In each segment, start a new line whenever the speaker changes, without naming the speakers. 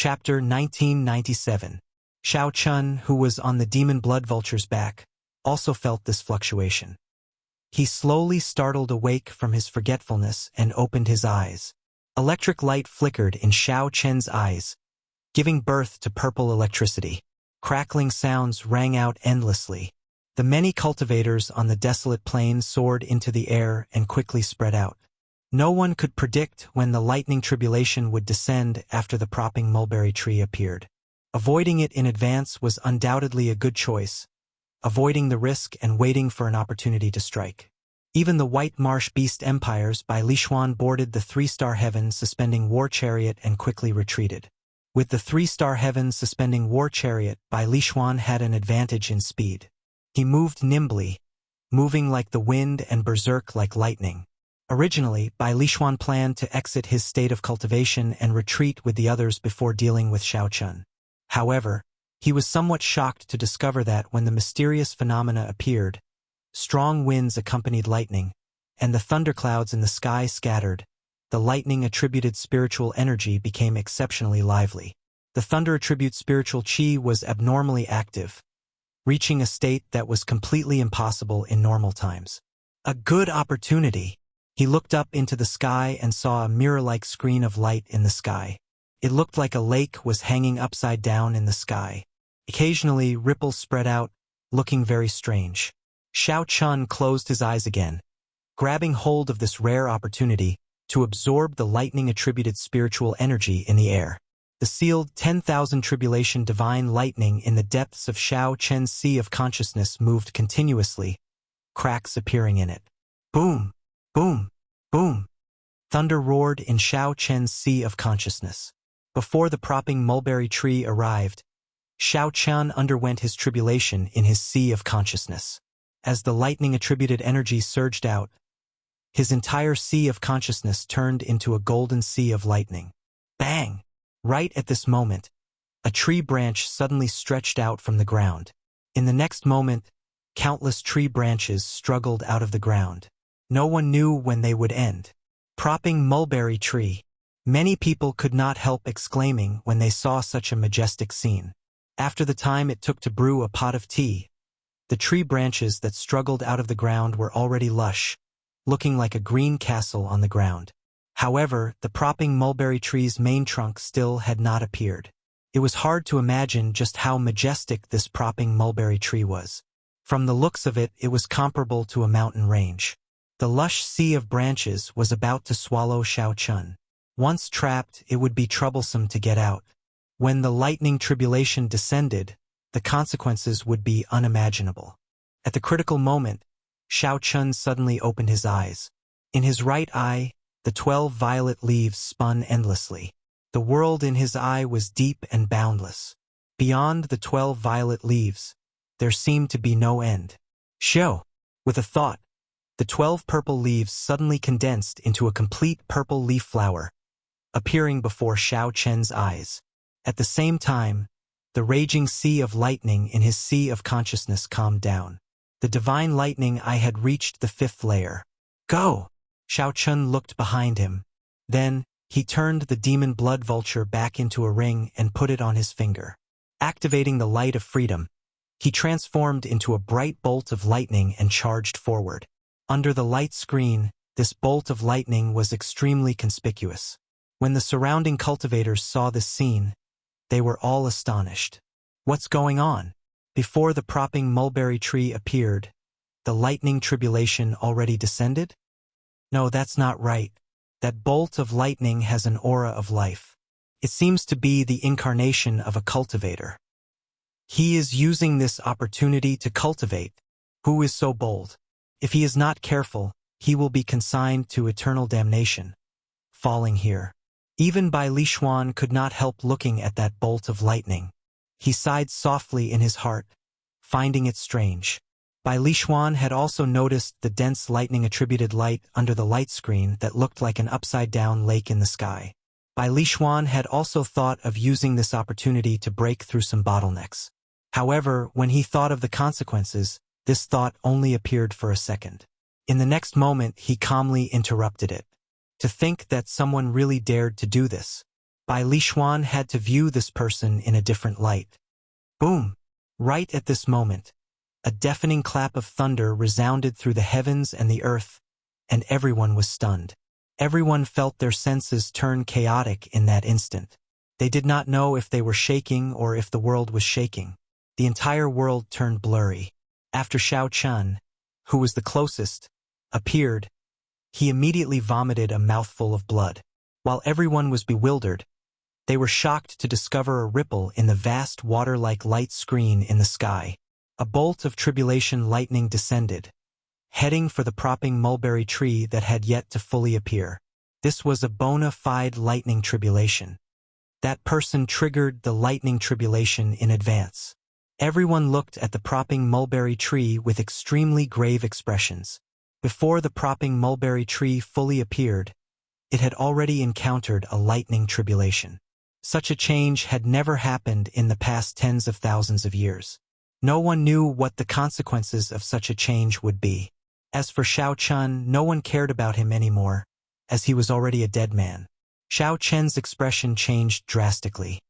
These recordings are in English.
Chapter 1997. Xiao Chun, who was on the demon blood vulture's back, also felt this fluctuation. He slowly startled awake from his forgetfulness and opened his eyes. Electric light flickered in Xiao Chen's eyes, giving birth to purple electricity. Crackling sounds rang out endlessly. The many cultivators on the desolate plain soared into the air and quickly spread out. No one could predict when the lightning tribulation would descend after the propping mulberry tree appeared. Avoiding it in advance was undoubtedly a good choice, avoiding the risk and waiting for an opportunity to strike. Even the White Marsh Beast Empires by Li Xuan boarded the 3-star heaven suspending war chariot and quickly retreated. With the 3-star heaven suspending war chariot, Bai Lishuan had an advantage in speed. He moved nimbly, moving like the wind and berserk like lightning. Originally, Bai Lishuan planned to exit his state of cultivation and retreat with the others before dealing with Xiao Chun. However, he was somewhat shocked to discover that when the mysterious phenomena appeared, strong winds accompanied lightning, and the thunderclouds in the sky scattered, the lightning-attributed spiritual energy became exceptionally lively. The thunder-attribute spiritual qi was abnormally active, reaching a state that was completely impossible in normal times. A good opportunity! He looked up into the sky and saw a mirror-like screen of light in the sky. It looked like a lake was hanging upside down in the sky. Occasionally, ripples spread out, looking very strange. Xiao Chun closed his eyes again, grabbing hold of this rare opportunity to absorb the lightning-attributed spiritual energy in the air. The sealed 10,000 tribulation divine lightning in the depths of Xiao Chen's sea of consciousness moved continuously, cracks appearing in it. Boom! Boom! Boom! Thunder roared in Xiao Chen's sea of consciousness. Before the propping mulberry tree arrived, Xiao Chen underwent his tribulation in his sea of consciousness. As the lightning-attributed energy surged out, his entire sea of consciousness turned into a golden sea of lightning. Bang! Right at this moment, a tree branch suddenly stretched out from the ground. In the next moment, countless tree branches struggled out of the ground. No one knew when they would end. Propping mulberry tree. Many people could not help exclaiming when they saw such a majestic scene. After the time it took to brew a pot of tea, the tree branches that struggled out of the ground were already lush, looking like a green castle on the ground. However, the propping mulberry tree's main trunk still had not appeared. It was hard to imagine just how majestic this propping mulberry tree was. From the looks of it, it was comparable to a mountain range. The lush sea of branches was about to swallow Xiao Chun. Once trapped, it would be troublesome to get out. When the lightning tribulation descended, the consequences would be unimaginable. At the critical moment, Xiao Chun suddenly opened his eyes. In his right eye, the 12 violet leaves spun endlessly. The world in his eye was deep and boundless. Beyond the 12 violet leaves, there seemed to be no end. Shoo! With a thought, the 12 purple leaves suddenly condensed into a complete purple leaf flower, appearing before Xiao Chen's eyes. At the same time, the raging sea of lightning in his sea of consciousness calmed down. The divine lightning eye had reached the 5th layer. Go! Xiao Chun looked behind him. Then, he turned the demon blood vulture back into a ring and put it on his finger. Activating the light of freedom, he transformed into a bright bolt of lightning and charged forward. Under the light screen, this bolt of lightning was extremely conspicuous. When the surrounding cultivators saw this scene, they were all astonished. What's going on? Before the propping mulberry tree appeared, the lightning tribulation already descended? No, that's not right. That bolt of lightning has an aura of life. It seems to be the incarnation of a cultivator. He is using this opportunity to cultivate. Who is so bold? If he is not careful, he will be consigned to eternal damnation. Falling here. Even Bai Lishuan could not help looking at that bolt of lightning. He sighed softly in his heart, finding it strange. Bai Lishuan had also noticed the dense lightning-attributed light under the light screen that looked like an upside-down lake in the sky. Bai Lishuan had also thought of using this opportunity to break through some bottlenecks. However, when he thought of the consequences, this thought only appeared for a second. In the next moment, he calmly interrupted it. To think that someone really dared to do this. Bai Lishuan had to view this person in a different light. Boom! Right at this moment, a deafening clap of thunder resounded through the heavens and the earth, and everyone was stunned. Everyone felt their senses turn chaotic in that instant. They did not know if they were shaking or if the world was shaking. The entire world turned blurry. After Xiao Chun, who was the closest, appeared, he immediately vomited a mouthful of blood. While everyone was bewildered, they were shocked to discover a ripple in the vast water-like light screen in the sky. A bolt of tribulation lightning descended, heading for the propping mulberry tree that had yet to fully appear. This was a bona fide lightning tribulation. That person triggered the lightning tribulation in advance. Everyone looked at the propping mulberry tree with extremely grave expressions. Before the propping mulberry tree fully appeared, it had already encountered a lightning tribulation. Such a change had never happened in the past tens of thousands of years. No one knew what the consequences of such a change would be. As for Xiao Chun, no one cared about him anymore, as he was already a dead man. Xiao Chen's expression changed drastically.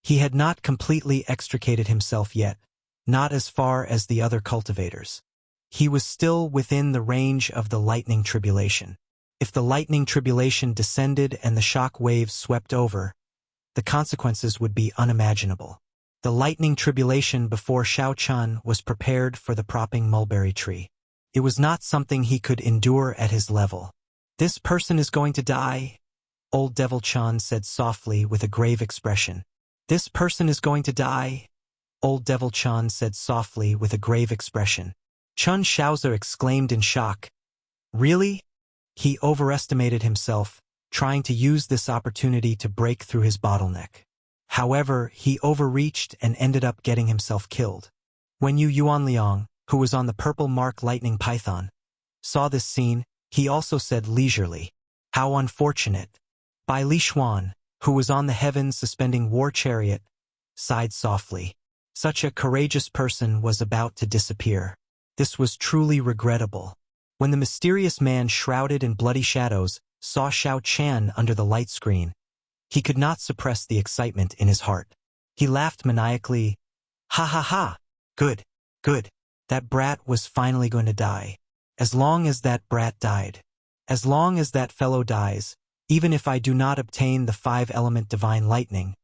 He had not completely extricated himself yet, not as far as the other cultivators. He was still within the range of the lightning tribulation. If the lightning tribulation descended and the shock waves swept over, the consequences would be unimaginable. The lightning tribulation before Xiao Chun was prepared for the propping mulberry tree. It was not something he could endure at his level. "This person is going to die," Old Devil Chun said softly with a grave expression. "This person is going to die," Old Devil Chun said softly with a grave expression. Chun Shaozi exclaimed in shock. Really? He overestimated himself, trying to use this opportunity to break through his bottleneck. However, he overreached and ended up getting himself killed. When Yu Yuanliang, who was on the purple mark lightning python, saw this scene, he also said leisurely, "How unfortunate." Bai Lishuan, who was on the heavens suspending war chariot, sighed softly. Such a courageous person was about to disappear. This was truly regrettable. When the mysterious man shrouded in bloody shadows saw Xiao Chan under the light screen, he could not suppress the excitement in his heart. He laughed maniacally. "Ha ha ha! Good, good. That brat was finally going to die. As long as that brat died. As long as that fellow dies, even if I do not obtain the 5-element divine lightning,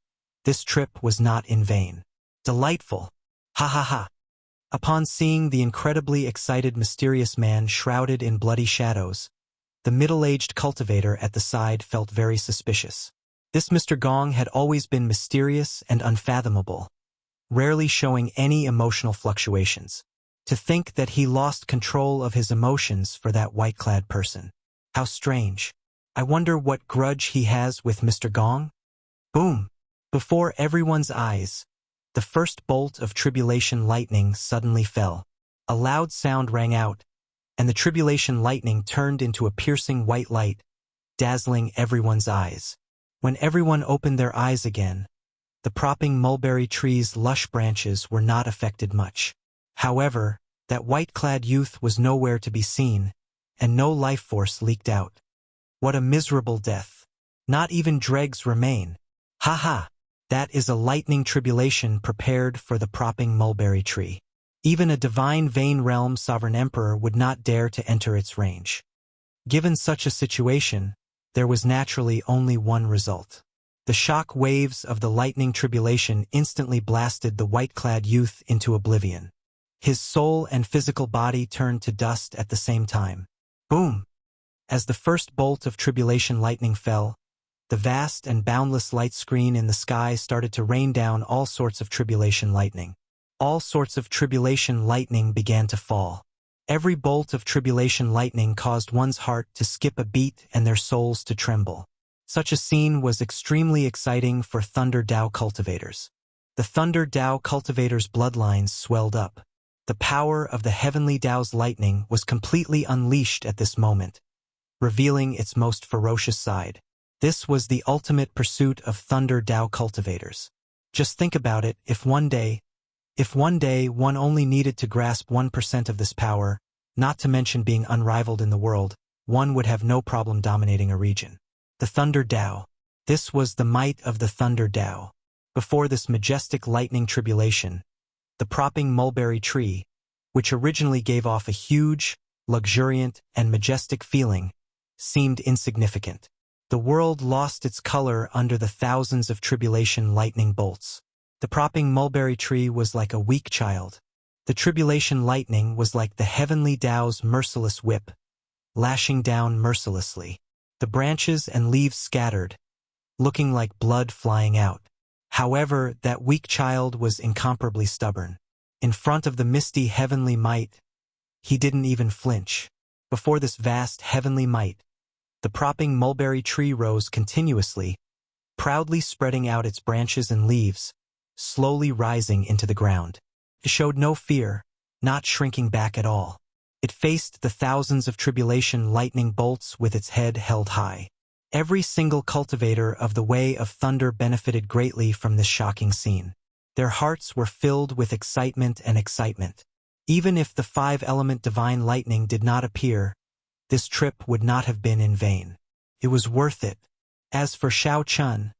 this trip was not in vain. Delightful. Ha ha ha." Upon seeing the incredibly excited mysterious man shrouded in bloody shadows, the middle-aged cultivator at the side felt very suspicious. This Mr. Gong had always been mysterious and unfathomable, rarely showing any emotional fluctuations. To think that he lost control of his emotions for that white-clad person. How strange. I wonder what grudge he has with Mr. Gong? Boom! Before everyone's eyes, the first bolt of tribulation lightning suddenly fell. A loud sound rang out, and the tribulation lightning turned into a piercing white light, dazzling everyone's eyes. When everyone opened their eyes again, the propping mulberry tree's lush branches were not affected much. However, that white-clad youth was nowhere to be seen, and no life force leaked out. What a miserable death. Not even dregs remain. Ha ha! That is a lightning tribulation prepared for the propping mulberry tree. Even a divine Vane Realm sovereign emperor would not dare to enter its range. Given such a situation, there was naturally only one result. The shock waves of the lightning tribulation instantly blasted the white-clad youth into oblivion. His soul and physical body turned to dust at the same time. Boom! As the first bolt of tribulation lightning fell, the vast and boundless light screen in the sky started to rain down all sorts of tribulation lightning. All sorts of tribulation lightning began to fall. Every bolt of tribulation lightning caused one's heart to skip a beat and their souls to tremble. Such a scene was extremely exciting for Thunder Dao cultivators. The Thunder Dao cultivators' bloodlines swelled up. The power of the heavenly Dao's lightning was completely unleashed at this moment, revealing its most ferocious side. This was the ultimate pursuit of Thunder Dao cultivators. Just think about it, if one day one only needed to grasp 1% of this power, not to mention being unrivaled in the world, one would have no problem dominating a region. The Thunder Dao. This was the might of the Thunder Tao. Before this majestic lightning tribulation, the propping mulberry tree, which originally gave off a huge, luxuriant, and majestic feeling, seemed insignificant. The world lost its color under the thousands of tribulation lightning bolts. The propping mulberry tree was like a weak child. The tribulation lightning was like the heavenly Tao's merciless whip, lashing down mercilessly. The branches and leaves scattered, looking like blood flying out. However, that weak child was incomparably stubborn. In front of the misty heavenly might, he didn't even flinch. Before this vast heavenly might, the propping mulberry tree rose continuously, proudly spreading out its branches and leaves, slowly rising into the ground. It showed no fear, not shrinking back at all. It faced the thousands of tribulation lightning bolts with its head held high. Every single cultivator of the way of thunder benefited greatly from this shocking scene. Their hearts were filled with excitement and excitement. Even if the five-element divine lightning did not appear, this trip would not have been in vain. It was worth it. As for Xiao Chun,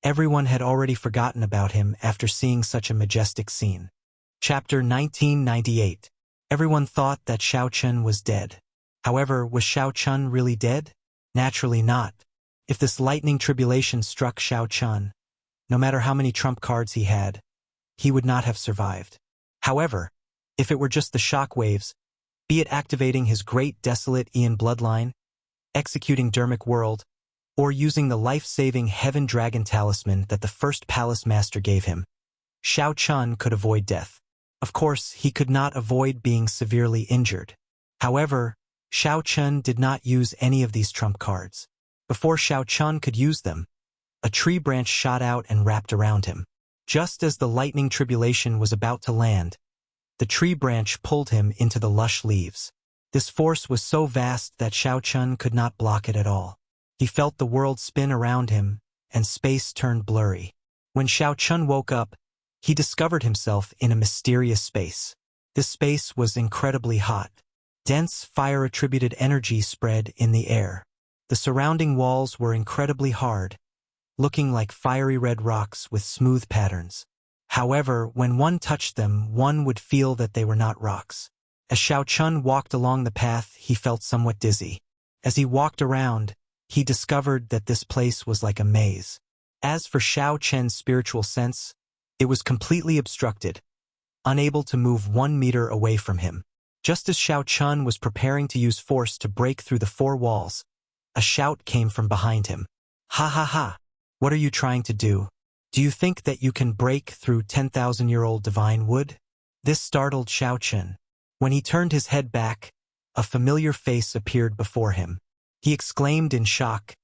everyone had already forgotten about him after seeing such a majestic scene. Chapter 1998. Everyone thought that Xiao Chun was dead. However, was Xiao Chun really dead? Naturally not. If this lightning tribulation struck Xiao Chun, no matter how many trump cards he had, he would not have survived. However, if it were just the shock waves, be it activating his great desolate Ian bloodline, executing Dermic World, or using the life-saving Heaven Dragon Talisman that the first Palace Master gave him, Xiao Chun could avoid death. Of course, he could not avoid being severely injured. However, Xiao Chun did not use any of these trump cards. Before Xiao Chun could use them, a tree branch shot out and wrapped around him. Just as the lightning tribulation was about to land, the tree branch pulled him into the lush leaves. This force was so vast that Xiao Chun could not block it at all. He felt the world spin around him, and space turned blurry. When Xiao Chun woke up, he discovered himself in a mysterious space. This space was incredibly hot. Dense fire-attributed energy spread in the air. The surrounding walls were incredibly hard, looking like fiery red rocks with smooth patterns. However, when one touched them, one would feel that they were not rocks. As Xiao Chun walked along the path, he felt somewhat dizzy. As he walked around, he discovered that this place was like a maze. As for Xiao Chen's spiritual sense, it was completely obstructed, unable to move 1 meter away from him. Just as Xiao Chun was preparing to use force to break through the four walls, a shout came from behind him. Ha ha ha! What are you trying to do? Do you think that you can break through 10,000-year-old divine wood? This startled Xiao Chun. When he turned his head back, a familiar face appeared before him. He exclaimed in shock,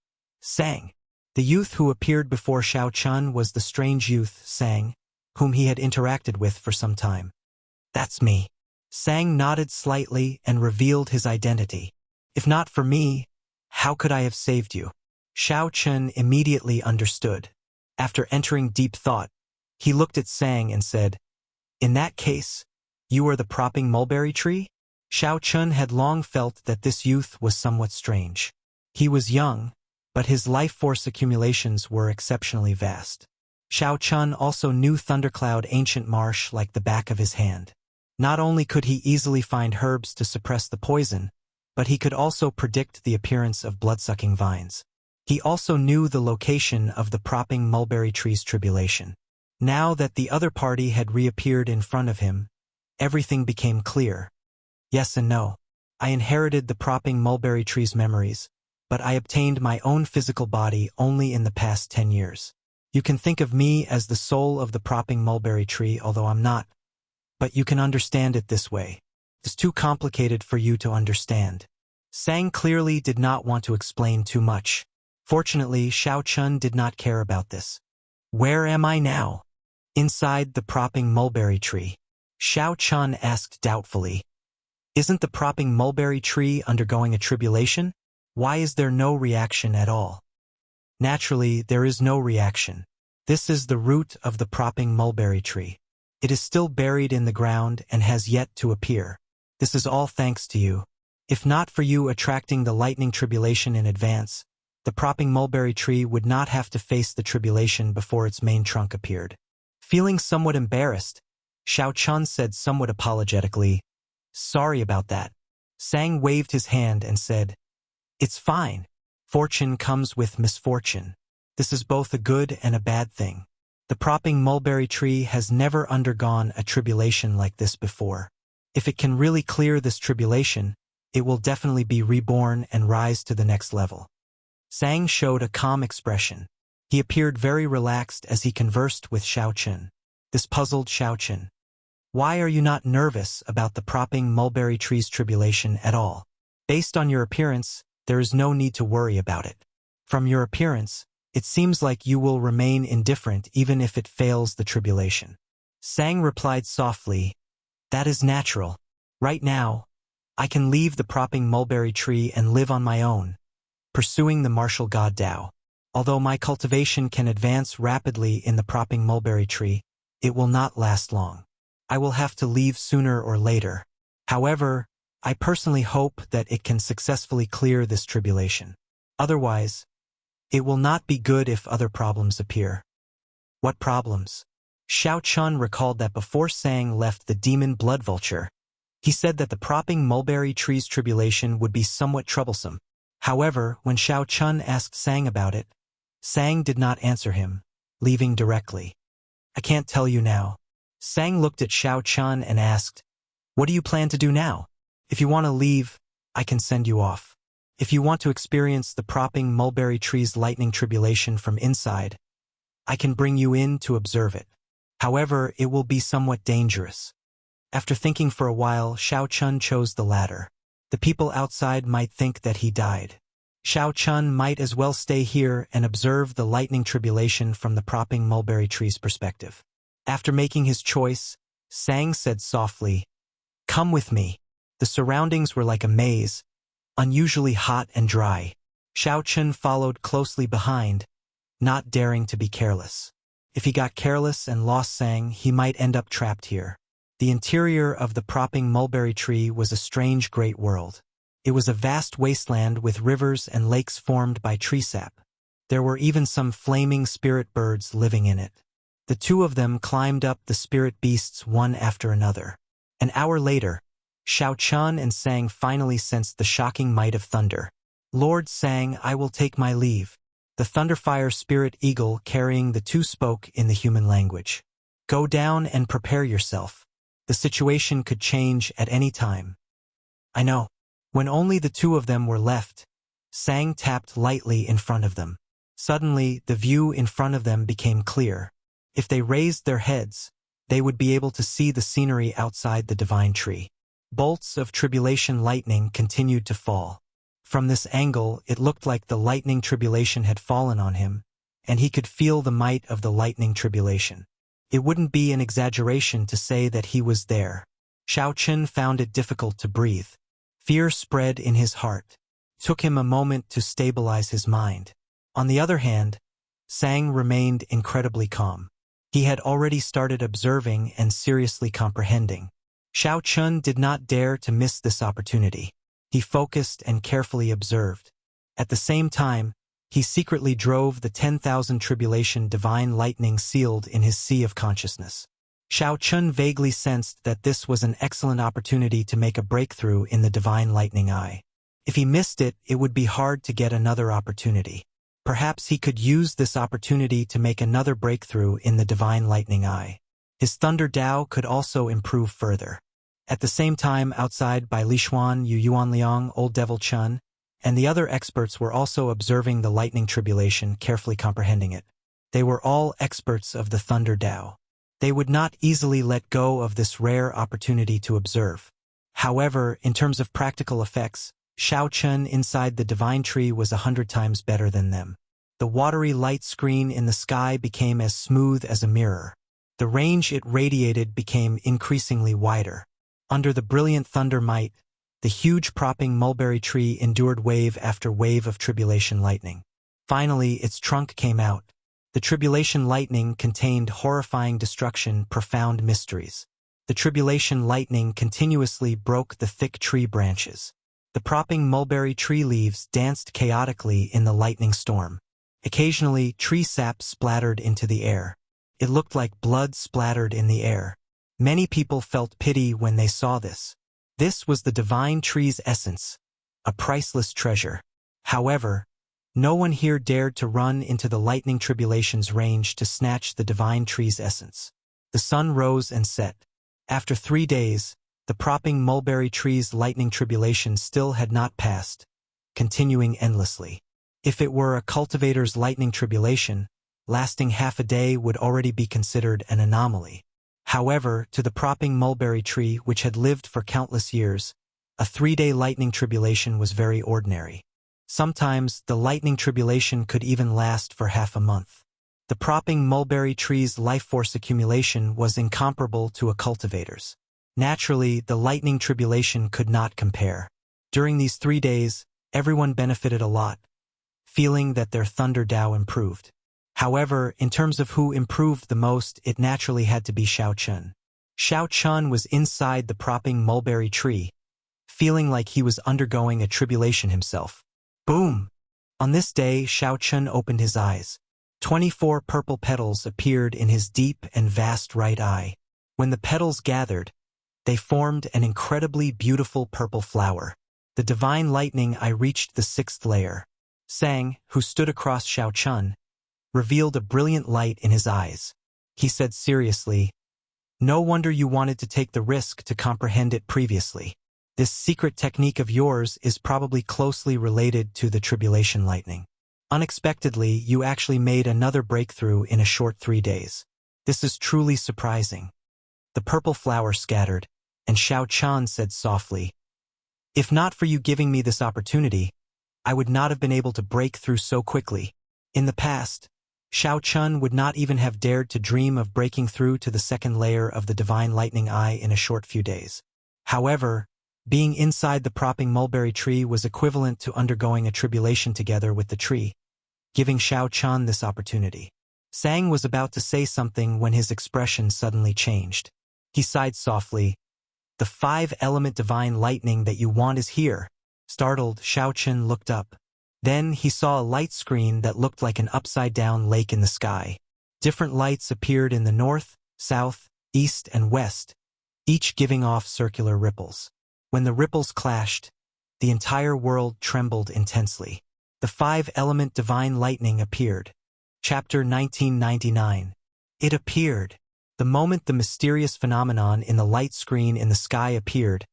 "Sang!" The youth who appeared before Xiao Chun was the strange youth, Sang, whom he had interacted with for some time. "That's me." Sang nodded slightly and revealed his identity. "If not for me, how could I have saved you?" Xiao Chun immediately understood. After entering deep thought, he looked at Sang and said, "In that case, you are the propping mulberry tree?" Xiao Chun had long felt that this youth was somewhat strange. He was young, but his life force accumulations were exceptionally vast. Xiao Chun also knew Thundercloud Ancient Marsh like the back of his hand. Not only could he easily find herbs to suppress the poison, but he could also predict the appearance of blood-sucking vines. He also knew the location of the propping mulberry tree's tribulation. Now that the other party had reappeared in front of him, everything became clear. Yes and no. I inherited the propping mulberry tree's memories, but I obtained my own physical body only in the past 10 years. You can think of me as the soul of the propping mulberry tree, although I'm not. But you can understand it this way. It's too complicated for you to understand. Sang clearly did not want to explain too much. Fortunately, Xiao Chun did not care about this. "Where am I now?" "Inside the propping mulberry tree." Xiao Chun asked doubtfully. "Isn't the propping mulberry tree undergoing a tribulation? Why is there no reaction at all?" Naturally, there is no reaction. This is the root of the propping mulberry tree. It is still buried in the ground and has yet to appear. This is all thanks to you. If not for you attracting the lightning tribulation in advance, the propping mulberry tree would not have to face the tribulation before its main trunk appeared. Feeling somewhat embarrassed, Xiao Chun said somewhat apologetically, "Sorry about that." Sang waved his hand and said, "It's fine. Fortune comes with misfortune. This is both a good and a bad thing. The propping mulberry tree has never undergone a tribulation like this before. If it can really clear this tribulation, it will definitely be reborn and rise to the next level." Sang showed a calm expression. He appeared very relaxed as he conversed with Xiao Chun. This puzzled Xiao Chun. "Why are you not nervous about the propping mulberry tree's tribulation at all? Based on your appearance, there is no need to worry about it. From your appearance, it seems like you will remain indifferent even if it fails the tribulation." Sang replied softly, "That is natural. Right now, I can leave the propping mulberry tree and live on my own, pursuing the martial god Tao. Although my cultivation can advance rapidly in the propping mulberry tree, it will not last long. I will have to leave sooner or later. However, I personally hope that it can successfully clear this tribulation. Otherwise, it will not be good if other problems appear." "What problems?" Xiao Chun recalled that before Sang left the demon blood vulture, he said that the propping mulberry tree's tribulation would be somewhat troublesome. However, when Xiao Chun asked Sang about it, Sang did not answer him, leaving directly. "I can't tell you now." Sang looked at Xiao Chun and asked, "What do you plan to do now? If you want to leave, I can send you off. If you want to experience the propping mulberry tree's lightning tribulation from inside, I can bring you in to observe it. However, it will be somewhat dangerous." After thinking for a while, Xiao Chun chose the latter. The people outside might think that he died. Xiao Chun might as well stay here and observe the lightning tribulation from the propping mulberry tree's perspective. After making his choice, Sang said softly, "Come with me." The surroundings were like a maze, unusually hot and dry. Xiao Chun followed closely behind, not daring to be careless. If he got careless and lost Sang, he might end up trapped here. The interior of the propping mulberry tree was a strange great world. It was a vast wasteland with rivers and lakes formed by tree sap. There were even some flaming spirit birds living in it. The two of them climbed up the spirit beasts one after another. An hour later, Xiao Chun and Sang finally sensed the shocking might of thunder. "Lord Sang, I will take my leave." The Thunderfire spirit eagle carrying the two spoke in the human language. "Go down and prepare yourself. The situation could change at any time." "I know." When only the two of them were left, Sang tapped lightly in front of them. Suddenly, the view in front of them became clear. If they raised their heads, they would be able to see the scenery outside the divine tree. Bolts of tribulation lightning continued to fall. From this angle, it looked like the lightning tribulation had fallen on him, and he could feel the might of the lightning tribulation. It wouldn't be an exaggeration to say that he was there. Xiao Chun found it difficult to breathe. Fear spread in his heart. It took him a moment to stabilize his mind. On the other hand, Sang remained incredibly calm. He had already started observing and seriously comprehending. Xiao Chun did not dare to miss this opportunity. He focused and carefully observed. At the same time, he secretly drove the 10,000 tribulation divine lightning sealed in his sea of consciousness. Xiao Chun vaguely sensed that this was an excellent opportunity to make a breakthrough in the divine lightning eye. If he missed it, it would be hard to get another opportunity. Perhaps he could use this opportunity to make another breakthrough in the divine lightning eye. His thunder Dao could also improve further. At the same time, outside by Li Xuan, Yu Yuanliang, Old Devil Chun, and the other experts were also observing the lightning tribulation, carefully comprehending it. They were all experts of the thunder Dao. They would not easily let go of this rare opportunity to observe. However, in terms of practical effects, Xiao Chun inside the divine tree was 100 times better than them. The watery light screen in the sky became as smooth as a mirror. The range it radiated became increasingly wider. Under the brilliant thunder might, the huge propping mulberry tree endured wave after wave of tribulation lightning. Finally, its trunk came out. The tribulation lightning contained horrifying destruction, profound mysteries. The tribulation lightning continuously broke the thick tree branches. The propping mulberry tree leaves danced chaotically in the lightning storm. Occasionally, tree sap splattered into the air. It looked like blood splattered in the air. Many people felt pity when they saw this. This was the divine tree's essence, a priceless treasure. However, no one here dared to run into the lightning tribulation's range to snatch the divine tree's essence. The sun rose and set. After 3 days, the propping mulberry tree's lightning tribulation still had not passed, continuing endlessly. If it were a cultivator's lightning tribulation, lasting half a day would already be considered an anomaly. However, to the propping mulberry tree, which had lived for countless years, a 3-day lightning tribulation was very ordinary. Sometimes, the lightning tribulation could even last for half a month. The propping mulberry tree's life force accumulation was incomparable to a cultivator's. Naturally, the lightning tribulation could not compare. During these 3 days, everyone benefited a lot, feeling that their Thunder Dao improved. However, in terms of who improved the most, it naturally had to be Xiao Chun. Xiao Chun was inside the propping mulberry tree, feeling like he was undergoing a tribulation himself. Boom! On this day, Xiao Chun opened his eyes. 24 purple petals appeared in his deep and vast right eye. When the petals gathered, they formed an incredibly beautiful purple flower. The divine lightning I reached the 6th layer. Sang, who stood across Xiao Chun, revealed a brilliant light in his eyes. He said seriously, "No wonder you wanted to take the risk to comprehend it previously. This secret technique of yours is probably closely related to the tribulation lightning. Unexpectedly, you actually made another breakthrough in a short 3 days. This is truly surprising." The purple flower scattered, and Xiao Chun said softly, "If not for you giving me this opportunity, I would not have been able to break through so quickly." In the past, Xiao Chun would not even have dared to dream of breaking through to the 2nd layer of the divine lightning eye in a short few days. However, being inside the propping mulberry tree was equivalent to undergoing a tribulation together with the tree, giving Xiao Chun this opportunity. Sang was about to say something when his expression suddenly changed. He sighed softly. "The 5-element divine lightning that you want is here." Startled, Xiao Chun looked up. Then he saw a light screen that looked like an upside-down lake in the sky. Different lights appeared in the north, south, east, and west, each giving off circular ripples. When the ripples clashed, the entire world trembled intensely. The 5-element divine lightning appeared. Chapter 1999. It appeared. The moment the mysterious phenomenon in the light screen in the sky appeared,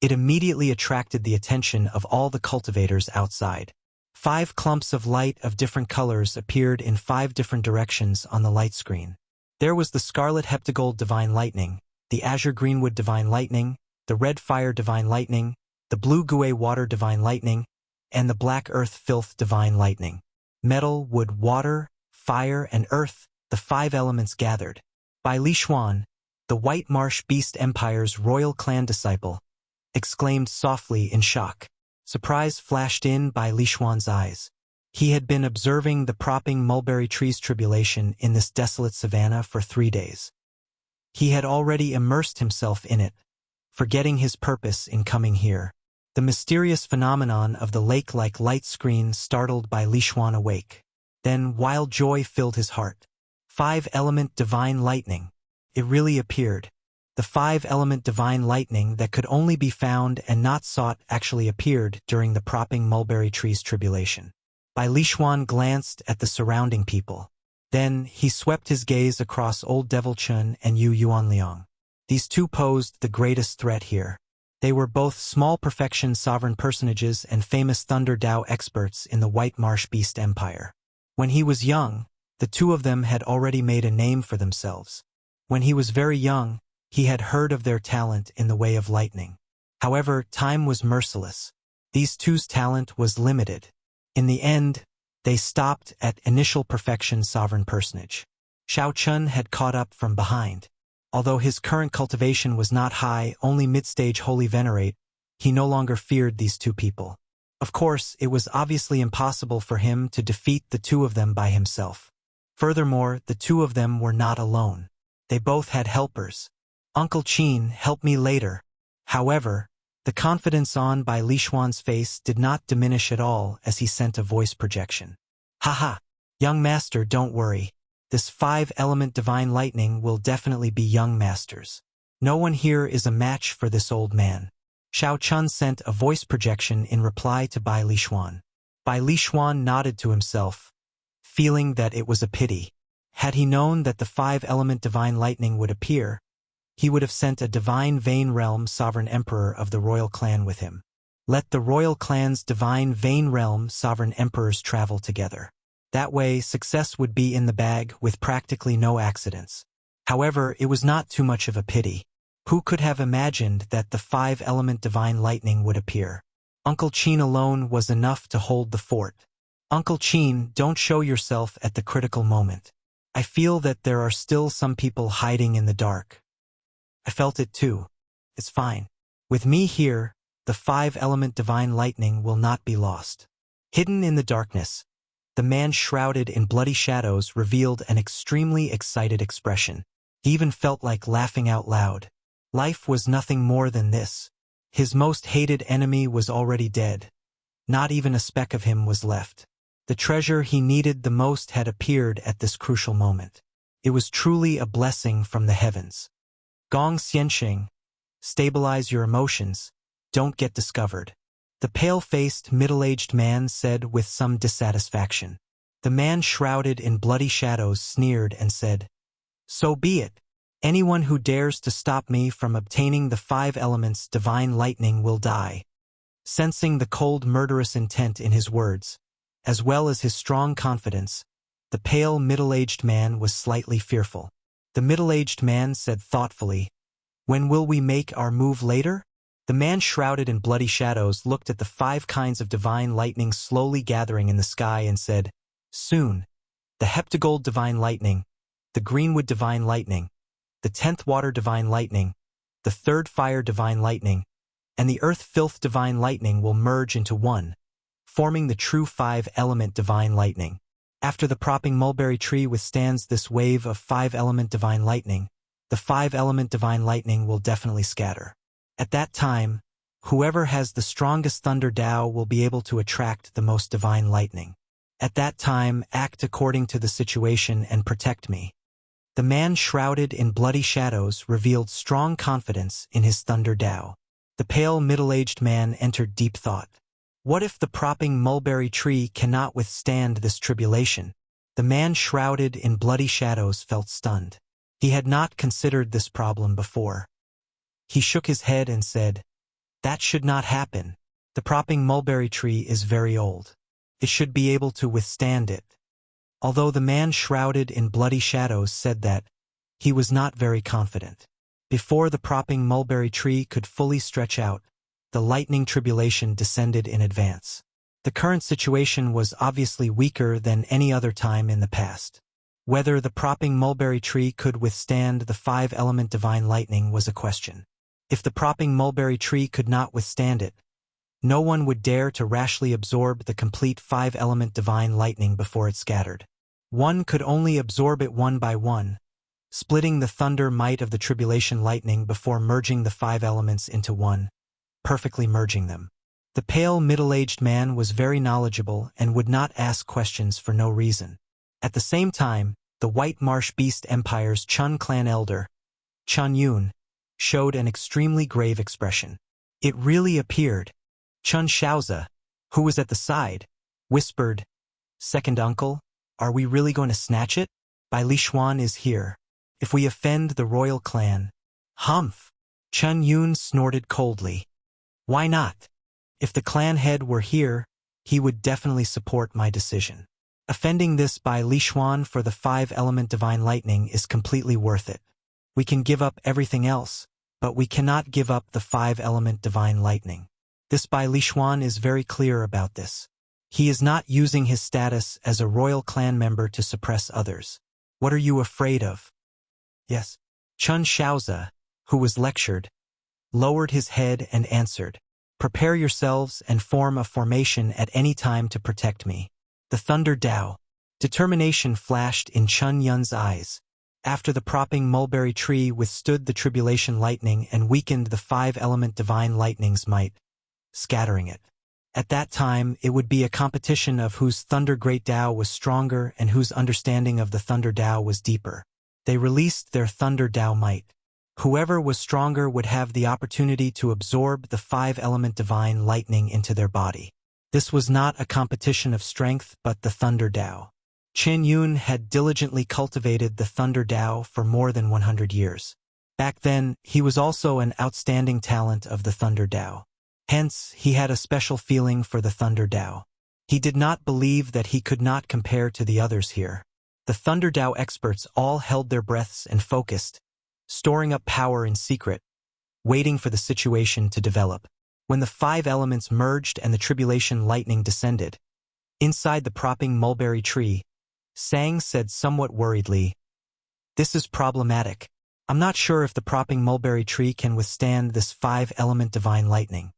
it immediately attracted the attention of all the cultivators outside. 5 clumps of light of different colors appeared in 5 different directions on the light screen. There was the scarlet heptagold divine lightning, the azure greenwood divine lightning, the red fire divine lightning, the blue gouet water divine lightning, and the black earth filth divine lightning. Metal, wood, water, fire, and earth, the 5 elements gathered. Bai Lishuan, the White Marsh Beast Empire's royal clan disciple, exclaimed softly in shock. Surprise flashed in Bai Lishuan's eyes. He had been observing the propping mulberry tree's tribulation in this desolate savanna for 3 days. He had already immersed himself in it, forgetting his purpose in coming here. The mysterious phenomenon of the lake-like light screen startled Bai Lishuan awake. Then wild joy filled his heart. 5-element divine lightning. It really appeared. The 5-element divine lightning that could only be found and not sought actually appeared during the propping mulberry tree's tribulation. Bai Lishuan glanced at the surrounding people. Then he swept his gaze across Old Devil Chun and Yu Yuanliang. These two posed the greatest threat here. They were both small perfection sovereign personages and famous Thunder Dao experts in the White Marsh Beast Empire. When he was young, the two of them had already made a name for themselves. When he was very young, he had heard of their talent in the way of lightning. However, time was merciless. These two's talent was limited. In the end, they stopped at initial perfection sovereign personage. Xiao Chun had caught up from behind. Although his current cultivation was not high, only mid-stage holy venerate, he no longer feared these two people. Of course, it was obviously impossible for him to defeat the two of them by himself. Furthermore, the two of them were not alone. They both had helpers. "Uncle Chin, help me later." However, The confidence on Bai Lishuan's face did not diminish at all as he sent a voice projection. Haha, young master, don't worry. This 5-element divine lightning will definitely be young master's. No one here is a match for this old man. Xiao Chun sent a voice projection in reply to Bai Lishuan. Bai Lishuan nodded to himself, feeling that it was a pity. Had he known that the 5-element divine lightning would appear, he would have sent a divine Vein Realm sovereign emperor of the royal clan with him. Let the royal clan's divine Vein Realm sovereign emperors travel together. That way, success would be in the bag with practically no accidents. However, it was not too much of a pity. Who could have imagined that the 5-element divine lightning would appear? Uncle Qin alone was enough to hold the fort. Uncle Qin, don't show yourself at the critical moment. I feel that there are still some people hiding in the dark. I felt it too. It's fine. With me here, the 5-element divine lightning will not be lost. Hidden in the darkness, the man shrouded in bloody shadows revealed an extremely excited expression. He even felt like laughing out loud. Life was nothing more than this. His most hated enemy was already dead. Not even a speck of him was left. The treasure he needed the most had appeared at this crucial moment. It was truly a blessing from the heavens. Gong Xianxing, stabilize your emotions. Don't get discovered. The pale-faced, middle-aged man said with some dissatisfaction. The man shrouded in bloody shadows sneered and said, So be it. Anyone who dares to stop me from obtaining the 5 elements divine lightning will die. Sensing the cold murderous intent in his words, as well as his strong confidence, the pale middle-aged man was slightly fearful. The middle-aged man said thoughtfully, When will we make our move later? The man shrouded in bloody shadows looked at the 5 kinds of divine lightning slowly gathering in the sky and said, Soon. The Heptagold divine lightning, the Greenwood divine lightning, the 10th water divine lightning, the 3rd fire divine lightning, and the earth filth divine lightning will merge into one, forming the true 5-element divine lightning. After the propping mulberry tree withstands this wave of 5-element divine lightning, the 5-element divine lightning will definitely scatter. At that time, whoever has the strongest thunder Dao will be able to attract the most divine lightning. At that time, act according to the situation and protect me. The man shrouded in bloody shadows revealed strong confidence in his thunder Dao. The pale middle-aged man entered deep thought. What if the propping mulberry tree cannot withstand this tribulation? The man shrouded in bloody shadows felt stunned. He had not considered this problem before. He shook his head and said, That should not happen. The propping mulberry tree is very old. It should be able to withstand it. Although the man shrouded in bloody shadows said that, he was not very confident. Before the propping mulberry tree could fully stretch out, the lightning tribulation descended in advance. The current situation was obviously weaker than any other time in the past. Whether the propping mulberry tree could withstand the 5-element divine lightning was a question. If the propping mulberry tree could not withstand it, no one would dare to rashly absorb the complete 5-element divine lightning before it scattered. One could only absorb it one by one, splitting the thunder might of the tribulation lightning before merging the 5 elements into one, perfectly merging them. The pale middle-aged man was very knowledgeable and would not ask questions for no reason. At the same time, the White Marsh Beast Empire's Chun clan elder, Chun Yun, showed an extremely grave expression. It really appeared. Chun Shaozi, who was at the side, whispered, Second uncle, are we really going to snatch it? Bai Lishuan is here. If we offend the royal clan. Humph! Chun Yun snorted coldly. Why not? If the clan head were here, he would definitely support my decision. Offending this Bai Lishuan for the 5-element divine lightning is completely worth it. We can give up everything else, but we cannot give up the 5-element divine lightning. This Bai Lishuan is very clear about this. He is not using his status as a royal clan member to suppress others. What are you afraid of? Yes. Chun Shaozi, who was lectured, lowered his head and answered, Prepare yourselves and form a formation at any time to protect me. The Thunder Dao. Determination flashed in Chun Yun's eyes. after the propping mulberry tree withstood the tribulation lightning and weakened the five-element divine lightning's might, scattering it. At that time, it would be a competition of whose thunder great Tao was stronger and whose understanding of the thunder Tao was deeper. They released their thunder Tao might. Whoever was stronger would have the opportunity to absorb the five-element divine lightning into their body. This was not a competition of strength but the thunder Tao. Chen Yun had diligently cultivated the thunder Tao for more than 100 years. Back then, he was also an outstanding talent of the thunder Tao. Hence, he had a special feeling for the thunder Tao. He did not believe that he could not compare to the others here. The thunder Tao experts all held their breaths and focused, storing up power in secret, waiting for the situation to develop. When the five elements merged and the tribulation lightning descended, inside the propping mulberry tree, Sang said somewhat worriedly, "This is problematic. I'm not sure if the propping mulberry tree can withstand this five-element divine lightning."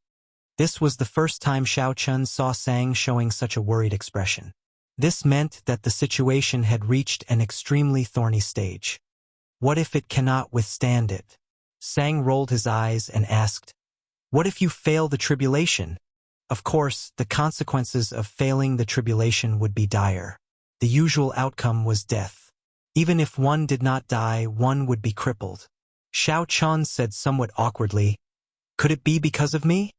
This was the first time Xiao Chun saw Sang showing such a worried expression. This meant that the situation had reached an extremely thorny stage. What if it cannot withstand it? Sang rolled his eyes and asked, "What if you fail the tribulation?" Of course, the consequences of failing the tribulation would be dire. The usual outcome was death. Even if one did not die, one would be crippled. Xiao Chun said somewhat awkwardly, "Could it be because of me?"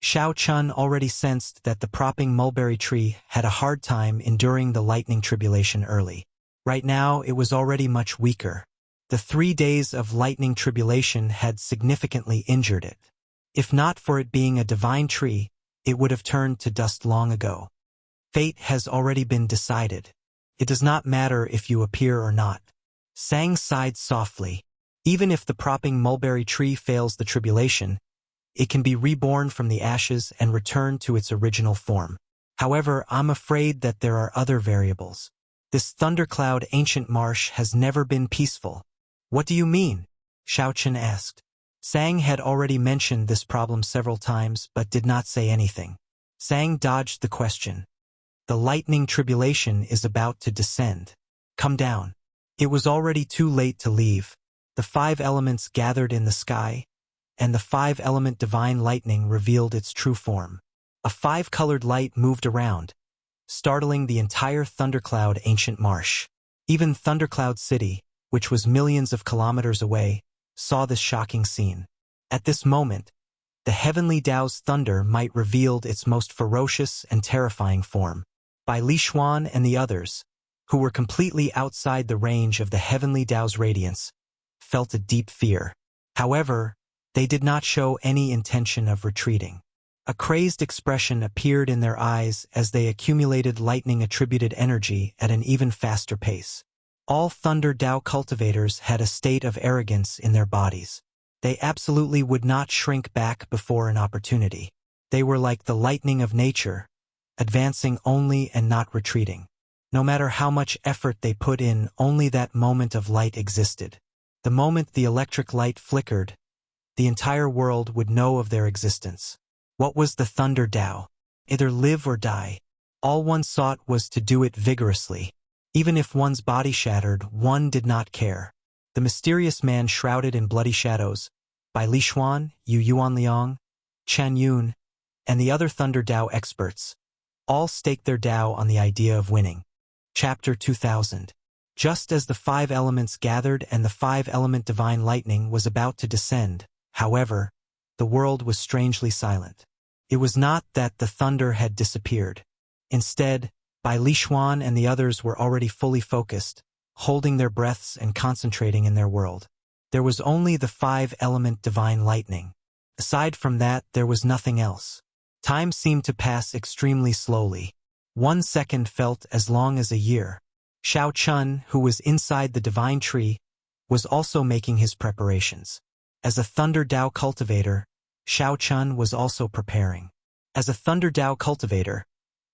Xiao Chun already sensed that the propping mulberry tree had a hard time enduring the lightning tribulation early. Right now, it was already much weaker. The 3 days of lightning tribulation had significantly injured it. If not for it being a divine tree, it would have turned to dust long ago. Fate has already been decided. It does not matter if you appear or not. Sang sighed softly. Even if the propping mulberry tree fails the tribulation, it can be reborn from the ashes and return to its original form. However, I'm afraid that there are other variables. This thundercloud ancient marsh has never been peaceful. What do you mean? Xiao Chun asked. Sang had already mentioned this problem several times but did not say anything. Sang dodged the question. The lightning tribulation is about to descend. Come down. It was already too late to leave. The five elements gathered in the sky, and the five-element divine lightning revealed its true form. A five-colored light moved around, startling the entire thundercloud ancient marsh. Even Thundercloud City, which was millions of kilometers away, saw this shocking scene. At this moment, the heavenly Tao's thunder might revealed its most ferocious and terrifying form. Bai Lishuan and the others, who were completely outside the range of the heavenly Tao's radiance, felt a deep fear. However, they did not show any intention of retreating. A crazed expression appeared in their eyes as they accumulated lightning-attributed energy at an even faster pace. All Thunder Tao cultivators had a state of arrogance in their bodies. They absolutely would not shrink back before an opportunity. They were like the lightning of nature, advancing only and not retreating. No matter how much effort they put in, only that moment of light existed. The moment the electric light flickered, the entire world would know of their existence. What was the Thunder Tao? Either live or die. All one sought was to do it vigorously. Even if one's body shattered, one did not care. The mysterious man shrouded in bloody shadows, Bai Lishuan, Yu Yuanliang, Chen Yun, and the other Thunder Tao experts, all staked their Tao on the idea of winning. Chapter 2000. Just as the five elements gathered and the five-element divine lightning was about to descend, however, the world was strangely silent. It was not that the thunder had disappeared. Instead, Bai Lishuan and the others were already fully focused, holding their breaths and concentrating in their world. There was only the five-element divine lightning. Aside from that, there was nothing else. Time seemed to pass extremely slowly. 1 second felt as long as a year. Xiao Chun, who was inside the divine tree, was also making his preparations. As a Thunder Tao cultivator, Xiao Chun was also preparing. As a Thunder Tao cultivator,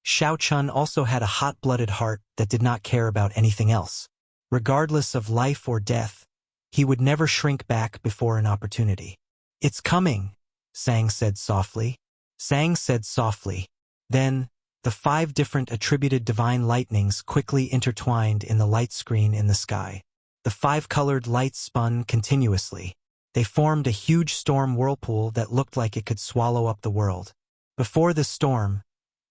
Xiao Chun also had a hot-blooded heart that did not care about anything else. Regardless of life or death, he would never shrink back before an opportunity. "It's coming," Sang said softly. Sang said softly. Then, the 5 different attributed divine lightnings quickly intertwined in the light screen in the sky. The 5-colored lights spun continuously. They formed a huge storm whirlpool that looked like it could swallow up the world. Before this storm,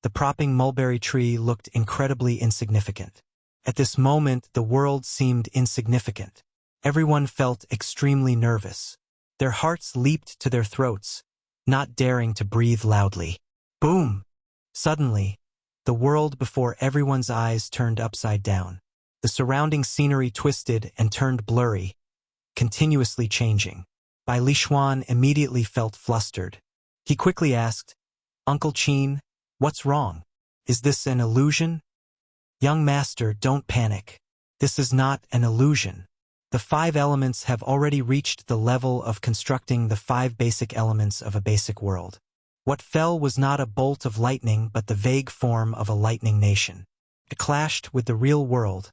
the propping mulberry tree looked incredibly insignificant. At this moment, the world seemed insignificant. Everyone felt extremely nervous. Their hearts leaped to their throats, not daring to breathe loudly. Boom! Suddenly, the world before everyone's eyes turned upside down. The surrounding scenery twisted and turned blurry, continuously changing. Bai Lishuan immediately felt flustered. He quickly asked, "Uncle Qin, what's wrong? Is this an illusion?" "Young master, don't panic. This is not an illusion. The 5 elements have already reached the level of constructing the 5 basic elements of a basic world. What fell was not a bolt of lightning but the vague form of a lightning nation. It clashed with the real world,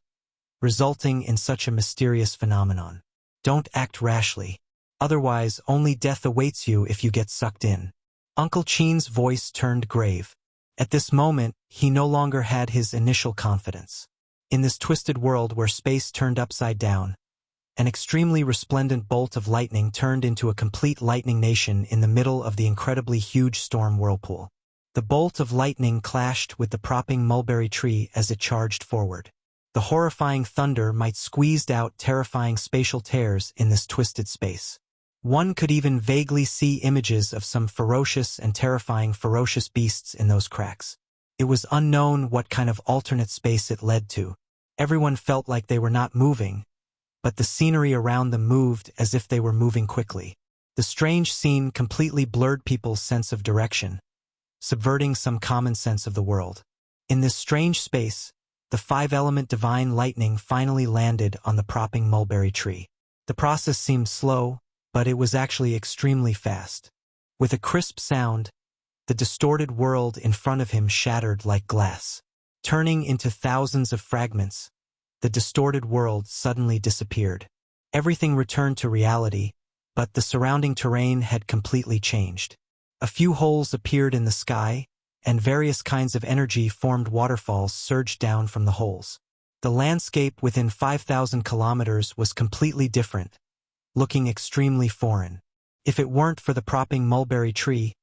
resulting in such a mysterious phenomenon. Don't act rashly. Otherwise, only death awaits you if you get sucked in." Uncle Qin's voice turned grave. At this moment, he no longer had his initial confidence. In this twisted world where space turned upside down, an extremely resplendent bolt of lightning turned into a complete lightning nation in the middle of the incredibly huge storm whirlpool. The bolt of lightning clashed with the propping mulberry tree as it charged forward. The horrifying thunder might squeezed out terrifying spatial tears in this twisted space. One could even vaguely see images of some ferocious and terrifying ferocious beasts in those cracks. It was unknown what kind of alternate space it led to. Everyone felt like they were not moving, but the scenery around them moved as if they were moving quickly. The strange scene completely blurred people's sense of direction, subverting some common sense of the world. In this strange space, the 5-element divine lightning finally landed on the propping mulberry tree. The process seemed slow, but it was actually extremely fast. With a crisp sound, the distorted world in front of him shattered like glass. Turning into thousands of fragments, the distorted world suddenly disappeared. Everything returned to reality, but the surrounding terrain had completely changed. A few holes appeared in the sky, and various kinds of energy formed waterfalls surged down from the holes. The landscape within 5,000 kilometers was completely different, looking extremely foreign. If it weren't for the propping mulberry tree,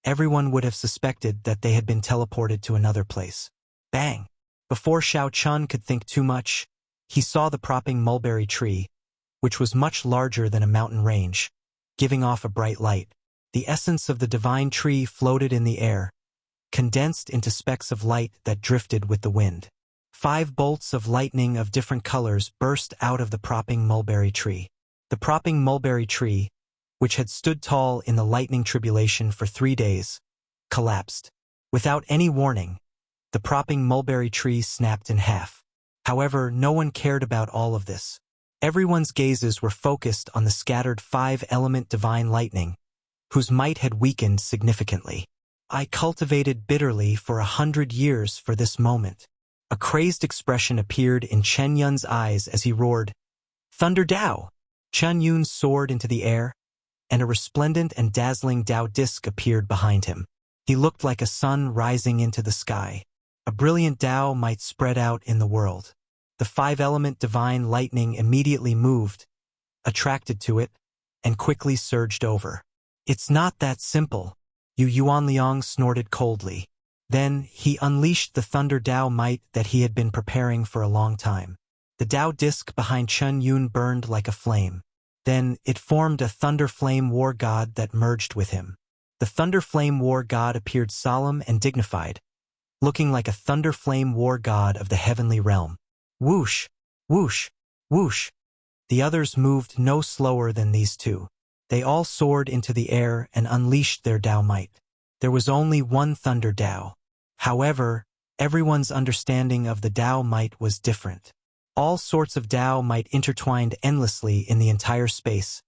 everyone would have suspected that they had been teleported to another place. Bang! Before Xiao Chun could think too much, he saw the propping mulberry tree, which was much larger than a mountain range, giving off a bright light. The essence of the divine tree floated in the air, condensed into specks of light that drifted with the wind. 5 bolts of lightning of different colors burst out of the propping mulberry tree. The propping mulberry tree, which had stood tall in the lightning tribulation for 3 days, collapsed. Without any warning, the propping mulberry tree snapped in half. However, no one cared about all of this. Everyone's gazes were focused on the scattered 5-element divine lightning, whose might had weakened significantly. I cultivated bitterly for 100 years for this moment. A crazed expression appeared in Chen Yun's eyes as he roared, "Thunder Dao!" Chen Yun soared into the air, and a resplendent and dazzling Dao disc appeared behind him. He looked like a sun rising into the sky. A brilliant Dao might spread out in the world. The 5-element divine lightning immediately moved, attracted to it, and quickly surged over. "It's not that simple," Yu Yuanliang snorted coldly. Then he unleashed the thunder Dao might that he had been preparing for a long time. The Dao disc behind Chen Yun burned like a flame. Then it formed a thunder flame war god that merged with him. The thunder flame war god appeared solemn and dignified, looking like a thunder flame war god of the heavenly realm. Whoosh, whoosh, whoosh. The others moved no slower than these two. They all soared into the air and unleashed their Dao might. There was only one thunder Dao. However, everyone's understanding of the Dao might was different. All sorts of Dao might intertwined endlessly in the entire space,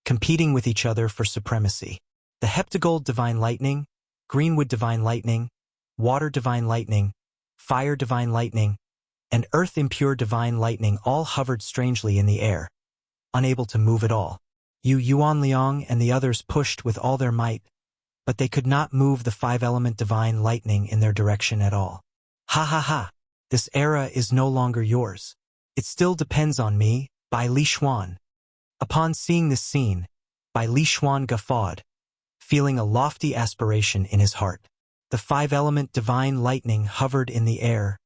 competing with each other for supremacy. The Heptagold divine lightning, Greenwood divine lightning, Water divine lightning, Fire divine lightning, and Earth impure divine lightning all hovered strangely in the air, unable to move at all. Yu Yuanliang and the others pushed with all their might, but they could not move the 5-element divine lightning in their direction at all. Ha ha ha! This era is no longer yours. It still depends on me, By Li Xuan. Upon seeing this scene, Bai Li Xuan guffawed, feeling a lofty aspiration in his heart. The five-element divine lightning hovered in the air,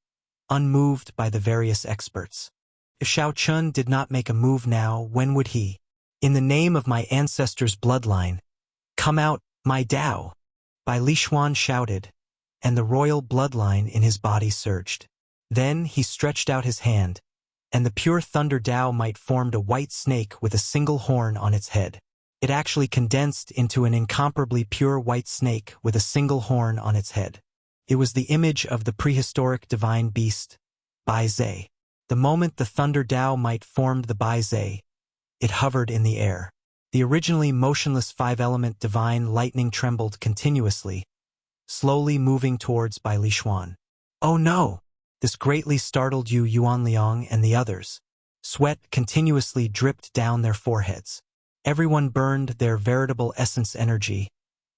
unmoved by the various experts. If Xiao Chun did not make a move now, when would he? In the name of my ancestors' bloodline, come out, my Dao! Bai Li Xuan shouted, and the royal bloodline in his body surged. Then he stretched out his hand, and the pure thunder Dao might formed a white snake with a single horn on its head. It actually condensed into an incomparably pure white snake with a single horn on its head. It was the image of the prehistoric divine beast, Bai Zhe. The moment the thunder Dao might formed the Bai Zhe, it hovered in the air. The originally motionless five-element divine lightning trembled continuously, slowly moving towards Bai Li Xuan. Oh no! This greatly startled Yuan Liang and the others. Sweat continuously dripped down their foreheads. Everyone burned their veritable essence energy,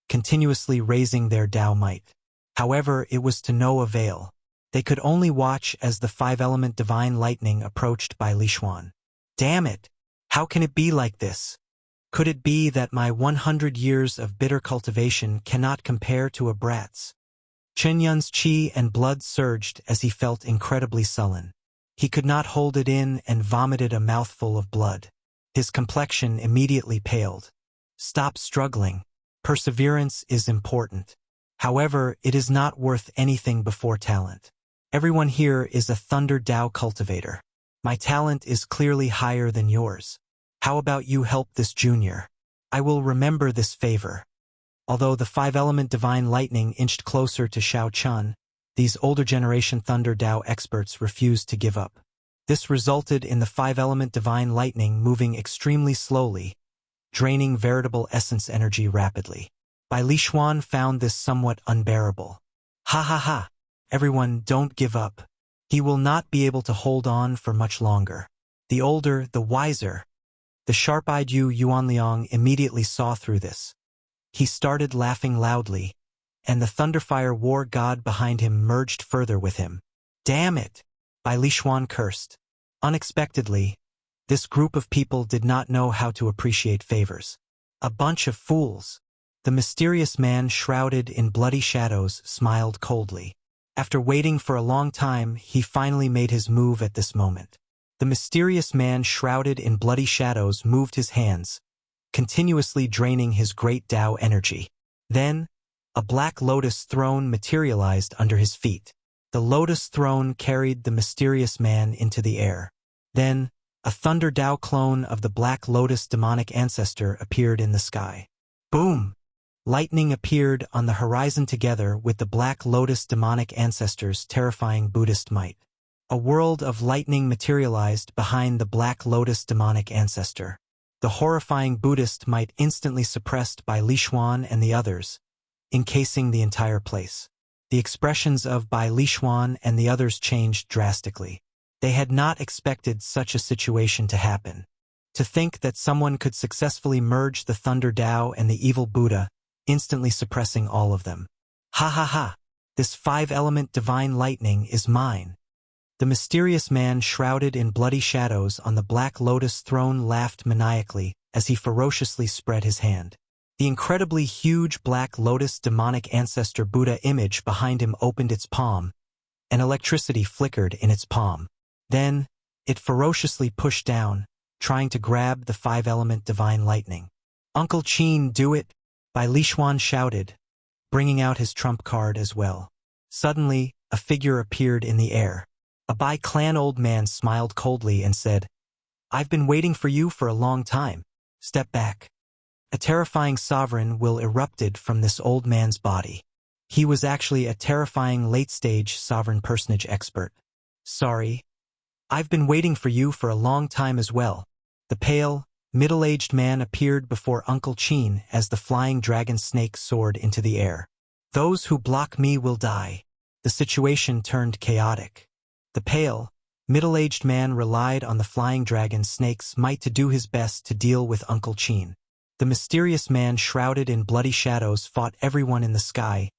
continuously raising their Dao might. However, it was to no avail. They could only watch as the five-element divine lightning approached Bai Li Xuan. Damn it! How can it be like this? Could it be that my 100 years of bitter cultivation cannot compare to a brat's? Chen Yun's qi and blood surged as he felt incredibly sullen. He could not hold it in and vomited a mouthful of blood. His complexion immediately paled. Stop struggling. Perseverance is important. However, it is not worth anything before talent. Everyone here is a Thunder Dao cultivator. My talent is clearly higher than yours. How about you help this junior? I will remember this favor. Although the five-element divine lightning inched closer to Xiao Chun, these older generation Thunder Dao experts refused to give up. This resulted in the five-element divine lightning moving extremely slowly, draining veritable essence energy rapidly. Bai Li Xuan found this somewhat unbearable. Ha ha ha! Everyone, don't give up. He will not be able to hold on for much longer. The older, the wiser. The sharp-eyed Yuan Liang immediately saw through this. He started laughing loudly, and the Thunderfire war god behind him merged further with him. Damn it! Bai Li Xuan cursed. Unexpectedly, this group of people did not know how to appreciate favors. A bunch of fools. The mysterious man shrouded in bloody shadows smiled coldly. After waiting for a long time, he finally made his move at this moment. The mysterious man shrouded in bloody shadows moved his hands, continuously draining his great Dao energy. Then, a black lotus throne materialized under his feet. The lotus throne carried the mysterious man into the air. Then, a Thunder Dao clone of the black lotus demonic ancestor appeared in the sky. Boom! Lightning appeared on the horizon together with the black lotus demonic ancestor's terrifying Buddhist might. A world of lightning materialized behind the black lotus demonic ancestor. The horrifying Buddhist might instantly suppressed by Li Xuan and the others, encasing the entire place. The expressions of Bai Li Xuan and the others changed drastically. They had not expected such a situation to happen. To think that someone could successfully merge the Thunder Dao and the evil Buddha, instantly suppressing all of them. Ha ha ha! This five-element divine lightning is mine. The mysterious man shrouded in bloody shadows on the black lotus throne laughed maniacally as he ferociously spread his hand. The incredibly huge black lotus demonic ancestor Buddha image behind him opened its palm, and electricity flickered in its palm. Then, it ferociously pushed down, trying to grab the five-element divine lightning. Uncle Qin, do it! Bai Li Xuan shouted, bringing out his trump card as well. Suddenly, a figure appeared in the air. A Bai clan old man smiled coldly and said, I've been waiting for you for a long time. Step back. A terrifying sovereign will erupted from this old man's body. He was actually a terrifying late-stage sovereign personage expert. Sorry. I've been waiting for you for a long time as well. The pale, middle-aged man appeared before Uncle Qin as the flying dragon snake soared into the air. Those who block me will die. The situation turned chaotic. The pale, middle-aged man relied on the flying dragon snake's might to do his best to deal with Uncle Qin. The mysterious man shrouded in bloody shadows fought everyone in the sky,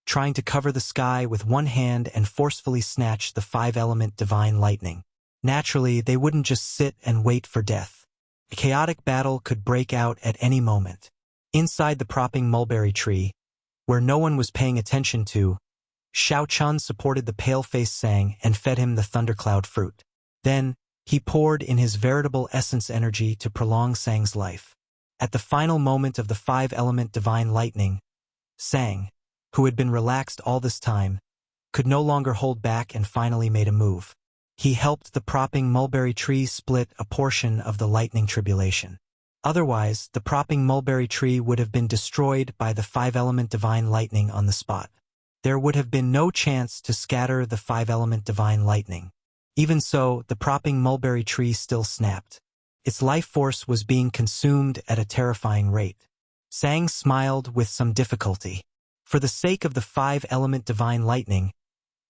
trying to cover the sky with one hand and forcefully snatch the five-element divine lightning. Naturally, they wouldn't just sit and wait for death. A chaotic battle could break out at any moment. Inside the propping mulberry tree, where no one was paying attention to, Xiao Chun supported the pale-faced Sang and fed him the thundercloud fruit. Then, he poured in his veritable essence energy to prolong Sang's life. At the final moment of the five-element divine lightning, Sang, who had been relaxed all this time, could no longer hold back and finally made a move. He helped the propping mulberry tree split a portion of the lightning tribulation. Otherwise, the propping mulberry tree would have been destroyed by the five-element divine lightning on the spot. There would have been no chance to scatter the five-element divine lightning. Even so, the propping mulberry tree still snapped. Its life force was being consumed at a terrifying rate. Sang smiled with some difficulty. For the sake of the five-element divine lightning,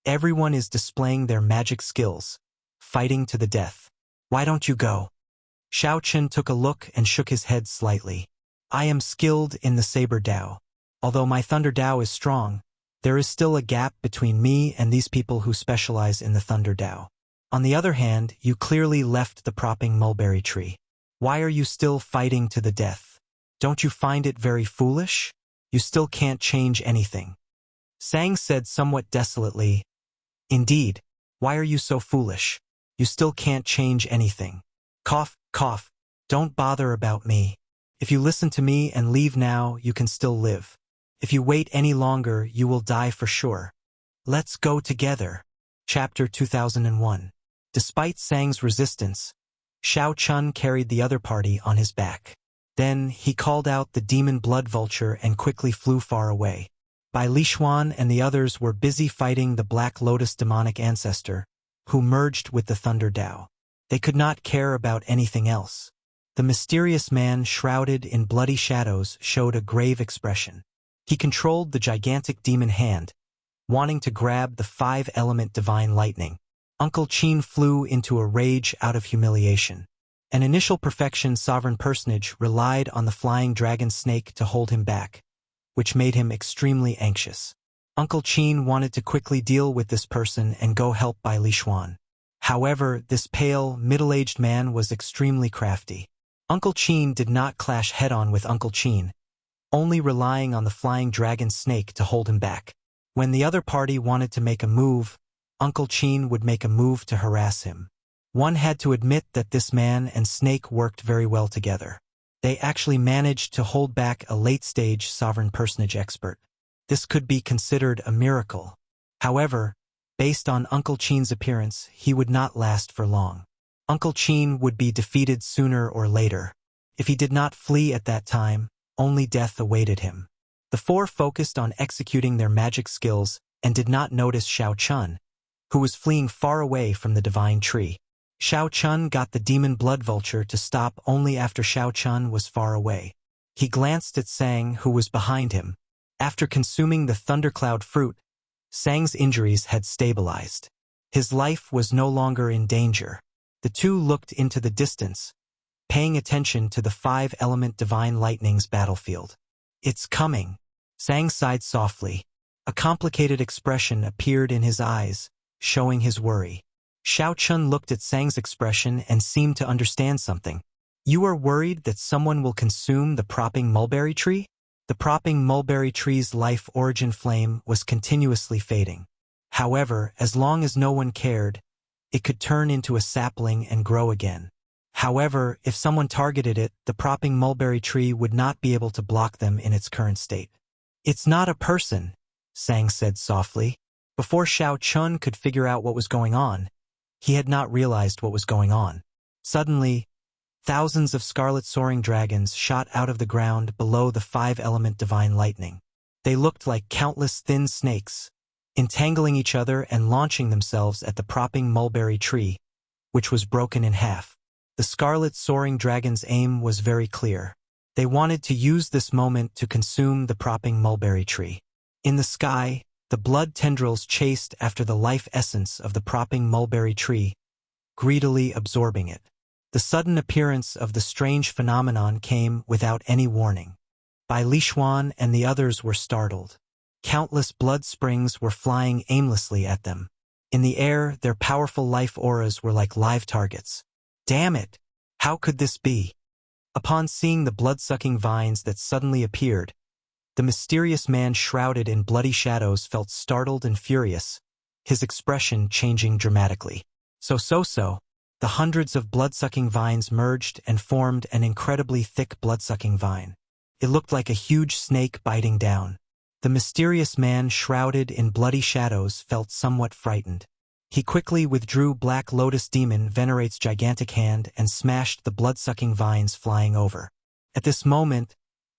everyone is displaying their magic skills, fighting to the death. Why don't you go? Xiao Chun took a look and shook his head slightly. I am skilled in the Saber Dao. Although my Thunder Dao is strong, there is still a gap between me and these people who specialize in the Thunder Dao. On the other hand, you clearly left the propping mulberry tree. Why are you still fighting to the death? Don't you find it very foolish? You still can't change anything. Sang said somewhat desolately, Indeed, why are you so foolish? You still can't change anything. Cough, cough, don't bother about me. If you listen to me and leave now, you can still live. If you wait any longer, you will die for sure. Let's go together. Chapter 2001. Despite Sang's resistance, Xiao Chun carried the other party on his back. Then, he called out the demon blood vulture and quickly flew far away. Bai Lishuan and the others were busy fighting the Black Lotus demonic ancestor, who merged with the Thunder Dao. They could not care about anything else. The mysterious man shrouded in bloody shadows showed a grave expression. He controlled the gigantic demon hand, wanting to grab the five-element divine lightning. Uncle Qin flew into a rage out of humiliation. An initial perfection sovereign personage relied on the flying dragon snake to hold him back, which made him extremely anxious. Uncle Qin wanted to quickly deal with this person and go help Bai Lishuan. However, this pale, middle-aged man was extremely crafty. Uncle Qin did not clash head-on with Uncle Qin, only relying on the flying dragon snake to hold him back. When the other party wanted to make a move, Uncle Qin would make a move to harass him. One had to admit that this man and snake worked very well together. They actually managed to hold back a late-stage sovereign personage expert. This could be considered a miracle. However, based on Uncle Qin's appearance, he would not last for long. Uncle Qin would be defeated sooner or later. If he did not flee at that time, only death awaited him. The four focused on executing their magic skills and did not notice Xiao Chun, who was fleeing far away from the divine tree. Xiao Chun got the demon blood vulture to stop only after Xiao Chun was far away. He glanced at Sang, who was behind him. After consuming the thundercloud fruit, Sang's injuries had stabilized. His life was no longer in danger. The two looked into the distance, paying attention to the five-element divine lightning's battlefield. It's coming. Sang sighed softly. A complicated expression appeared in his eyes, showing his worry. Xiao Chun looked at Sang's expression and seemed to understand something. You are worried that someone will consume the propping mulberry tree? The propping mulberry tree's life origin flame was continuously fading. However, as long as no one cared, it could turn into a sapling and grow again. However, if someone targeted it, the propping mulberry tree would not be able to block them in its current state. It's not a person, Sang said softly. Before Xiao Chun could figure out what was going on, he had not realized what was going on. Suddenly, thousands of scarlet soaring dragons shot out of the ground below the five-element divine lightning. They looked like countless thin snakes, entangling each other and launching themselves at the propping mulberry tree, which was broken in half. The scarlet soaring dragon's aim was very clear. They wanted to use this moment to consume the propping mulberry tree. In the sky, the blood tendrils chased after the life essence of the propping mulberry tree, greedily absorbing it. The sudden appearance of the strange phenomenon came without any warning. Bai Lishuan and the others were startled. Countless blood springs were flying aimlessly at them. In the air, their powerful life auras were like live targets. Damn it! How could this be? Upon seeing the blood-sucking vines that suddenly appeared, the mysterious man shrouded in bloody shadows felt startled and furious, his expression changing dramatically. The hundreds of blood-sucking vines merged and formed an incredibly thick blood-sucking vine. It looked like a huge snake biting down. The mysterious man shrouded in bloody shadows felt somewhat frightened. He quickly withdrew Black Lotus Demon Venerate's gigantic hand and smashed the blood-sucking vines flying over. At this moment,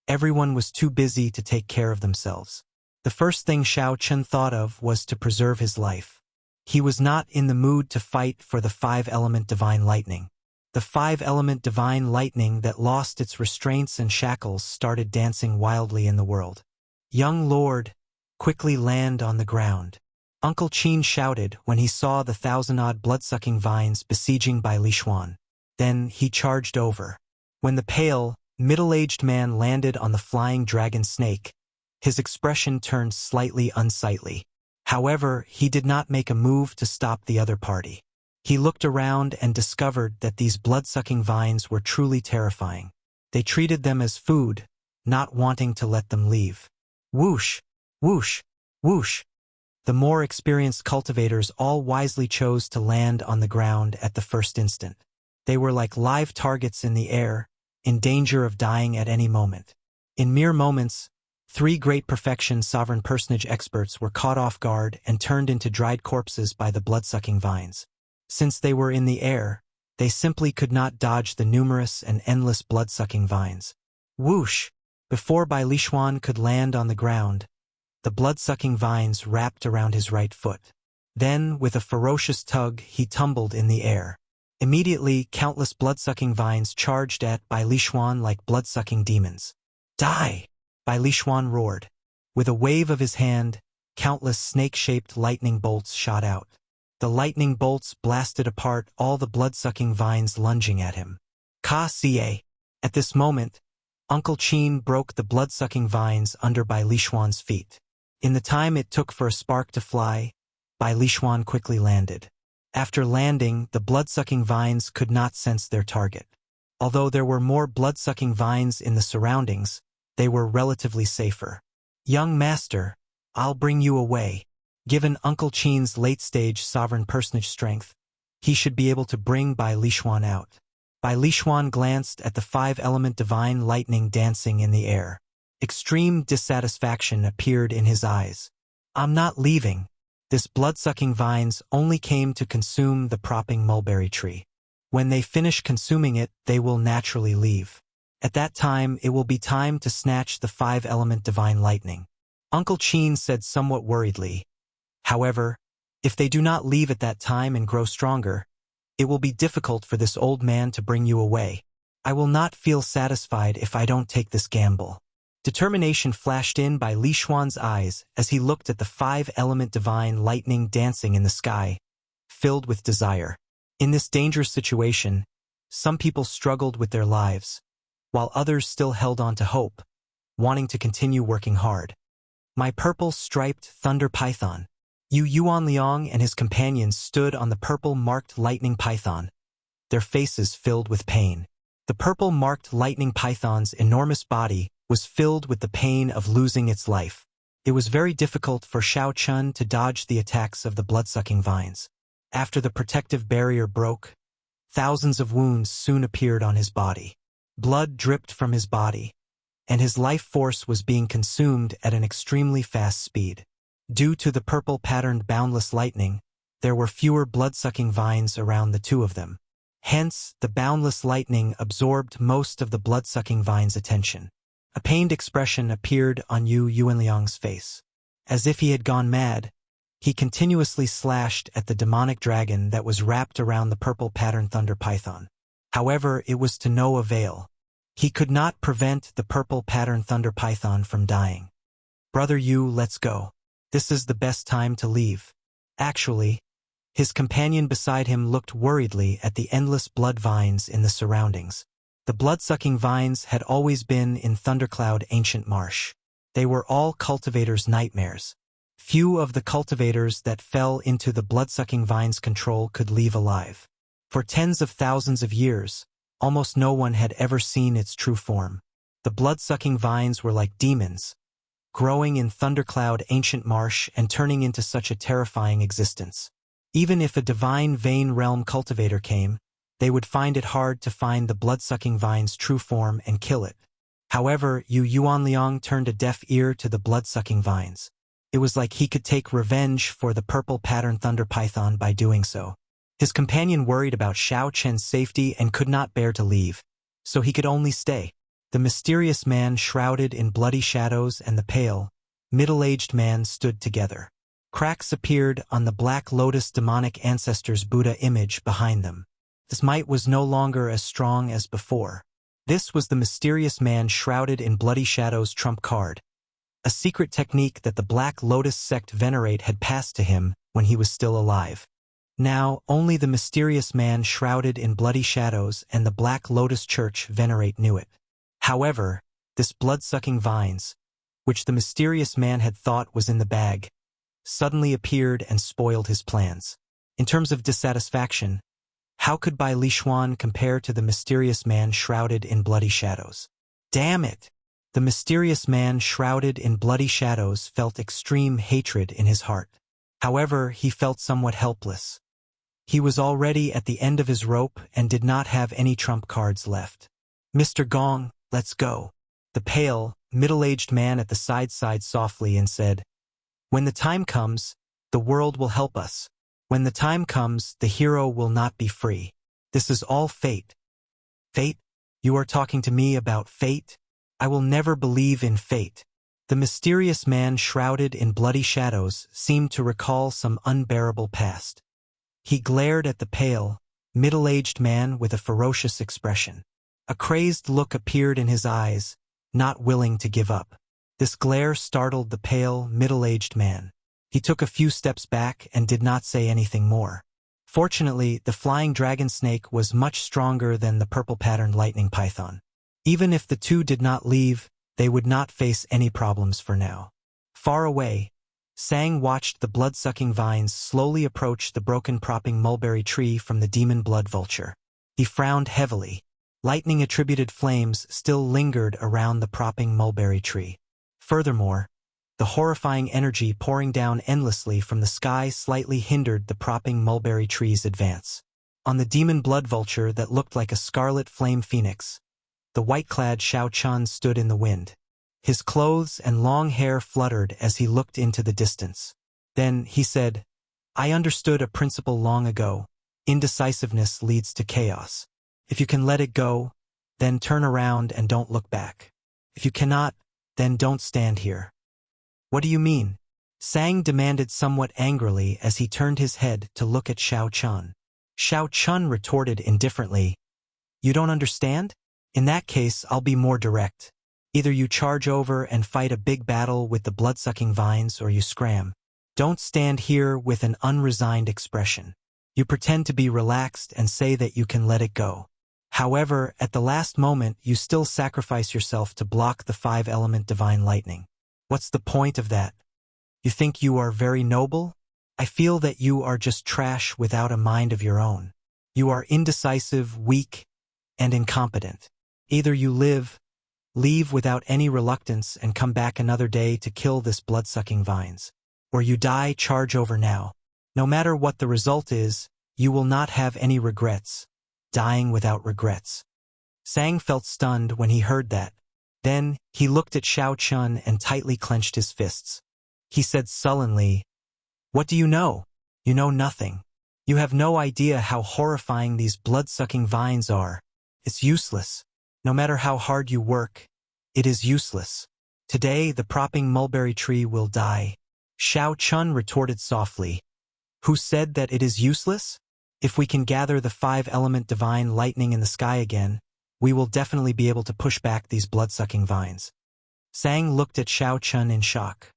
everyone was too busy to take care of themselves. The first thing Xiao Chun thought of was to preserve his life. He was not in the mood to fight for the 5-element divine lightning. The 5-element divine lightning that lost its restraints and shackles started dancing wildly in the world. "Young lord, quickly land on the ground," Uncle Qin shouted when he saw the 1,000-odd blood-sucking vines besieging Bai Lishuan. Then he charged over. When the pale, middle-aged man landed on the flying dragon snake, his expression turned slightly unsightly. However, he did not make a move to stop the other party. He looked around and discovered that these blood-sucking vines were truly terrifying. They treated them as food, not wanting to let them leave. Whoosh! Whoosh! Whoosh! The more experienced cultivators all wisely chose to land on the ground at the first instant. They were like live targets in the air, in danger of dying at any moment. In mere moments, 3 great perfection sovereign personage experts were caught off guard and turned into dried corpses by the blood-sucking vines. Since they were in the air, they simply could not dodge the numerous and endless blood-sucking vines. Whoosh! Before Bai Lishuan could land on the ground, the blood-sucking vines wrapped around his right foot. Then, with a ferocious tug, he tumbled in the air. Immediately, countless blood-sucking vines charged at Bai Lishuan like blood-sucking demons. Die! Bai Lishuan roared. With a wave of his hand, countless snake-shaped lightning bolts shot out. The lightning bolts blasted apart all the blood-sucking vines lunging at him. Ka-ca! At this moment, Uncle Qin broke the blood-sucking vines under Bai Lishuan's feet. In the time it took for a spark to fly, Bai Lishuan quickly landed. After landing, the blood-sucking vines could not sense their target. Although there were more blood-sucking vines in the surroundings, they were relatively safer. "Young master, I'll bring you away." Given Uncle Qin's late-stage sovereign personage strength, he should be able to bring Bai Lishuan out. Bai Lishuan glanced at the 5-element divine lightning dancing in the air. Extreme dissatisfaction appeared in his eyes. "I'm not leaving. This blood-sucking vines only came to consume the propping mulberry tree. When they finish consuming it, they will naturally leave. At that time, it will be time to snatch the 5-element divine lightning." Uncle Qin said somewhat worriedly. "However, if they do not leave at that time and grow stronger, it will be difficult for this old man to bring you away. I will not feel satisfied if I don't take this gamble." Determination flashed in Bai Lishuan's eyes as he looked at the 5-element divine lightning dancing in the sky, filled with desire. In this dangerous situation, some people struggled with their lives, while others still held on to hope, wanting to continue working hard. My purple-striped thunder python. Yuan Liang and his companions stood on the purple-marked lightning python, their faces filled with pain. The purple-marked lightning python's enormous body was filled with the pain of losing its life. It was very difficult for Xiao Chun to dodge the attacks of the blood-sucking vines. After the protective barrier broke, thousands of wounds soon appeared on his body. Blood dripped from his body, and his life force was being consumed at an extremely fast speed. Due to the purple-patterned boundless lightning, there were fewer blood-sucking vines around the two of them. Hence, the boundless lightning absorbed most of the blood-sucking vine's attention. A pained expression appeared on Yuan Liang's face. As if he had gone mad, he continuously slashed at the demonic dragon that was wrapped around the purple-patterned thunder python. However, it was to no avail. He could not prevent the purple-patterned thunder python from dying. "Brother Yu, let's go. This is the best time to leave." Actually, his companion beside him looked worriedly at the endless blood vines in the surroundings. The blood-sucking vines had always been in Thundercloud Ancient Marsh. They were all cultivators' nightmares. Few of the cultivators that fell into the blood-sucking vine's control could leave alive. For tens of thousands of years, almost no one had ever seen its true form. The blood-sucking vines were like demons, growing in thundercloud ancient marsh and turning into such a terrifying existence. Even if a divine vein realm cultivator came, they would find it hard to find the blood-sucking vine's true form and kill it. However, Yuanliang turned a deaf ear to the blood-sucking vines. It was like he could take revenge for the purple pattern thunder python by doing so. His companion worried about Xiao Chen's safety and could not bear to leave, so he could only stay. The mysterious man shrouded in bloody shadows and the pale, middle-aged man stood together. Cracks appeared on the Black Lotus demonic ancestors' Buddha image behind them. This might was no longer as strong as before. This was the mysterious man shrouded in bloody shadows trump card, a secret technique that the Black Lotus sect venerate had passed to him when he was still alive. Now, only the mysterious man shrouded in bloody shadows and the Black Lotus Church venerate knew it. However, this blood-sucking vines, which the mysterious man had thought was in the bag, suddenly appeared and spoiled his plans. In terms of dissatisfaction, how could Bai Lishuan compare to the mysterious man shrouded in bloody shadows? Damn it! The mysterious man shrouded in bloody shadows felt extreme hatred in his heart. However, he felt somewhat helpless. He was already at the end of his rope and did not have any trump cards left. Mr. Gong, let's go. The pale, middle-aged man at the side sighed softly and said, "When the time comes, the world will help us. When the time comes, the hero will not be free. This is all fate." Fate? You are talking to me about fate? I will never believe in fate. The mysterious man shrouded in bloody shadows seemed to recall some unbearable past. He glared at the pale, middle-aged man with a ferocious expression. A crazed look appeared in his eyes, not willing to give up. This glare startled the pale, middle-aged man. He took a few steps back and did not say anything more. Fortunately, the flying dragon snake was much stronger than the purple-patterned lightning python. Even if the two did not leave, they would not face any problems for now. Far away, Sang watched the blood-sucking vines slowly approach the broken propping mulberry tree from the demon blood vulture. He frowned heavily. Lightning-attributed flames still lingered around the propping mulberry tree. Furthermore, the horrifying energy pouring down endlessly from the sky slightly hindered the propping mulberry tree's advance. On the demon blood vulture that looked like a scarlet flame phoenix, the white-clad Xiao Chun stood in the wind. His clothes and long hair fluttered as he looked into the distance. Then he said, "I understood a principle long ago. Indecisiveness leads to chaos. If you can let it go, then turn around and don't look back. If you cannot, then don't stand here." "What do you mean?" Sang demanded somewhat angrily as he turned his head to look at Xiao Chun. Xiao Chun retorted indifferently, "You don't understand? In that case, I'll be more direct. Either you charge over and fight a big battle with the blood-sucking vines or you scram. Don't stand here with an unresigned expression. You pretend to be relaxed and say that you can let it go. However, at the last moment, you still sacrifice yourself to block the 5-element divine lightning. What's the point of that? You think you are very noble? I feel that you are just trash without a mind of your own. You are indecisive, weak, and incompetent. Either you leave without any reluctance and come back another day to kill this blood-sucking vines. Or you die, charge over now. No matter what the result is, you will not have any regrets. Dying without regrets." Sang felt stunned when he heard that. Then, he looked at Xiao Chun and tightly clenched his fists. He said sullenly, "What do you know? You know nothing. You have no idea how horrifying these blood-sucking vines are. It's useless. No matter how hard you work, it is useless. Today, the propping mulberry tree will die." Xiao Chun retorted softly, "Who said that it is useless? If we can gather the 5-element divine lightning in the sky again, we will definitely be able to push back these blood-sucking vines." Sang looked at Xiao Chun in shock.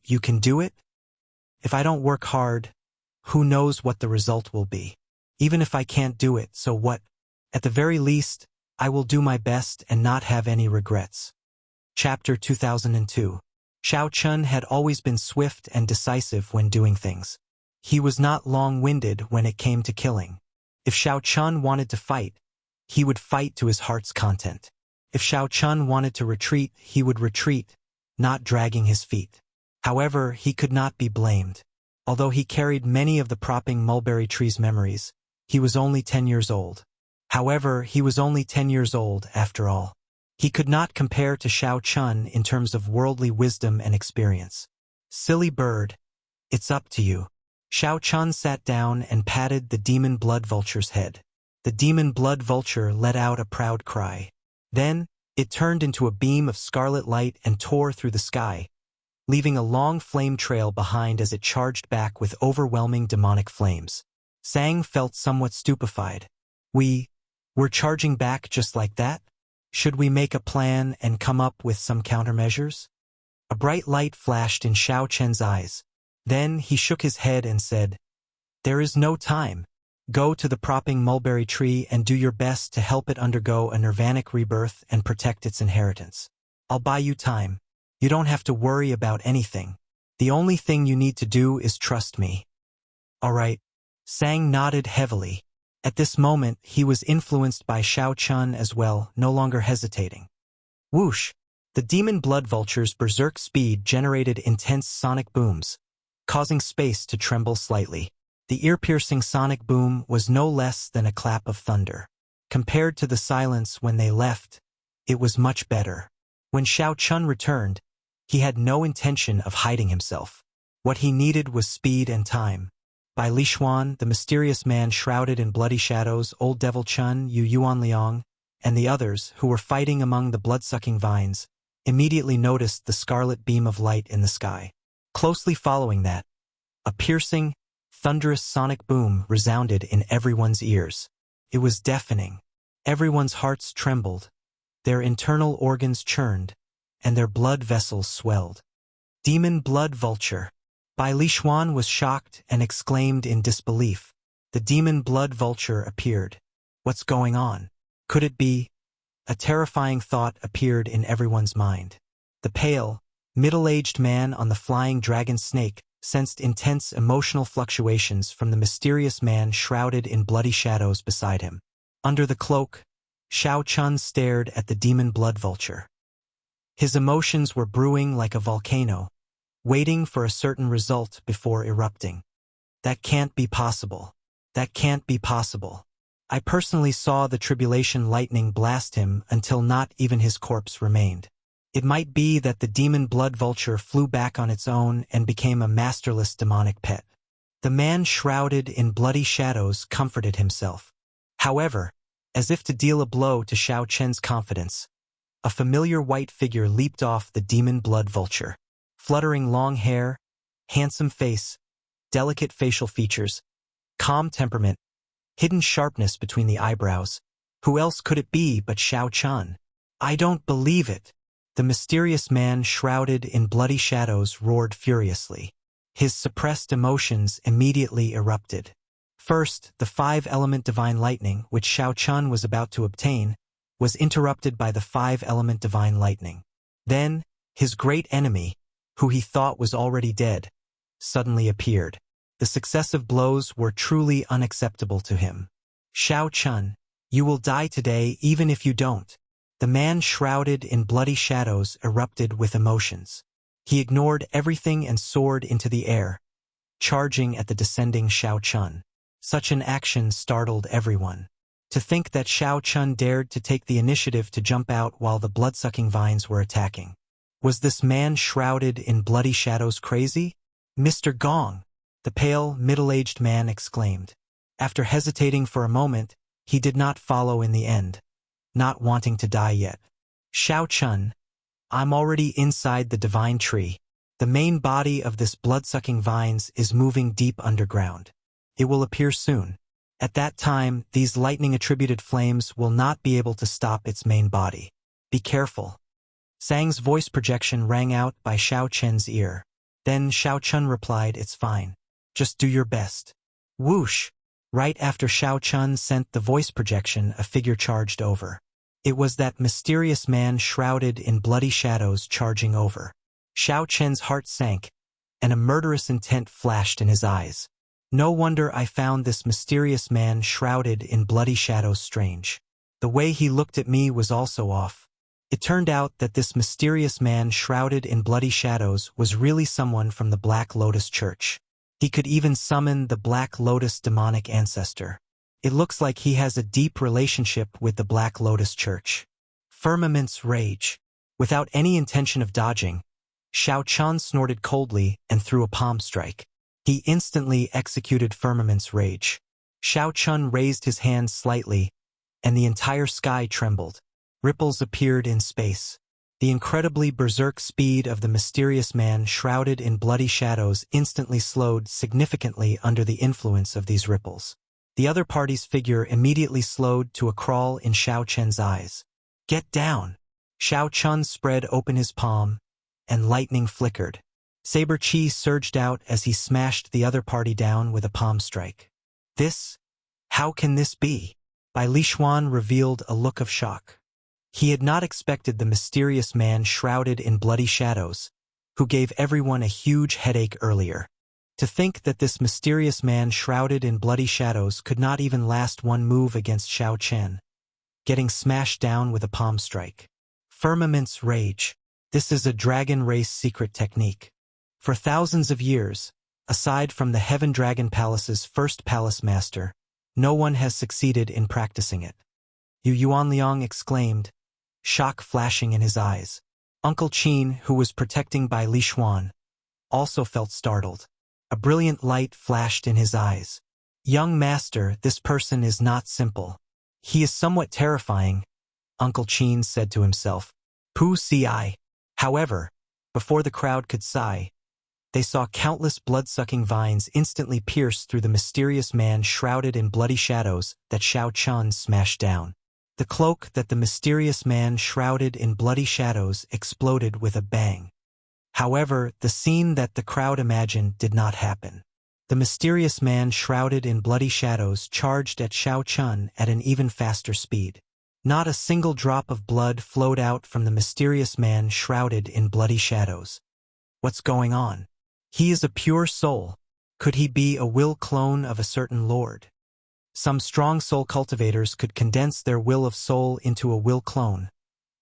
You can do it? If I don't work hard, who knows what the result will be? Even if I can't do it, so what? At the very least, I will do my best and not have any regrets. Chapter 2002. Xiao Chun had always been swift and decisive when doing things. He was not long-winded when it came to killing. If Xiao Chun wanted to fight, he would fight to his heart's content. If Xiao Chun wanted to retreat, he would retreat, not dragging his feet. However, he could not be blamed. Although he carried many of the propping mulberry tree's memories, he was only 10 years old. However, he was only 10 years old after all. He could not compare to Xiao Chun in terms of worldly wisdom and experience. Silly bird, it's up to you. Xiao Chun sat down and patted the demon blood vulture's head. The demon blood vulture let out a proud cry. Then, it turned into a beam of scarlet light and tore through the sky, leaving a long flame trail behind as it charged back with overwhelming demonic flames. Sang felt somewhat stupefied. We're charging back just like that? Should we make a plan and come up with some countermeasures? A bright light flashed in Xiao Chen's eyes. Then he shook his head and said, "There is no time. Go to the propping mulberry tree and do your best to help it undergo a nirvanic rebirth and protect its inheritance. I'll buy you time. You don't have to worry about anything. The only thing you need to do is trust me." "All right." Sang nodded heavily. At this moment, he was influenced by Xiao Chun as well, no longer hesitating. Whoosh! The demon blood vulture's berserk speed generated intense sonic booms, causing space to tremble slightly. The ear-piercing sonic boom was no less than a clap of thunder. Compared to the silence when they left, it was much better. When Xiao Chun returned, he had no intention of hiding himself. What he needed was speed and time. By Li Xuan, the mysterious man shrouded in bloody shadows, Old Devil Chun, Yu Yuan Liang, and the others, who were fighting among the blood-sucking vines, immediately noticed the scarlet beam of light in the sky. Closely following that, a piercing, thunderous sonic boom resounded in everyone's ears. It was deafening. Everyone's hearts trembled, their internal organs churned, and their blood vessels swelled. Demon blood vulture. Bai Li Xuan was shocked and exclaimed in disbelief. The demon blood vulture appeared. What's going on? Could it be? A terrifying thought appeared in everyone's mind. The pale, middle-aged man on the flying dragon snake sensed intense emotional fluctuations from the mysterious man shrouded in bloody shadows beside him. Under the cloak, Xiao Chun stared at the demon blood vulture. His emotions were brewing like a volcano, waiting for a certain result before erupting. That can't be possible. That can't be possible. I personally saw the tribulation lightning blast him until not even his corpse remained. It might be that the demon blood vulture flew back on its own and became a masterless demonic pet. The man shrouded in bloody shadows comforted himself. However, as if to deal a blow to Xiao Chen's confidence, a familiar white figure leaped off the demon blood vulture. Fluttering long hair, handsome face, delicate facial features, calm temperament, hidden sharpness between the eyebrows. Who else could it be but Xiao Chun? I don't believe it. The mysterious man shrouded in bloody shadows roared furiously. His suppressed emotions immediately erupted. First, the 5-element divine lightning, which Xiao Chun was about to obtain, was interrupted by the 5-element divine lightning. Then, his great enemy, who he thought was already dead, suddenly appeared. The successive blows were truly unacceptable to him. Xiao Chun, you will die today even if you don't. The man shrouded in bloody shadows erupted with emotions. He ignored everything and soared into the air, charging at the descending Xiao Chun. Such an action startled everyone. To think that Xiao Chun dared to take the initiative to jump out while the blood-sucking vines were attacking. Was this man shrouded in bloody shadows crazy? "Mr. Gong!" the pale, middle-aged man exclaimed. After hesitating for a moment, he did not follow in the end, not wanting to die yet. "Xiao Chun, I'm already inside the divine tree. The main body of this blood-sucking vines is moving deep underground. It will appear soon. At that time, these lightning-attributed flames will not be able to stop its main body. Be careful." Sang's voice projection rang out by Xiao Chen's ear. Then Xiao Chun replied, "It's fine. Just do your best." Whoosh! Right after Xiao Chun sent the voice projection, a figure charged over. It was that mysterious man shrouded in bloody shadows charging over. Xiao Chen's heart sank, and a murderous intent flashed in his eyes. No wonder I found this mysterious man shrouded in bloody shadows strange. The way he looked at me was also off. It turned out that this mysterious man shrouded in bloody shadows was really someone from the Black Lotus Church. He could even summon the Black Lotus demonic ancestor. It looks like he has a deep relationship with the Black Lotus Church. Firmament's rage. Without any intention of dodging, Xiao Chun snorted coldly and threw a palm strike. He instantly executed Firmament's rage. Xiao Chun raised his hand slightly, and the entire sky trembled. Ripples appeared in space. The incredibly berserk speed of the mysterious man shrouded in bloody shadows instantly slowed significantly under the influence of these ripples. The other party's figure immediately slowed to a crawl in Xiao Chen's eyes. "Get down!" Xiao Chun spread open his palm, and lightning flickered. Saber Chi surged out as he smashed the other party down with a palm strike. "This? How can this be?" Bai Lishuan revealed a look of shock. He had not expected the mysterious man shrouded in bloody shadows, who gave everyone a huge headache earlier. To think that this mysterious man shrouded in bloody shadows could not even last one move against Xiao Chen, getting smashed down with a palm strike. Firmament's rage. This is a dragon race secret technique. For thousands of years, aside from the Heaven Dragon Palace's first palace master, no one has succeeded in practicing it. Yu Yuanliang exclaimed, shock flashing in his eyes. Uncle Qin, who was protecting Bai Lishuan, also felt startled. A brilliant light flashed in his eyes. "Young master, this person is not simple. He is somewhat terrifying," Uncle Qin said to himself. Pu ci. However, before the crowd could sigh, they saw countless blood-sucking vines instantly pierce through the mysterious man shrouded in bloody shadows that Xiao Chun smashed down. The cloak that the mysterious man shrouded in bloody shadows exploded with a bang. However, the scene that the crowd imagined did not happen. The mysterious man shrouded in bloody shadows charged at Xiao Chun at an even faster speed. Not a single drop of blood flowed out from the mysterious man shrouded in bloody shadows. What's going on? He is a pure soul. Could he be a will clone of a certain lord? Some strong soul cultivators could condense their will of soul into a will clone,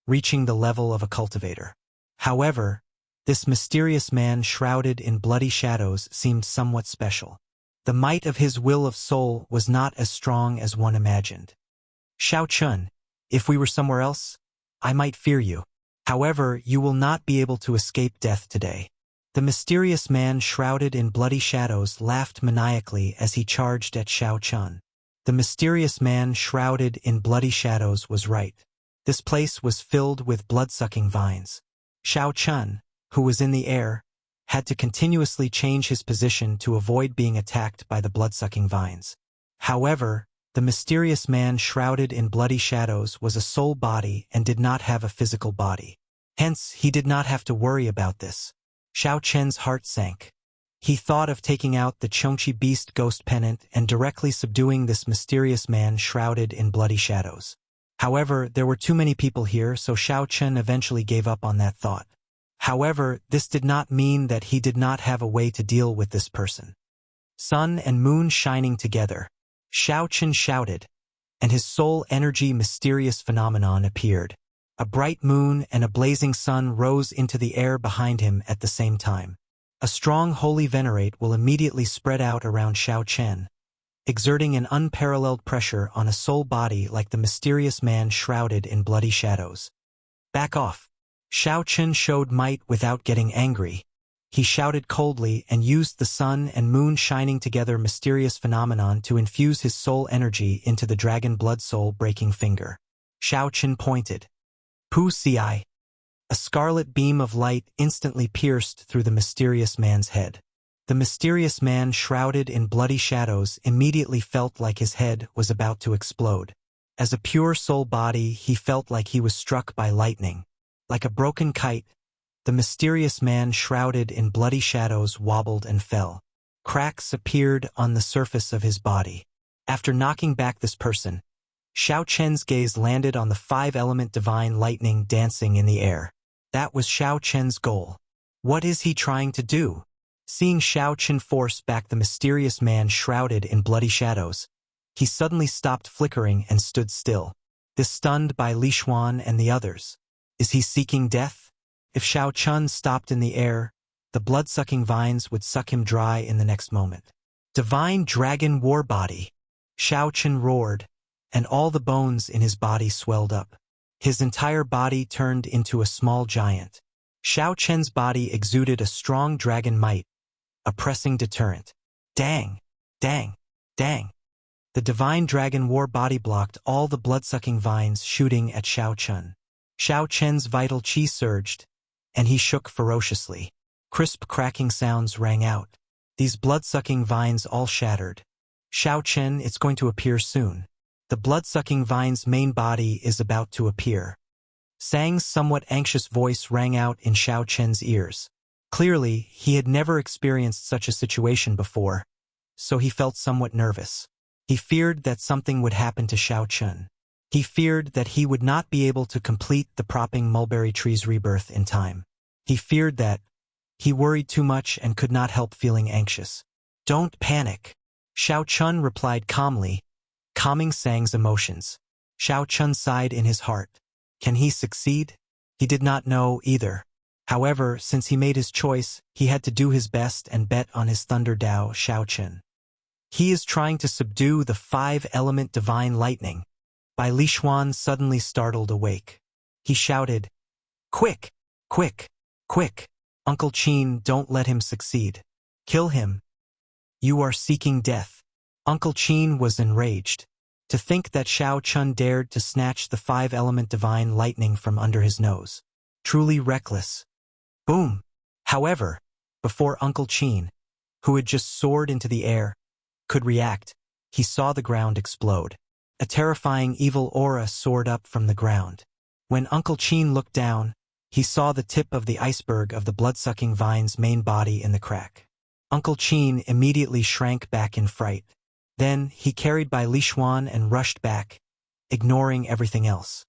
reaching the level of a cultivator. However, this mysterious man shrouded in bloody shadows seemed somewhat special. The might of his will of soul was not as strong as one imagined. Xiao Chun, if we were somewhere else, I might fear you. However, you will not be able to escape death today. The mysterious man shrouded in bloody shadows laughed maniacally as he charged at Xiao Chun. The mysterious man shrouded in bloody shadows was right. This place was filled with blood-sucking vines. Xiao Chun, who was in the air, had to continuously change his position to avoid being attacked by the blood-sucking vines. However, the mysterious man shrouded in bloody shadows was a soul body and did not have a physical body. Hence, he did not have to worry about this. Xiao Chen's heart sank. He thought of taking out the Chongqi Beast Ghost Pennant and directly subduing this mysterious man shrouded in bloody shadows. However, there were too many people here, so Xiao Chen eventually gave up on that thought. However, this did not mean that he did not have a way to deal with this person. Sun and moon shining together. Xiao Chen shouted, and his soul energy mysterious phenomenon appeared. A bright moon and a blazing sun rose into the air behind him at the same time. A strong holy venerate will immediately spread out around Xiao Chen, exerting an unparalleled pressure on a soul body like the mysterious man shrouded in bloody shadows. Back off. Xiao Chen showed might without getting angry. He shouted coldly and used the sun and moon shining together mysterious phenomenon to infuse his soul energy into the dragon blood soul breaking finger. Xiao Chen pointed. Pu ci. A scarlet beam of light instantly pierced through the mysterious man's head. The mysterious man shrouded in bloody shadows immediately felt like his head was about to explode. As a pure soul body, he felt like he was struck by lightning. Like a broken kite, the mysterious man shrouded in bloody shadows wobbled and fell. Cracks appeared on the surface of his body. After knocking back this person, Xiao Chen's gaze landed on the five-element divine lightning dancing in the air. That was Xiao Chen's goal. What is he trying to do? Seeing Xiao Chen force back the mysterious man shrouded in bloody shadows, he suddenly stopped flickering and stood still. This stunned by Li Xuan and the others. Is he seeking death? If Xiao Chen stopped in the air, the blood-sucking vines would suck him dry in the next moment. Divine Dragon War Body! Xiao Chen roared, and all the bones in his body swelled up. His entire body turned into a small giant. Xiao Chen's body exuded a strong dragon might, a pressing deterrent. Dang! Dang! Dang! The Divine Dragon War Body blocked all the blood-sucking vines shooting at Xiao Chen. Xiao Chen's vital qi surged, and he shook ferociously. Crisp cracking sounds rang out. These blood-sucking vines all shattered. Xiao Chen, it's going to appear soon. The blood-sucking vine's main body is about to appear. Sang's somewhat anxious voice rang out in Xiao Chen's ears. Clearly, he had never experienced such a situation before, so he felt somewhat nervous. He feared that something would happen to Xiao Chen. He feared that he would not be able to complete the propping mulberry tree's rebirth in time. He feared that. He worried too much and could not help feeling anxious. Don't panic. Xiao Chen replied calmly, calming Sang's emotions. Xiao Chen sighed in his heart. Can he succeed? He did not know either. However, since he made his choice, he had to do his best and bet on his Thunder Dao Xiao Chen. He is trying to subdue the five-element divine lightning. Bai Lixuan suddenly startled awake. He shouted, Quick! Quick! Quick! Uncle Qin, don't let him succeed. Kill him. You are seeking death. Uncle Qin was enraged. To think that Xiao Chen dared to snatch the five-element divine lightning from under his nose. Truly reckless. Boom! However, before Uncle Qin, who had just soared into the air, could react, he saw the ground explode. A terrifying evil aura soared up from the ground. When Uncle Qin looked down, he saw the tip of the iceberg of the blood-sucking vine's main body in the crack. Uncle Qin immediately shrank back in fright. Then, he carried Bai Lixuan and rushed back, ignoring everything else.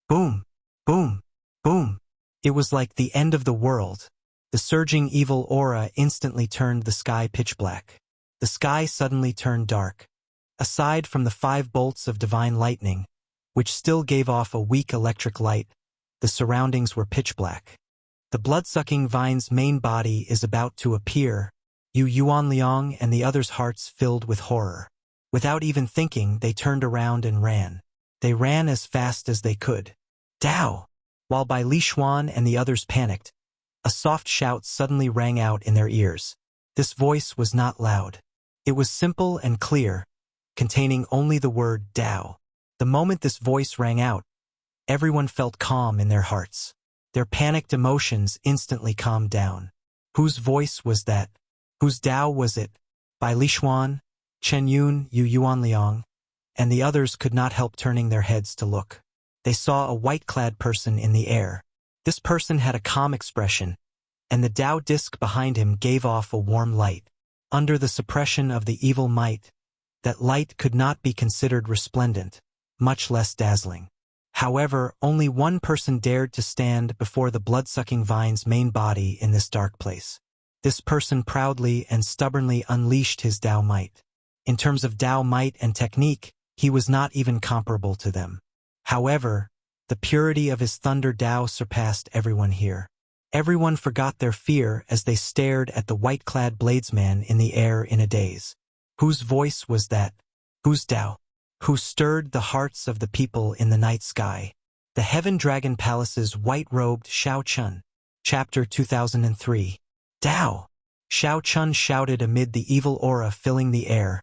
Boom! Boom! Boom! It was like the end of the world. The surging evil aura instantly turned the sky pitch black. The sky suddenly turned dark. Aside from the 5 bolts of divine lightning, which still gave off a weak electric light, the surroundings were pitch black. The blood-sucking vine's main body is about to appear. Yu Yuanliang and the others' hearts filled with horror. Without even thinking, they turned around and ran. They ran as fast as they could. Dao! While Bai Lixuan and the others panicked, a soft shout suddenly rang out in their ears. This voice was not loud. It was simple and clear, containing only the word Dao. The moment this voice rang out, everyone felt calm in their hearts. Their panicked emotions instantly calmed down. Whose voice was that? Whose Dao was it? Bai Lixuan, Chen Yun, Yu Yuanliang, and the others could not help turning their heads to look. They saw a white-clad person in the air. This person had a calm expression, and the Dao disc behind him gave off a warm light. Under the suppression of the evil might, that light could not be considered resplendent, much less dazzling. However, only one person dared to stand before the blood-sucking vine's main body in this dark place. This person proudly and stubbornly unleashed his Dao might. In terms of Dao might and technique, he was not even comparable to them. However, the purity of his Thunder Dao surpassed everyone here. Everyone forgot their fear as they stared at the white-clad bladesman in the air in a daze. Whose voice was that? Whose Dao? Who stirred the hearts of the people in the night sky? The Heaven Dragon Palace's white-robed Xiao Chen. Chapter 2003. Dao! Xiao Chen shouted amid the evil aura filling the air,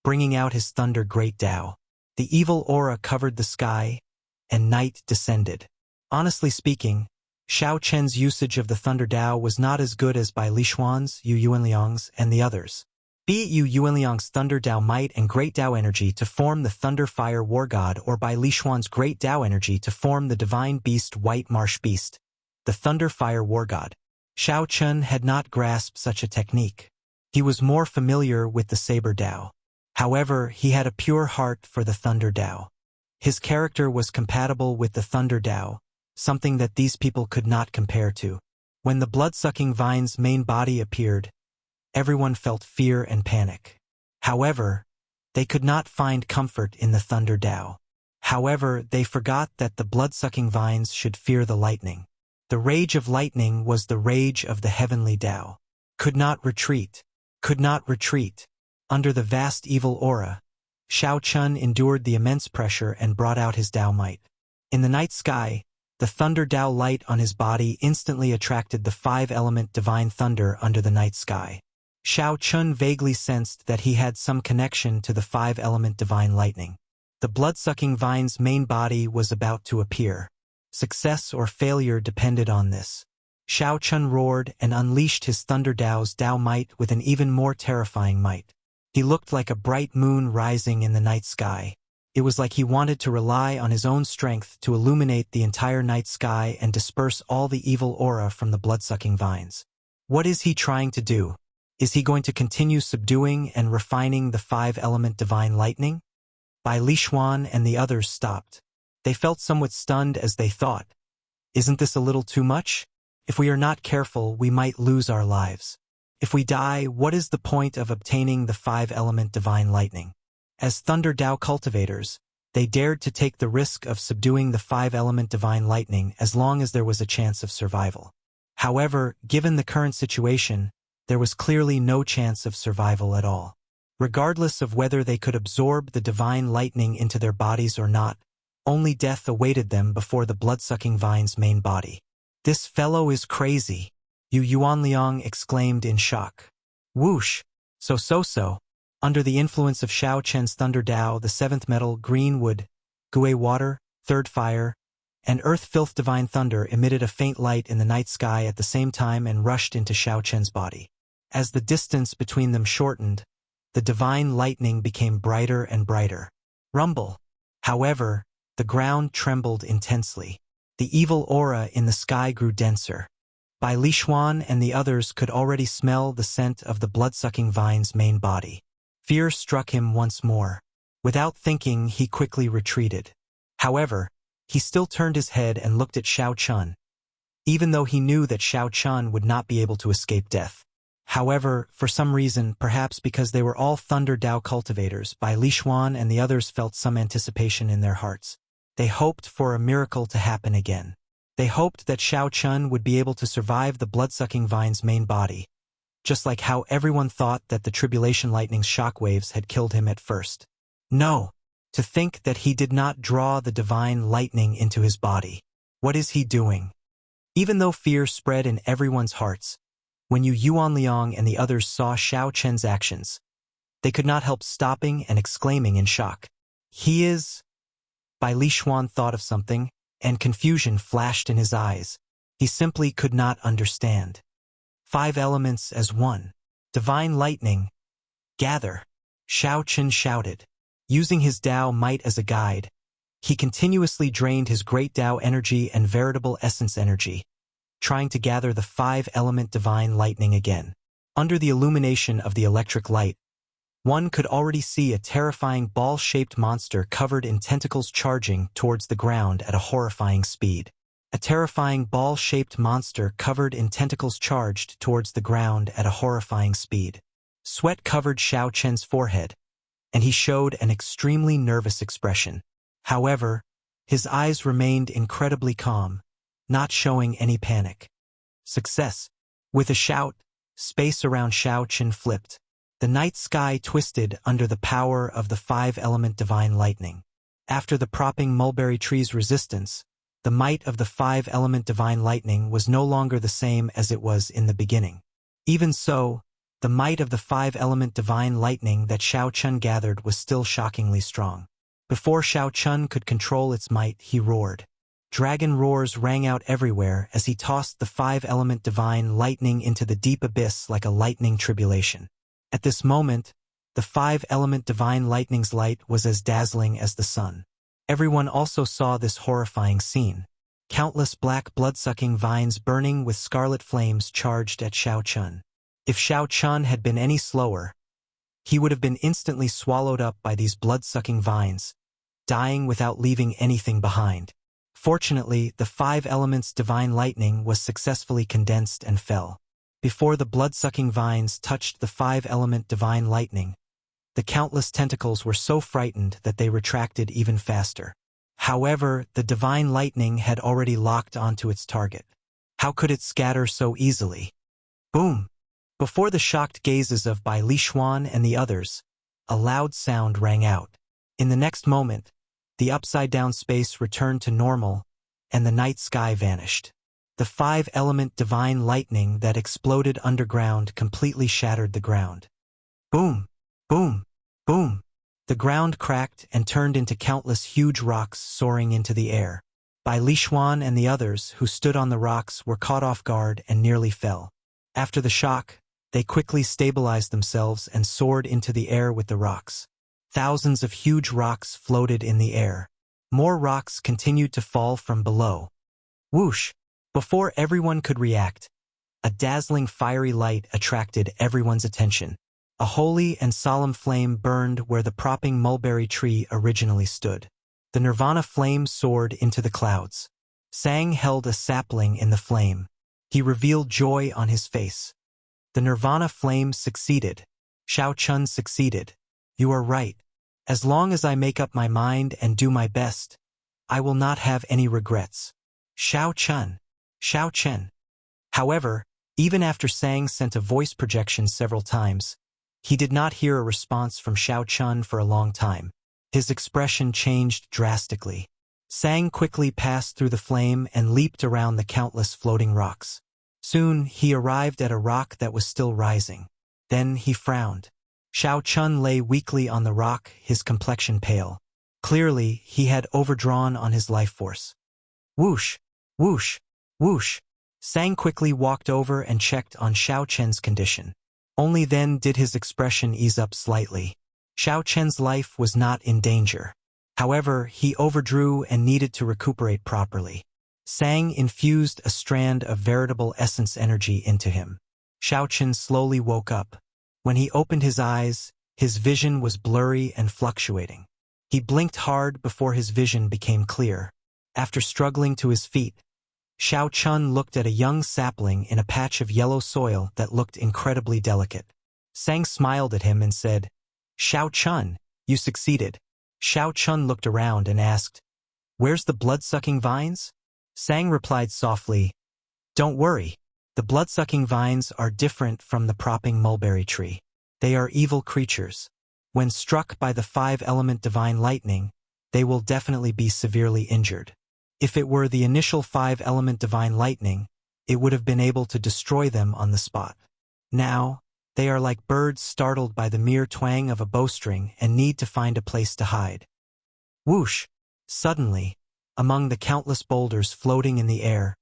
bringing out his thunder great Dao. The evil aura covered the sky, and night descended. Honestly speaking, Xiao Chen's usage of the Thunder Dao was not as good as Bai Lixuan's, Yu Yuanliang's, and the others. Be it Yu Yuanliang's Thunder Dao Might and Great Dao Energy to form the Thunder Fire War God or Bai Lixuan's Great Dao Energy to form the Divine Beast White Marsh Beast, the Thunder Fire War God. Xiao Chen had not grasped such a technique. He was more familiar with the Saber Dao. However, he had a pure heart for the Thunder Dao. His character was compatible with the Thunder Dao, something that these people could not compare to. When the blood-sucking vine's main body appeared, everyone felt fear and panic. However, they could not find comfort in the thunder Tao. However, they forgot that the blood-sucking vines should fear the lightning. The rage of lightning was the rage of the heavenly Tao. Could not retreat. Could not retreat. Under the vast evil aura, Shao Chun endured the immense pressure and brought out his Tao might. In the night sky, the thunder Tao light on his body instantly attracted the five-element divine thunder under the night sky. Shao Chun vaguely sensed that he had some connection to the five-element divine lightning. The blood-sucking vine's main body was about to appear. Success or failure depended on this. Shao Chun roared and unleashed his thunder Tao's Tao might with an even more terrifying might. He looked like a bright moon rising in the night sky. It was like he wanted to rely on his own strength to illuminate the entire night sky and disperse all the evil aura from the blood-sucking vines. What is he trying to do? Is he going to continue subduing and refining the five-element divine lightning? Bai Lishuan and the others stopped. They felt somewhat stunned as they thought, "Isn't this a little too much? If we are not careful, we might lose our lives. If we die, what is the point of obtaining the five-element divine lightning?" As Thunder Tao cultivators, they dared to take the risk of subduing the five-element divine lightning as long as there was a chance of survival. However, given the current situation, there was clearly no chance of survival at all. Regardless of whether they could absorb the divine lightning into their bodies or not, only death awaited them before the blood-sucking vine's main body. "This fellow is crazy," Yu Yuanliang exclaimed in shock. Whoosh! So. Under the influence of Shao Chen's Thunder Tao, the seventh metal, green wood, Gui water, third fire, and earth filth divine thunder emitted a faint light in the night sky at the same time and rushed into Shao Chen's body. As the distance between them shortened, the divine lightning became brighter and brighter. Rumble! However, the ground trembled intensely. The evil aura in the sky grew denser. Bai Lishuan and the others could already smell the scent of the blood-sucking vine's main body. Fear struck him once more. Without thinking, he quickly retreated. However, he still turned his head and looked at Shao Chun, even though he knew that Shao Chun would not be able to escape death. However, for some reason, perhaps because they were all Thunder Tao cultivators, Bai Lishuan and the others felt some anticipation in their hearts. They hoped for a miracle to happen again. They hoped that Shao Chun would be able to survive the blood-sucking vine's main body, just like how everyone thought that the tribulation lightning's shockwaves had killed him at first. No! To think that he did not draw the divine lightning into his body. What is he doing? Even though fear spread in everyone's hearts, when Yu Yuanliang and the others saw Shao Chen's actions, they could not help stopping and exclaiming in shock. "He is..." Bai Lishuan thought of something, and confusion flashed in his eyes. He simply could not understand. Five elements as one. Divine lightning. Gather. Shao Chen shouted. Using his Tao might as a guide, he continuously drained his great Tao energy and veritable essence energy, trying to gather the five-element divine lightning again. Under the illumination of the electric light, one could already see a terrifying ball-shaped monster covered in tentacles charging towards the ground at a horrifying speed. A terrifying ball-shaped monster covered in tentacles charged towards the ground at a horrifying speed. Sweat covered Shao Chen's forehead, and he showed an extremely nervous expression. However, his eyes remained incredibly calm, not showing any panic. Success! With a shout, space around Shao Chen flipped. The night sky twisted under the power of the five-element divine lightning. After the propping mulberry tree's resistance, the might of the five-element divine lightning was no longer the same as it was in the beginning. Even so, the might of the five-element divine lightning that Shao Chun gathered was still shockingly strong. Before Shao Chun could control its might, he roared. Dragon roars rang out everywhere as he tossed the five-element divine lightning into the deep abyss like a lightning tribulation. At this moment, the five-element divine lightning's light was as dazzling as the sun. Everyone also saw this horrifying scene. Countless black blood-sucking vines burning with scarlet flames charged at Shao Chun. If Shao Chun had been any slower, he would have been instantly swallowed up by these blood-sucking vines, dying without leaving anything behind. Fortunately, the 5 elements divine lightning was successfully condensed and fell. Before the blood-sucking vines touched the 5-element divine lightning, the countless tentacles were so frightened that they retracted even faster. However, the divine lightning had already locked onto its target. How could it scatter so easily? Boom! Before the shocked gazes of Bai Lishuan and the others, a loud sound rang out. In the next moment, the upside-down space returned to normal, and the night sky vanished. The 5-element divine lightning that exploded underground completely shattered the ground. Boom! Boom! Boom! The ground cracked and turned into countless huge rocks soaring into the air. Bai Lishuan and the others who stood on the rocks were caught off guard and nearly fell. After the shock, they quickly stabilized themselves and soared into the air with the rocks. Thousands of huge rocks floated in the air. More rocks continued to fall from below. Whoosh! Before everyone could react, a dazzling fiery light attracted everyone's attention. A holy and solemn flame burned where the propping mulberry tree originally stood. The Nirvana flame soared into the clouds. Sang held a sapling in the flame. He revealed joy on his face. The Nirvana flame succeeded. Shao Chun succeeded. You are right. As long as I make up my mind and do my best, I will not have any regrets. Shao Chun. Shao Chen. However, even after Sang sent a voice projection several times, he did not hear a response from Shao Chun for a long time. His expression changed drastically. Sang quickly passed through the flame and leaped around the countless floating rocks. Soon, he arrived at a rock that was still rising. Then he frowned. Shao Chun lay weakly on the rock, his complexion pale. Clearly, he had overdrawn on his life force. Whoosh! Whoosh! Whoosh! Sang quickly walked over and checked on Shao Chen's condition. Only then did his expression ease up slightly. Shao Chen's life was not in danger. However, he overdrew and needed to recuperate properly. Sang infused a strand of veritable essence energy into him. Shao Chen slowly woke up. When he opened his eyes, his vision was blurry and fluctuating. He blinked hard before his vision became clear. After struggling to his feet, Shao Chun looked at a young sapling in a patch of yellow soil that looked incredibly delicate. Sang smiled at him and said, "Shao Chun, you succeeded." Shao Chun looked around and asked, "Where's the blood-sucking vines?" Sang replied softly, "Don't worry. The blood-sucking vines are different from the propping mulberry tree. They are evil creatures. When struck by the 5-element divine lightning, they will definitely be severely injured. If it were the initial 5-element divine lightning, it would have been able to destroy them on the spot. Now, they are like birds startled by the mere twang of a bowstring and need to find a place to hide." Whoosh! Suddenly, among the countless boulders floating in the air,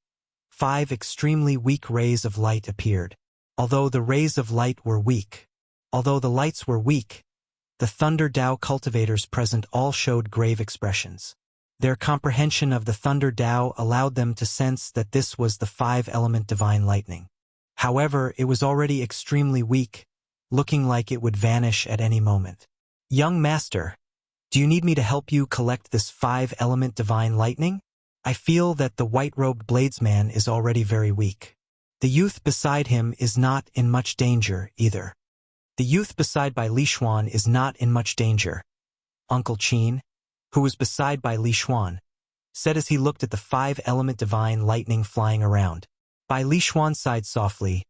5 extremely weak rays of light appeared. Although the lights were weak, the Thunder Dao cultivators present all showed grave expressions. Their comprehension of the Thunder Dao allowed them to sense that this was the 5-element divine lightning. However, it was already extremely weak, looking like it would vanish at any moment. "Young master, do you need me to help you collect this 5-element divine lightning? I feel that the white-robed bladesman is already very weak. The youth beside him is not in much danger either." The youth beside Bai Lishuan is not in much danger. Uncle Qin, who was beside Bai Lishuan, said as he looked at the 5-element divine lightning flying around. Bai Lishuan sighed softly.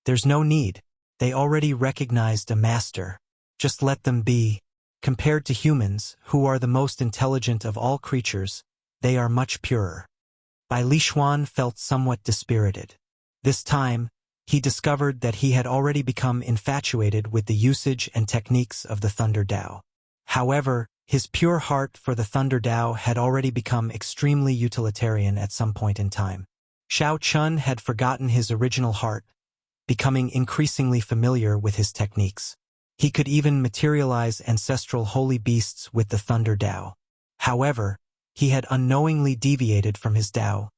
"There's no need. They already recognized a master. Just let them be. Compared to humans, who are the most intelligent of all creatures, they are much purer." Bai Lishuan felt somewhat dispirited. This time, he discovered that he had already become infatuated with the usage and techniques of the Thunder Dao. However, his pure heart for the Thunder Dao had already become extremely utilitarian at some point in time. Shao Chun had forgotten his original heart, becoming increasingly familiar with his techniques. He could even materialize ancestral holy beasts with the Thunder Dao. However, he had unknowingly deviated from his Dao,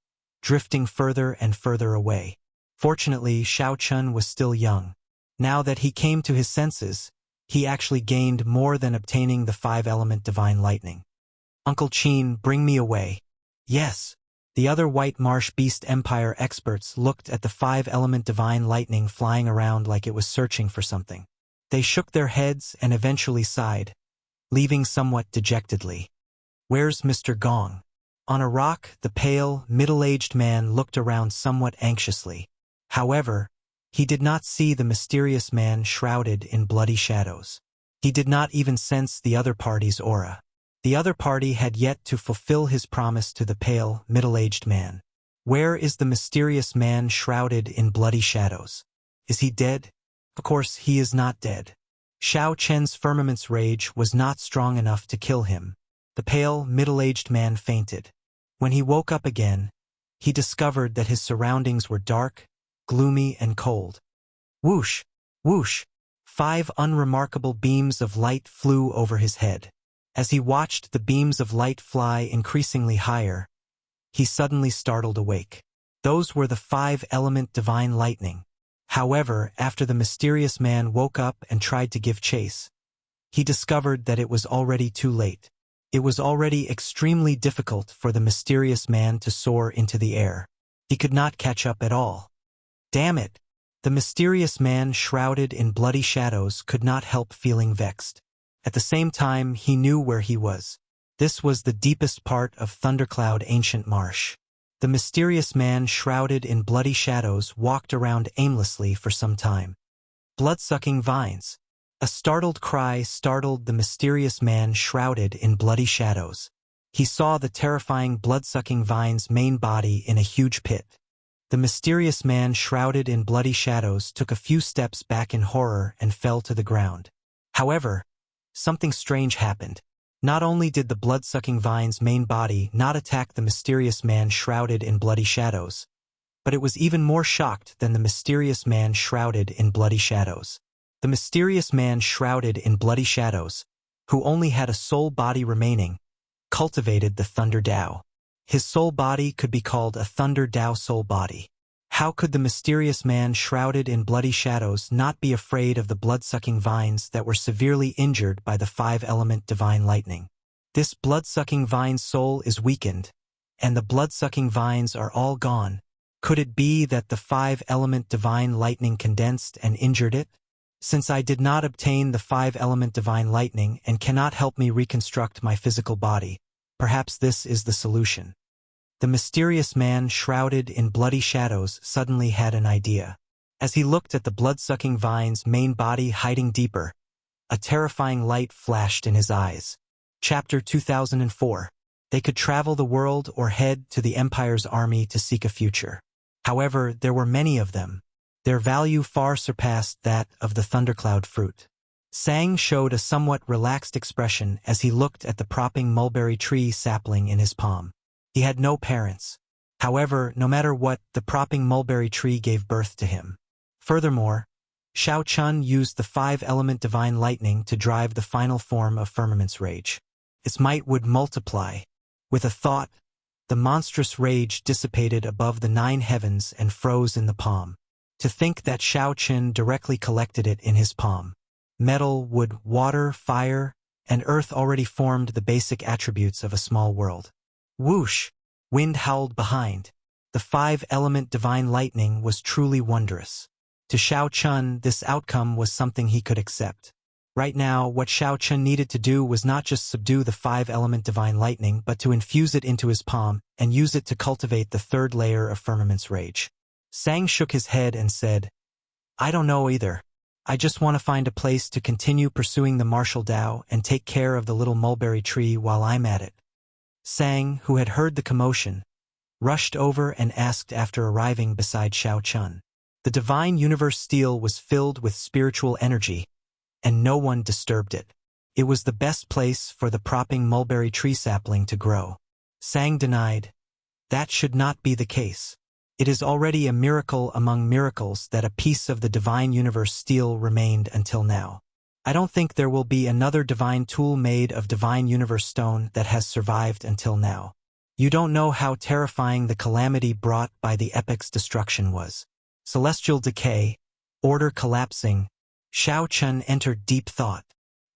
drifting further and further away. Fortunately, Shao Chun was still young. Now that he came to his senses, he actually gained more than obtaining the 5-element divine lightning. "Uncle Qin, bring me away." Yes. The other White Marsh Beast Empire experts looked at the five-element divine lightning flying around like it was searching for something. They shook their heads and eventually sighed, leaving somewhat dejectedly. Where's Mr. Gong? On a rock, the pale, middle-aged man looked around somewhat anxiously. However, he did not see the mysterious man shrouded in bloody shadows. He did not even sense the other party's aura. The other party had yet to fulfill his promise to the pale, middle-aged man. Where is the mysterious man shrouded in bloody shadows? Is he dead? Of course, he is not dead. Xiao Chen's firmament's rage was not strong enough to kill him. The pale, middle-aged man fainted. When he woke up again, he discovered that his surroundings were dark, gloomy, and cold. Whoosh! Whoosh! 5 unremarkable beams of light flew over his head. As he watched the beams of light fly increasingly higher, he suddenly startled awake. Those were the 5-element divine lightning. However, after the mysterious man woke up and tried to give chase, he discovered that it was already too late. It was already extremely difficult for the mysterious man to soar into the air. He could not catch up at all. Damn it! The mysterious man shrouded in bloody shadows could not help feeling vexed. At the same time, he knew where he was. This was the deepest part of Thundercloud Ancient Marsh. The mysterious man shrouded in bloody shadows walked around aimlessly for some time. Blood-sucking vines. A startled cry startled the mysterious man shrouded in bloody shadows. He saw the terrifying blood-sucking vine's main body in a huge pit. The mysterious man shrouded in bloody shadows took a few steps back in horror and fell to the ground. However, something strange happened. Not only did the blood-sucking vine's main body not attack the mysterious man shrouded in bloody shadows, but it was even more shocked than the mysterious man shrouded in bloody shadows. The mysterious man shrouded in bloody shadows, who only had a soul body remaining, cultivated the Thunder Dao. His soul body could be called a Thunder Dao soul body. How could the mysterious man shrouded in bloody shadows not be afraid of the blood-sucking vines that were severely injured by the 5-element divine lightning? This blood-sucking vine's soul is weakened, and the blood-sucking vines are all gone. Could it be that the 5-element divine lightning condensed and injured it? Since I did not obtain the 5-element divine lightning and cannot help me reconstruct my physical body, perhaps this is the solution. The mysterious man shrouded in bloody shadows suddenly had an idea. As he looked at the blood-sucking vine's main body hiding deeper, a terrifying light flashed in his eyes. Chapter 2004. They could travel the world or head to the Empire's army to seek a future. However, there were many of them. Their value far surpassed that of the thundercloud fruit. Sang showed a somewhat relaxed expression as he looked at the propping mulberry tree sapling in his palm. He had no parents. However, no matter what, the propping mulberry tree gave birth to him. Furthermore, Xiao Chun used the 5-element divine lightning to drive the final form of Firmament's rage. Its might would multiply. With a thought, the monstrous rage dissipated above the 9 heavens and froze in the palm. To think that Xiao Chun directly collected it in his palm. Metal, wood, water, fire, and earth already formed the basic attributes of a small world. Whoosh! Wind howled behind. The 5-element divine lightning was truly wondrous. To Xiao Chun, this outcome was something he could accept. Right now, what Xiao Chun needed to do was not just subdue the 5-element divine lightning, but to infuse it into his palm and use it to cultivate the 3rd layer of Firmament's rage. Sang shook his head and said, I don't know either. I just want to find a place to continue pursuing the martial Dao and take care of the little mulberry tree while I'm at it. Sang, who had heard the commotion, rushed over and asked after arriving beside Xiao Chun. The divine universe steel was filled with spiritual energy, and no one disturbed it. It was the best place for the propping mulberry tree sapling to grow. Sang denied, that should not be the case. It is already a miracle among miracles that a piece of the divine universe steel remained until now. I don't think there will be another divine tool made of divine universe stone that has survived until now. You don't know how terrifying the calamity brought by the epic's destruction was. Celestial decay, order collapsing. Xiao Chun entered deep thought.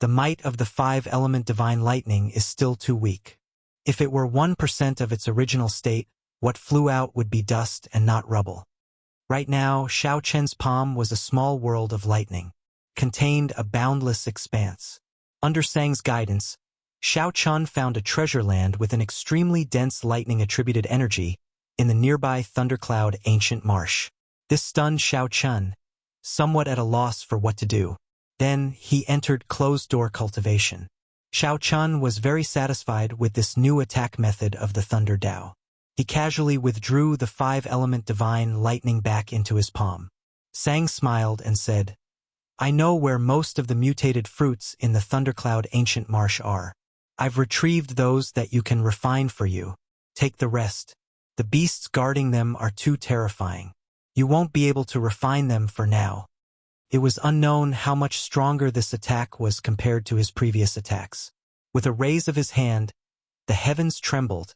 The might of the 5-element divine lightning is still too weak. If it were 1% of its original state, what flew out would be dust and not rubble. Right now, Xiao Chen's palm was a small world of lightning, contained a boundless expanse. Under Sang's guidance, Xiao Chun found a treasure land with an extremely dense lightning-attributed energy in the nearby thundercloud ancient marsh. This stunned Xiao Chun, somewhat at a loss for what to do. Then he entered closed-door cultivation. Xiao Chun was very satisfied with this new attack method of the Thunder Dao. He casually withdrew the 5-element divine lightning back into his palm. Sang smiled and said, "I know where most of the mutated fruits in the thundercloud ancient marsh are. I've retrieved those that you can refine for you. Take the rest. The beasts guarding them are too terrifying. You won't be able to refine them for now." It was unknown how much stronger this attack was compared to his previous attacks. With a raise of his hand, the heavens trembled,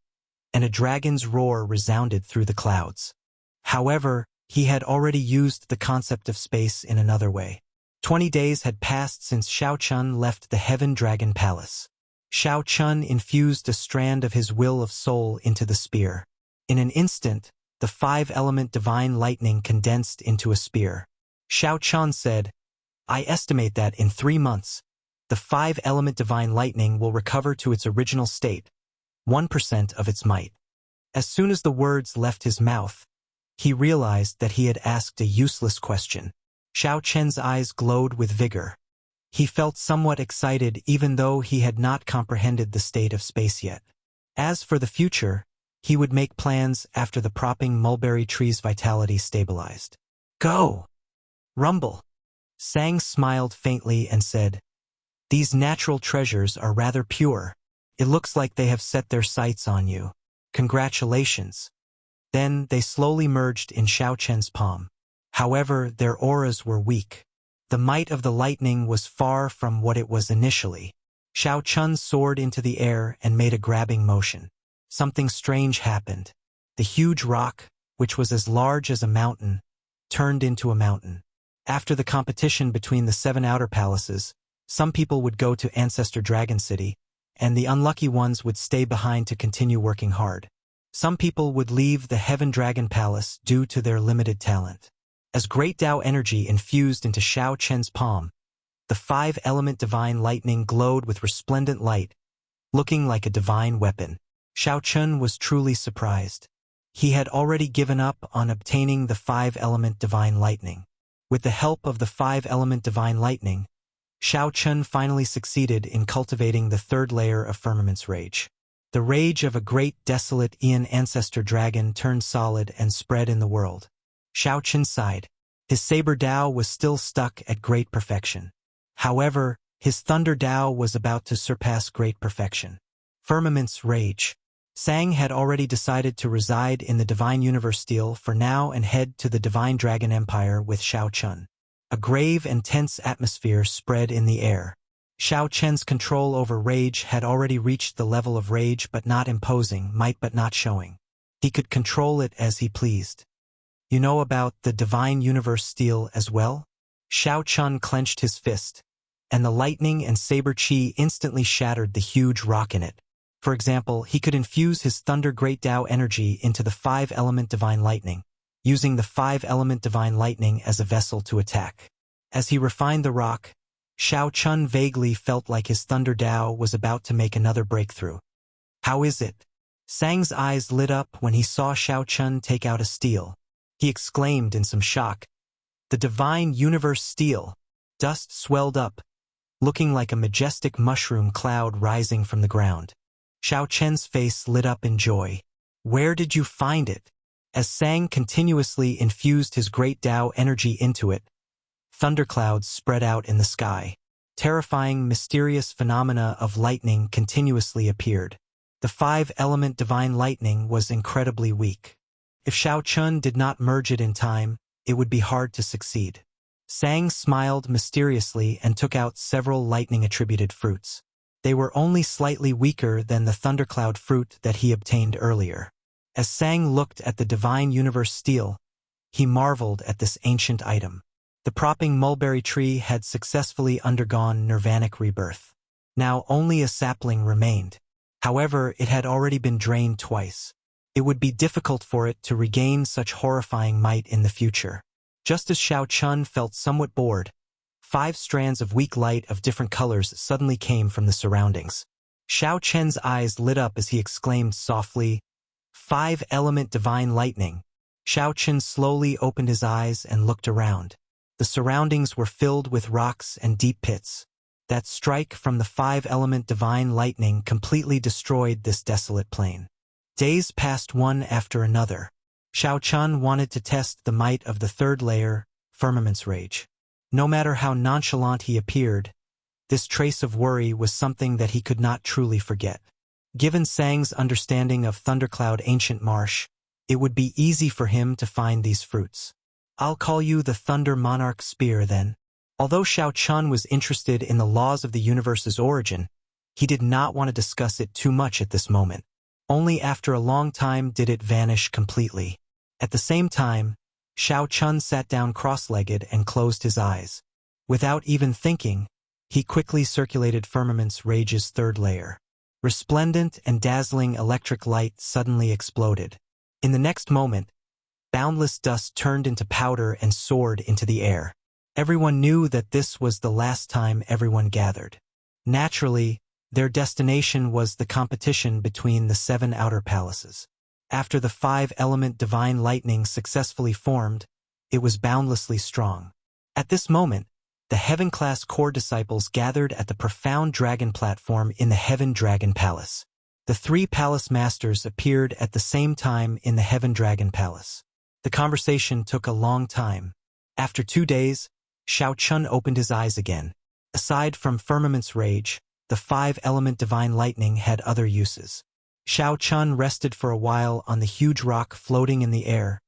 and a dragon's roar resounded through the clouds. However, he had already used the concept of space in another way. 20 days had passed since Xiao Chun left the Heaven Dragon Palace. Xiao Chun infused a strand of his will of soul into the spear. In an instant, the 5-element divine lightning condensed into a spear. Xiao Chun said, "I estimate that in 3 months, the 5-element divine lightning will recover to its original state, 1% of its might." As soon as the words left his mouth, he realized that he had asked a useless question. Xiao Chen's eyes glowed with vigor. He felt somewhat excited even though he had not comprehended the state of space yet. As for the future, he would make plans after the propping mulberry tree's vitality stabilized. "Go! Rumble!" Sang smiled faintly and said, "These natural treasures are rather pure. It looks like they have set their sights on you. Congratulations." Then they slowly merged in Xiao Chen's palm. However, their auras were weak. The might of the lightning was far from what it was initially. Xiao Chun soared into the air and made a grabbing motion. Something strange happened. The huge rock, which was as large as a mountain, turned into a mountain. After the competition between the 7 outer palaces, some people would go to Ancestor Dragon City, and the unlucky ones would stay behind to continue working hard. Some people would leave the Heaven Dragon Palace due to their limited talent. As great Tao energy infused into Xiao Chen's palm, the 5-element divine lightning glowed with resplendent light, looking like a divine weapon. Xiao Chen was truly surprised. He had already given up on obtaining the 5-element divine lightning. With the help of the 5-element divine lightning, Xiao Chen finally succeeded in cultivating the 3rd layer of Firmament's rage. The rage of a great desolate Aeon ancestor dragon turned solid and spread in the world. Xiao Chen sighed. His Saber Dao was still stuck at great perfection. However, his Thunder Dao was about to surpass great perfection. Firmament's rage. Sang had already decided to reside in the Divine Universe Steel for now and head to the Divine Dragon Empire with Xiao Chun. A grave and tense atmosphere spread in the air. Xiao Chen's control over rage had already reached the level of rage but not imposing, might but not showing. He could control it as he pleased. "You know about the Divine Universe Steel as well?" Xiao Chun clenched his fist, and the lightning and saber chi instantly shattered the huge rock in it. For example, he could infuse his Thunder Great Dao energy into the 5-element divine lightning, using the 5-element divine lightning as a vessel to attack. As he refined the rock, Xiao Chun vaguely felt like his Thunder Dao was about to make another breakthrough. "How is it?" Sang's eyes lit up when he saw Xiao Chun take out a steel. He exclaimed in some shock, "The Divine Universe Steel!" Dust swelled up, looking like a majestic mushroom cloud rising from the ground. Xiao Chen's face lit up in joy. "Where did you find it?" As Sang continuously infused his great Dao energy into it, thunderclouds spread out in the sky. Terrifying, mysterious phenomena of lightning continuously appeared. The 5-element divine lightning was incredibly weak. If Xiao Chun did not merge it in time, it would be hard to succeed. Sang smiled mysteriously and took out several lightning-attributed fruits. They were only slightly weaker than the thundercloud fruit that he obtained earlier. As Sang looked at the Divine Universe Steel, he marveled at this ancient item. The propping mulberry tree had successfully undergone nirvanic rebirth. Now only a sapling remained. However, it had already been drained twice. It would be difficult for it to regain such horrifying might in the future. Just as Xiao Chun felt somewhat bored, 5 strands of weak light of different colors suddenly came from the surroundings. Xiao Chen's eyes lit up as he exclaimed softly, "5-element divine lightning." Xiao Chen slowly opened his eyes and looked around. The surroundings were filled with rocks and deep pits. That strike from the 5-element divine lightning completely destroyed this desolate plain. Days passed one after another. Xiao Chun wanted to test the might of the 3rd layer, Firmament's Rage. No matter how nonchalant he appeared, this trace of worry was something that he could not truly forget. Given Sang's understanding of Thundercloud Ancient Marsh, it would be easy for him to find these fruits. "I'll call you the Thunder Monarch Spear then." Although Xiao Chun was interested in the laws of the universe's origin, he did not want to discuss it too much at this moment. Only after a long time did it vanish completely. At the same time, Xiao Chun sat down cross-legged and closed his eyes. Without even thinking, he quickly circulated Firmament's Rage's 3rd layer. Resplendent and dazzling electric light suddenly exploded. In the next moment, boundless dust turned into powder and soared into the air. Everyone knew that this was the last time everyone gathered. Naturally, their destination was the competition between the 7 outer palaces. After the 5-element divine lightning successfully formed, it was boundlessly strong. At this moment, the Heaven-class core disciples gathered at the profound dragon platform in the Heaven Dragon Palace. The 3 palace masters appeared at the same time in the Heaven Dragon Palace. The conversation took a long time. After 2 days, Xiao Chun opened his eyes again. Aside from Firmament's Rage, the 5-element divine lightning had other uses. Xiao Chun rested for a while on the huge rock floating in the air,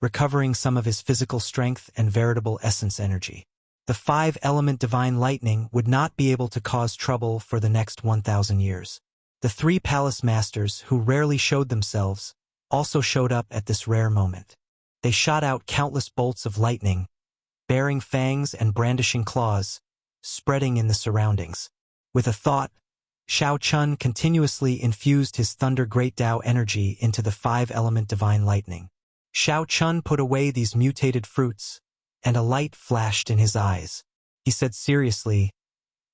recovering some of his physical strength and veritable essence energy. The 5-element divine lightning would not be able to cause trouble for the next 1,000 years. The 3 palace masters, who rarely showed themselves, also showed up at this rare moment. They shot out countless bolts of lightning, bearing fangs and brandishing claws, spreading in the surroundings. With a thought, Xiao Chun continuously infused his Thunder Great Tao energy into the 5-element divine lightning. Xiao Chun put away these mutated fruits, and a light flashed in his eyes. He said seriously,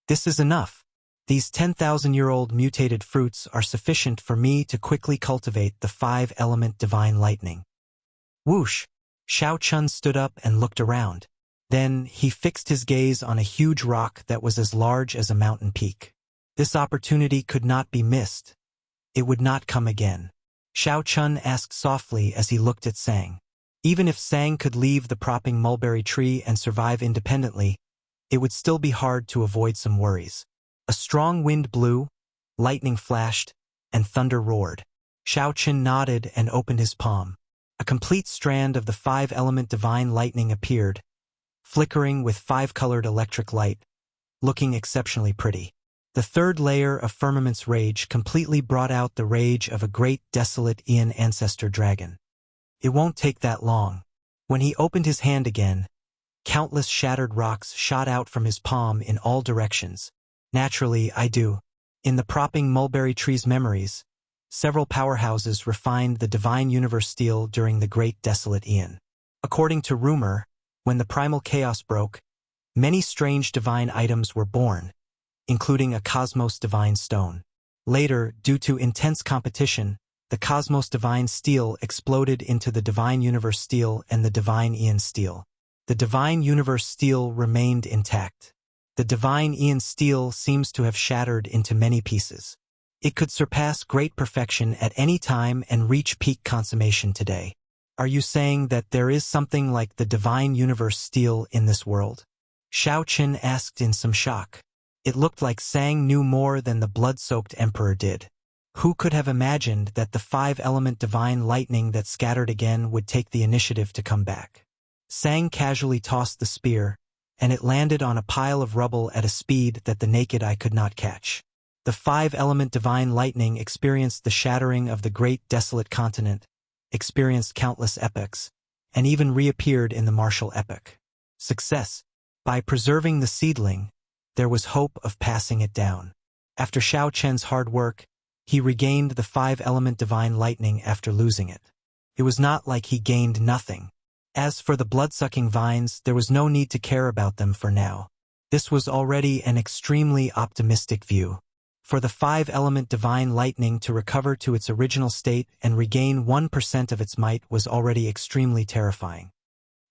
"This is enough. These 10,000-year-old mutated fruits are sufficient for me to quickly cultivate the 5-element divine lightning." Whoosh! Xiao Chun stood up and looked around. Then he fixed his gaze on a huge rock that was as large as a mountain peak. This opportunity could not be missed. It would not come again. Xiao Chun asked softly as he looked at Sang. Even if Sang could leave the propping mulberry tree and survive independently, it would still be hard to avoid some worries. A strong wind blew, lightning flashed, and thunder roared. Xiao Chun nodded and opened his palm. A complete strand of the 5-element divine lightning appeared, flickering with 5-colored electric light, looking exceptionally pretty. The 3rd layer of Firmament's Rage completely brought out the rage of a great desolate Aeon ancestor dragon. It won't take that long. When he opened his hand again, countless shattered rocks shot out from his palm in all directions. Naturally, I do. In the propping mulberry tree's memories, several powerhouses refined the divine universe steel during the Great Desolate Aeon. According to rumor, when the primal chaos broke, many strange divine items were born, including a Cosmos Divine Stone. Later, due to intense competition, the Cosmos Divine Steel exploded into the Divine Universe Steel and the Divine Aeon Steel. The Divine Universe Steel remained intact. The Divine Aeon Steel seems to have shattered into many pieces. It could surpass great perfection at any time and reach peak consummation today. Are you saying that there is something like the Divine Universe Steel in this world? Xiao Qin asked in some shock. It looked like Sang knew more than the blood-soaked emperor did. Who could have imagined that the 5-element divine lightning that scattered again would take the initiative to come back? Sang casually tossed the spear, and it landed on a pile of rubble at a speed that the naked eye could not catch. The 5-element divine lightning experienced the shattering of the great desolate continent, experienced countless epochs, and even reappeared in the martial epoch. Success. By preserving the seedling, there was hope of passing it down. After Xiao Chen's hard work, He regained the 5-element divine lightning after losing it. It was not like he gained nothing. As for the blood-sucking vines, there was no need to care about them for now. This was already an extremely optimistic view. For the 5-element divine lightning to recover to its original state and regain 1% of its might was already extremely terrifying.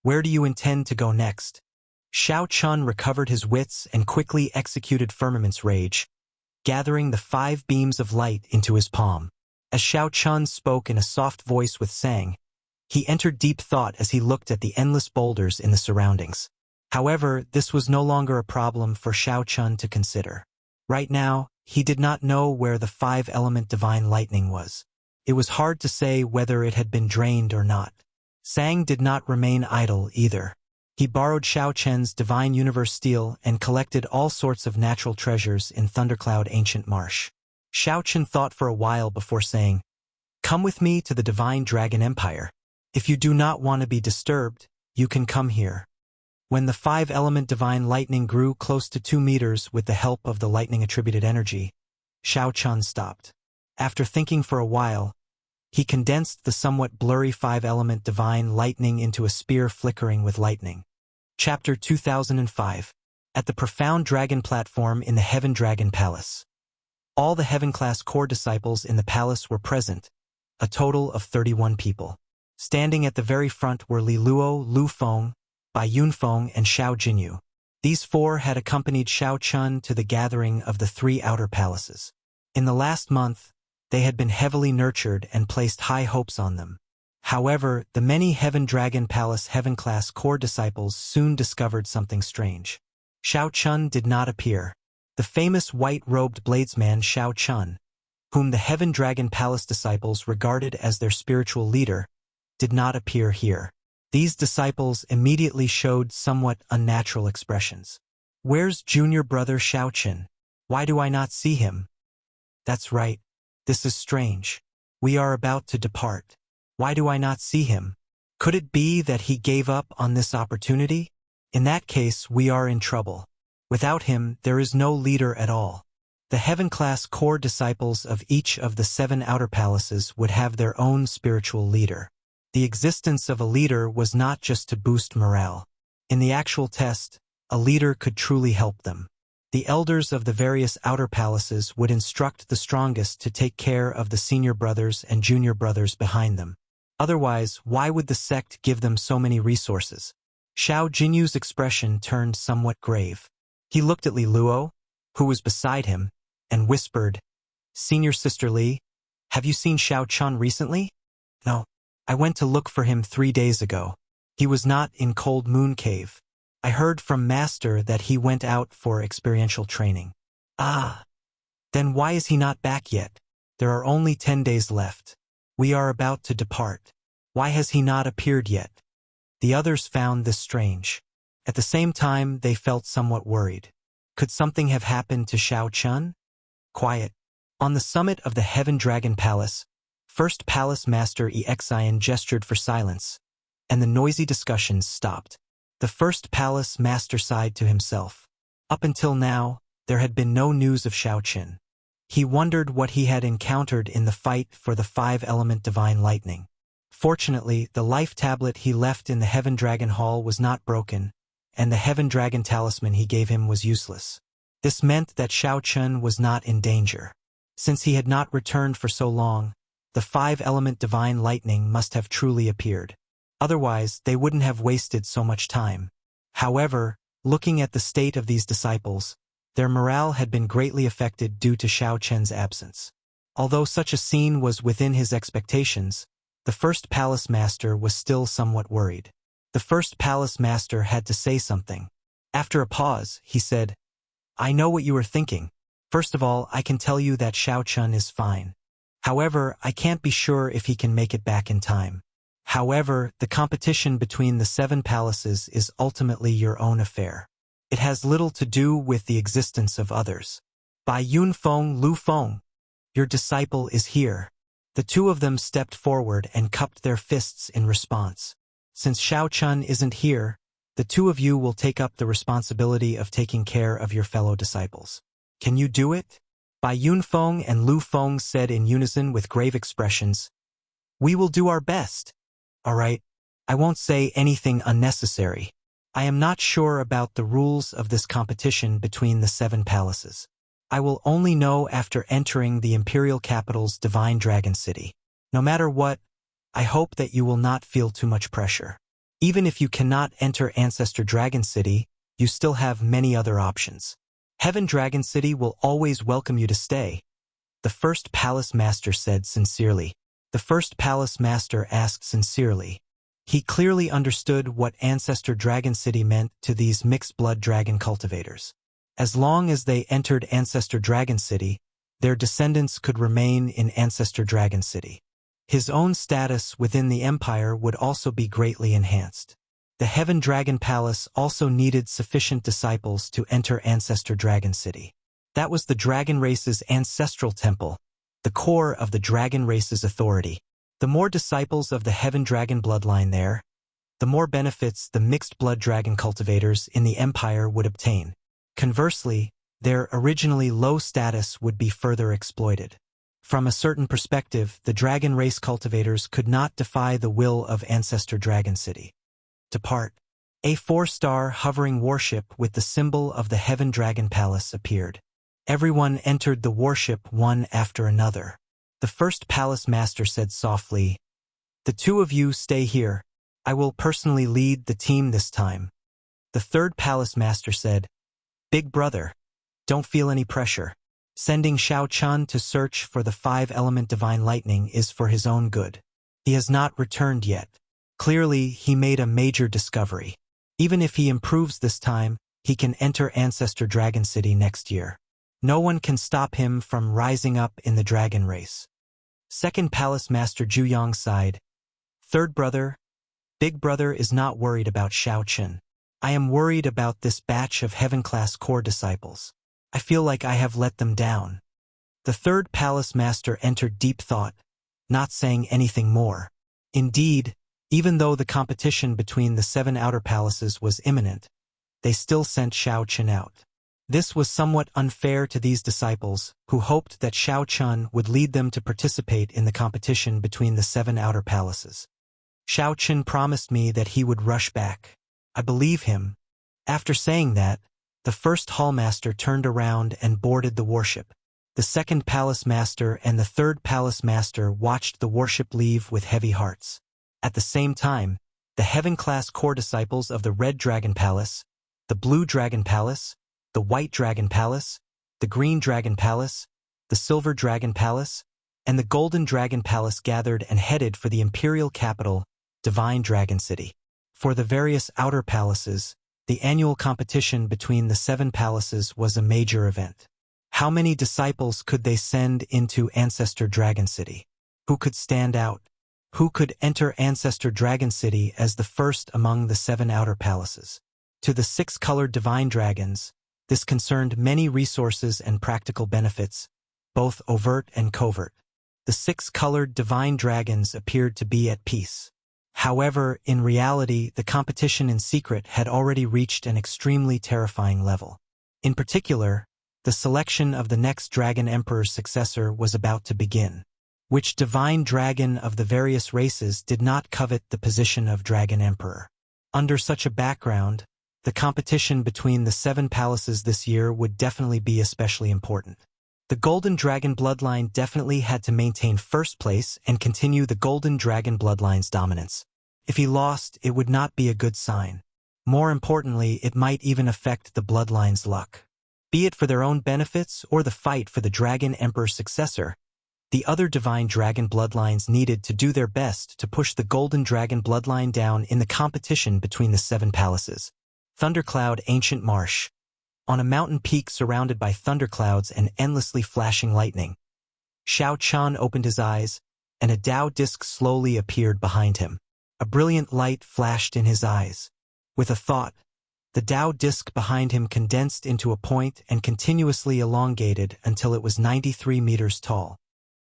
Where do you intend to go next? Shao Chun recovered his wits and quickly executed Firmament's Rage, gathering the 5 beams of light into his palm. As Shao Chun spoke in a soft voice with Sang, he entered deep thought as he looked at the endless boulders in the surroundings. However, this was no longer a problem for Shao Chun to consider. Right now, he did not know where the 5-element divine lightning was. It was hard to say whether it had been drained or not. Sang did not remain idle either. He borrowed Shao Chen's Divine Universe Steel and collected all sorts of natural treasures in Thundercloud Ancient Marsh. Shao Chen thought for a while before saying, "Come with me to the Divine Dragon Empire. If you do not want to be disturbed, you can come here." When the 5-element divine lightning grew close to 2 meters with the help of the lightning-attributed energy, Shao Chun stopped. After thinking for a while, he condensed the somewhat blurry 5-element divine lightning into a spear flickering with lightning. Chapter 2005. At the profound dragon platform in the Heaven Dragon Palace. All the Heaven-class core disciples in the palace were present, a total of 31 people. Standing at the very front were Li Luo, Lu Feng, Bai Yunfeng, and Xiao Jinyu. These 4 had accompanied Shao Chun to the gathering of the 3 outer palaces. In the last month, they had been heavily nurtured and placed high hopes on them. However, the many Heaven Dragon Palace Heaven-class core disciples soon discovered something strange. Shao Chun did not appear. The famous white-robed bladesman Shao Chun, whom the Heaven Dragon Palace disciples regarded as their spiritual leader, did not appear here. These disciples immediately showed somewhat unnatural expressions. "Where's junior brother Shao Chen? Why do I not see him?" "That's right. This is strange. We are about to depart. Why do I not see him? Could it be that he gave up on this opportunity? In that case, we are in trouble. Without him, there is no leader at all." The Heaven-class core disciples of each of the 7 outer palaces would have their own spiritual leader. The existence of a leader was not just to boost morale. In the actual test, a leader could truly help them. The elders of the various outer palaces would instruct the strongest to take care of the senior brothers and junior brothers behind them. Otherwise, why would the sect give them so many resources? Xiao Jinyu's expression turned somewhat grave. He looked at Li Luo, who was beside him, and whispered, "Senior Sister Li, have you seen Shao Chun recently?" "No. I went to look for him 3 days ago. He was not in Cold Moon Cave. I heard from Master that he went out for experiential training." "Ah. Then why is he not back yet? There are only 10 days left. We are about to depart. Why has he not appeared yet?" The others found this strange. At the same time, they felt somewhat worried. Could something have happened to Shao Chun? Quiet. On the summit of the Heaven Dragon Palace, First Palace Master Exian gestured for silence, and the noisy discussions stopped. The First Palace Master sighed to himself. Up until now, there had been no news of Shao Chun. He wondered what he had encountered in the fight for the 5-element divine lightning. Fortunately, the life tablet he left in the Heaven Dragon Hall was not broken, and the Heaven Dragon talisman he gave him was useless. This meant that Shao Chun was not in danger. Since he had not returned for so long, the 5-element divine lightning must have truly appeared. Otherwise, they wouldn't have wasted so much time. However, looking at the state of these disciples, their morale had been greatly affected due to Shao Chen's absence. Although such a scene was within his expectations, the First Palace Master was still somewhat worried. The First Palace Master had to say something. After a pause, he said, "I know what you are thinking. First of all, I can tell you that Shao Chun is fine. However, I can't be sure if he can make it back in time. However, the competition between the 7 palaces is ultimately your own affair. It has little to do with the existence of others. Bai Yunfeng, Lu Feng, your disciple is here." The 2 of them stepped forward and cupped their fists in response. "Since Shao Chun isn't here, the 2 of you will take up the responsibility of taking care of your fellow disciples. Can you do it?" Bai Yunfeng and Lu Feng said in unison with grave expressions. We will do our best. All right, I won't say anything unnecessary. I am not sure about the rules of this competition between the 7 palaces. I will only know after entering the imperial capital's divine dragon city. No matter what, I hope that you will not feel too much pressure. Even if you cannot enter Ancestor Dragon City, you still have many other options. Heaven Dragon City will always welcome you to stay. The first palace master said sincerely. The first palace master asked sincerely. He clearly understood what Ancestor Dragon City meant to these mixed-blood dragon cultivators. As long as they entered Ancestor Dragon City, their descendants could remain in Ancestor Dragon City. His own status within the empire would also be greatly enhanced. The Heaven Dragon Palace also needed sufficient disciples to enter Ancestor Dragon City. That was the dragon race's ancestral temple, the core of the dragon race's authority. The more disciples of the Heaven Dragon bloodline there, the more benefits the mixed-blood dragon cultivators in the empire would obtain. Conversely, their originally low status would be further exploited. From a certain perspective, the dragon race cultivators could not defy the will of Ancestor Dragon City. Depart. A 4-star hovering warship with the symbol of the Heaven Dragon Palace appeared. Everyone entered the warship one after another. The first palace master said softly, "The 2 of you stay here. I will personally lead the team this time." The third palace master said, "Big brother, don't feel any pressure. Sending Xiao Chun to search for the 5-element divine lightning is for his own good. He has not returned yet. Clearly, he made a major discovery. Even if he improves this time, he can enter Ancestor Dragon City next year. No one can stop him from rising up in the dragon race." Second Palace Master Zhu sighed. "Third brother, Big brother is not worried about Xiao Chun. I am worried about this batch of heaven-class core disciples. I feel like I have let them down." The third Palace Master entered deep thought, not saying anything more. Indeed, even though the competition between the 7 outer palaces was imminent, they still sent Xiao Chun out. This was somewhat unfair to these disciples, who hoped that Xiao Chun would lead them to participate in the competition between the 7 outer palaces. Xiao Chun promised me that he would rush back. I believe him. After saying that, the first hallmaster turned around and boarded the warship. The second palace master and the third palace master watched the warship leave with heavy hearts. At the same time, the heaven-class core disciples of the Red Dragon Palace, the Blue Dragon Palace, the White Dragon Palace, the Green Dragon Palace, the Silver Dragon Palace, and the Golden Dragon Palace gathered and headed for the imperial capital, Divine Dragon City. For the various outer palaces, the annual competition between the 7 palaces was a major event. How many disciples could they send into Ancestor Dragon City? Who could stand out? Who could enter Ancestor Dragon City as the first among the 7 outer palaces? To the 6-colored divine dragons, this concerned many resources and practical benefits, both overt and covert. The 6-colored divine dragons appeared to be at peace. However, in reality, the competition in secret had already reached an extremely terrifying level. In particular, the selection of the next Dragon Emperor's successor was about to begin. Which divine dragon of the various races did not covet the position of Dragon Emperor? Under such a background, the competition between the 7 palaces this year would definitely be especially important. The Golden Dragon bloodline definitely had to maintain first place and continue the Golden Dragon bloodline's dominance. If he lost, it would not be a good sign. More importantly, it might even affect the bloodline's luck. Be it for their own benefits or the fight for the Dragon Emperor's successor, the other divine dragon bloodlines needed to do their best to push the Golden Dragon bloodline down in the competition between the 7 palaces. Thundercloud Ancient Marsh. On a mountain peak surrounded by thunderclouds and endlessly flashing lightning, Xiao Chun opened his eyes, and a Tao disc slowly appeared behind him. A brilliant light flashed in his eyes. With a thought, the Tao disc behind him condensed into a point and continuously elongated until it was 93 meters tall.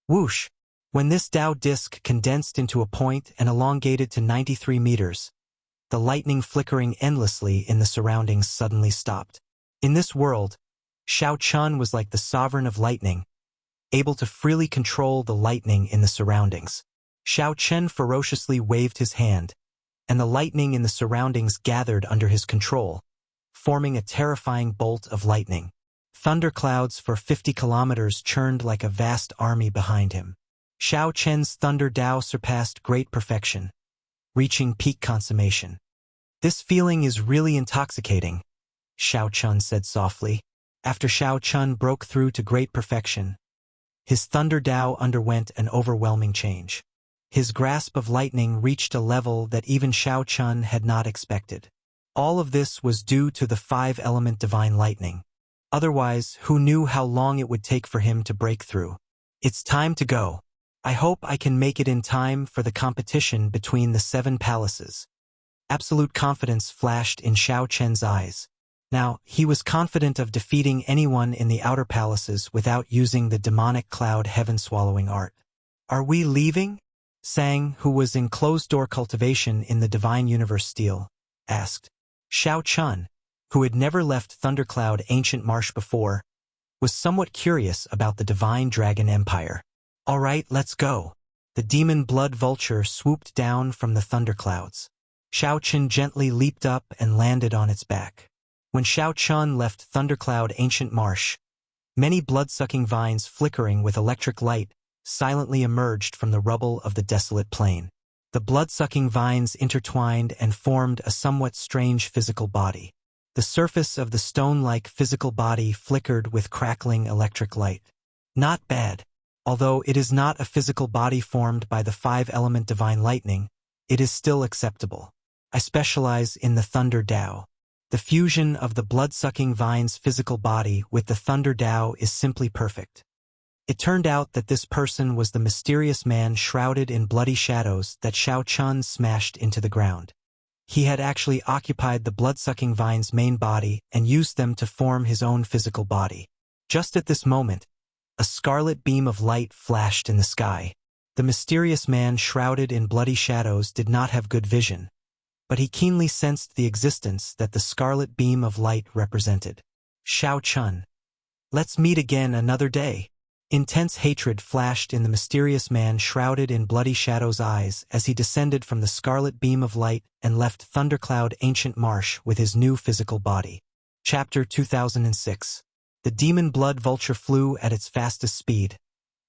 Whoosh! When this Tao disc condensed into a point and elongated to 93 meters, the lightning flickering endlessly in the surroundings suddenly stopped. In this world, Xiao Chun was like the sovereign of lightning, able to freely control the lightning in the surroundings. Xiao Chen ferociously waved his hand, and the lightning in the surroundings gathered under his control, forming a terrifying bolt of lightning. Thunderclouds for 50 kilometers churned like a vast army behind him. Xiao Chen's thunder Dao surpassed great perfection, reaching peak consummation. "This feeling is really intoxicating," Xiao Chun said softly. After Xiao Chun broke through to great perfection, his thunder Dao underwent an overwhelming change. His grasp of lightning reached a level that even Xiao Chun had not expected. All of this was due to the 5-element divine lightning. Otherwise, who knew how long it would take for him to break through? "It's time to go. I hope I can make it in time for the competition between the 7 palaces." Absolute confidence flashed in Xiao Chen's eyes. Now, he was confident of defeating anyone in the outer palaces without using the demonic cloud heaven-swallowing art. "Are we leaving?" Sang, who was in closed-door cultivation in the Divine Universe Steel, asked. Xiao Chun, who had never left Thundercloud Ancient Marsh before, was somewhat curious about the Divine Dragon Empire. "All right, let's go." The demon blood vulture swooped down from the thunderclouds. Xiao Chun gently leaped up and landed on its back. When Xiao Chun left Thundercloud Ancient Marsh, many blood-sucking vines flickering with electric light silently emerged from the rubble of the desolate plain. The blood-sucking vines intertwined and formed a somewhat strange physical body. The surface of the stone-like physical body flickered with crackling electric light. Not bad. Although it is not a physical body formed by the 5-element divine lightning, it is still acceptable. I specialize in the Thunder Dao. The fusion of the blood-sucking vine's physical body with the Thunder Dao is simply perfect. It turned out that this person was the mysterious man shrouded in bloody shadows that Xiao Chun smashed into the ground. He had actually occupied the blood-sucking vine's main body and used them to form his own physical body. Just at this moment, a scarlet beam of light flashed in the sky. The mysterious man shrouded in bloody shadows did not have good vision, but he keenly sensed the existence that the scarlet beam of light represented. "Xiao Chun, let's meet again another day." Intense hatred flashed in the mysterious man shrouded in bloody shadows' eyes as he descended from the scarlet beam of light and left Thundercloud Ancient Marsh with his new physical body. Chapter 2006. The demon blood vulture flew at its fastest speed,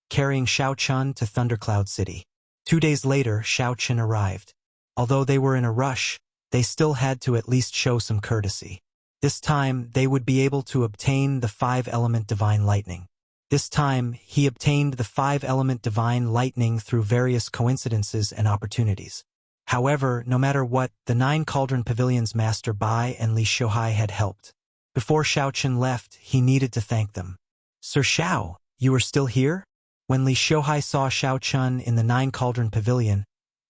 carrying Xiao Chun to Thundercloud City. 2 days later, Xiao Chun arrived. Although they were in a rush, they still had to at least show some courtesy. This time, they would be able to obtain the 5-element divine lightning. This time, he obtained the 5-element divine lightning through various coincidences and opportunities. However, no matter what, the 9 Cauldron Pavilion's Master Bai and Li Xiuhai had helped. Before Xiao Chun left, he needed to thank them. "Sir Xiao, you are still here?" When Li Xiuhai saw Xiao Chun in the 9 Cauldron Pavilion,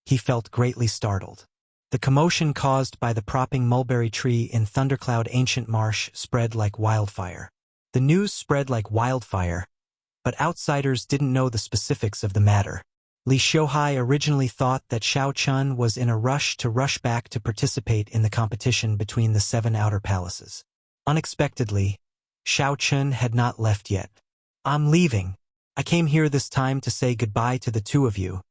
he felt greatly startled. The commotion caused by the propping mulberry tree in Thundercloud Ancient Marsh spread like wildfire. The news spread like wildfire, but outsiders didn't know the specifics of the matter. Li Xiuhai originally thought that Xiao Chun was in a rush back to participate in the competition between the 7 outer palaces. Unexpectedly, Xiao Chun had not left yet. "I'm leaving. I came here this time to say goodbye to the 2 of you."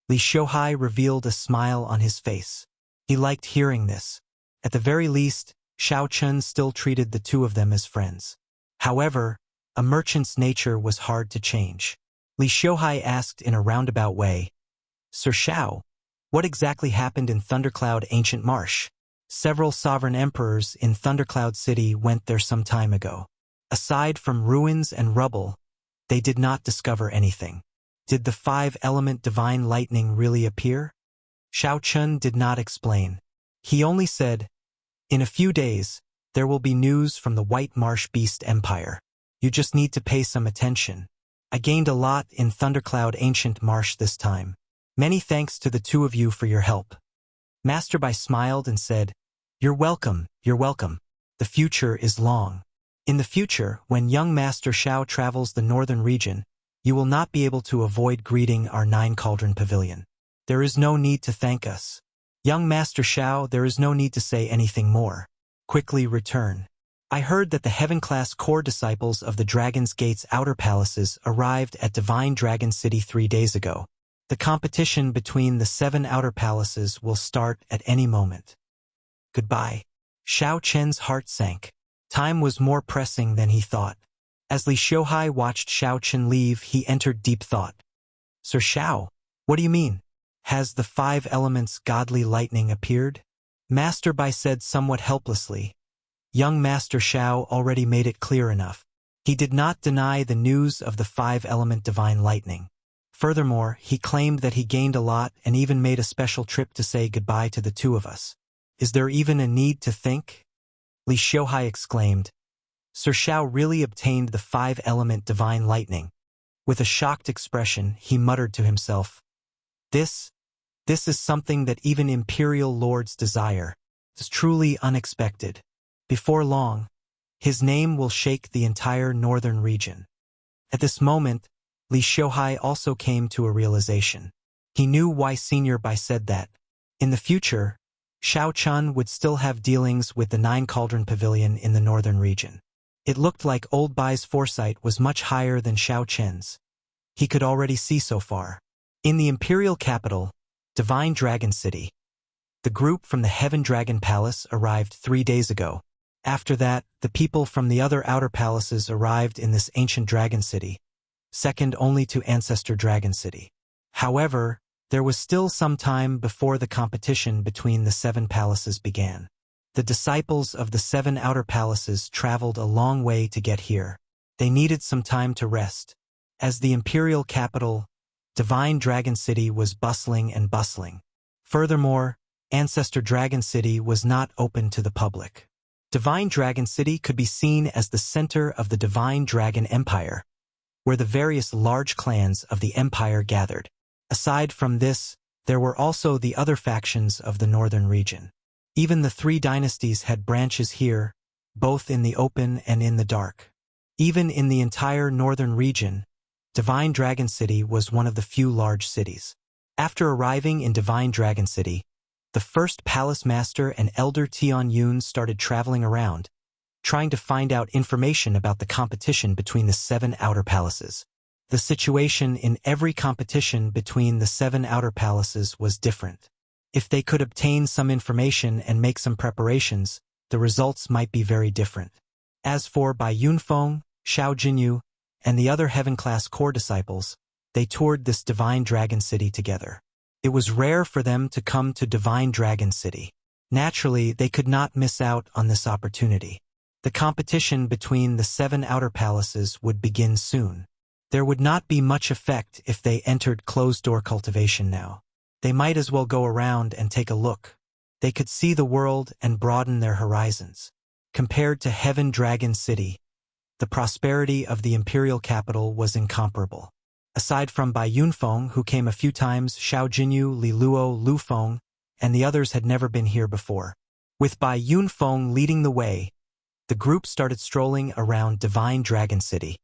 Li Xiuhai revealed a smile on his face. He liked hearing this. At the very least, Xiao Chun still treated the 2 of them as friends. However, a merchant's nature was hard to change. Li Xiuhai asked in a roundabout way, "Sir Xiao, what exactly happened in Thundercloud Ancient Marsh?" Several sovereign emperors in Thundercloud City went there some time ago. Aside from ruins and rubble, they did not discover anything. Did the 5-element divine lightning really appear? Xiao Chun did not explain. He only said, "In a few days, there will be news from the White Marsh Beast Empire. You just need to pay some attention. I gained a lot in Thundercloud Ancient Marsh this time. Many thanks to the 2 of you for your help." Master Bai smiled and said, "You're welcome, you're welcome. The future is long. In the future, when young Master Xiao travels the northern region, you will not be able to avoid greeting our 9 Cauldron Pavilion. There is no need to thank us. Young Master Xiao, there is no need to say anything more. Quickly return. I heard that the heaven-class core disciples of the Dragon's Gate's outer palaces arrived at Divine Dragon City 3 days ago. The competition between the 7 outer palaces will start at any moment. Goodbye. Xiao Chen's heart sank. Time was more pressing than he thought. As Li Xiuhai watched Xiao Chen leave, he entered deep thought. Sir Xiao, what do you mean? Has the 5 elements godly lightning appeared? Master Bai said somewhat helplessly. Young Master Xiao already made it clear enough. He did not deny the news of the 5-element divine lightning. Furthermore, he claimed that he gained a lot and even made a special trip to say goodbye to the 2 of us. Is there even a need to think? Li Xiuhai exclaimed. Sir Xiao really obtained the 5-element divine lightning. With a shocked expression, he muttered to himself. This is something that even imperial lords desire. It's truly unexpected. Before long, his name will shake the entire northern region. At this moment, Li Xiuhai also came to a realization. He knew why Senior Bai said that. In the future, Xiao Chun would still have dealings with the 9 Cauldron Pavilion in the northern region. It looked like old Bai's foresight was much higher than Xiao Chen's. He could already see so far. In the imperial capital, Divine Dragon City, the group from the Heaven Dragon Palace arrived 3 days ago. After that, the people from the other outer palaces arrived in this ancient dragon city, second only to Ancestor Dragon City. However, there was still some time before the competition between the 7 palaces began. The disciples of the 7 outer palaces traveled a long way to get here. They needed some time to rest. As the imperial capital, Divine Dragon City was bustling and bustling. Furthermore, Ancestor Dragon City was not open to the public. Divine Dragon City could be seen as the center of the Divine Dragon Empire, where the various large clans of the empire gathered. Aside from this, there were also the other factions of the northern region. Even the 3 dynasties had branches here, both in the open and in the dark. Even in the entire northern region, Divine Dragon City was one of the few large cities. After arriving in Divine Dragon City, the first palace master and elder Tian Yun started traveling around, trying to find out information about the competition between the 7 outer palaces. The situation in every competition between the 7 outer palaces was different. If they could obtain some information and make some preparations, the results might be very different. As for Bai Yunfeng, Xiao Jinyu, and the other heaven-class core disciples, they toured this Divine Dragon City together. It was rare for them to come to Divine Dragon City. Naturally, they could not miss out on this opportunity. The competition between the 7 outer palaces would begin soon. There would not be much effect if they entered closed-door cultivation now. They might as well go around and take a look. They could see the world and broaden their horizons. Compared to Heaven Dragon City, the prosperity of the imperial capital was incomparable. Aside from Bai Yunfeng, who came a few times, Xiao Jinyu, Li Luo, Lu Feng, and the others had never been here before. With Bai Yunfeng leading the way, the group started strolling around Divine Dragon City.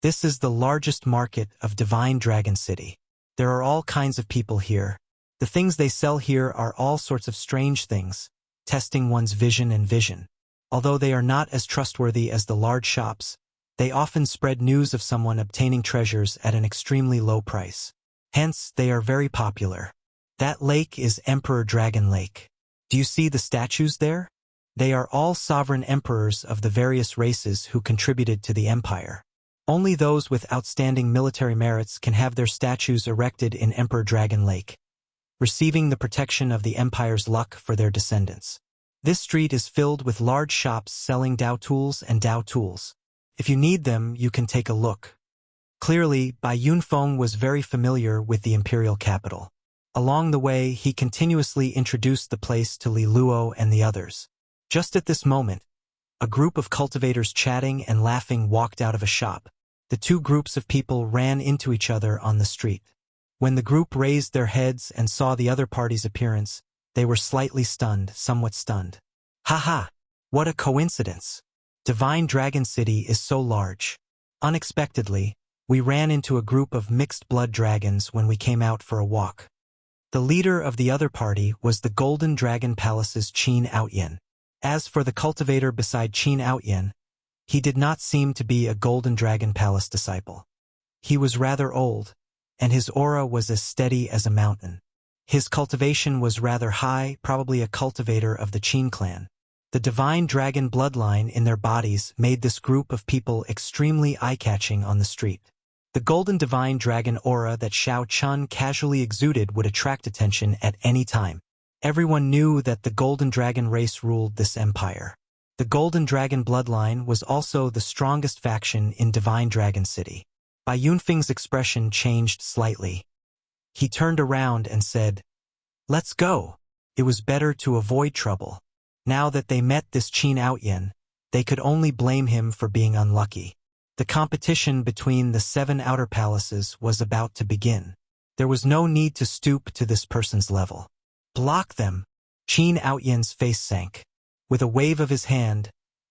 This is the largest market of Divine Dragon City. There are all kinds of people here. The things they sell here are all sorts of strange things, testing one's vision and vision. Although they are not as trustworthy as the large shops, they often spread news of someone obtaining treasures at an extremely low price. Hence, they are very popular. That lake is Emperor Dragon Lake. Do you see the statues there? They are all sovereign emperors of the various races who contributed to the empire. Only those with outstanding military merits can have their statues erected in Emperor Dragon Lake, receiving the protection of the empire's luck for their descendants. This street is filled with large shops selling Dao tools and Dao tools. If you need them, you can take a look. Clearly, Bai Yunfeng was very familiar with the imperial capital. Along the way, he continuously introduced the place to Li Luo and the others. Just at this moment, a group of cultivators chatting and laughing walked out of a shop. The 2 groups of people ran into each other on the street. When the group raised their heads and saw the other party's appearance, they were slightly stunned, somewhat stunned. Haha! What a coincidence! Divine Dragon City is so large. Unexpectedly, we ran into a group of mixed-blood dragons when we came out for a walk. The leader of the other party was the Golden Dragon Palace's Qin Outyen. As for the cultivator beside Qin Outyin, he did not seem to be a Golden Dragon Palace disciple. He was rather old, and his aura was as steady as a mountain. His cultivation was rather high, probably a cultivator of the Qin clan. The divine dragon bloodline in their bodies made this group of people extremely eye-catching on the street. The golden divine dragon aura that Xiao Chun casually exuded would attract attention at any time. Everyone knew that the golden dragon race ruled this empire. The golden dragon bloodline was also the strongest faction in Divine Dragon City. Bai Yunfeng's expression changed slightly. He turned around and said, "Let's go." It was better to avoid trouble. Now that they met this Qin Outyin, they could only blame him for being unlucky. The competition between the 7 outer palaces was about to begin. There was no need to stoop to this person's level. Block them. Qin Outyin's face sank. With a wave of his hand,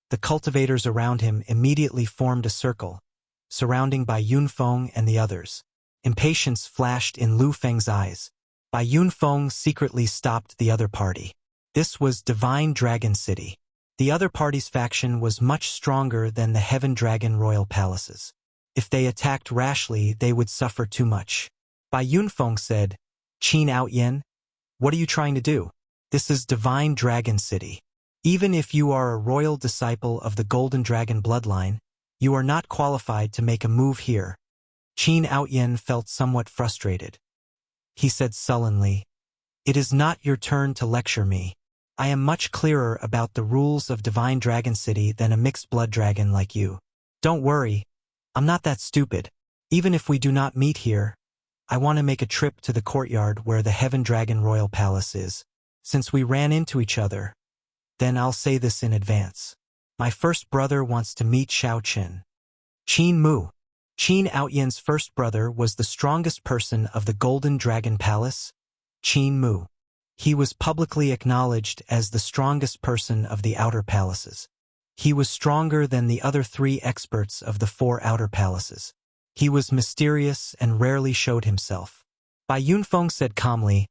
the cultivators around him immediately formed a circle, surrounding Bai Yunfeng and the others. Impatience flashed in Lu Feng's eyes. Bai Yunfeng secretly stopped the other party. This was Divine Dragon City. The other party's faction was much stronger than the Heaven Dragon royal palaces. If they attacked rashly, they would suffer too much. Bai Yunfeng said, "Qin Outyin, what are you trying to do? This is Divine Dragon City. Even if you are a royal disciple of the Golden Dragon bloodline, you are not qualified to make a move here." Qin Outyin felt somewhat frustrated. He said sullenly, "It is not your turn to lecture me. I am much clearer about the rules of Divine Dragon City than a mixed blood dragon like you. Don't worry, I'm not that stupid. Even if we do not meet here, I want to make a trip to the courtyard where the Heaven Dragon Royal Palace is. Since we ran into each other, then I'll say this in advance. My first brother wants to meet Xiao Qin." Qin Mu. Qin Outyin's first brother was the strongest person of the Golden Dragon Palace, Qin Mu. He was publicly acknowledged as the strongest person of the outer palaces. He was stronger than the other 3 experts of the 4 outer palaces. He was mysterious and rarely showed himself. Bai Yunfeng said calmly,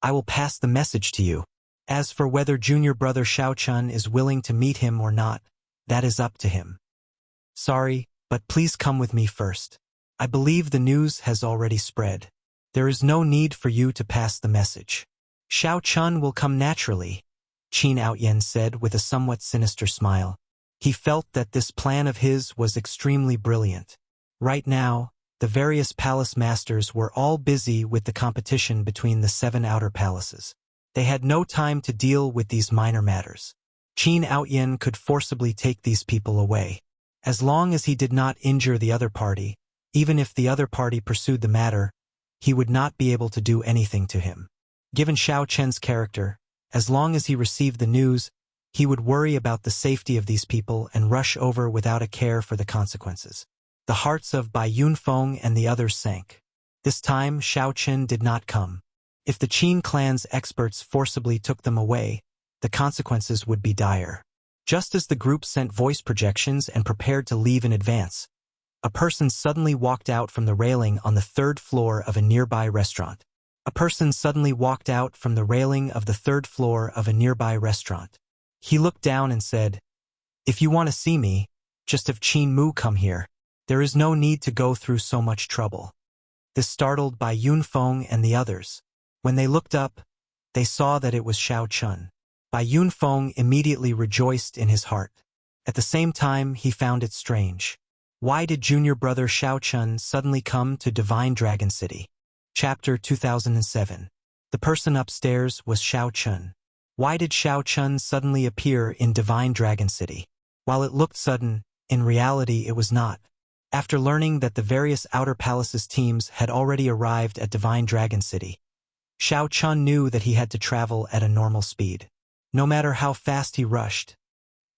"I will pass the message to you. As for whether junior brother Xiao Chun is willing to meet him or not, that is up to him. Sorry, but please come with me first. I believe the news has already spread. There is no need for you to pass the message. Xiao Chun will come naturally," Qin Outyin said with a somewhat sinister smile. He felt that this plan of his was extremely brilliant. Right now, the various palace masters were all busy with the competition between the 7 outer palaces. They had no time to deal with these minor matters. Qin Outyin could forcibly take these people away. As long as he did not injure the other party, even if the other party pursued the matter, he would not be able to do anything to him. Given Xiao Chen's character, as long as he received the news, he would worry about the safety of these people and rush over without a care for the consequences. The hearts of Bai Yunfeng and the others sank. This time, Xiao Chen did not come. If the Qin clan's experts forcibly took them away, the consequences would be dire. Just as the group sent voice projections and prepared to leave in advance, a person suddenly walked out from the railing on the 3rd floor of a nearby restaurant. A person suddenly walked out from the railing of the 3rd floor of a nearby restaurant. He looked down and said, "If you want to see me, just have Qin Mu come here. There is no need to go through so much trouble." This startled Bai Yunfeng and the others. When they looked up, they saw that it was Xiao Chun. Bai Yunfeng immediately rejoiced in his heart. At the same time, he found it strange. Why did junior brother Xiao Chun suddenly come to Divine Dragon City? Chapter 2007. The person upstairs was Xiao Chun. Why did Xiao Chun suddenly appear in Divine Dragon City? While it looked sudden, in reality it was not. After learning that the various outer palaces teams had already arrived at Divine Dragon City, Xiao Chun knew that he had to travel at a normal speed. No matter how fast he rushed,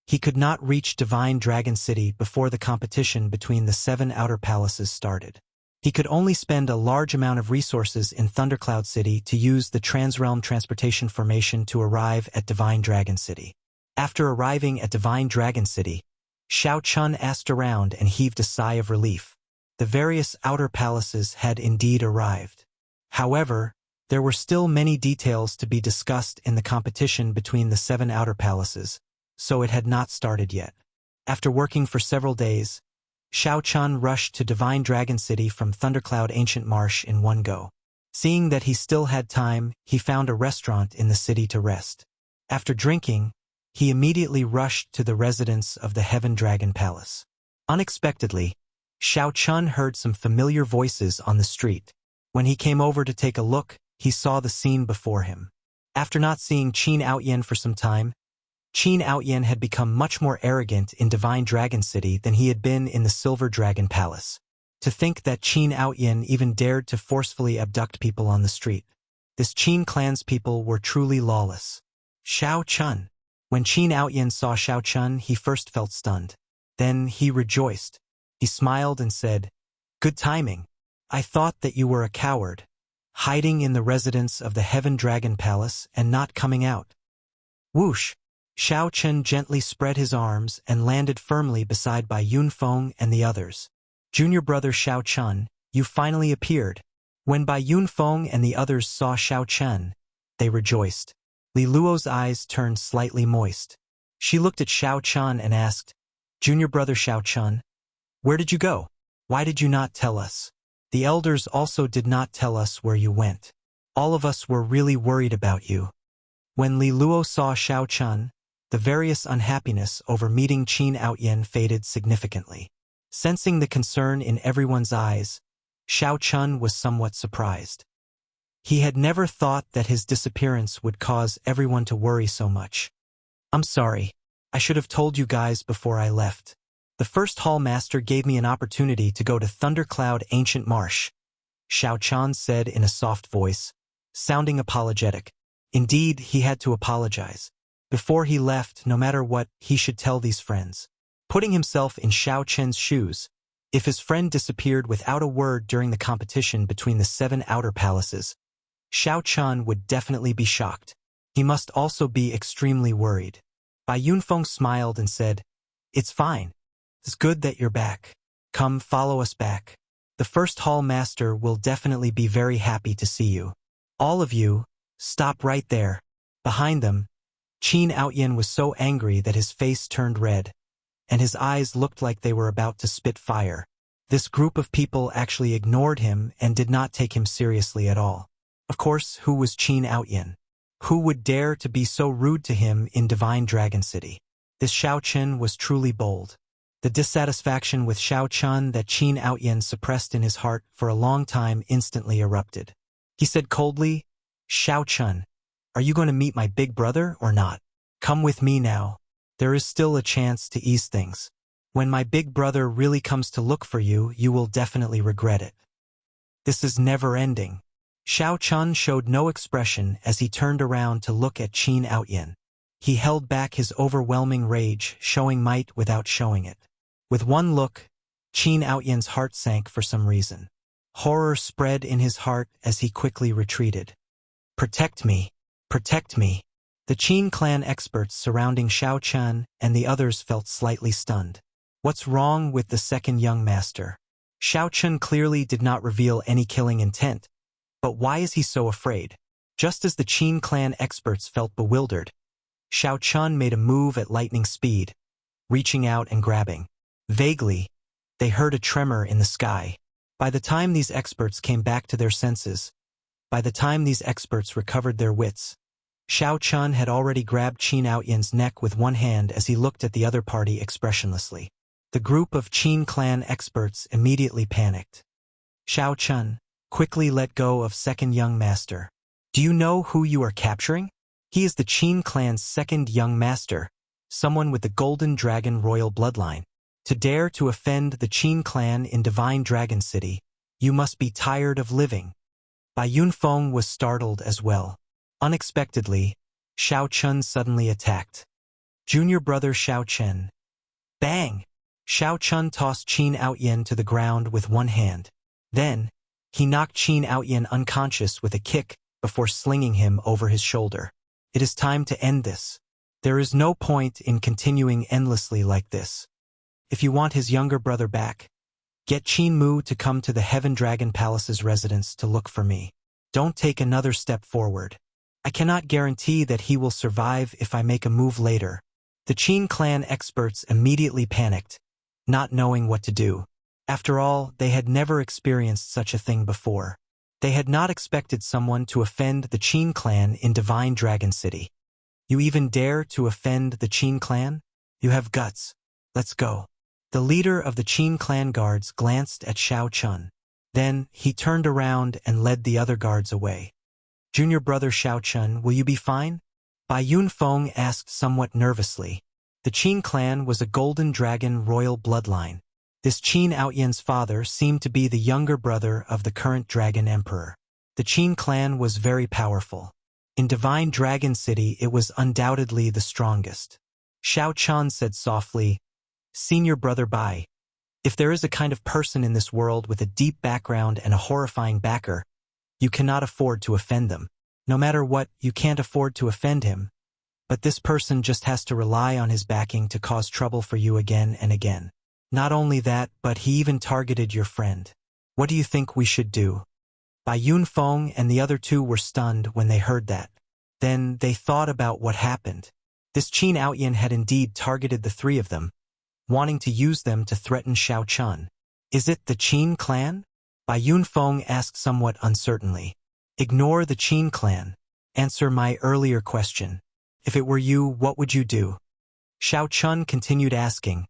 he could not reach Divine Dragon City before the competition between the 7 outer palaces started. He could only spend a large amount of resources in Thundercloud City to use the Transrealm Transportation Formation to arrive at Divine Dragon City. After arriving at Divine Dragon City, Xiao Chun asked around and heaved a sigh of relief. The various outer palaces had indeed arrived. However, there were still many details to be discussed in the competition between the 7 outer palaces, so it had not started yet. After working for several days, Xiao Chun rushed to Divine Dragon City from Thundercloud Ancient Marsh in one go. Seeing that he still had time, he found a restaurant in the city to rest. After drinking, he immediately rushed to the residence of the Heaven Dragon Palace. Unexpectedly, Xiao Chun heard some familiar voices on the street. When he came over to take a look, he saw the scene before him. After not seeing Qin Outyen for some time, Qin Outyen had become much more arrogant in Divine Dragon City than he had been in the Silver Dragon Palace. To think that Qin Outyen even dared to forcefully abduct people on the street. This Qin clan's people were truly lawless. Xiao Chun. When Qin Outyen saw Xiao Chun, he first felt stunned. Then he rejoiced. He smiled and said, "Good timing. I thought that you were a coward, hiding in the residence of the Heaven Dragon Palace and not coming out." Whoosh! Xiao Chun gently spread his arms and landed firmly beside Bai Yunfeng and the others. "Junior brother Xiao Chun, you finally appeared." When Bai Yunfeng and the others saw Xiao Chun, they rejoiced. Li Luo's eyes turned slightly moist. She looked at Xiao Chun and asked, "Junior brother Xiao Chun, where did you go? Why did you not tell us? The elders also did not tell us where you went. All of us were really worried about you." When Li Luo saw Xiao Chun, the various unhappiness over meeting Qin Outyen faded significantly. Sensing the concern in everyone's eyes, Xiao Chun was somewhat surprised. He had never thought that his disappearance would cause everyone to worry so much. "I'm sorry. I should have told you guys before I left. The first hall master gave me an opportunity to go to Thundercloud Ancient Marsh," Xiao Chun said in a soft voice, sounding apologetic. Indeed, he had to apologize. Before he left, no matter what, he should tell these friends. Putting himself in Xiao Chen's shoes, if his friend disappeared without a word during the competition between the 7 outer palaces, Xiao Chun would definitely be shocked. He must also be extremely worried. Bai Yunfeng smiled and said, "It's fine. It's good that you're back. Come, follow us back. The first hall master will definitely be very happy to see you. All of you, stop right there." Behind them, Qin Outyen was so angry that his face turned red, and his eyes looked like they were about to spit fire. This group of people actually ignored him and did not take him seriously at all. Of course, who was Qin Outyen? Who would dare to be so rude to him in Divine Dragon City? This Xiao Chun was truly bold. The dissatisfaction with Xiao Chun that Qin Outyen suppressed in his heart for a long time instantly erupted. He said coldly, "Xiao Chun, are you going to meet my big brother or not? Come with me now. There is still a chance to ease things. When my big brother really comes to look for you, you will definitely regret it. This is never ending." Xiao Chun showed no expression as he turned around to look at Qin Outyen. He held back his overwhelming rage, showing might without showing it. With one look, Qin Outyen's heart sank for some reason. Horror spread in his heart as he quickly retreated. "Protect me! Protect me!" The Qin clan experts surrounding Xiao Chun and the others felt slightly stunned. What's wrong with the second young master? Xiao Chun clearly did not reveal any killing intent. But why is he so afraid? Just as the Qin clan experts felt bewildered, Xiao Chun made a move at lightning speed, reaching out and grabbing. Vaguely, they heard a tremor in the sky. By the time these experts came back to their senses, by the time these experts recovered their wits, Xiao Chun had already grabbed Qin Outyen's neck with one hand as he looked at the other party expressionlessly. The group of Qin clan experts immediately panicked. "Xiao Chun, quickly let go of second young master. Do you know who you are capturing? He is the Qin clan's second young master, someone with the Golden Dragon royal bloodline. To dare to offend the Qin clan in Divine Dragon City, you must be tired of living." Bai Yunfeng was startled as well. Unexpectedly, Xiao Chun suddenly attacked. "Junior brother Xiao Chun." Bang! Xiao Chun tossed Qin Outyen to the ground with one hand. Then, he knocked Qin Outyen unconscious with a kick before slinging him over his shoulder. It is time to end this. There is no point in continuing endlessly like this. If you want his younger brother back, get Qin Mu to come to the Heaven Dragon Palace's residence to look for me. Don't take another step forward. I cannot guarantee that he will survive if I make a move later. The Qin clan experts immediately panicked, not knowing what to do. After all, they had never experienced such a thing before. They had not expected someone to offend the Qin clan in Divine Dragon City. You even dare to offend the Qin clan? You have guts. Let's go. The leader of the Qin clan guards glanced at Xiao Chun. Then, he turned around and led the other guards away. Junior brother Xiao Chun, will you be fine? Bai Yunfeng asked somewhat nervously. The Qin clan was a golden dragon royal bloodline. This Qin Outyan's father seemed to be the younger brother of the current dragon emperor. The Qin clan was very powerful. In Divine Dragon City, it was undoubtedly the strongest. Xiao Chun said softly, Senior brother Bai, if there is a kind of person in this world with a deep background and a horrifying backer, you cannot afford to offend them. No matter what, you can't afford to offend him. But this person just has to rely on his backing to cause trouble for you again and again. Not only that, but he even targeted your friend. What do you think we should do? Bai Yunfeng and the other two were stunned when they heard that. Then they thought about what happened. This Qin Outyan had indeed targeted the three of them, wanting to use them to threaten Xiao Chun. Is it the Qin clan? Bai Yunfeng asked somewhat uncertainly. Ignore the Qin clan. Answer my earlier question. If it were you, what would you do? Xiao Chun continued asking,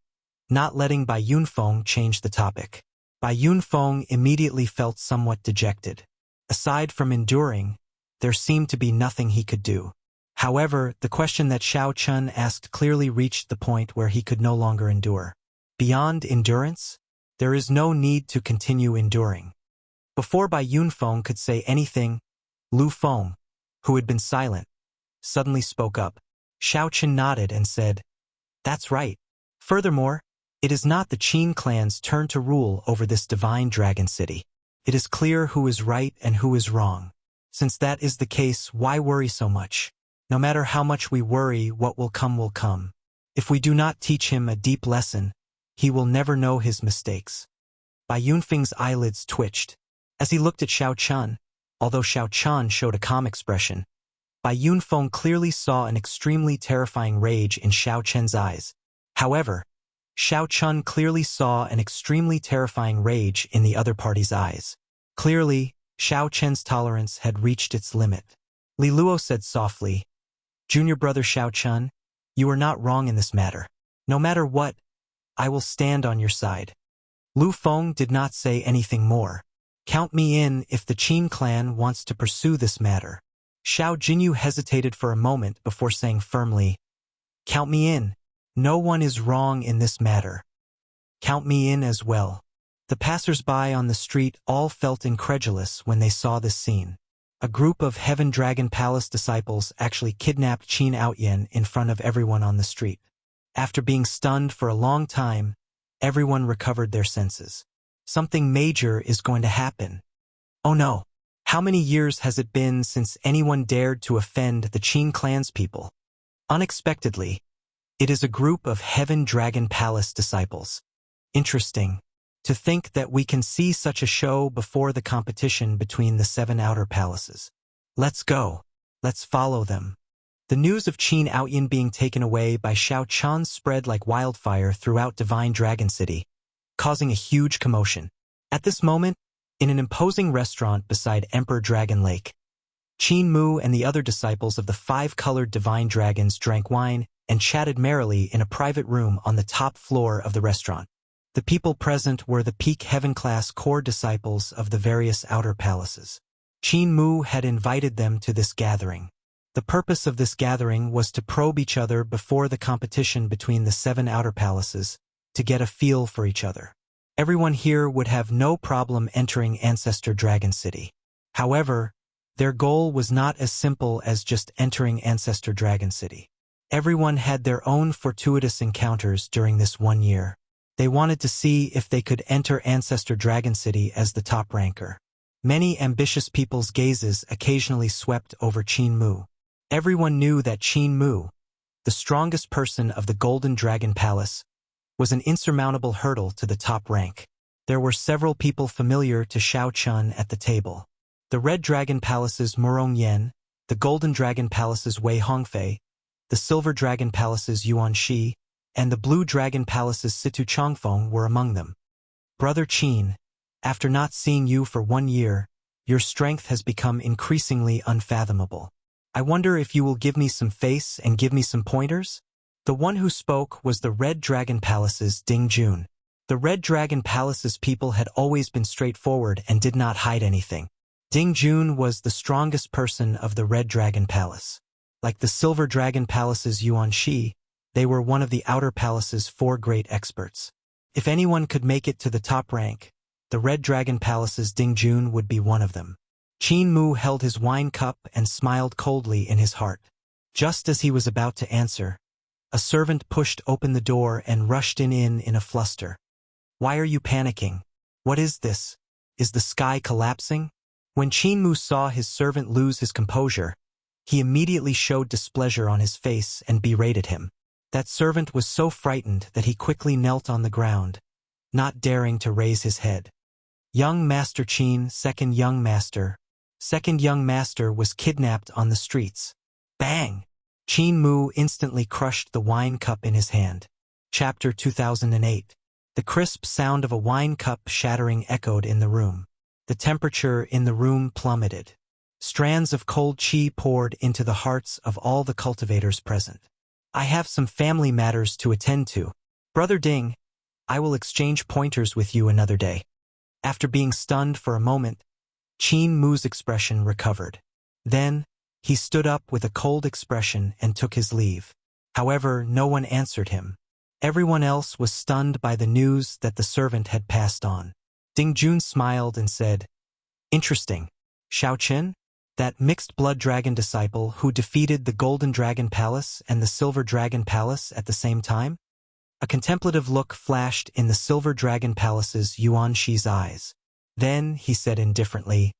not letting Bai Yunfeng change the topic. Bai Yunfeng immediately felt somewhat dejected. Aside from enduring, there seemed to be nothing he could do. However, the question that Xiao Chun asked clearly reached the point where he could no longer endure. Beyond endurance, there is no need to continue enduring. Before Bai Yunfeng could say anything, Lu Feng, who had been silent, suddenly spoke up. Xiao Chun nodded and said, That's right. Furthermore, it is not the Qin clan's turn to rule over this Divine Dragon City. It is clear who is right and who is wrong. Since that is the case, why worry so much? No matter how much we worry, what will come will come. If we do not teach him a deep lesson, he will never know his mistakes. Bai Yunfeng's eyelids twitched. As he looked at Xiao Chun, although Xiao Chun showed a calm expression, Bai Yunfeng clearly saw an extremely terrifying rage in Xiao Chen's eyes. However, Xiao Chun clearly saw an extremely terrifying rage in the other party's eyes. Clearly, Xiao Chen's tolerance had reached its limit. Li Luo said softly, Junior brother Xiao Chun, you are not wrong in this matter. No matter what, I will stand on your side. Lu Feng did not say anything more. Count me in if the Qin clan wants to pursue this matter. Xiao Jinyu hesitated for a moment before saying firmly, Count me in. No one is wrong in this matter. Count me in as well. The passers-by on the street all felt incredulous when they saw this scene. A group of Heaven Dragon Palace disciples actually kidnapped Qin Outyan in front of everyone on the street. After being stunned for a long time, everyone recovered their senses. Something major is going to happen. Oh no! How many years has it been since anyone dared to offend the Qin clan's people? Unexpectedly, it is a group of Heaven Dragon Palace disciples. Interesting. To think that we can see such a show before the competition between the 7 outer palaces. Let's go. Let's follow them. The news of Qin Outyan being taken away by Xiao Chun spread like wildfire throughout Divine Dragon City, causing a huge commotion. At this moment, in an imposing restaurant beside Emperor Dragon Lake, Qin Mu and the other disciples of the 5-colored divine dragons drank wine and chatted merrily in a private room on the top floor of the restaurant. The people present were the peak heaven-class core disciples of the various outer palaces. Qin Mu had invited them to this gathering. The purpose of this gathering was to probe each other before the competition between the 7 outer palaces, to get a feel for each other. Everyone here would have no problem entering Ancestor Dragon City. However, their goal was not as simple as just entering Ancestor Dragon City. Everyone had their own fortuitous encounters during this 1 year. They wanted to see if they could enter Ancestor Dragon City as the top ranker. Many ambitious people's gazes occasionally swept over Qin Mu. Everyone knew that Qin Mu, the strongest person of the Golden Dragon Palace, was an insurmountable hurdle to the top rank. There were several people familiar to Xiao Chun at the table. The Red Dragon Palace's Murong Yen, the Golden Dragon Palace's Wei Hongfei, the Silver Dragon Palace's Yuan Shi, and the Blue Dragon Palace's Situ Changfeng were among them. Brother Qin, after not seeing you for 1 year, your strength has become increasingly unfathomable. I wonder if you will give me some face and give me some pointers? The one who spoke was the Red Dragon Palace's Ding Jun. The Red Dragon Palace's people had always been straightforward and did not hide anything. Ding Jun was the strongest person of the Red Dragon Palace. Like the Silver Dragon Palace's Yuan Shi, they were one of the Outer Palace's 4 great experts. If anyone could make it to the top rank, the Red Dragon Palace's Ding Jun would be one of them. Qin Mu held his wine cup and smiled coldly in his heart. Just as he was about to answer, a servant pushed open the door and rushed in a fluster. Why are you panicking? What is this? Is the sky collapsing? When Qin Mu saw his servant lose his composure, he immediately showed displeasure on his face and berated him. That servant was so frightened that he quickly knelt on the ground, not daring to raise his head. Young Master Qin, second young master was kidnapped on the streets. Bang! Qin Mu instantly crushed the wine cup in his hand. Chapter 2008. The crisp sound of a wine cup shattering echoed in the room. The temperature in the room plummeted. Strands of cold qi poured into the hearts of all the cultivators present. I have some family matters to attend to. Brother Ding, I will exchange pointers with you another day. After being stunned for a moment, Qin Mu's expression recovered. Then, he stood up with a cold expression and took his leave. However, no one answered him. Everyone else was stunned by the news that the servant had passed on. Ding Jun smiled and said, Interesting. Xiao Qin? That mixed-blood dragon disciple who defeated the Golden Dragon Palace and the Silver Dragon Palace at the same time? A contemplative look flashed in the Silver Dragon Palace's Yuan Shi's eyes. Then, he said indifferently,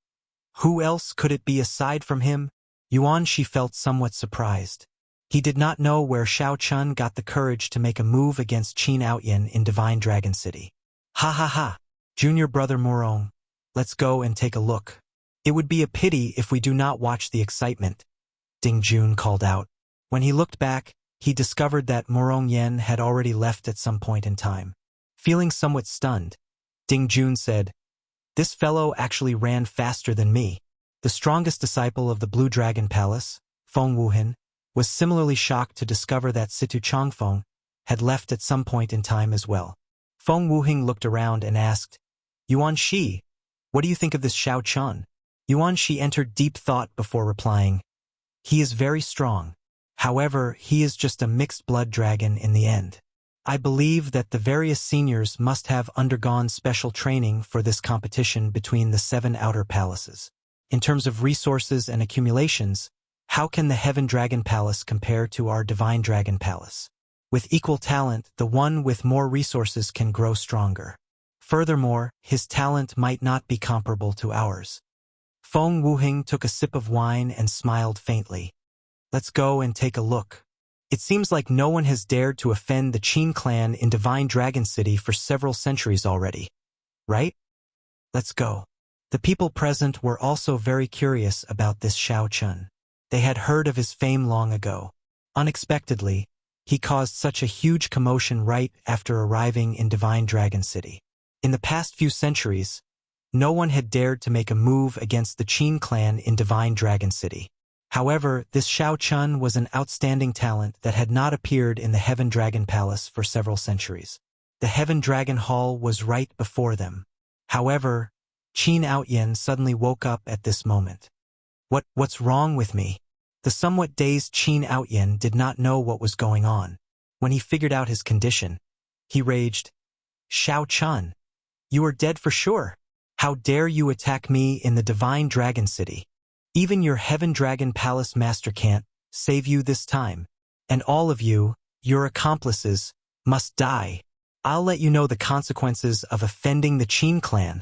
Who else could it be aside from him? Yuan Shi felt somewhat surprised. He did not know where Xiao Chun got the courage to make a move against Qin Outyin in Divine Dragon City. Ha ha ha! Junior brother Morong, let's go and take a look. It would be a pity if we do not watch the excitement, Ding Jun called out. When he looked back, he discovered that Morong Yen had already left at some point in time. Feeling somewhat stunned, Ding Jun said, This fellow actually ran faster than me. The strongest disciple of the Blue Dragon Palace, Feng Wuhan, was similarly shocked to discover that Situ Changfeng had left at some point in time as well. Feng Wuhing looked around and asked, Yuan Shi, what do you think of this Xiao Chun? Yuan Shi entered deep thought before replying, He is very strong. However, he is just a mixed-blood dragon in the end. I believe that the various seniors must have undergone special training for this competition between the 7 outer palaces. In terms of resources and accumulations, how can the Heaven Dragon Palace compare to our Divine Dragon Palace? With equal talent, the one with more resources can grow stronger. Furthermore, his talent might not be comparable to ours. Feng Wuhing took a sip of wine and smiled faintly. Let's go and take a look. It seems like no one has dared to offend the Qin clan in Divine Dragon City for several centuries already. Right? Let's go. The people present were also very curious about this Xiao Chun. They had heard of his fame long ago. Unexpectedly, he caused such a huge commotion right after arriving in Divine Dragon City. In the past few centuries, no one had dared to make a move against the Qin clan in Divine Dragon City. However, this Xiao Chun was an outstanding talent that had not appeared in the Heaven Dragon Palace for several centuries. The Heaven Dragon Hall was right before them. However, Qin Outyin suddenly woke up at this moment. What's wrong with me? The somewhat dazed Qin Outyin did not know what was going on. When he figured out his condition, he raged, Xiao Chun, you are dead for sure. How dare you attack me in the Divine Dragon City? Even your Heaven Dragon Palace master can't save you this time. And all of you, your accomplices, must die. I'll let you know the consequences of offending the Qin clan.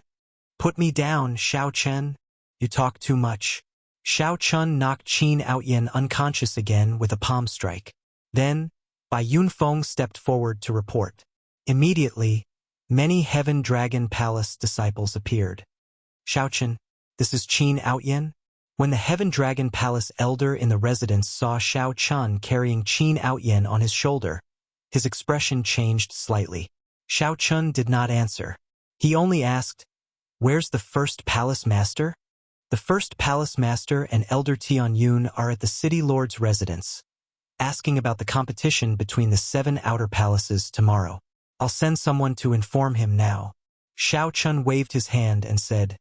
Put me down, Xiao Chen. You talk too much. Xiao Chun knocked Qin Outyin unconscious again with a palm strike. Then, Bai Yunfeng stepped forward to report. Immediately, many Heaven Dragon Palace disciples appeared. Xiao Chen, this is Qin Outyin? When the Heaven Dragon Palace elder in the residence saw Xiao Chun carrying Qin Outyin on his shoulder, his expression changed slightly. Xiao Chun did not answer. He only asked, "Where's the first palace master?" The first palace master and Elder Tian Yun are at the city lord's residence, asking about the competition between the 7 outer palaces tomorrow. I'll send someone to inform him now. Xiao Chun waved his hand and said,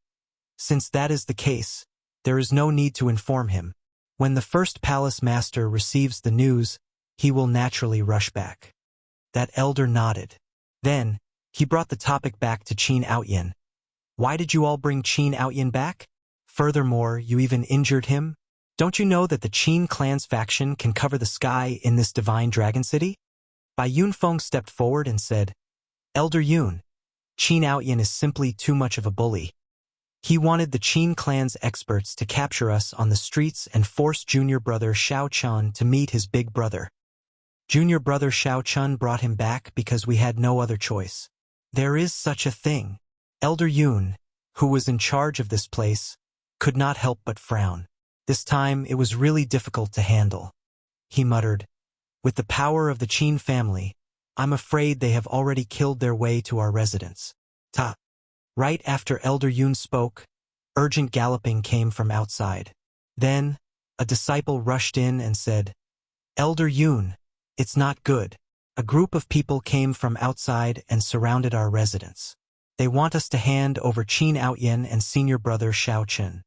"Since that is the case, there is no need to inform him. When the first palace master receives the news, he will naturally rush back." That elder nodded. Then, he brought the topic back to Qin Outyin. "Why did you all bring Qin Outyin back? Furthermore, you even injured him? Don't you know that the Qin clan's faction can cover the sky in this divine dragon city?" Bai Yunfeng stepped forward and said, "Elder Yun, Qin Outyin is simply too much of a bully. He wanted the Qin clan's experts to capture us on the streets and force junior brother Xiao Chun to meet his big brother. Junior brother Xiao Chun brought him back because we had no other choice. There is such a thing." Elder Yun, who was in charge of this place, could not help but frown. This time it was really difficult to handle. He muttered, "With the power of the Qin family, I'm afraid they have already killed their way to our residence." Ta. Right after Elder Yun spoke, urgent galloping came from outside. Then, a disciple rushed in and said, "Elder Yun, it's not good. A group of people came from outside and surrounded our residence. They want us to hand over Qin Outyin and senior brother Xiao Chun.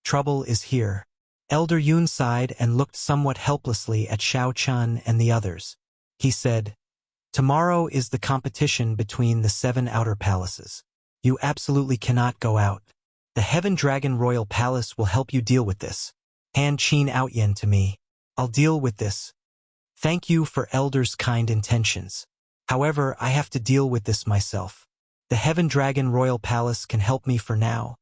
Trouble is here." Elder Yun sighed and looked somewhat helplessly at Xiao Chun and the others. He said, "Tomorrow is the competition between the 7 outer palaces. You absolutely cannot go out. The Heaven Dragon Royal Palace will help you deal with this. Hand Qin Outyin to me. I'll deal with this. Thank you for Elder's kind intentions. However, I have to deal with this myself. The Heaven Dragon Royal Palace can help me for now,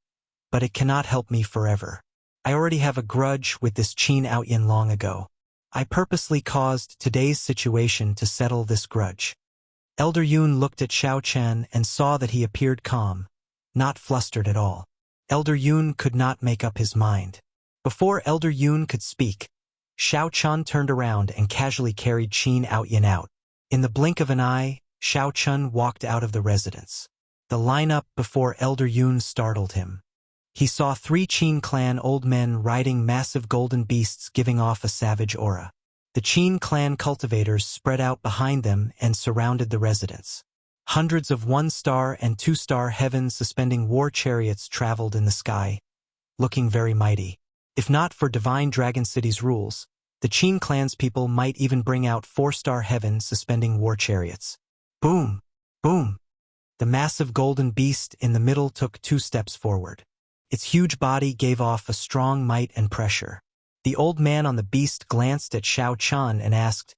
but it cannot help me forever. I already have a grudge with this Qin Outyin long ago. I purposely caused today's situation to settle this grudge." Elder Yun looked at Xiao Chen and saw that he appeared calm, not flustered at all. Elder Yun could not make up his mind. Before Elder Yun could speak, Xiao Chun turned around and casually carried Qin Outyin out. In the blink of an eye, Xiao Chun walked out of the residence. The lineup before Elder Yun startled him. He saw 3 Qin clan old men riding massive golden beasts giving off a savage aura. The Qin clan cultivators spread out behind them and surrounded the residence. Hundreds of 1-star and 2-star heavens suspending war chariots traveled in the sky, looking very mighty. If not for Divine Dragon City's rules, the Qin clan's people might even bring out 4-star heavens suspending war chariots. Boom! Boom! The massive golden beast in the middle took 2 steps forward. Its huge body gave off a strong might and pressure. The old man on the beast glanced at Xiao Chun and asked,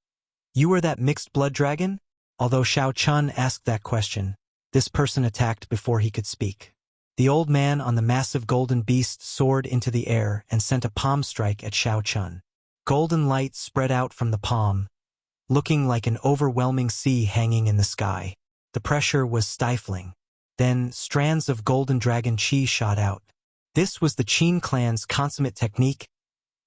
"You are that mixed blood dragon?" Although Xiao Chun asked that question, this person attacked before he could speak. The old man on the massive golden beast soared into the air and sent a palm strike at Xiao Chun. Golden light spread out from the palm, looking like an overwhelming sea hanging in the sky. The pressure was stifling. Then strands of golden dragon chi shot out. This was the Qin clan's consummate technique,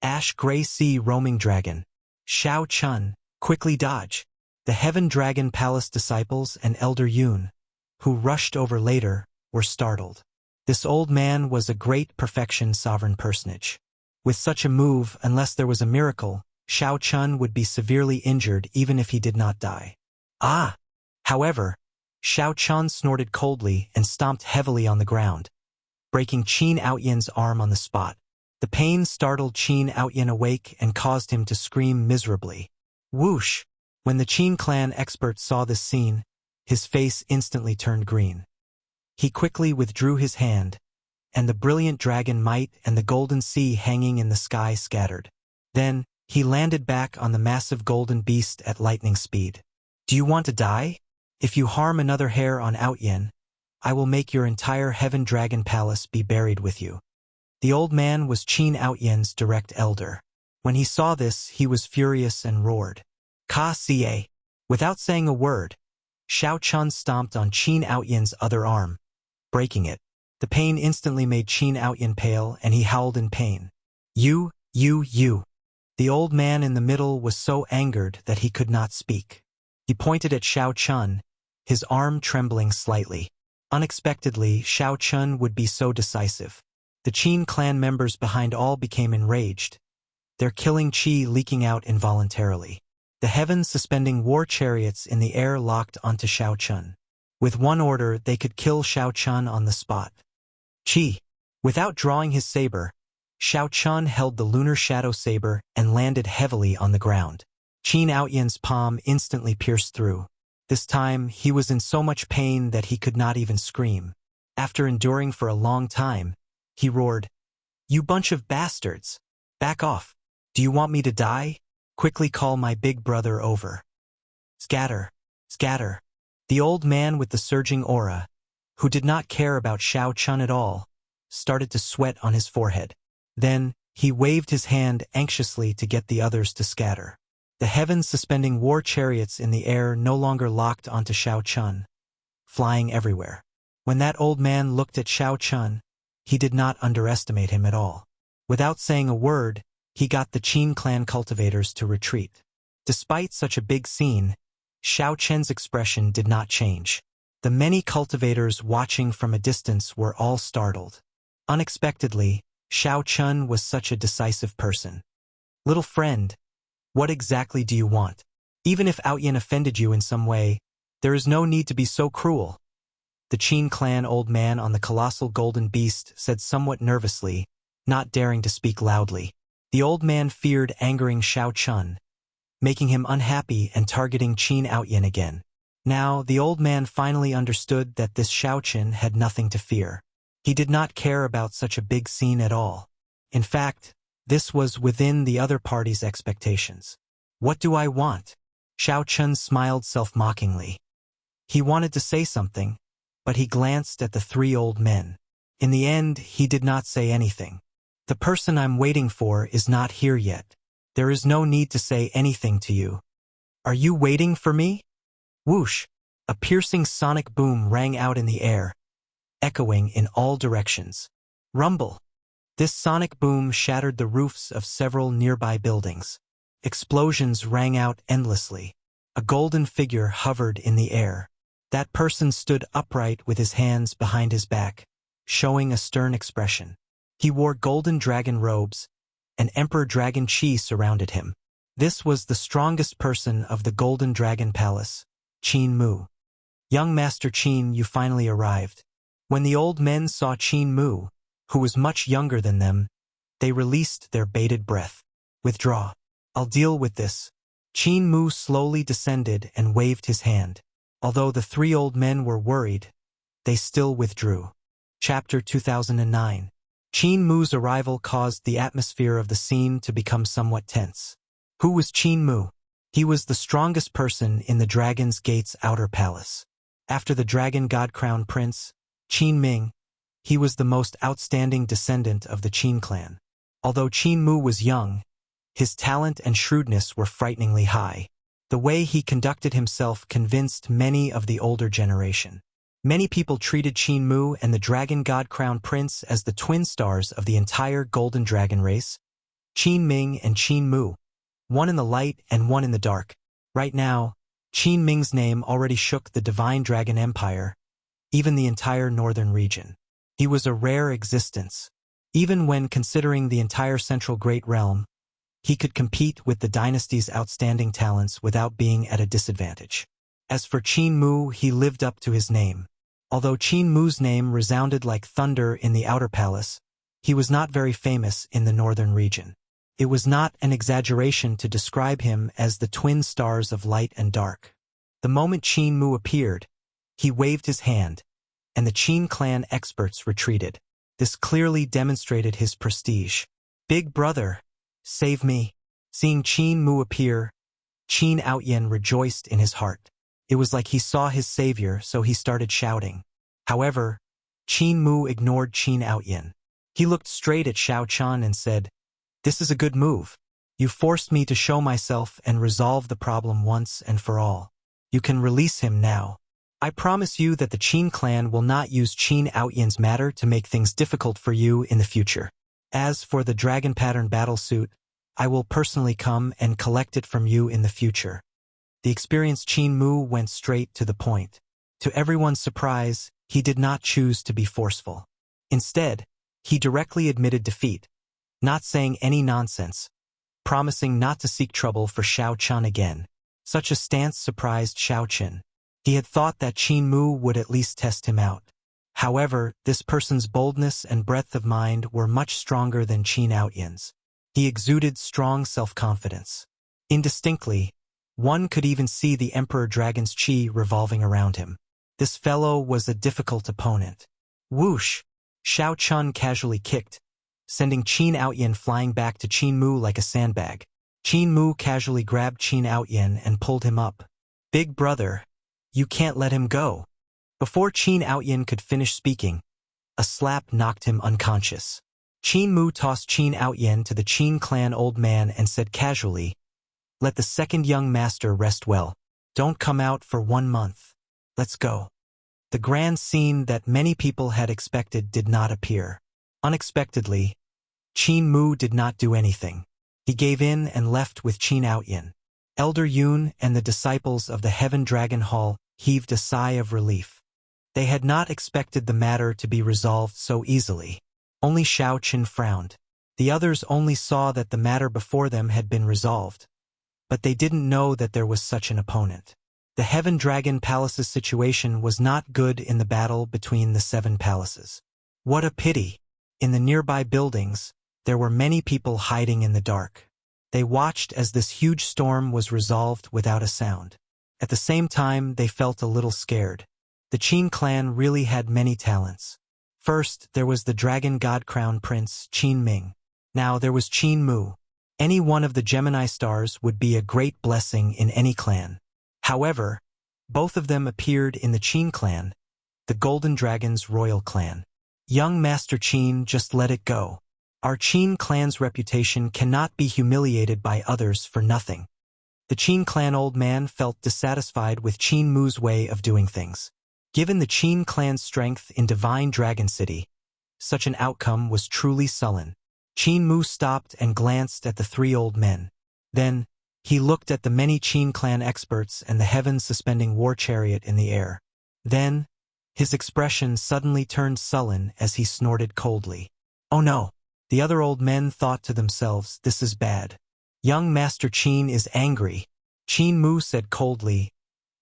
Ash Gray Sea Roaming Dragon. Xiao Chun, quickly dodge. The Heaven Dragon Palace disciples and Elder Yun, who rushed over later, were startled. This old man was a great perfection sovereign personage. With such a move, unless there was a miracle, Xiao Chun would be severely injured even if he did not die. Ah! However, Xiao Chun snorted coldly and stomped heavily on the ground, breaking Qin Outyin's arm on the spot. The pain startled Qin Outyin awake and caused him to scream miserably. Whoosh! When the Qin clan expert saw this scene, his face instantly turned green. He quickly withdrew his hand, and the brilliant dragon might and the golden sea hanging in the sky scattered. Then, he landed back on the massive golden beast at lightning speed. Do you want to die? If you harm another hair on Outyin, I will make your entire Heaven Dragon Palace be buried with you. The old man was Qin Outyin's direct elder. When he saw this, he was furious and roared, "Ka Ca!" Without saying a word, Xiao Chun stomped on Qin Outyin's other arm, breaking it. The pain instantly made Qin Outyin pale and he howled in pain. You. The old man in the middle was so angered that he could not speak. He pointed at Xiao Chun, his arm trembling slightly. Unexpectedly, Xiao Chun would be so decisive. The Qin clan members behind all became enraged, their killing chi leaking out involuntarily. The heavens suspending war chariots in the air locked onto Xiao Chun. With one order, they could kill Xiao Chun on the spot. Chi. Without drawing his saber, Xiao Chun held the lunar shadow saber and landed heavily on the ground. Qin Outyan's palm instantly pierced through. This time, he was in so much pain that he could not even scream. After enduring for a long time, he roared, "You bunch of bastards! Back off! Do you want me to die? Quickly call my big brother over." Scatter, scatter. The old man with the surging aura, who did not care about Xiao Chun at all, started to sweat on his forehead. Then, he waved his hand anxiously to get the others to scatter. The heavens suspending war chariots in the air no longer locked onto Xiao Chun, flying everywhere. When that old man looked at Xiao Chun, he did not underestimate him at all. Without saying a word, he got the Qin clan cultivators to retreat. Despite such a big scene, Xiao Chen's expression did not change. The many cultivators watching from a distance were all startled. Unexpectedly, Xiao Chun was such a decisive person. "Little friend, what exactly do you want? Even if Outyan offended you in some way, there is no need to be so cruel." The Qin clan old man on the colossal golden beast said somewhat nervously, not daring to speak loudly. The old man feared angering Xiao Chun, making him unhappy and targeting Qin Outyan again. Now, the old man finally understood that this Xiao Chun had nothing to fear. He did not care about such a big scene at all. In fact, this was within the other party's expectations. "What do I want?" Xiao Chun smiled self-mockingly. He wanted to say something, but he glanced at the three old men. In the end, he did not say anything. "The person I'm waiting for is not here yet. There is no need to say anything to you. Are you waiting for me?" Whoosh! A piercing sonic boom rang out in the air, echoing in all directions. Rumble! This sonic boom shattered the roofs of several nearby buildings. Explosions rang out endlessly. A golden figure hovered in the air. That person stood upright with his hands behind his back, showing a stern expression. He wore golden dragon robes, and Emperor Dragon Qi surrounded him. This was the strongest person of the Golden Dragon Palace, Qin Mu. "Young Master Qin, you finally arrived." When the old men saw Qin Mu, who was much younger than them, they released their bated breath. "Withdraw. I'll deal with this." Qin Mu slowly descended and waved his hand. Although the three old men were worried, they still withdrew. Chapter 2009. Qin Mu's arrival caused the atmosphere of the scene to become somewhat tense. Who was Qin Mu? He was the strongest person in the Dragon's Gate's outer palace. After the Dragon God Crown Prince, Qin Ming, he was the most outstanding descendant of the Qin clan. Although Qin Mu was young, his talent and shrewdness were frighteningly high. The way he conducted himself convinced many of the older generation. Many people treated Qin Mu and the Dragon God Crown Prince as the twin stars of the entire Golden Dragon race, Qin Ming and Qin Mu, one in the light and one in the dark. Right now, Qin Ming's name already shook the Divine Dragon Empire, even the entire northern region. He was a rare existence. Even when considering the entire Central Great Realm, he could compete with the dynasty's outstanding talents without being at a disadvantage. As for Qin Mu, he lived up to his name. Although Qin Mu's name resounded like thunder in the outer palace, he was not very famous in the northern region. It was not an exaggeration to describe him as the twin stars of light and dark. The moment Qin Mu appeared, he waved his hand, and the Qin clan experts retreated. This clearly demonstrated his prestige. "Big brother, save me." Seeing Qin Mu appear, Qin Outyan rejoiced in his heart. It was like he saw his savior, so he started shouting. However, Qin Mu ignored Qin Outyan. He looked straight at Xiao Chun and said, "This is a good move. You forced me to show myself and resolve the problem once and for all. You can release him now. I promise you that the Qin clan will not use Qin Outyan's matter to make things difficult for you in the future." As for the dragon pattern battlesuit, I will personally come and collect it from you in the future. The experienced Qin Mu went straight to the point. To everyone's surprise, he did not choose to be forceful. Instead, he directly admitted defeat, not saying any nonsense, promising not to seek trouble for Xiao Chun again. Such a stance surprised Xiao Qin. He had thought that Qin Mu would at least test him out. However, this person's boldness and breadth of mind were much stronger than Qin Outyan's. He exuded strong self-confidence. Indistinctly, one could even see the Emperor Dragon's chi revolving around him. This fellow was a difficult opponent. Whoosh! Xiao Chun casually kicked, sending Qin Outyan flying back to Qin Mu like a sandbag. Qin Mu casually grabbed Qin Outyan and pulled him up. Big brother, you can't let him go. Before Qin Outyan could finish speaking, a slap knocked him unconscious. Qin Mu tossed Qin Outyan to the Qin clan old man and said casually, "Let the second young master rest well. Don't come out for 1 month. Let's go." The grand scene that many people had expected did not appear. Unexpectedly, Qin Mu did not do anything. He gave in and left with Qin Outyan. Elder Yun and the disciples of the Heaven Dragon Hall heaved a sigh of relief. They had not expected the matter to be resolved so easily. Only Xiao Qin frowned. The others only saw that the matter before them had been resolved, but they didn't know that there was such an opponent. The Heaven Dragon Palace's situation was not good in the battle between the 7 palaces. What a pity! In the nearby buildings, there were many people hiding in the dark. They watched as this huge storm was resolved without a sound. At the same time, they felt a little scared. The Qin clan really had many talents. First, there was the Dragon God Crown Prince, Qin Ming. Now there was Qin Mu. Any one of the Gemini stars would be a great blessing in any clan. However, both of them appeared in the Qin clan, the Golden Dragon's royal clan. Young Master Qin, just let it go. Our Qin clan's reputation cannot be humiliated by others for nothing. The Qin clan old man felt dissatisfied with Qin Mu's way of doing things. Given the Qin clan's strength in Divine Dragon City, such an outcome was truly sullen. Qin Mu stopped and glanced at the 3 old men. Then, he looked at the many Qin clan experts and the heavens suspending war chariot in the air. Then, his expression suddenly turned sullen as he snorted coldly. "Oh no!" The other old men thought to themselves, "This is bad. Young Master Qin is angry." Qin Mu said coldly,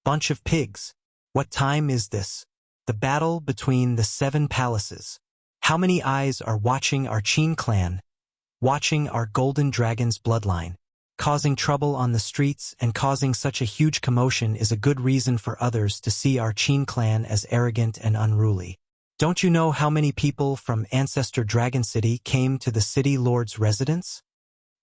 "Bunch of pigs. What time is this? The battle between the 7 palaces. How many eyes are watching our Qin clan, watching our Golden Dragon's bloodline? Causing trouble on the streets and causing such a huge commotion is a good reason for others to see our Qin clan as arrogant and unruly. Don't you know how many people from Ancestor Dragon City came to the city lord's residence?"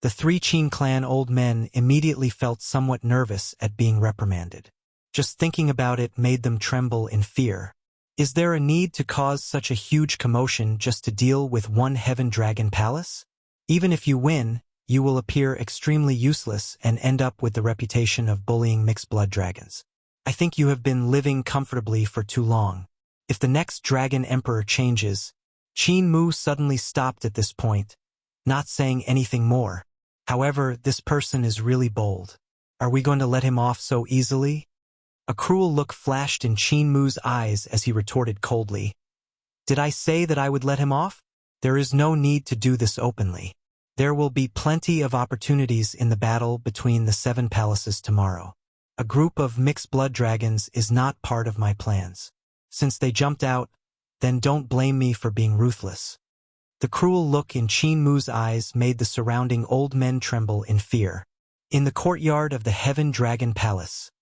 The 3 Qin clan old men immediately felt somewhat nervous at being reprimanded. Just thinking about it made them tremble in fear. Is there a need to cause such a huge commotion just to deal with one Heaven Dragon Palace? Even if you win, you will appear extremely useless and end up with the reputation of bullying mixed blood dragons. I think you have been living comfortably for too long. If the next Dragon Emperor changes, Qin Mu suddenly stopped at this point, not saying anything more. However, this person is really bold. Are we going to let him off so easily? A cruel look flashed in Qin Mu's eyes as he retorted coldly. Did I say that I would let him off? There is no need to do this openly. There will be plenty of opportunities in the battle between the 7 palaces tomorrow. A group of mixed blood dragons is not part of my plans. Since they jumped out, then don't blame me for being ruthless. The cruel look in Qin Mu's eyes made the surrounding old men tremble in fear. In the courtyard of the Heaven Dragon Palace,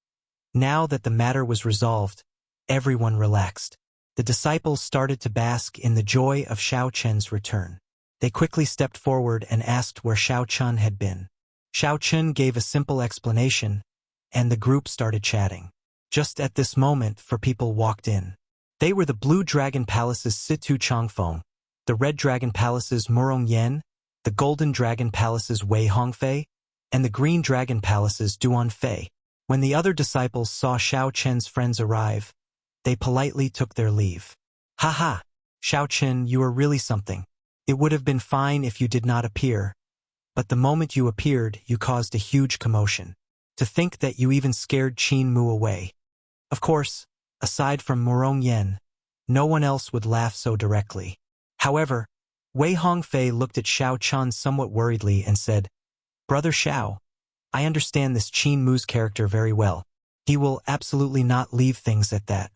now that the matter was resolved, everyone relaxed. The disciples started to bask in the joy of Xiao Chen's return. They quickly stepped forward and asked where Xiao Chen had been. Xiao Chen gave a simple explanation, and the group started chatting. Just at this moment, 4 people walked in. They were the Blue Dragon Palace's Situ Changfeng, the Red Dragon Palace's Murong Yen, the Golden Dragon Palace's Wei Hongfei, and the Green Dragon Palace's Duan Fei. When the other disciples saw Xiao Chen's friends arrive, they politely took their leave. "Ha ha! Xiao Chen, you are really something. It would have been fine if you did not appear, but the moment you appeared, you caused a huge commotion. To think that you even scared Qin Mu away. Of course, aside from Murong Yen, no one else would laugh so directly. However, Wei Hongfei looked at Xiao Chun somewhat worriedly and said, "Brother Xiao, I understand this Qin Mu's character very well. He will absolutely not leave things at that.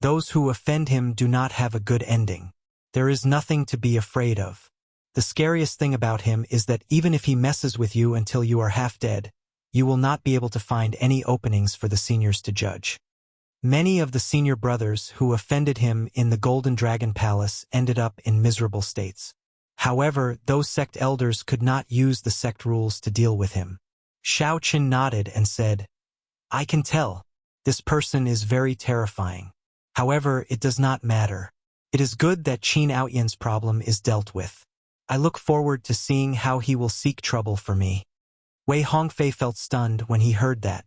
Those who offend him do not have a good ending. There is nothing to be afraid of. The scariest thing about him is that even if he messes with you until you are half dead, you will not be able to find any openings for the seniors to judge." Many of the senior brothers who offended him in the Golden Dragon Palace ended up in miserable states. However, those sect elders could not use the sect rules to deal with him. Xiao Qin nodded and said, "I can tell. This person is very terrifying. However, it does not matter. It is good that Qin Outyan's problem is dealt with. I look forward to seeing how he will seek trouble for me." Wei Hongfei felt stunned when he heard that.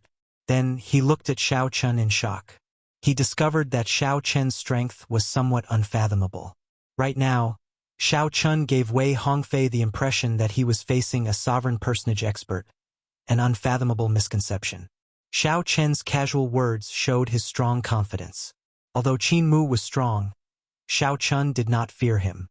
Then he looked at Xiao Chun in shock. He discovered that Xiao Chen's strength was somewhat unfathomable. Right now, Xiao Chun gave Wei Hongfei the impression that he was facing a sovereign personage expert, an unfathomable misconception. Xiao Chen's casual words showed his strong confidence. Although Qin Mu was strong, Xiao Chun did not fear him.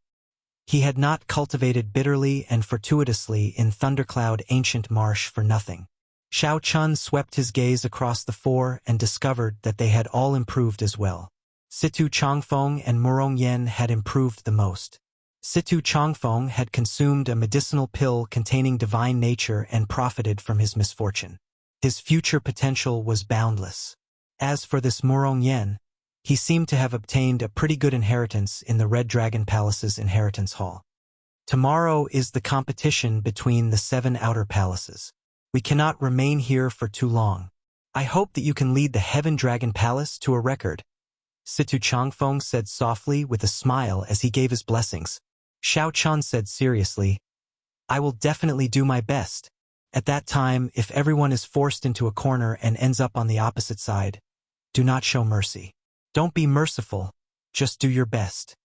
He had not cultivated bitterly and fortuitously in Thundercloud Ancient Marsh for nothing. Xiao Chun swept his gaze across the four and discovered that they had all improved as well. Situ Changfeng and Murong Yen had improved the most. Situ Changfeng had consumed a medicinal pill containing divine nature and profited from his misfortune. His future potential was boundless. As for this Murong Yen, he seemed to have obtained a pretty good inheritance in the Red Dragon Palace's inheritance hall. Tomorrow is the competition between the 7 outer palaces. We cannot remain here for too long. I hope that you can lead the Heaven Dragon Palace to a record," Situ Changfeng said softly with a smile as he gave his blessings. Xiao Chun said seriously, "I will definitely do my best. At that time, if everyone is forced into a corner and ends up on the opposite side, do not show mercy. Don't be merciful, just do your best."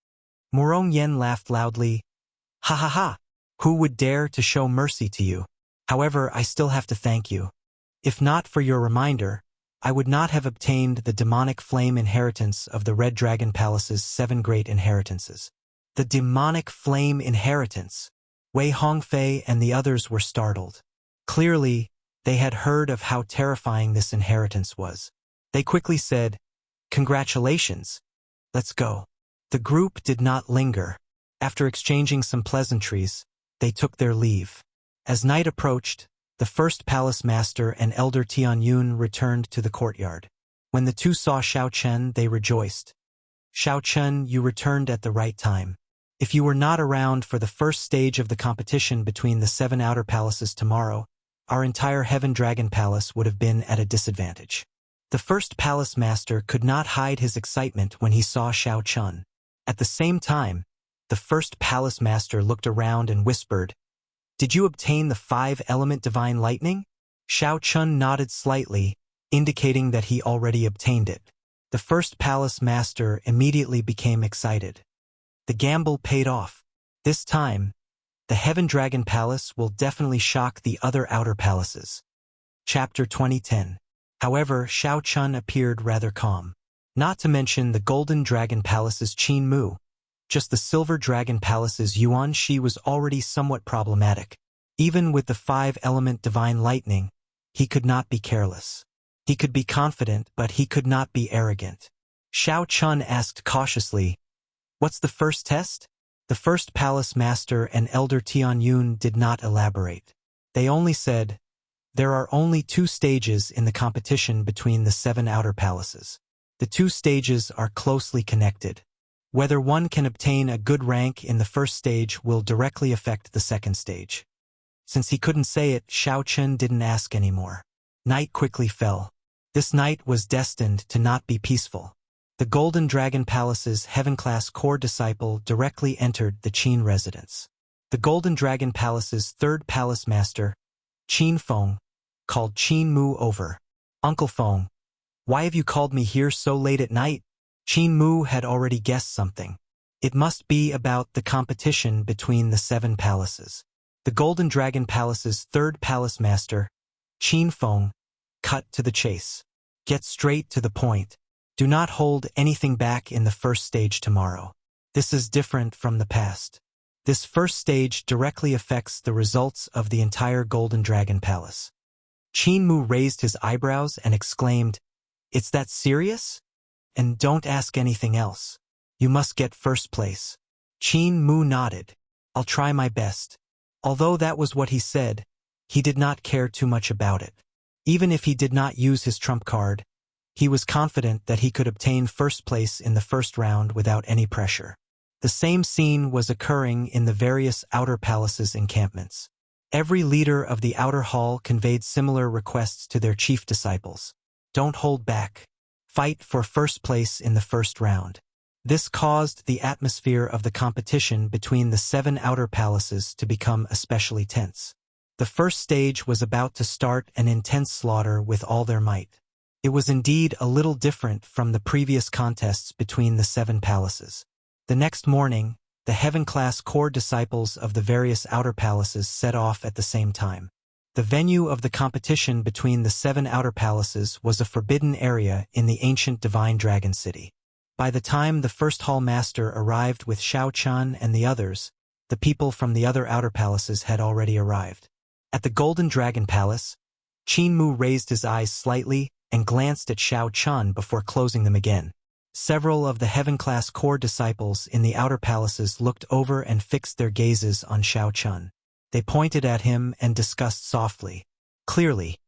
Murong Yen laughed loudly. "Ha ha ha! Who would dare to show mercy to you? However, I still have to thank you. If not for your reminder, I would not have obtained the demonic flame inheritance of the Red Dragon Palace's 7 great inheritances." The demonic flame inheritance. Wei Hongfei and the others were startled. Clearly, they had heard of how terrifying this inheritance was. They quickly said, "Congratulations. Let's go." The group did not linger. After exchanging some pleasantries, they took their leave. As night approached, the first palace master and Elder Tianyun returned to the courtyard. When the two saw Xiao Chen, they rejoiced. "Xiao Chen, you returned at the right time. If you were not around for the first stage of the competition between the 7 outer palaces tomorrow, our entire Heaven Dragon Palace would have been at a disadvantage." The first palace master could not hide his excitement when he saw Xiao Chun. At the same time, the first palace master looked around and whispered, "Did you obtain the 5-element divine lightning?" Xiao Chun nodded slightly, indicating that he already obtained it. The first palace master immediately became excited. The gamble paid off. This time, the Heaven Dragon Palace will definitely shock the other outer palaces. Chapter 2010. However, Xiao Chun appeared rather calm. Not to mention the Golden Dragon Palace's Qin Mu. Just the Silver Dragon Palace's Yuan Shi was already somewhat problematic. Even with the 5-element divine lightning, he could not be careless. He could be confident, but he could not be arrogant. Xiao Chun asked cautiously, "What's the first test?" The first palace master and Elder Tianyun did not elaborate. They only said, "There are only 2 stages in the competition between the 7 outer palaces. The 2 stages are closely connected. Whether one can obtain a good rank in the first stage will directly affect the second stage." Since he couldn't say it, Xiao Chun didn't ask anymore. Night quickly fell. This night was destined to not be peaceful. The Golden Dragon Palace's Heaven-class core disciple directly entered the Qin residence. The Golden Dragon Palace's 3rd palace master, Qin Feng, called Qin Mu over. "Uncle Feng, why have you called me here so late at night?" Qin Mu had already guessed something. It must be about the competition between the 7 palaces. The Golden Dragon Palace's 3rd palace master, Qin Feng, cut to the chase. Get straight to the point. Do not hold anything back in the first stage tomorrow. This is different from the past. This first stage directly affects the results of the entire Golden Dragon Palace. Qin Mu raised his eyebrows and exclaimed, "It's that serious? And don't ask anything else. You must get first place." Qin Mu nodded. "I'll try my best." Although that was what he said, he did not care too much about it. Even if he did not use his trump card, he was confident that he could obtain first place in the first round without any pressure. The same scene was occurring in the various outer palaces' encampments. Every leader of the outer hall conveyed similar requests to their chief disciples. Don't hold back. Fight for first place in the first round. This caused the atmosphere of the competition between the 7 outer palaces to become especially tense. The first stage was about to start an intense slaughter with all their might. It was indeed a little different from the previous contests between the 7 palaces. The next morning, the heaven-class core disciples of the various outer palaces set off at the same time. The venue of the competition between the 7 outer palaces was a forbidden area in the ancient divine dragon city. By the time the first hall master arrived with Xiao Chun and the others, the people from the other outer palaces had already arrived. At the Golden Dragon Palace, Qin Mu raised his eyes slightly and glanced at Xiao Chun before closing them again. Several of the heaven-class core disciples in the outer palaces looked over and fixed their gazes on Xiao Chun. They pointed at him and discussed softly. Clearly,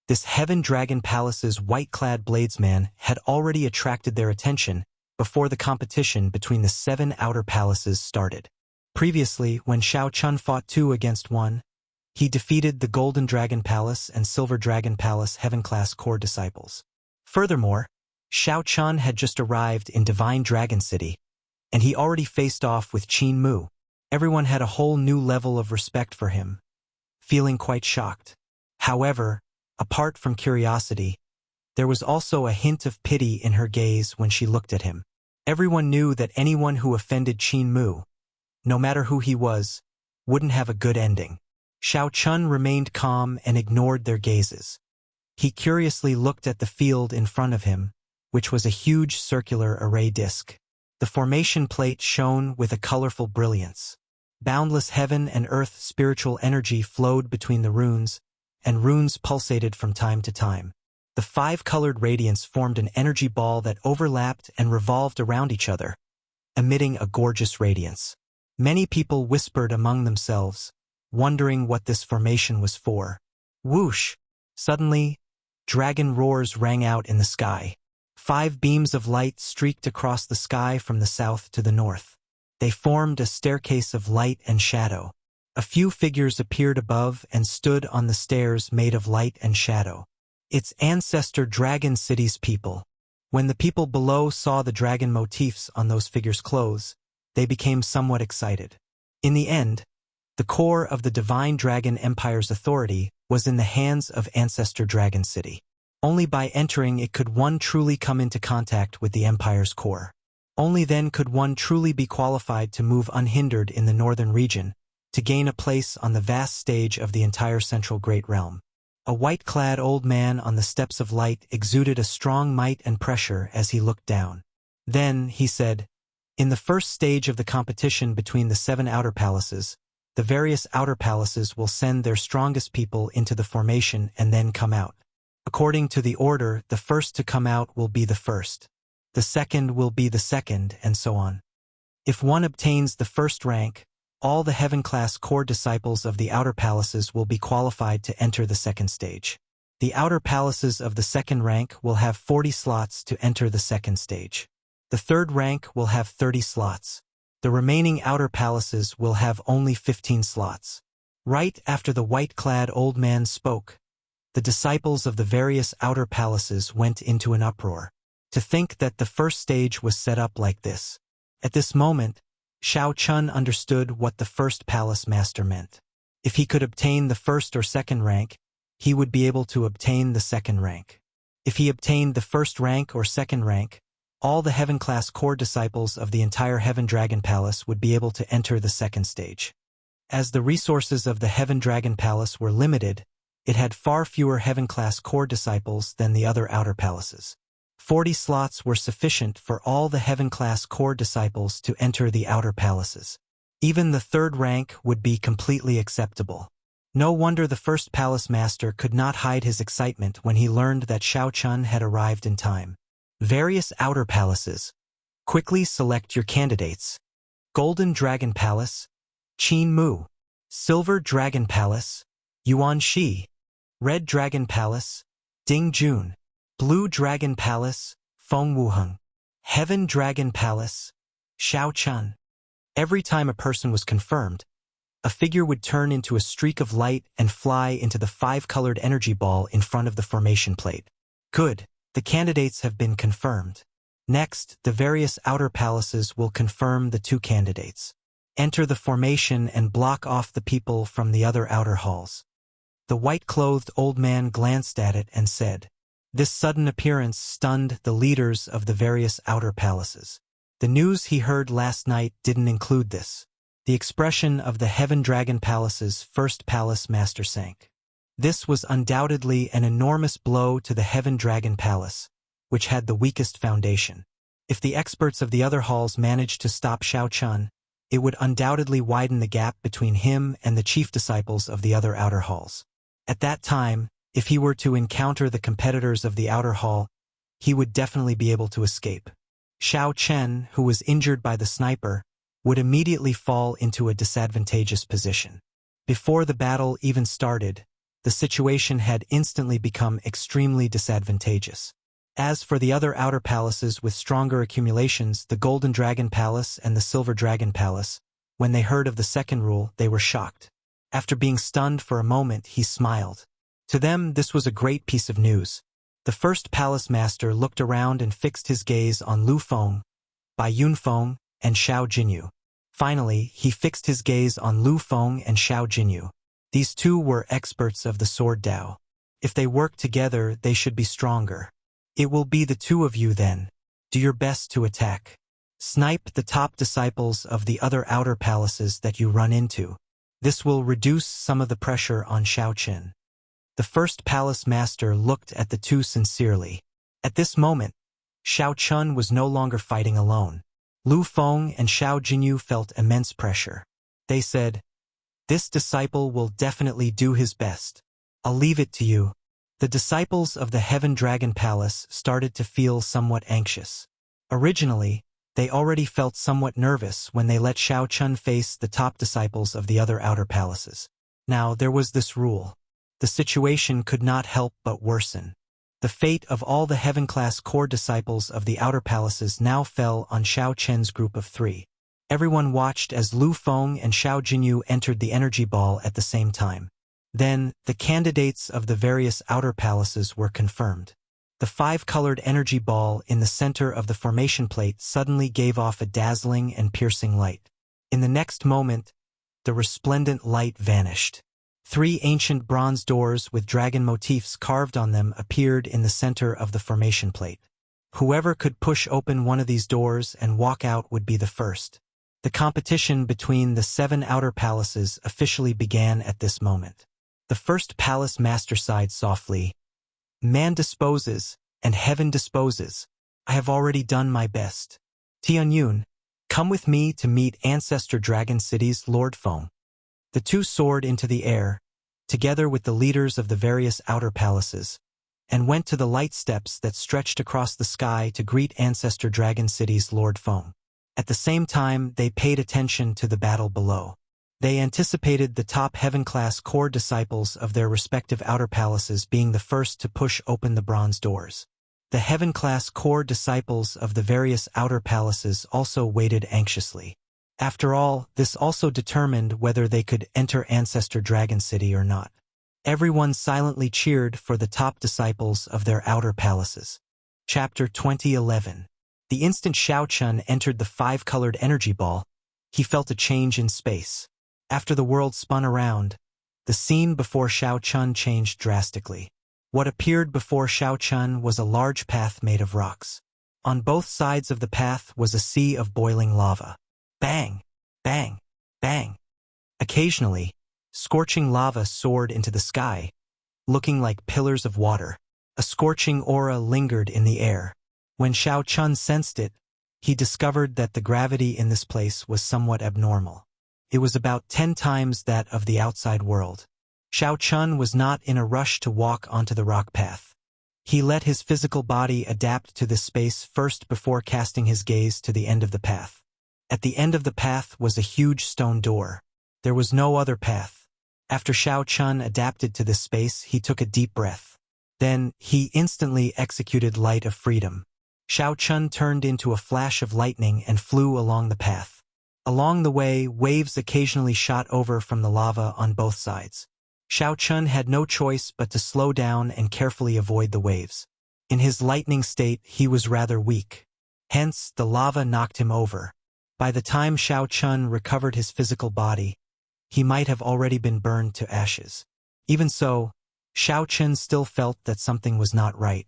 this Heaven Dragon Palace's white-clad bladesman had already attracted their attention before the competition between the 7 outer palaces started. Previously, when Xiao Chun fought 2 against 1, he defeated the Golden Dragon Palace and Silver Dragon Palace Heaven-class core disciples. Furthermore, Xiao Chun had just arrived in Divine Dragon City, and he already faced off with Qin Mu. Everyone had a whole new level of respect for him, feeling quite shocked. However, apart from curiosity, there was also a hint of pity in her gaze when she looked at him. Everyone knew that anyone who offended Qin Mu, no matter who he was, wouldn't have a good ending. Xiao Chun remained calm and ignored their gazes. He curiously looked at the field in front of him, which was a huge circular array disk. The formation plate shone with a colorful brilliance. Boundless heaven and earth spiritual energy flowed between the runes, and runes pulsated from time to time. The 5-colored radiance formed an energy ball that overlapped and revolved around each other, emitting a gorgeous radiance. Many people whispered among themselves, wondering what this formation was for. Whoosh! Suddenly, dragon roars rang out in the sky. 5 beams of light streaked across the sky from the south to the north. They formed a staircase of light and shadow. A few figures appeared above and stood on the stairs made of light and shadow. Its ancestor Dragon City's people. When the people below saw the dragon motifs on those figures' clothes, they became somewhat excited. In the end, the core of the Divine Dragon Empire's authority was in the hands of Ancestor Dragon City. Only by entering it could one truly come into contact with the Empire's core. Only then could one truly be qualified to move unhindered in the northern region, to gain a place on the vast stage of the entire Central Great Realm. A white-clad old man on the steps of light exuded a strong might and pressure as he looked down. Then, he said, in the first stage of the competition between the 7 outer palaces, the various outer palaces will send their strongest people into the formation and then come out. According to the order, the first to come out will be the first. The second will be the second, and so on. If one obtains the first rank, all the heaven-class core disciples of the outer palaces will be qualified to enter the second stage. The outer palaces of the second rank will have 40 slots to enter the second stage. The third rank will have 30 slots. The remaining outer palaces will have only 15 slots. Right after the white-clad old man spoke, the disciples of the various outer palaces went into an uproar. To think that the first stage was set up like this. At this moment, Xiao Chun understood what the first palace master meant. If he could obtain the first or second rank, he would be able to obtain the second rank. If he obtained the first rank or second rank, All the Heaven-class core disciples of the entire Heaven Dragon Palace would be able to enter the second stage. As the resources of the Heaven Dragon Palace were limited, it had far fewer Heaven-class core disciples than the other outer palaces. 40 slots were sufficient for all the Heaven-class core disciples to enter the outer palaces. Even the third rank would be completely acceptable. No wonder the first palace master could not hide his excitement when he learned that Xiao Chun had arrived in time. Various outer palaces. Quickly select your candidates. Golden Dragon Palace, Qin Mu. Silver Dragon Palace, Yuan Shi. Red Dragon Palace, Ding Jun. Blue Dragon Palace, Feng Wuheng. Heaven Dragon Palace, Xiao Chun. Every time a person was confirmed, a figure would turn into a streak of light and fly into the 5-colored energy ball in front of the formation plate. Good, the candidates have been confirmed. Next, the various outer palaces will confirm the 2 candidates. Enter the formation and block off the people from the other outer halls. The white-clothed old man glanced at it and said, "This sudden appearance stunned the leaders of the various outer palaces. The news he heard last night didn't include this." The expression of the Heaven Dragon Palace's first palace master sank. This was undoubtedly an enormous blow to the Heaven Dragon Palace, which had the weakest foundation. If the experts of the other halls managed to stop Xiao Chun, it would undoubtedly widen the gap between him and the chief disciples of the other outer halls. At that time, if he were to encounter the competitors of the outer hall, he would definitely be able to escape. Xiao Chen, who was injured by the sniper, would immediately fall into a disadvantageous position. Before the battle even started, the situation had instantly become extremely disadvantageous. As for the other outer palaces with stronger accumulations, the Golden Dragon Palace and the Silver Dragon Palace, when they heard of the second rule, they were shocked. After being stunned for a moment, he smiled. To them, this was a great piece of news. The first palace master looked around and fixed his gaze on Lu Feng, Bai Yunfeng, and Xiao Jinyu. Finally, he fixed his gaze on Lu Feng and Xiao Jinyu. These 2 were experts of the Sword Dao. If they work together, they should be stronger. It will be the 2 of you then. Do your best to attack. Snipe the top disciples of the other outer palaces that you run into. This will reduce some of the pressure on Xiao Qin. The first palace master looked at the 2 sincerely. At this moment, Xiao Chun was no longer fighting alone. Lu Feng and Xiao Jinyu felt immense pressure. They said, "This disciple will definitely do his best. I'll leave it to you." The disciples of the Heaven Dragon Palace started to feel somewhat anxious. Originally, they already felt somewhat nervous when they let Xiao Chun face the top disciples of the other outer palaces. Now, there was this rule. The situation could not help but worsen. The fate of all the Heaven-class core disciples of the outer palaces now fell on Xiao Chen's group of 3. Everyone watched as Lu Feng and Xiao Jinyu entered the energy ball at the same time. Then, the candidates of the various outer palaces were confirmed. The 5-colored energy ball in the center of the formation plate suddenly gave off a dazzling and piercing light. In the next moment, the resplendent light vanished. 3 ancient bronze doors with dragon motifs carved on them appeared in the center of the formation plate. Whoever could push open one of these doors and walk out would be the first. The competition between the 7 outer palaces officially began at this moment. The first palace master sighed softly. "Man disposes, and heaven disposes. I have already done my best. Tianyun, come with me to meet Ancestor Dragon City's Lord Feng." The 2 soared into the air, together with the leaders of the various outer palaces, and went to the light steps that stretched across the sky to greet Ancestor Dragon City's Lord Feng. At the same time, they paid attention to the battle below. They anticipated the top Heaven-class core disciples of their respective outer palaces being the first to push open the bronze doors. The Heaven-class core disciples of the various outer palaces also waited anxiously. After all, this also determined whether they could enter Ancestor Dragon City or not. Everyone silently cheered for the top disciples of their outer palaces. Chapter 2011. The instant Xiao Chun entered the 5-colored energy ball, he felt a change in space. After the world spun around, the scene before Xiao Chun changed drastically. What appeared before Xiao Chun was a large path made of rocks. On both sides of the path was a sea of boiling lava. Bang! Bang! Bang! Occasionally, scorching lava soared into the sky, looking like pillars of water. A scorching aura lingered in the air. When Xiao Chun sensed it, he discovered that the gravity in this place was somewhat abnormal. It was about 10 times that of the outside world. Xiao Chun was not in a rush to walk onto the rock path. He let his physical body adapt to this space first before casting his gaze to the end of the path. At the end of the path was a huge stone door. There was no other path. After Xiao Chun adapted to this space, he took a deep breath. Then, he instantly executed Light of Freedom. Xiao Chun turned into a flash of lightning and flew along the path. Along the way, waves occasionally shot over from the lava on both sides. Xiao Chun had no choice but to slow down and carefully avoid the waves. In his lightning state, he was rather weak. Hence, the lava knocked him over. By the time Xiao Chun recovered his physical body, he might have already been burned to ashes. Even so, Xiao Chun still felt that something was not right.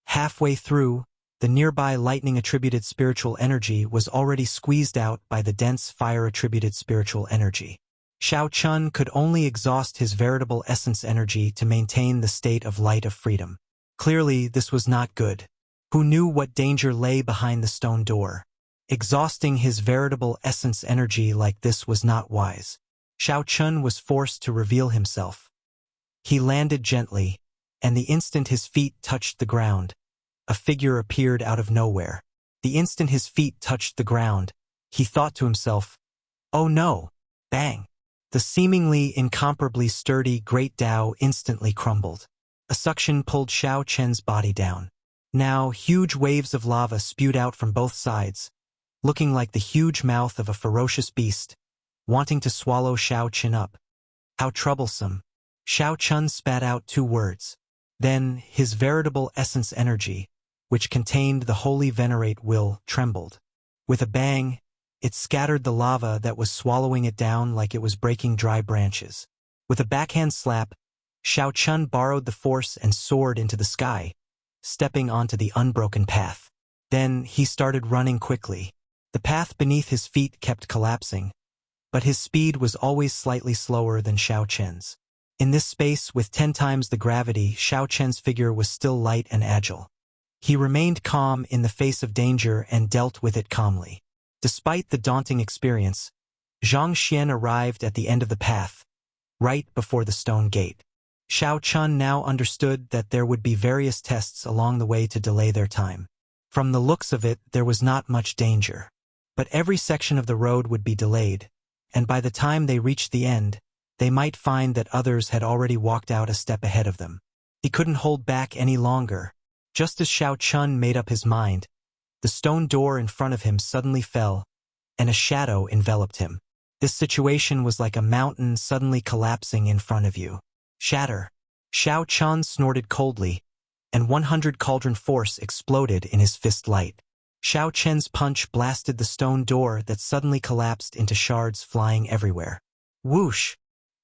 Halfway through, the nearby lightning-attributed spiritual energy was already squeezed out by the dense fire-attributed spiritual energy. Xiao Chun could only exhaust his veritable essence energy to maintain the state of Light of Freedom. Clearly, this was not good. Who knew what danger lay behind the stone door? Exhausting his veritable essence energy like this was not wise. Xiao Chun was forced to reveal himself. He landed gently, and the instant his feet touched the ground, a figure appeared out of nowhere. The instant his feet touched the ground, he thought to himself, "Oh no!" Bang! The seemingly incomparably sturdy Great Tao instantly crumbled. A suction pulled Xiao Chen's body down. Now, huge waves of lava spewed out from both sides, looking like the huge mouth of a ferocious beast, wanting to swallow Xiao Chen up. How troublesome. Xiao Chun spat out 2 words. Then, his veritable essence energy, which contained the holy venerate will, trembled. With a bang, it scattered the lava that was swallowing it down like it was breaking dry branches. With a backhand slap, Xiao Chun borrowed the force and soared into the sky, stepping onto the unbroken path. Then he started running quickly. The path beneath his feet kept collapsing, but his speed was always slightly slower than Xiao Chen's. In this space with 10 times the gravity, Xiao Chen's figure was still light and agile. He remained calm in the face of danger and dealt with it calmly. Despite the daunting experience, Zhang Xian arrived at the end of the path, right before the stone gate. Xiao Chun now understood that there would be various tests along the way to delay their time. From the looks of it, there was not much danger. But every section of the road would be delayed, and by the time they reached the end, they might find that others had already walked out a step ahead of them. He couldn't hold back any longer. Just as Xiao Chun made up his mind, the stone door in front of him suddenly fell, and a shadow enveloped him. This situation was like a mountain suddenly collapsing in front of you. Shatter! Xiao Chun snorted coldly, and 100 cauldron force exploded in his fist light. Xiao Chen's punch blasted the stone door that suddenly collapsed into shards flying everywhere. Whoosh!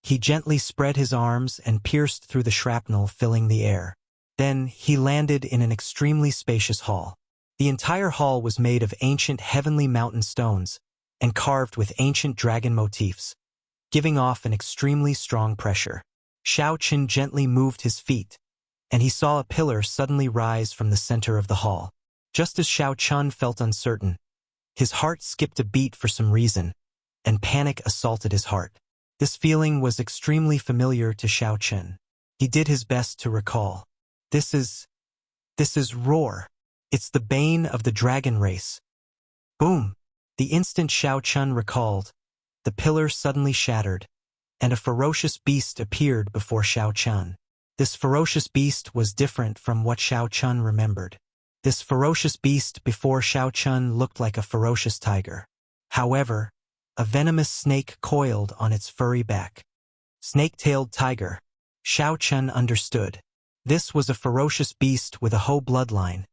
He gently spread his arms and pierced through the shrapnel filling the air. Then he landed in an extremely spacious hall. The entire hall was made of ancient heavenly mountain stones and carved with ancient dragon motifs, giving off an extremely strong pressure. Xiao Chen gently moved his feet, and he saw a pillar suddenly rise from the center of the hall. Just as Xiao Chun felt uncertain, his heart skipped a beat for some reason, and panic assaulted his heart. This feeling was extremely familiar to Xiao Chen. He did his best to recall. This is Roar. It's the bane of the dragon race. Boom! The instant Xiao Chun recalled, the pillar suddenly shattered, and a ferocious beast appeared before Xiao Chun. This ferocious beast was different from what Xiao Chun remembered. This ferocious beast before Xiao Chun looked like a ferocious tiger. However, a venomous snake coiled on its furry back. Snake-tailed tiger. Xiao Chun understood. This was a ferocious beast with a Ho bloodline,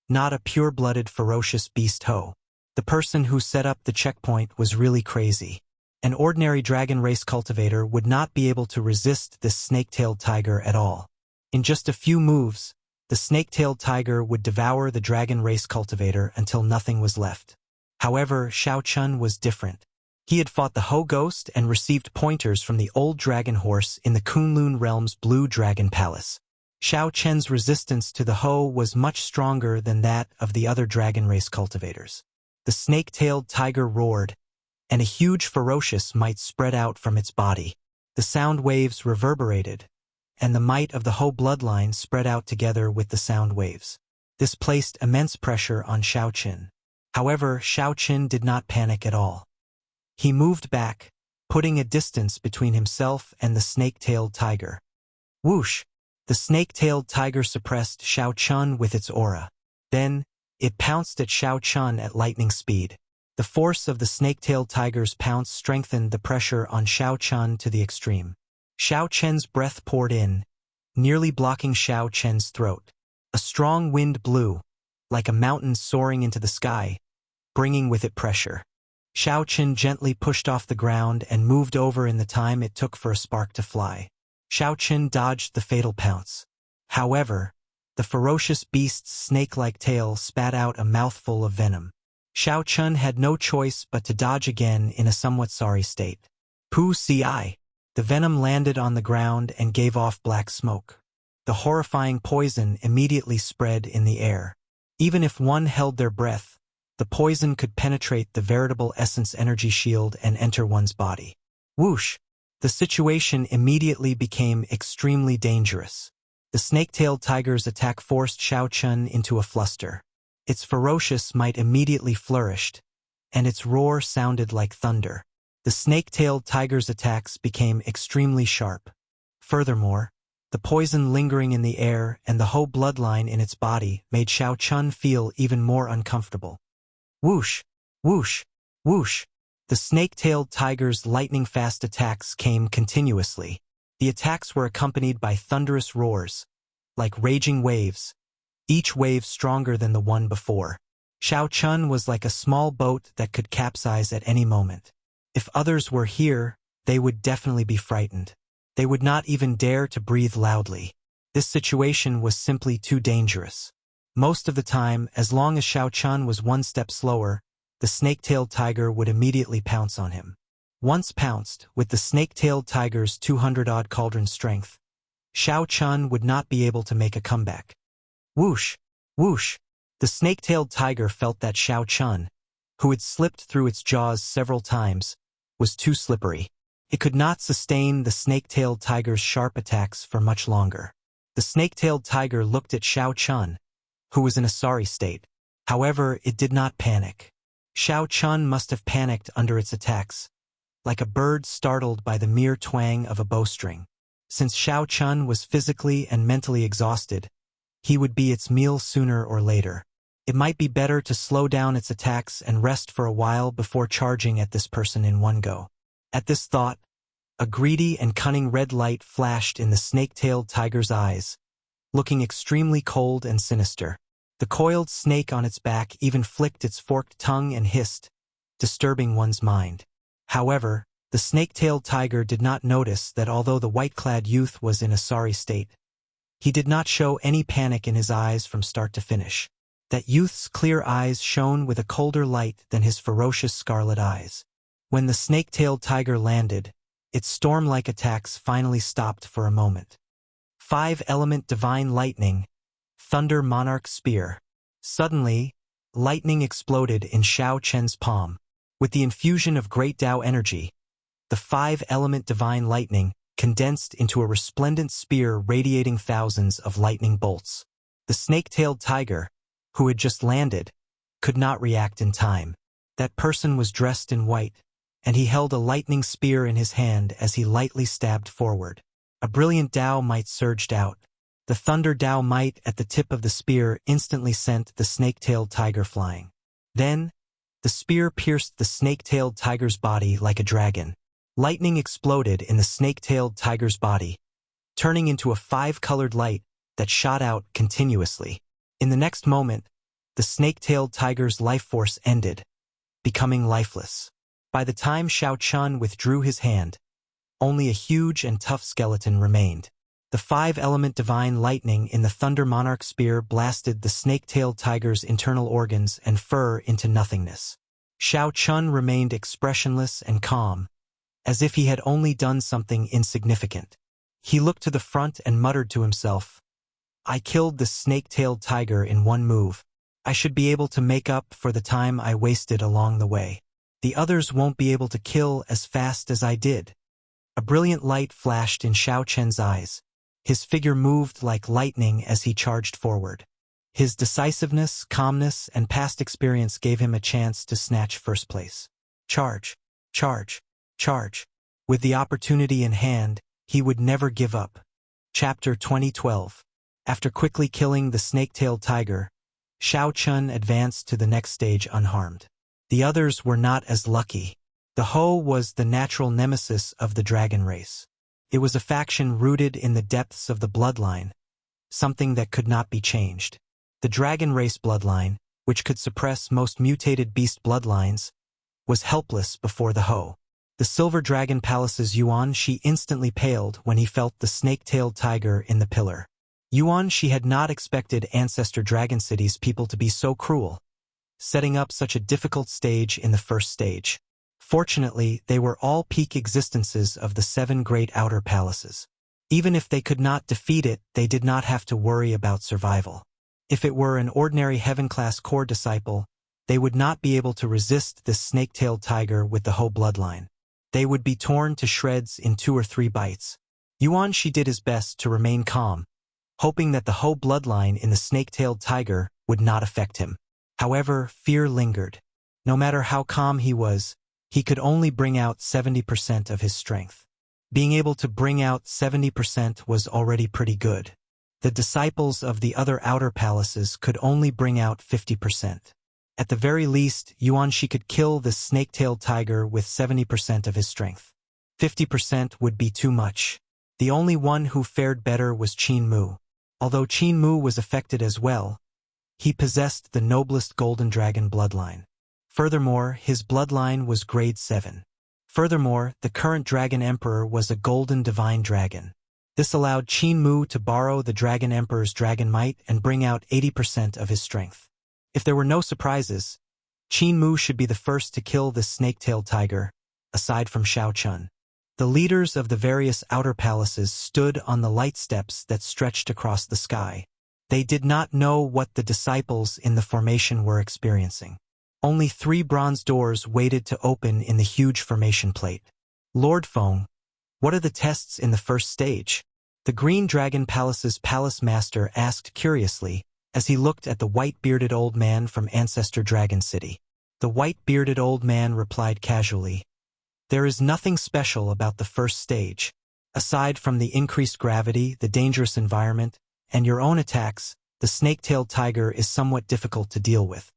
not a pure-blooded ferocious beast Ho. The person who set up the checkpoint was really crazy. An ordinary dragon race cultivator would not be able to resist this snake-tailed tiger at all. In just a few moves, the snake-tailed tiger would devour the dragon race cultivator until nothing was left. However, Xiao Chun was different. He had fought the Ho Ghost and received pointers from the old dragon horse in the Kunlun realm's Blue Dragon Palace. Xiao Chen's resistance to the Ho was much stronger than that of the other dragon race cultivators. The snake-tailed tiger roared, and a huge ferocious might spread out from its body. The sound waves reverberated, and the might of the Ho bloodline spread out together with the sound waves. This placed immense pressure on Xiao Qin. However, Xiao Qin did not panic at all. He moved back, putting a distance between himself and the snake-tailed tiger. Whoosh! The snake-tailed tiger suppressed Xiao Chun with its aura. Then, it pounced at Xiao Chun at lightning speed. The force of the snake-tailed tiger's pounce strengthened the pressure on Xiao Chun to the extreme. Xiao Chen's breath poured in, nearly blocking Xiao Chen's throat. A strong wind blew, like a mountain soaring into the sky, bringing with it pressure. Xiao Chen gently pushed off the ground and moved over in the time it took for a spark to fly. Xiao Chen dodged the fatal pounce. However, the ferocious beast's snake-like tail spat out a mouthful of venom. Xiao Chun had no choice but to dodge again in a somewhat sorry state. Pu Ci. The venom landed on the ground and gave off black smoke. The horrifying poison immediately spread in the air. Even if one held their breath, the poison could penetrate the veritable essence energy shield and enter one's body. Whoosh! The situation immediately became extremely dangerous. The snake-tailed tiger's attack forced Xiao Chun into a fluster. Its ferocious might immediately flourished, and its roar sounded like thunder. The snake-tailed tiger's attacks became extremely sharp. Furthermore, the poison lingering in the air and the Ho bloodline in its body made Xiao Chun feel even more uncomfortable. Whoosh! Whoosh! Whoosh! The snake-tailed tiger's lightning-fast attacks came continuously. The attacks were accompanied by thunderous roars, like raging waves, each wave stronger than the one before. Xiao Chun was like a small boat that could capsize at any moment. If others were here, they would definitely be frightened. They would not even dare to breathe loudly. This situation was simply too dangerous. Most of the time, as long as Xiao Chun was one step slower, the snake-tailed tiger would immediately pounce on him. Once pounced, with the snake-tailed tiger's 200-odd cauldron strength, Xiao Chun would not be able to make a comeback. Whoosh! Whoosh! The snake-tailed tiger felt that Xiao Chun, who had slipped through its jaws several times, was too slippery. It could not sustain the snake-tailed tiger's sharp attacks for much longer. The snake-tailed tiger looked at Xiao Chun, who was in a sorry state. However, it did not panic. Xiao Chun must have panicked under its attacks, like a bird startled by the mere twang of a bowstring. Since Xiao Chun was physically and mentally exhausted, he would be its meal sooner or later. It might be better to slow down its attacks and rest for a while before charging at this person in one go. At this thought, a greedy and cunning red light flashed in the snake-tailed tiger's eyes, looking extremely cold and sinister. The coiled snake on its back even flicked its forked tongue and hissed, disturbing one's mind. However, the snake-tailed tiger did not notice that although the white-clad youth was in a sorry state, he did not show any panic in his eyes from start to finish. That youth's clear eyes shone with a colder light than his ferocious scarlet eyes. When the snake-tailed tiger landed, its storm-like attacks finally stopped for a moment. 5-element divine lightning, thunder monarch spear. Suddenly, lightning exploded in Xiao Chen's palm. With the infusion of great Tao energy, the 5-element divine lightning condensed into a resplendent spear radiating thousands of lightning bolts. The snake-tailed tiger, who had just landed, could not react in time. That person was dressed in white, and he held a lightning spear in his hand as he lightly stabbed forward. A brilliant Tao might surged out. The thunder Tao might at the tip of the spear instantly sent the snake-tailed tiger flying. Then, the spear pierced the snake-tailed tiger's body like a dragon. Lightning exploded in the snake-tailed tiger's body, turning into a 5-colored light that shot out continuously. In the next moment, the snake-tailed tiger's life force ended, becoming lifeless. By the time Xiao Chun withdrew his hand, only a huge and tough skeleton remained. The five-element divine lightning in the Thunder Monarch spear blasted the snake-tailed tiger's internal organs and fur into nothingness. Xiao Chun remained expressionless and calm, as if he had only done something insignificant. He looked to the front and muttered to himself, "I killed the snake-tailed tiger in one move. I should be able to make up for the time I wasted along the way. The others won't be able to kill as fast as I did." A brilliant light flashed in Xiao Chen's eyes. His figure moved like lightning as he charged forward. His decisiveness, calmness, and past experience gave him a chance to snatch first place. Charge, charge, charge. With the opportunity in hand, he would never give up. Chapter 2012. After quickly killing the snake-tailed tiger, Xiao Chun advanced to the next stage unharmed. The others were not as lucky. The Ho was the natural nemesis of the dragon race. It was a faction rooted in the depths of the bloodline, something that could not be changed. The dragon race bloodline, which could suppress most mutated beast bloodlines, was helpless before the Ho. The Silver Dragon Palace's Yuan Shi instantly paled when he felt the snake-tailed tiger in the pillar. Yuan Shi had not expected Ancestor Dragon City's people to be so cruel, setting up such a difficult stage in the first stage. Fortunately, they were all peak existences of the 7 great outer palaces. Even if they could not defeat it, they did not have to worry about survival. If it were an ordinary heaven-class core disciple, they would not be able to resist this snake-tailed tiger with the Ho bloodline. They would be torn to shreds in 2 or 3 bites. Yuan Shi did his best to remain calm, hoping that the Ho bloodline in the snake-tailed tiger would not affect him. However, fear lingered. No matter how calm he was, he could only bring out 70% of his strength. Being able to bring out 70% was already pretty good. The disciples of the other outer palaces could only bring out 50%. At the very least, Yuan Shi could kill the snake-tailed tiger with 70% of his strength. 50% would be too much. The only one who fared better was Qin Mu. Although Qin Mu was affected as well, he possessed the noblest golden dragon bloodline. Furthermore, his bloodline was grade 7. Furthermore, the current Dragon Emperor was a golden divine dragon. This allowed Qin Mu to borrow the Dragon Emperor's dragon might and bring out 80% of his strength. If there were no surprises, Qin Mu should be the first to kill this snake-tailed tiger, aside from Xiao Chun. The leaders of the various outer palaces stood on the light steps that stretched across the sky. They did not know what the disciples in the formation were experiencing. Only 3 bronze doors waited to open in the huge formation plate. "Lord Feng, what are the tests in the first stage?" The Green Dragon Palace's palace master asked curiously as he looked at the white-bearded old man from Ancestor Dragon City. The white-bearded old man replied casually, "There is nothing special about the first stage. Aside from the increased gravity, the dangerous environment, and your own attacks, the snake-tailed tiger is somewhat difficult to deal with."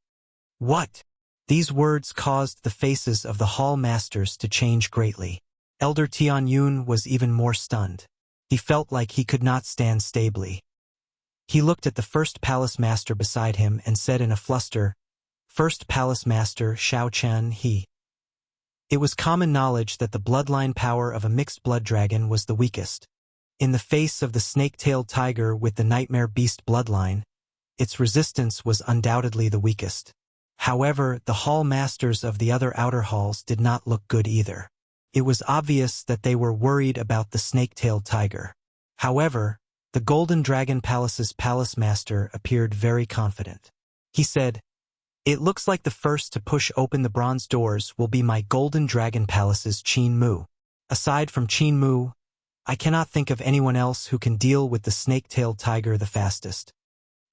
"What?" These words caused the faces of the hall masters to change greatly. Elder Tian Yun was even more stunned. He felt like he could not stand stably. He looked at the first palace master beside him and said in a fluster, "First palace master, Xiao Chen, he." It was common knowledge that the bloodline power of a mixed blood dragon was the weakest. In the face of the snake-tailed tiger with the nightmare beast bloodline, its resistance was undoubtedly the weakest. However, the hall masters of the other outer halls did not look good either. It was obvious that they were worried about the snake-tailed tiger. However, the Golden Dragon Palace's palace master appeared very confident. He said, "It looks like the first to push open the bronze doors will be my Golden Dragon Palace's Qin Mu. Aside from Qin Mu, I cannot think of anyone else who can deal with the snake-tailed tiger the fastest."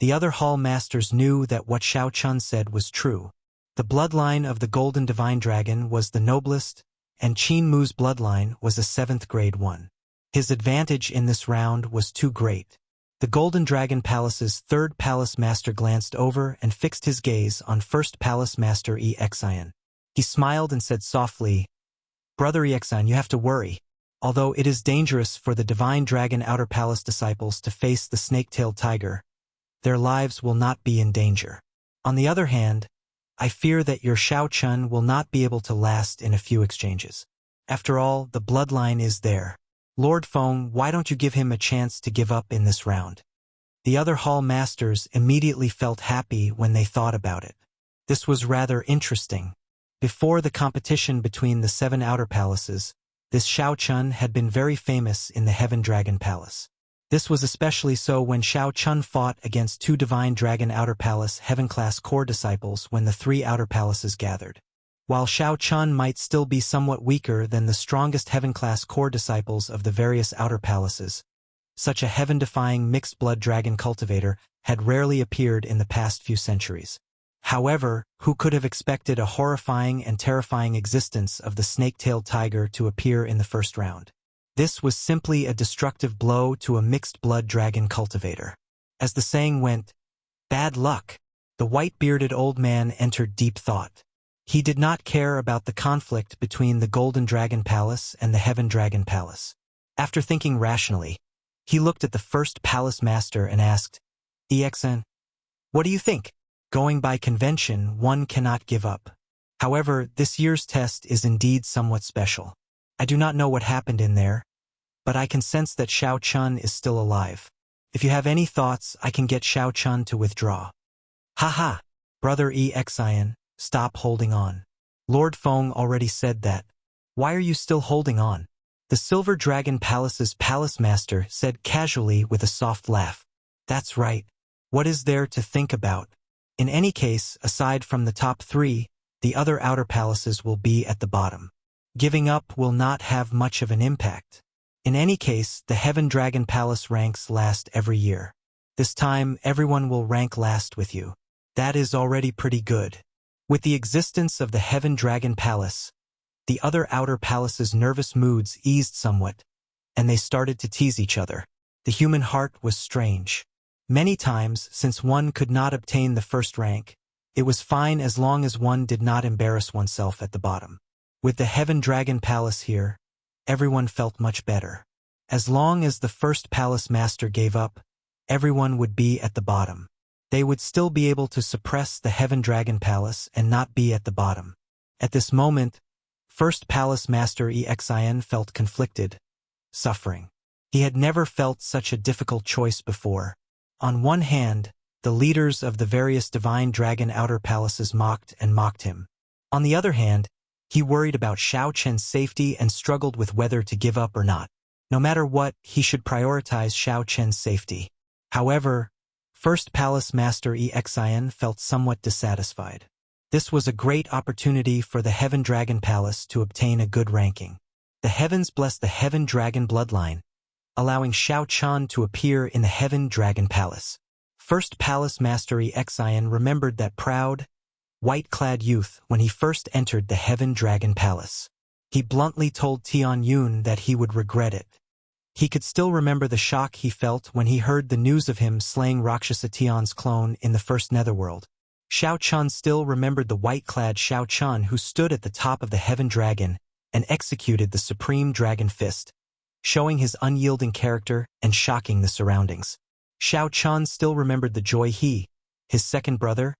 The other hall masters knew that what Xiao Chun said was true. The bloodline of the Golden Divine Dragon was the noblest, and Qin Mu's bloodline was a 7th grade one. His advantage in this round was too great. The Golden Dragon Palace's 3rd palace master glanced over and fixed his gaze on 1st palace master Exian. He smiled and said softly, "Brother Exian, you have to worry. Although it is dangerous for the Divine Dragon Outer Palace disciples to face the snake-tailed tiger, their lives will not be in danger. On the other hand, I fear that your Xiao Chun will not be able to last in a few exchanges. After all, the bloodline is there." Lord Feng, why don't you give him a chance to give up in this round? The other hall masters immediately felt happy when they thought about it. This was rather interesting. Before the competition between the 7 outer palaces, this Shao Chun had been very famous in the Heaven Dragon Palace. This was especially so when Shao Chun fought against 2 Divine Dragon Outer Palace Heaven-class core disciples when the 3 outer palaces gathered. While Shao Chun might still be somewhat weaker than the strongest Heaven-class core disciples of the various outer palaces, such a heaven-defying mixed-blood dragon cultivator had rarely appeared in the past few centuries. However, who could have expected a horrifying and terrifying existence of the snake-tailed tiger to appear in the first round? This was simply a destructive blow to a mixed-blood dragon cultivator. As the saying went, bad luck. The white-bearded old man entered deep thought. He did not care about the conflict between the Golden Dragon Palace and the Heaven Dragon Palace. After thinking rationally, he looked at the first palace master and asked, "EXN, what do you think? Going by convention, one cannot give up. However, this year's test is indeed somewhat special. I do not know what happened in there, but I can sense that Shao Chun is still alive. If you have any thoughts, I can get Shao Chun to withdraw." "Haha, brother EXIN, stop holding on. Lord Feng already said that. Why are you still holding on?" The Silver Dragon Palace's palace master said casually with a soft laugh. "That's right. What is there to think about? In any case, aside from the top 3, the other outer palaces will be at the bottom. Giving up will not have much of an impact. In any case, the Heaven Dragon Palace ranks last every year. This time, everyone will rank last with you. That is already pretty good." With the existence of the Heaven Dragon Palace, the other outer palaces' nervous moods eased somewhat, and they started to tease each other. The human heart was strange. Many times, since one could not obtain the first rank, it was fine as long as one did not embarrass oneself at the bottom. With the Heaven Dragon Palace here, everyone felt much better. As long as the first palace master gave up, everyone would be at the bottom. They would still be able to suppress the Heaven Dragon Palace and not be at the bottom. At this moment, First Palace Master EXIN felt conflicted, suffering. He had never felt such a difficult choice before. On one hand, the leaders of the various Divine Dragon Outer Palaces mocked him. On the other hand, he worried about Shao Chen's safety and struggled with whether to give up or not. No matter what, he should prioritize Shao Chen's safety. However, First Palace Master EXIN felt somewhat dissatisfied. This was a great opportunity for the Heaven Dragon Palace to obtain a good ranking. The heavens blessed the Heaven Dragon bloodline, allowing Shao Chun to appear in the Heaven Dragon Palace. First Palace Master EXIN remembered that proud, white-clad youth when he first entered the Heaven Dragon Palace. He bluntly told Tian Yun that he would regret it. He could still remember the shock he felt when he heard the news of him slaying Rakshasa Tian's clone in the first netherworld. Shao Chun still remembered the white-clad Shao Chun who stood at the top of the Heaven Dragon and executed the Supreme Dragon Fist, showing his unyielding character and shocking the surroundings. Shao Chun still remembered the joy he, his second brother,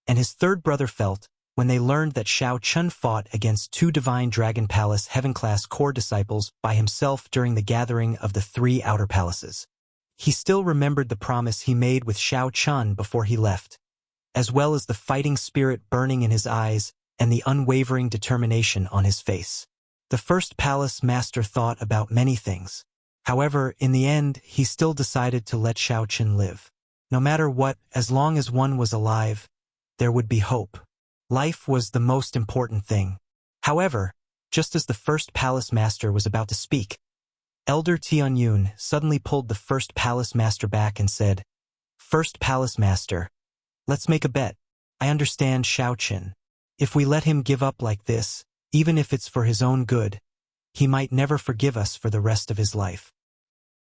and his third brother felt when they learned that Shao Chun fought against 2 Divine Dragon Palace Heaven-class core disciples by himself during the gathering of the 3 outer palaces. He still remembered the promise he made with Shao Chun before he left, as well as the fighting spirit burning in his eyes and the unwavering determination on his face. The first palace master thought about many things. However, in the end, he still decided to let Shao Chun live. No matter what, as long as one was alive, there would be hope. Life was the most important thing. However, just as the first palace master was about to speak, Elder Tian Yun suddenly pulled the first palace master back and said, "First palace master, let's make a bet. I understand Shao Chun. If we let him give up like this, even if it's for his own good, he might never forgive us for the rest of his life."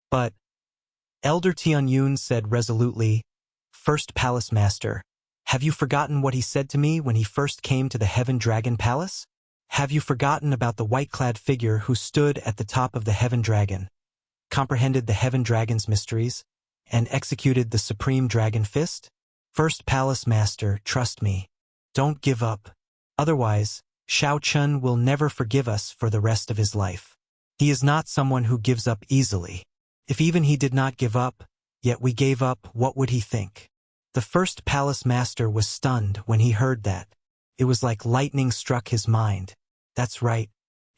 But, Elder Tian Yun said resolutely, "First Palace Master, have you forgotten what he said to me when he first came to the Heaven Dragon Palace? Have you forgotten about the white-clad figure who stood at the top of the Heaven Dragon, comprehended the Heaven Dragon's mysteries, and executed the Supreme Dragon Fist? First Palace Master, trust me. Don't give up. Otherwise, Shao Chun will never forgive us for the rest of his life." He is not someone who gives up easily. If even he did not give up, yet we gave up, what would he think? The first palace master was stunned when he heard that. It was like lightning struck his mind. That's right.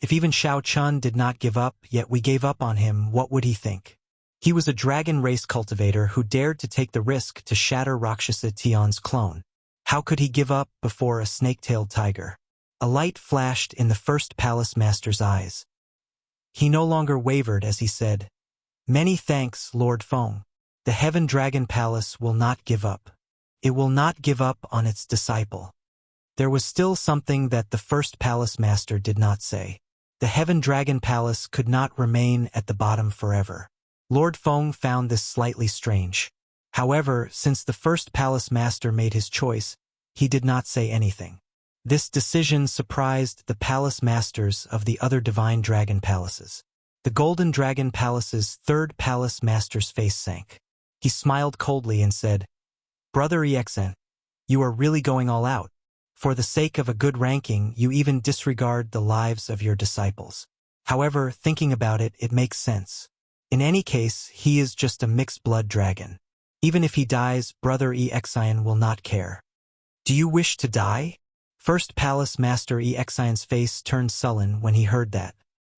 If even Xiao Chun did not give up, yet we gave up on him, what would he think? He was a dragon race cultivator who dared to take the risk to shatter Rakshasa Tion's clone. How could he give up before a snake-tailed tiger? A light flashed in the first palace master's eyes. He no longer wavered as he said, "Many thanks, Lord Feng. The Heaven Dragon Palace will not give up. It will not give up on its disciple." There was still something that the first palace master did not say. The Heaven Dragon Palace could not remain at the bottom forever. Lord Feng found this slightly strange. However, since the first palace master made his choice, he did not say anything. This decision surprised the palace masters of the other divine dragon palaces. The Golden Dragon Palace's third palace master's face sank. He smiled coldly and said, "Brother Exen, you are really going all out. For the sake of a good ranking, you even disregard the lives of your disciples. However, thinking about it, it makes sense. In any case, he is just a mixed-blood dragon. Even if he dies, Brother Exen will not care." "Do you wish to die?" First Palace Master Exen's face turned sullen when he heard that.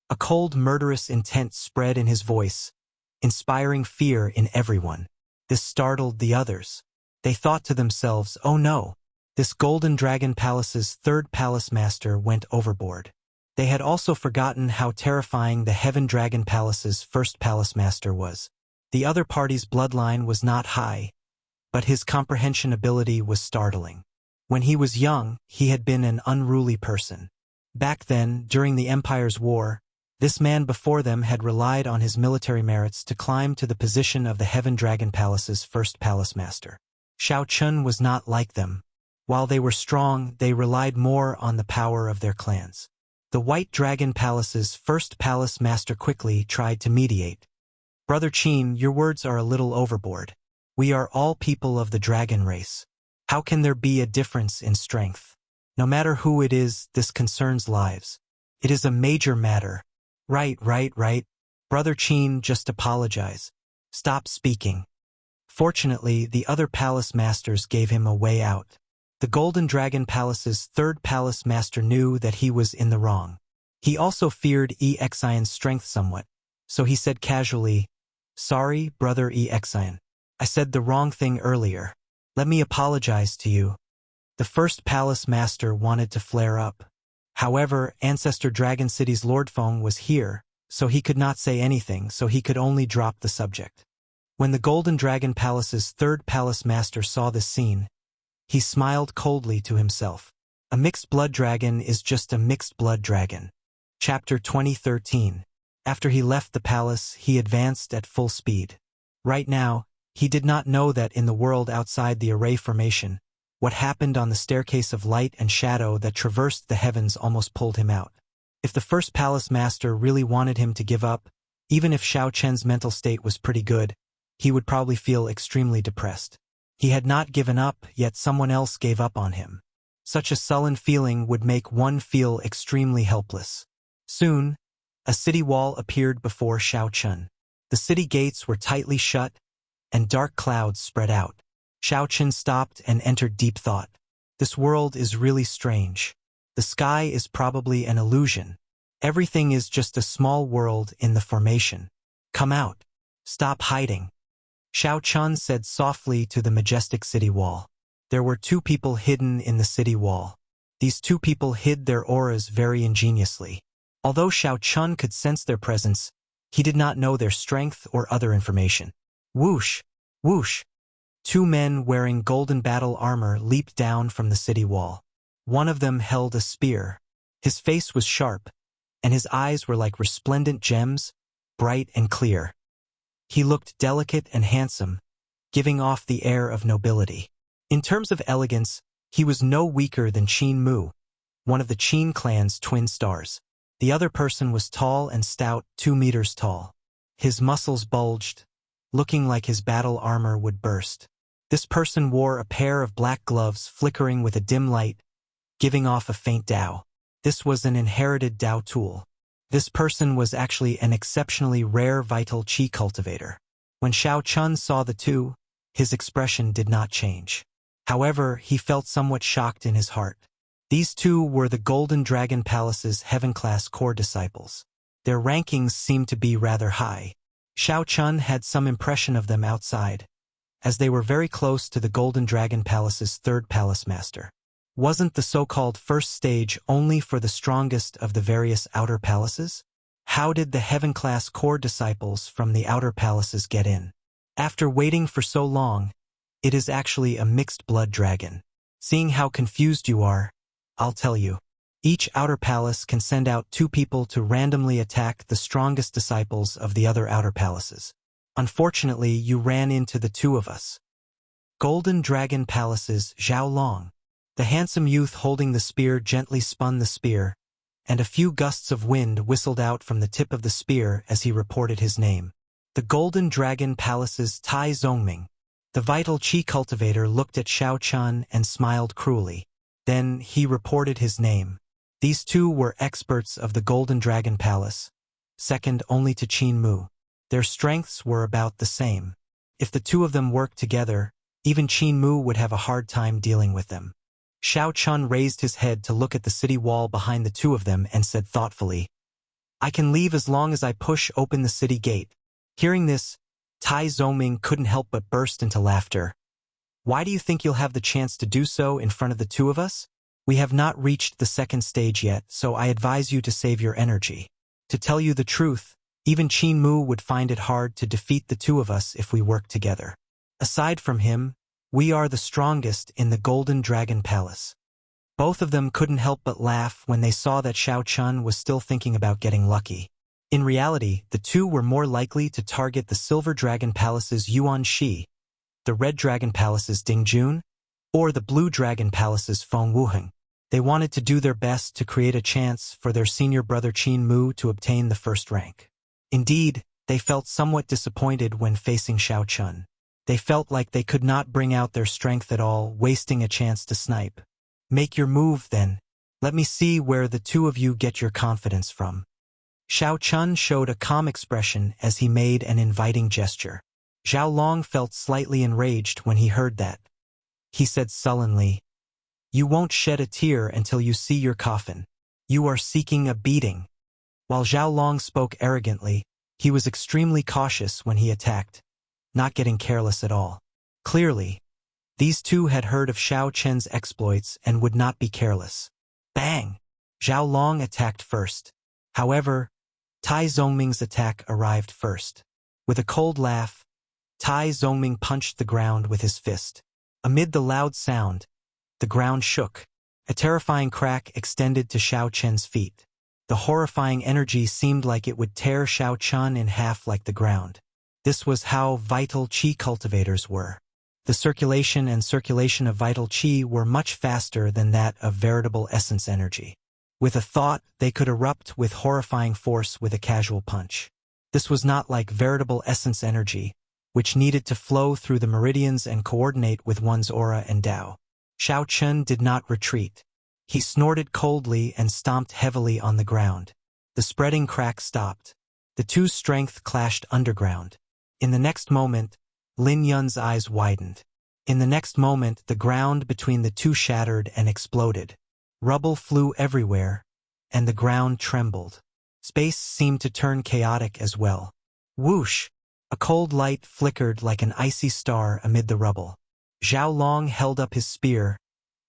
A cold, murderous intent spread in his voice, inspiring fear in everyone. This startled the others. They thought to themselves, "Oh no, this Golden Dragon Palace's third Palace Master went overboard." They had also forgotten how terrifying the Heaven Dragon Palace's first Palace Master was. The other party's bloodline was not high, but his comprehension ability was startling. When he was young, he had been an unruly person. Back then, during the Empire's war, this man before them had relied on his military merits to climb to the position of the Heaven Dragon Palace's first Palace Master. Xiao Chun was not like them. While they were strong, they relied more on the power of their clans. The White Dragon Palace's first Palace Master quickly tried to mediate. "Brother Qin, your words are a little overboard. We are all people of the dragon race. How can there be a difference in strength? No matter who it is, this concerns lives. It is a major matter." Right. Brother Qin, just apologize. Stop speaking." Fortunately, the other palace masters gave him a way out. The Golden Dragon Palace's third palace master knew that he was in the wrong. He also feared Exen's strength somewhat, so he said casually, "Sorry, Brother Exen. I said the wrong thing earlier. Let me apologize to you." The first palace master wanted to flare up. However, Ancestor Dragon City's Lord Feng was here, so he could not say anything, so he could only drop the subject. When the Golden Dragon Palace's third palace master saw this scene, he smiled coldly to himself. A mixed blood dragon is just a mixed blood dragon. Chapter 2013. After he left the palace, he advanced at full speed. Right now, he did not know that in the world outside the array formation, what happened on the staircase of light and shadow that traversed the heavens almost pulled him out. If the first palace master really wanted him to give up, even if Xiao Chen's mental state was pretty good, he would probably feel extremely depressed. He had not given up, yet someone else gave up on him. Such a sullen feeling would make one feel extremely helpless. Soon, a city wall appeared before Xiao Chun. The city gates were tightly shut, and dark clouds spread out. Xiao Chun stopped and entered deep thought. This world is really strange. The sky is probably an illusion. Everything is just a small world in the formation. Come out. Stop hiding. Xiao Chun said softly to the majestic city wall. There were two people hidden in the city wall. These two people hid their auras very ingeniously. Although Xiao Chun could sense their presence, he did not know their strength or other information. Whoosh! Whoosh! Two men wearing golden battle armor leaped down from the city wall. One of them held a spear. His face was sharp, and his eyes were like resplendent gems, bright and clear. He looked delicate and handsome, giving off the air of nobility. In terms of elegance, he was no weaker than Qin Mu, one of the Qin clan's twin stars. The other person was tall and stout, 2 meters tall. His muscles bulged, looking like his battle armor would burst. This person wore a pair of black gloves flickering with a dim light, giving off a faint Dao. This was an inherited Dao tool. This person was actually an exceptionally rare vital qi cultivator. When Xiao Chun saw the two, his expression did not change. However, he felt somewhat shocked in his heart. These two were the Golden Dragon Palace's heaven-class core disciples. Their rankings seemed to be rather high. Xiao Chun had some impression of them outside, as they were very close to the Golden Dragon Palace's third palace master. Wasn't the so-called first stage only for the strongest of the various outer palaces? How did the heaven-class core disciples from the outer palaces get in? After waiting for so long, it is actually a mixed blood dragon. Seeing how confused you are, I'll tell you. Each outer palace can send out 2 people to randomly attack the strongest disciples of the other outer palaces. Unfortunately, you ran into the 2 of us. Golden Dragon Palace's Zhao Long. The handsome youth holding the spear gently spun the spear, and a few gusts of wind whistled out from the tip of the spear as he reported his name. The Golden Dragon Palace's Tai Zongming. The vital qi cultivator looked at Xiao Chun and smiled cruelly. Then he reported his name. These 2 were experts of the Golden Dragon Palace, second only to Qin Mu. Their strengths were about the same. If the 2 of them worked together, even Qin Mu would have a hard time dealing with them. Xiao Chun raised his head to look at the city wall behind the 2 of them and said thoughtfully, "I can leave as long as I push open the city gate." Hearing this, Tai Zongming couldn't help but burst into laughter. "Why do you think you'll have the chance to do so in front of the 2 of us? We have not reached the second stage yet, so I advise you to save your energy. To tell you the truth, even Qin Mu would find it hard to defeat the 2 of us if we work together. Aside from him, we are the strongest in the Golden Dragon Palace." Both of them couldn't help but laugh when they saw that Xiao Chun was still thinking about getting lucky. In reality, the 2 were more likely to target the Silver Dragon Palace's Yuan Shi, the Red Dragon Palace's Ding Jun, or the Blue Dragon Palace's Feng Wuheng. They wanted to do their best to create a chance for their senior brother Qin Mu to obtain the first rank. Indeed, they felt somewhat disappointed when facing Xiao Chun. They felt like they could not bring out their strength at all, wasting a chance to snipe. "Make your move, then. Let me see where the 2 of you get your confidence from." Xiao Chun showed a calm expression as he made an inviting gesture. Zhao Long felt slightly enraged when he heard that. He said sullenly, "You won't shed a tear until you see your coffin. You are seeking a beating." While Zhao Long spoke arrogantly, he was extremely cautious when he attacked, not getting careless at all. Clearly, these 2 had heard of Xiao Chen's exploits and would not be careless. Bang! Zhao Long attacked first. However, Tai Zongming's attack arrived first. With a cold laugh, Tai Zongming punched the ground with his fist. Amid the loud sound, the ground shook. A terrifying crack extended to Xiao Chen's feet. The horrifying energy seemed like it would tear Xiao Chun in half like the ground. This was how vital qi cultivators were. The circulation of vital qi were much faster than that of veritable essence energy. With a thought, they could erupt with horrifying force with a casual punch. This was not like veritable essence energy, which needed to flow through the meridians and coordinate with one's aura and Tao. Xiao Chun did not retreat. He snorted coldly and stomped heavily on the ground. The spreading crack stopped. The 2's strength clashed underground. In the next moment, Lin Yun's eyes widened. In the next moment, the ground between the 2 shattered and exploded. Rubble flew everywhere, and the ground trembled. Space seemed to turn chaotic as well. Whoosh! A cold light flickered like an icy star amid the rubble. Zhao Long held up his spear,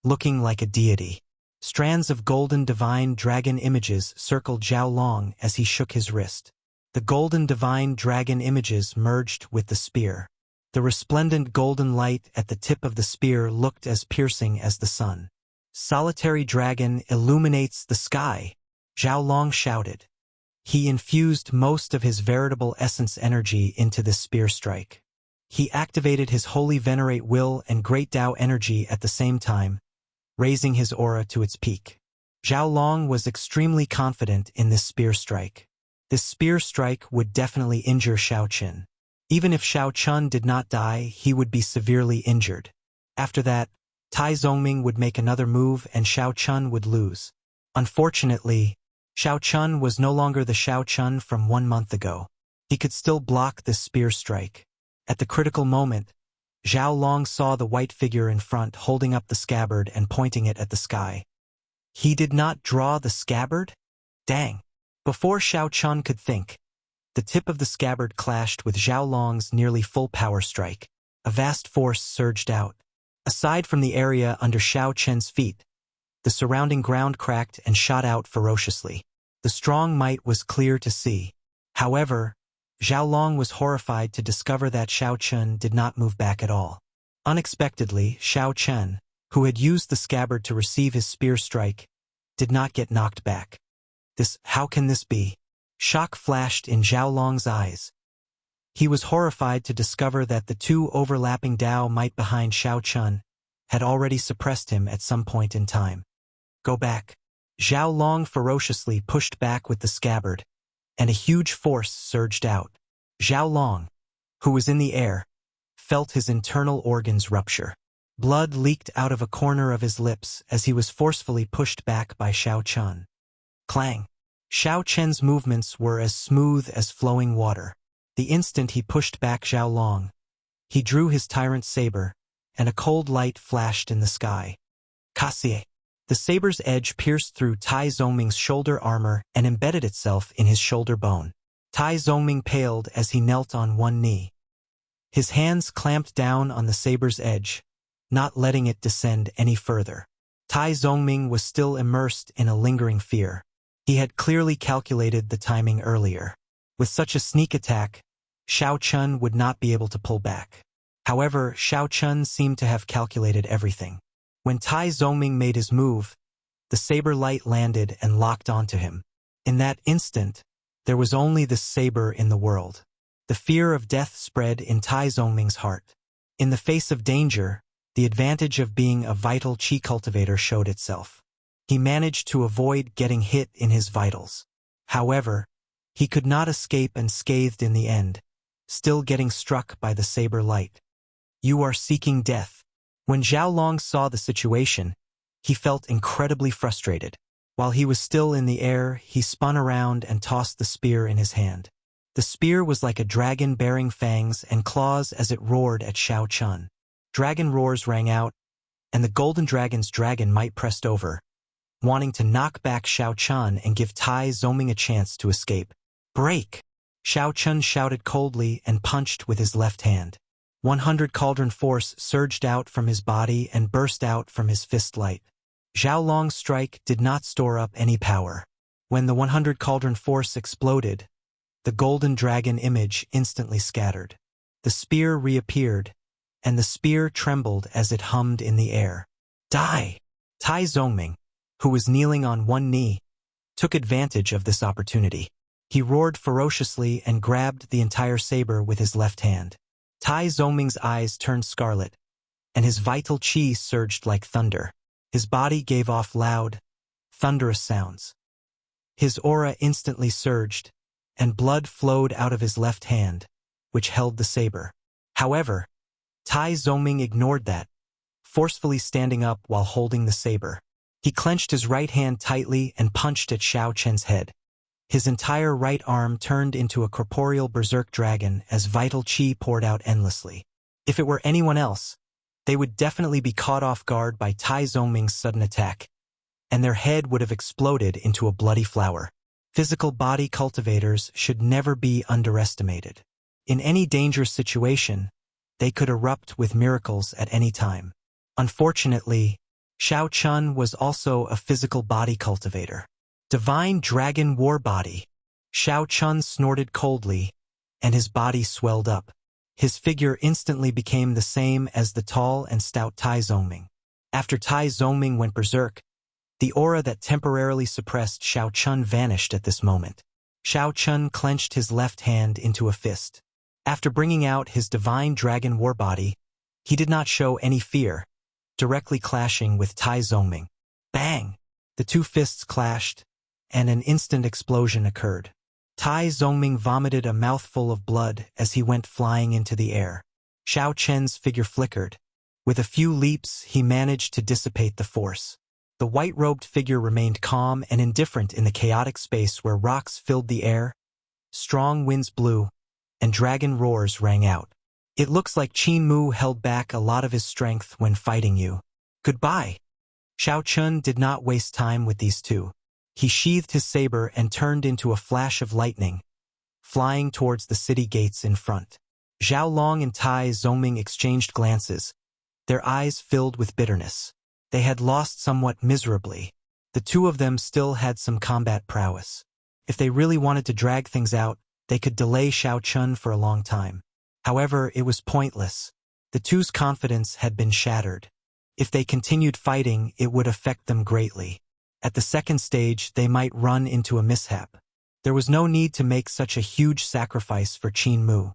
looking like a deity. Strands of golden divine dragon images circled Zhao Long as he shook his wrist. The golden divine dragon images merged with the spear. The resplendent golden light at the tip of the spear looked as piercing as the sun. "Solitary dragon illuminates the sky," Zhao Long shouted. He infused most of his veritable essence energy into this spear strike. He activated his holy venerate will and great Tao energy at the same time, raising his aura to its peak. Zhao Long was extremely confident in this spear strike. This spear strike would definitely injure Xiao Chun. Even if Xiao Chun did not die, he would be severely injured. After that, Tai Zongming would make another move and Xiao Chun would lose. Unfortunately, Xiao Chun was no longer the Xiao Chun from 1 month ago. He could still block this spear strike. At the critical moment, Zhao Long saw the white figure in front holding up the scabbard and pointing it at the sky. He did not draw the scabbard? Dang! Before Xiao Chun could think, the tip of the scabbard clashed with Zhao Long's nearly full power strike. A vast force surged out. Aside from the area under Xiao Chen's feet, the surrounding ground cracked and shot out ferociously. The strong might was clear to see. However, Zhao Long was horrified to discover that Xiao Chun did not move back at all. Unexpectedly, Xiao Chen, who had used the scabbard to receive his spear strike, did not get knocked back. How can this be? Shock flashed in Zhao Long's eyes. He was horrified to discover that the two overlapping Dao might behind Xiao Chun had already suppressed him at some point in time. Go back. Zhao Long ferociously pushed back with the scabbard, and a huge force surged out. Zhao Long, who was in the air, felt his internal organs rupture. Blood leaked out of a corner of his lips as he was forcefully pushed back by Xiao Chun. Clang! Xiao Chen's movements were as smooth as flowing water. The instant he pushed back Zhao Long, he drew his tyrant saber, and a cold light flashed in the sky. Kasie! The saber's edge pierced through Tai Zongming's shoulder armor and embedded itself in his shoulder bone. Tai Zongming paled as he knelt on one knee. His hands clamped down on the saber's edge, not letting it descend any further. Tai Zongming was still immersed in a lingering fear. He had clearly calculated the timing earlier. With such a sneak attack, Xiao Chun would not be able to pull back. However, Xiao Chun seemed to have calculated everything. When Tai Zongming made his move, the saber light landed and locked onto him. In that instant, there was only this saber in the world. The fear of death spread in Tai Zongming's heart. In the face of danger, the advantage of being a vital qi cultivator showed itself. He managed to avoid getting hit in his vitals. However, he could not escape unscathed in the end, still getting struck by the saber light. You are seeking death. When Zhao Long saw the situation, he felt incredibly frustrated. While he was still in the air, he spun around and tossed the spear in his hand. The spear was like a dragon bearing fangs and claws as it roared at Xiao Chun. Dragon roars rang out, and the golden dragon's dragon might pressed over, wanting to knock back Xiao Chun and give Tai Zongming a chance to escape. Break! Xiao Chun shouted coldly and punched with his left hand. 100 cauldron force surged out from his body and burst out from his fist light. Zhao Long's strike did not store up any power. When the 100 cauldron force exploded, the golden dragon image instantly scattered. The spear reappeared, and the spear trembled as it hummed in the air. Die! Tai Zongming, who was kneeling on one knee, took advantage of this opportunity. He roared ferociously and grabbed the entire saber with his left hand. Tai Zongming's eyes turned scarlet, and his vital qi surged like thunder. His body gave off loud, thunderous sounds. His aura instantly surged, and blood flowed out of his left hand, which held the saber. However, Tai Zongming ignored that, forcefully standing up while holding the saber. He clenched his right hand tightly and punched at Xiao Chen's head. His entire right arm turned into a corporeal berserk dragon as vital qi poured out endlessly. If it were anyone else, they would definitely be caught off guard by Tai Zongming's sudden attack, and their head would have exploded into a bloody flower. Physical body cultivators should never be underestimated. In any dangerous situation, they could erupt with miracles at any time. Unfortunately, Xiao Chun was also a physical body cultivator. Divine Dragon War Body. Xiao Chun snorted coldly, and his body swelled up. His figure instantly became the same as the tall and stout Tai Zongming. After Tai Zongming went berserk, the aura that temporarily suppressed Xiao Chun vanished at this moment. Xiao Chun clenched his left hand into a fist. After bringing out his Divine Dragon War Body, he did not show any fear, directly clashing with Tai Zongming. Bang! The two fists clashed, and an instant explosion occurred. Tai Zongming vomited a mouthful of blood as he went flying into the air. Xiao Chen's figure flickered. With a few leaps, he managed to dissipate the force. The white-robed figure remained calm and indifferent in the chaotic space where rocks filled the air, strong winds blew, and dragon roars rang out. It looks like Qin Mu held back a lot of his strength when fighting you. Goodbye. Xiao Chun did not waste time with these two. He sheathed his saber and turned into a flash of lightning, flying towards the city gates in front. Zhao Long and Tai Zongming exchanged glances, their eyes filled with bitterness. They had lost somewhat miserably. The two of them still had some combat prowess. If they really wanted to drag things out, they could delay Xiao Chun for a long time. However, it was pointless. The two's confidence had been shattered. If they continued fighting, it would affect them greatly. At the second stage, they might run into a mishap. There was no need to make such a huge sacrifice for Qin Mu.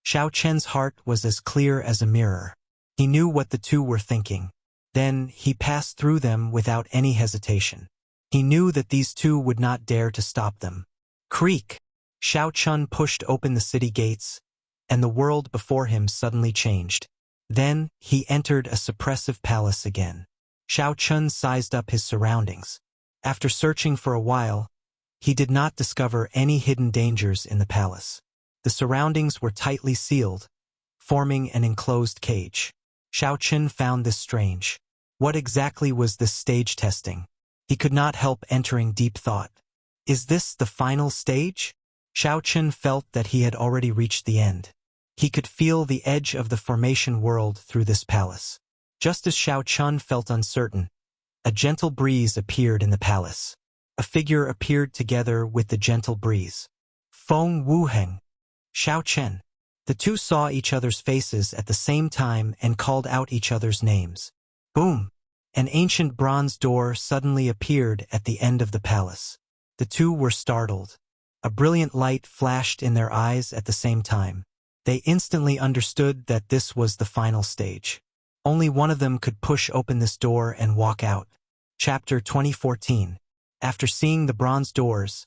Xiao Chen's heart was as clear as a mirror. He knew what the two were thinking. Then, he passed through them without any hesitation. He knew that these two would not dare to stop them. Creak! Xiao Chun pushed open the city gates, and the world before him suddenly changed. Then, he entered a suppressive palace again. Xiao Chun sized up his surroundings. After searching for a while, he did not discover any hidden dangers in the palace. The surroundings were tightly sealed, forming an enclosed cage. Xiao Chun found this strange. What exactly was this stage testing? He could not help entering deep thought. Is this the final stage? Xiao Chun felt that he had already reached the end. He could feel the edge of the formation world through this palace. Just as Xiao Chun felt uncertain, a gentle breeze appeared in the palace. A figure appeared together with the gentle breeze. Feng Wuheng. Xiao Chen. The two saw each other's faces at the same time and called out each other's names. Boom! An ancient bronze door suddenly appeared at the end of the palace. The two were startled. A brilliant light flashed in their eyes at the same time. They instantly understood that this was the final stage. Only one of them could push open this door and walk out. Chapter 2014. After seeing the bronze doors,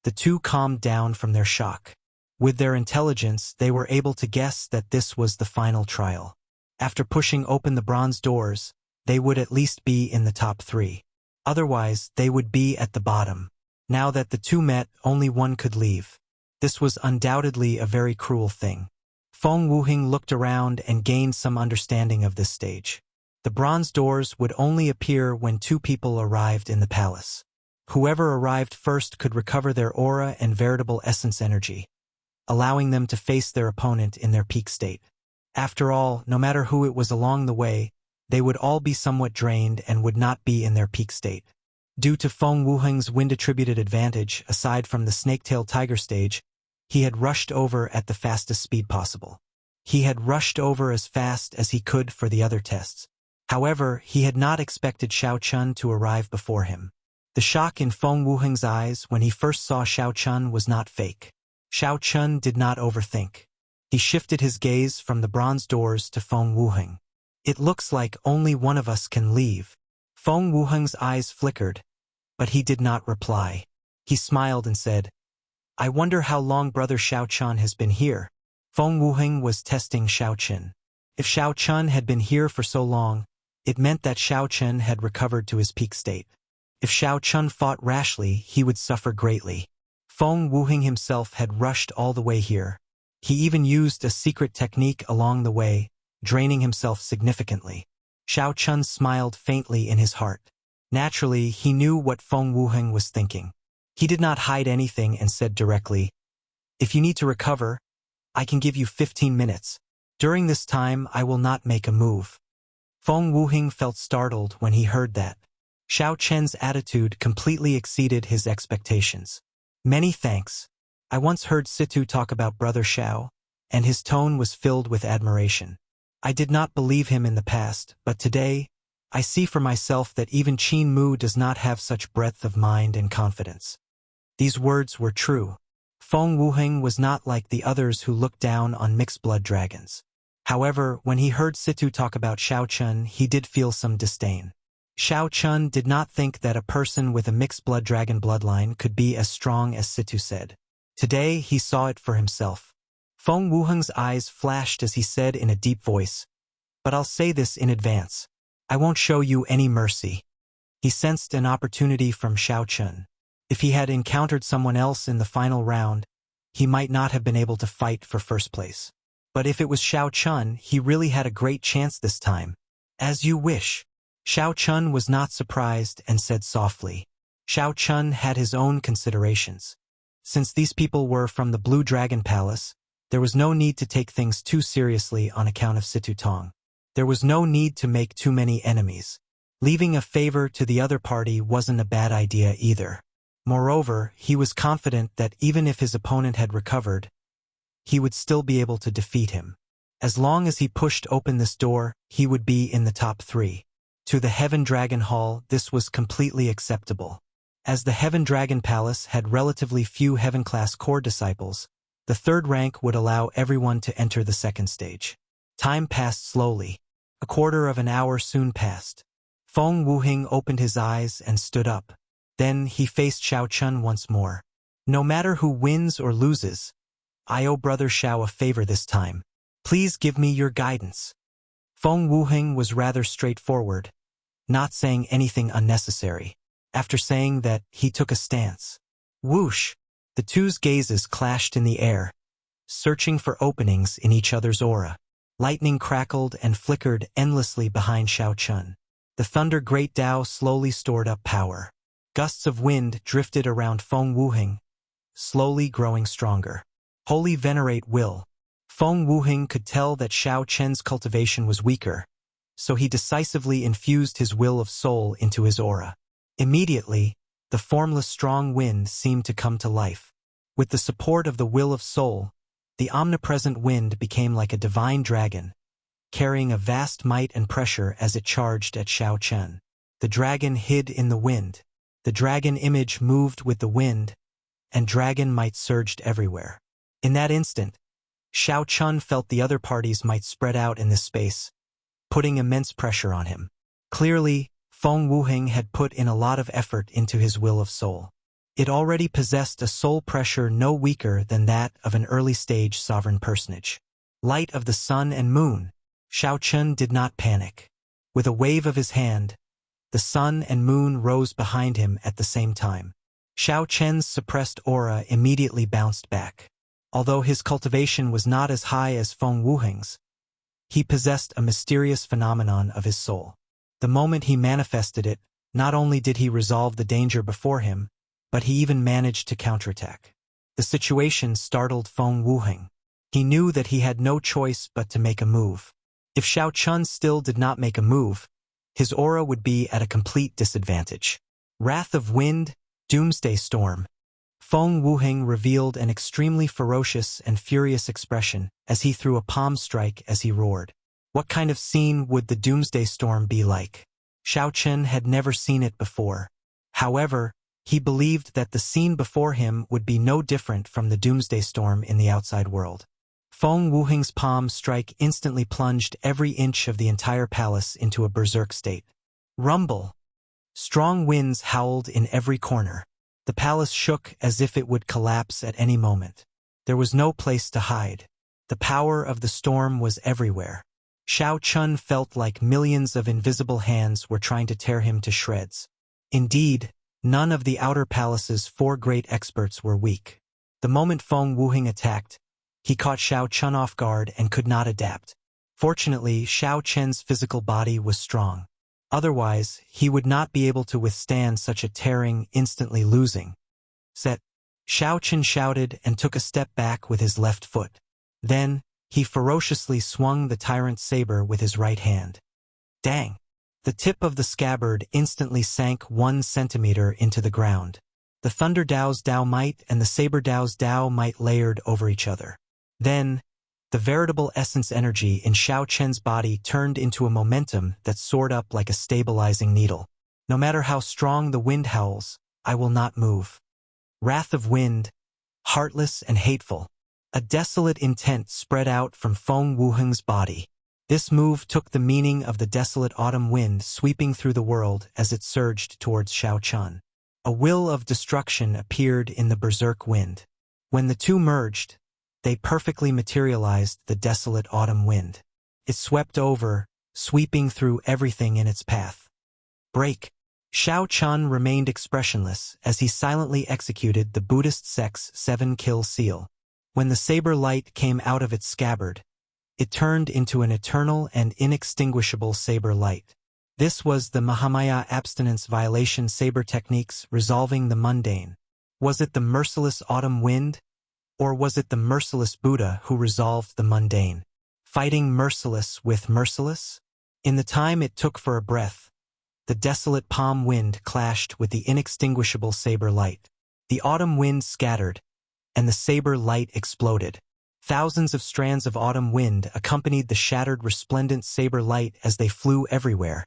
the two calmed down from their shock. With their intelligence, they were able to guess that this was the final trial. After pushing open the bronze doors, they would at least be in the top 3. Otherwise, they would be at the bottom. Now that the two met, only one could leave. This was undoubtedly a very cruel thing. Feng Wuheng looked around and gained some understanding of this stage. The bronze doors would only appear when 2 people arrived in the palace. Whoever arrived first could recover their aura and veritable essence energy, allowing them to face their opponent in their peak state. After all, no matter who it was along the way, they would all be somewhat drained and would not be in their peak state. Due to Feng Wuheng's wind-attributed advantage, aside from the snake-tailed tiger stage, he had rushed over at the fastest speed possible. He had rushed over as fast as he could for the other tests. However, he had not expected Xiao Chun to arrive before him. The shock in Feng Wuheng's eyes when he first saw Xiao Chun was not fake. Xiao Chun did not overthink. He shifted his gaze from the bronze doors to Feng Wuheng. It looks like only one of us can leave. Feng Wuheng's eyes flickered, but he did not reply. He smiled and said, I wonder how long Brother Xiao Chun has been here. Feng Wuheng was testing Xiao Chun. If Xiao Chun had been here for so long, it meant that Xiao Chun had recovered to his peak state. If Xiao Chun fought rashly, he would suffer greatly. Feng Wuheng himself had rushed all the way here. He even used a secret technique along the way, draining himself significantly. Xiao Chun smiled faintly in his heart. Naturally, he knew what Feng Wuheng was thinking. He did not hide anything and said directly, If you need to recover, I can give you 15 minutes. During this time, I will not make a move. Feng Wuheng felt startled when he heard that. Xiao Chen's attitude completely exceeded his expectations. Many thanks. I once heard Situ talk about Brother Xiao, and his tone was filled with admiration. I did not believe him in the past, but today, I see for myself that even Qin Mu does not have such breadth of mind and confidence. These words were true. Feng Wuheng was not like the others who looked down on mixed-blood dragons. However, when he heard Situ talk about Xiao Chun, he did feel some disdain. Xiao Chun did not think that a person with a mixed-blood dragon bloodline could be as strong as Situ said. Today, he saw it for himself. Feng Wuheng's eyes flashed as he said in a deep voice, But I'll say this in advance. I won't show you any mercy. He sensed an opportunity from Xiao Chun. If he had encountered someone else in the final round, he might not have been able to fight for first place. But if it was Xiao Chun, he really had a great chance this time. As you wish. Xiao Chun was not surprised and said softly. Xiao Chun had his own considerations. Since these people were from the Blue Dragon Palace, there was no need to take things too seriously on account of Situ Tong. There was no need to make too many enemies. Leaving a favor to the other party wasn't a bad idea either. Moreover, he was confident that even if his opponent had recovered, he would still be able to defeat him. As long as he pushed open this door, he would be in the top 3. To the Heaven Dragon Hall, this was completely acceptable. As the Heaven Dragon Palace had relatively few Heaven-class core disciples, the 3rd rank would allow everyone to enter the 2nd stage. Time passed slowly. A quarter of an hour soon passed. Feng Wuheng opened his eyes and stood up. Then he faced Xiao Chun once more. No matter who wins or loses, I owe Brother Xiao a favor this time. Please give me your guidance. Feng Wuheng was rather straightforward, not saying anything unnecessary. After saying that, he took a stance. Whoosh! The two's gazes clashed in the air, searching for openings in each other's aura. Lightning crackled and flickered endlessly behind Xiao Chun. The Thunder Great Tao slowly stored up power. Gusts of wind drifted around Feng Wuheng, slowly growing stronger. Holy Venerate Will. Feng Wuheng could tell that Xiao Chen's cultivation was weaker, so he decisively infused his will of soul into his aura. Immediately, the formless strong wind seemed to come to life. With the support of the will of soul, the omnipresent wind became like a divine dragon, carrying a vast might and pressure as it charged at Xiao Chen. The dragon hid in the wind. The dragon image moved with the wind, and dragon might surged everywhere. In that instant, Xiao Chun felt the other parties might spread out in this space, putting immense pressure on him. Clearly, Feng Wuheng had put in a lot of effort into his will of soul. It already possessed a soul pressure no weaker than that of an early-stage sovereign personage. Light of the sun and moon. Xiao Chun did not panic. With a wave of his hand, the sun and moon rose behind him at the same time. Xiao Chen's suppressed aura immediately bounced back. Although his cultivation was not as high as Feng Wuheng's, he possessed a mysterious phenomenon of his soul. The moment he manifested it, not only did he resolve the danger before him, but he even managed to counterattack. The situation startled Feng Wuheng. He knew that he had no choice but to make a move. If Xiao Chun still did not make a move, his aura would be at a complete disadvantage. Wrath of Wind, Doomsday Storm. Feng Wuheng revealed an extremely ferocious and furious expression as he threw a palm strike as he roared. What kind of scene would the Doomsday Storm be like? Xiao Chen had never seen it before. However, he believed that the scene before him would be no different from the Doomsday Storm in the outside world. Feng Wuheng's palm strike instantly plunged every inch of the entire palace into a berserk state. Rumble! Strong winds howled in every corner. The palace shook as if it would collapse at any moment. There was no place to hide. The power of the storm was everywhere. Xiao Chun felt like millions of invisible hands were trying to tear him to shreds. Indeed, none of the outer palace's 4 great experts were weak. The moment Feng Wuheng attacked, he caught Xiao Chun off guard and could not adapt. Fortunately, Xiao Chen's physical body was strong. Otherwise, he would not be able to withstand such a tearing, instantly losing. Set! Xiao Chen shouted and took a step back with his left foot. Then, he ferociously swung the tyrant's saber with his right hand. Dang! The tip of the scabbard instantly sank 1 centimeter into the ground. The Thunder Dao's Dao Might and the Saber Dao's Dao Might layered over each other. Then, the veritable essence energy in Xiao Chen's body turned into a momentum that soared up like a stabilizing needle. No matter how strong the wind howls, I will not move. Wrath of Wind, heartless and hateful. A desolate intent spread out from Feng Wuheng's body. This move took the meaning of the desolate autumn wind sweeping through the world as it surged towards Xiao Chun. A will of destruction appeared in the berserk wind. When the two merged, they perfectly materialized the desolate autumn wind. It swept over, sweeping through everything in its path. Break! Xiao Chun remained expressionless as he silently executed the Buddhist sect's 7-kill seal. When the saber light came out of its scabbard, it turned into an eternal and inextinguishable saber light. This was the Mahamaya abstinence violation saber techniques resolving the mundane. Was it the merciless autumn wind? Or was it the merciless Buddha who resolved the mundane? Fighting merciless with merciless? In the time it took for a breath, the desolate palm wind clashed with the inextinguishable saber light. The autumn wind scattered, and the saber light exploded. Thousands of strands of autumn wind accompanied the shattered resplendent saber light as they flew everywhere,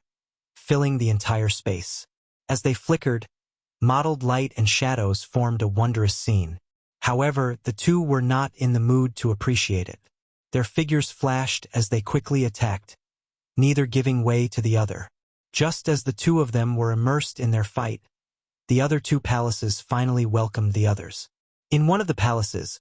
filling the entire space. As they flickered, mottled light and shadows formed a wondrous scene. However, the two were not in the mood to appreciate it. Their figures flashed as they quickly attacked, neither giving way to the other. Just as the two of them were immersed in their fight, the other two palaces finally welcomed the others. In one of the palaces,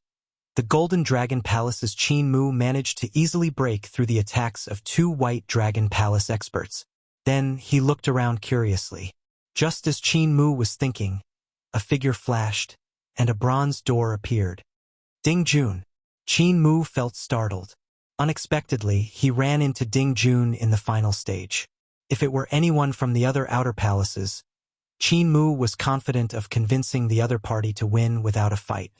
the Golden Dragon Palace's Qin Mu managed to easily break through the attacks of two White Dragon Palace experts. Then he looked around curiously. Just as Qin Mu was thinking, a figure flashed, and a bronze door appeared. Ding Jun. Qin Mu felt startled. Unexpectedly, he ran into Ding Jun in the final stage. If it were anyone from the other outer palaces, Qin Mu was confident of convincing the other party to win without a fight.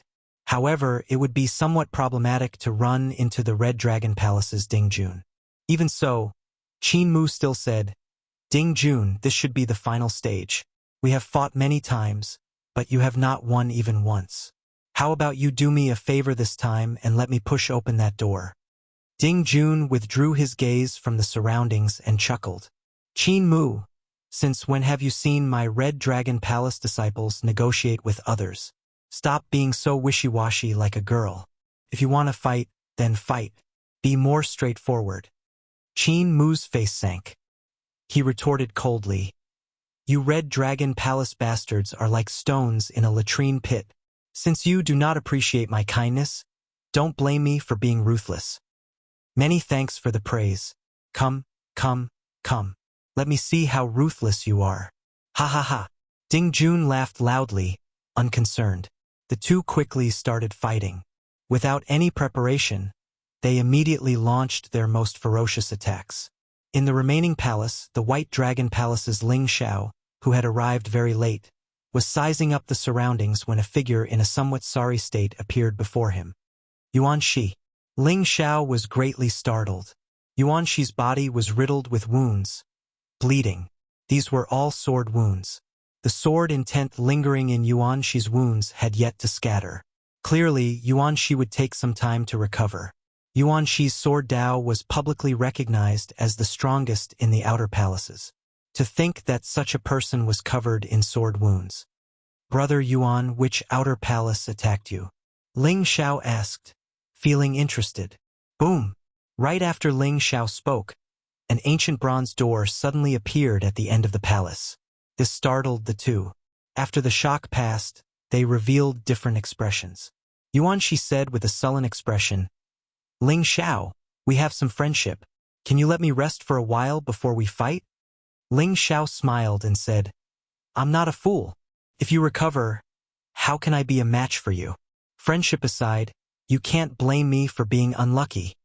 However, it would be somewhat problematic to run into the Red Dragon Palace's Ding Jun. Even so, Qin Mu still said, Ding Jun, this should be the final stage. We have fought many times, but you have not won even once. How about you do me a favor this time and let me push open that door? Ding Jun withdrew his gaze from the surroundings and chuckled. Qin Mu, since when have you seen my Red Dragon Palace disciples negotiate with others? Stop being so wishy-washy like a girl. If you want to fight, then fight. Be more straightforward. Qin Mu's face sank. He retorted coldly, You Red Dragon Palace bastards are like stones in a latrine pit. Since you do not appreciate my kindness, don't blame me for being ruthless. Many thanks for the praise. Come, come, come. Let me see how ruthless you are. Ha ha ha. Ding Jun laughed loudly, unconcerned. The two quickly started fighting. Without any preparation, they immediately launched their most ferocious attacks. In the remaining palace, the White Dragon Palace's Ling Xiao, who had arrived very late, was sizing up the surroundings when a figure in a somewhat sorry state appeared before him. Yuan Shi. Ling Xiao was greatly startled. Yuan Shi's body was riddled with wounds, bleeding. These were all sword wounds. The sword intent lingering in Yuan Shi's wounds had yet to scatter. Clearly, Yuan Shi would take some time to recover. Yuan Shi's sword Dao was publicly recognized as the strongest in the outer palaces. To think that such a person was covered in sword wounds. Brother Yuan, which outer palace attacked you? Ling Xiao asked, feeling interested. Boom! Right after Ling Xiao spoke, an ancient bronze door suddenly appeared at the end of the palace. This startled the two. After the shock passed, they revealed different expressions. Yuan Shi said with a sullen expression, Ling Xiao, we have some friendship. Can you let me rest for a while before we fight? Ling Xiao smiled and said, I'm not a fool. If you recover, how can I be a match for you? Friendship aside, you can't blame me for being unlucky.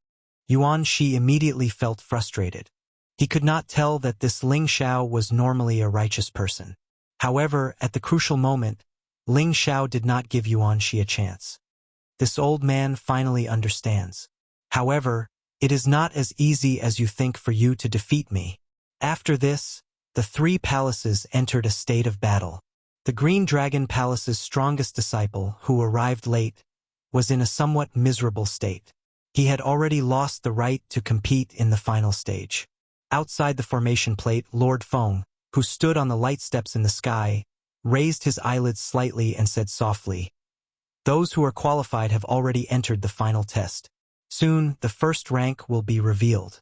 Yuan Shi immediately felt frustrated. He could not tell that this Ling Xiao was normally a righteous person. However, at the crucial moment, Ling Xiao did not give Yuan Shi a chance. This old man finally understands. However, it is not as easy as you think for you to defeat me. After this, the three palaces entered a state of battle. The Green Dragon Palace's strongest disciple, who arrived late, was in a somewhat miserable state. He had already lost the right to compete in the final stage. Outside the formation plate, Lord Feng, who stood on the light steps in the sky, raised his eyelids slightly and said softly, Those who are qualified have already entered the final test. Soon, the first rank will be revealed.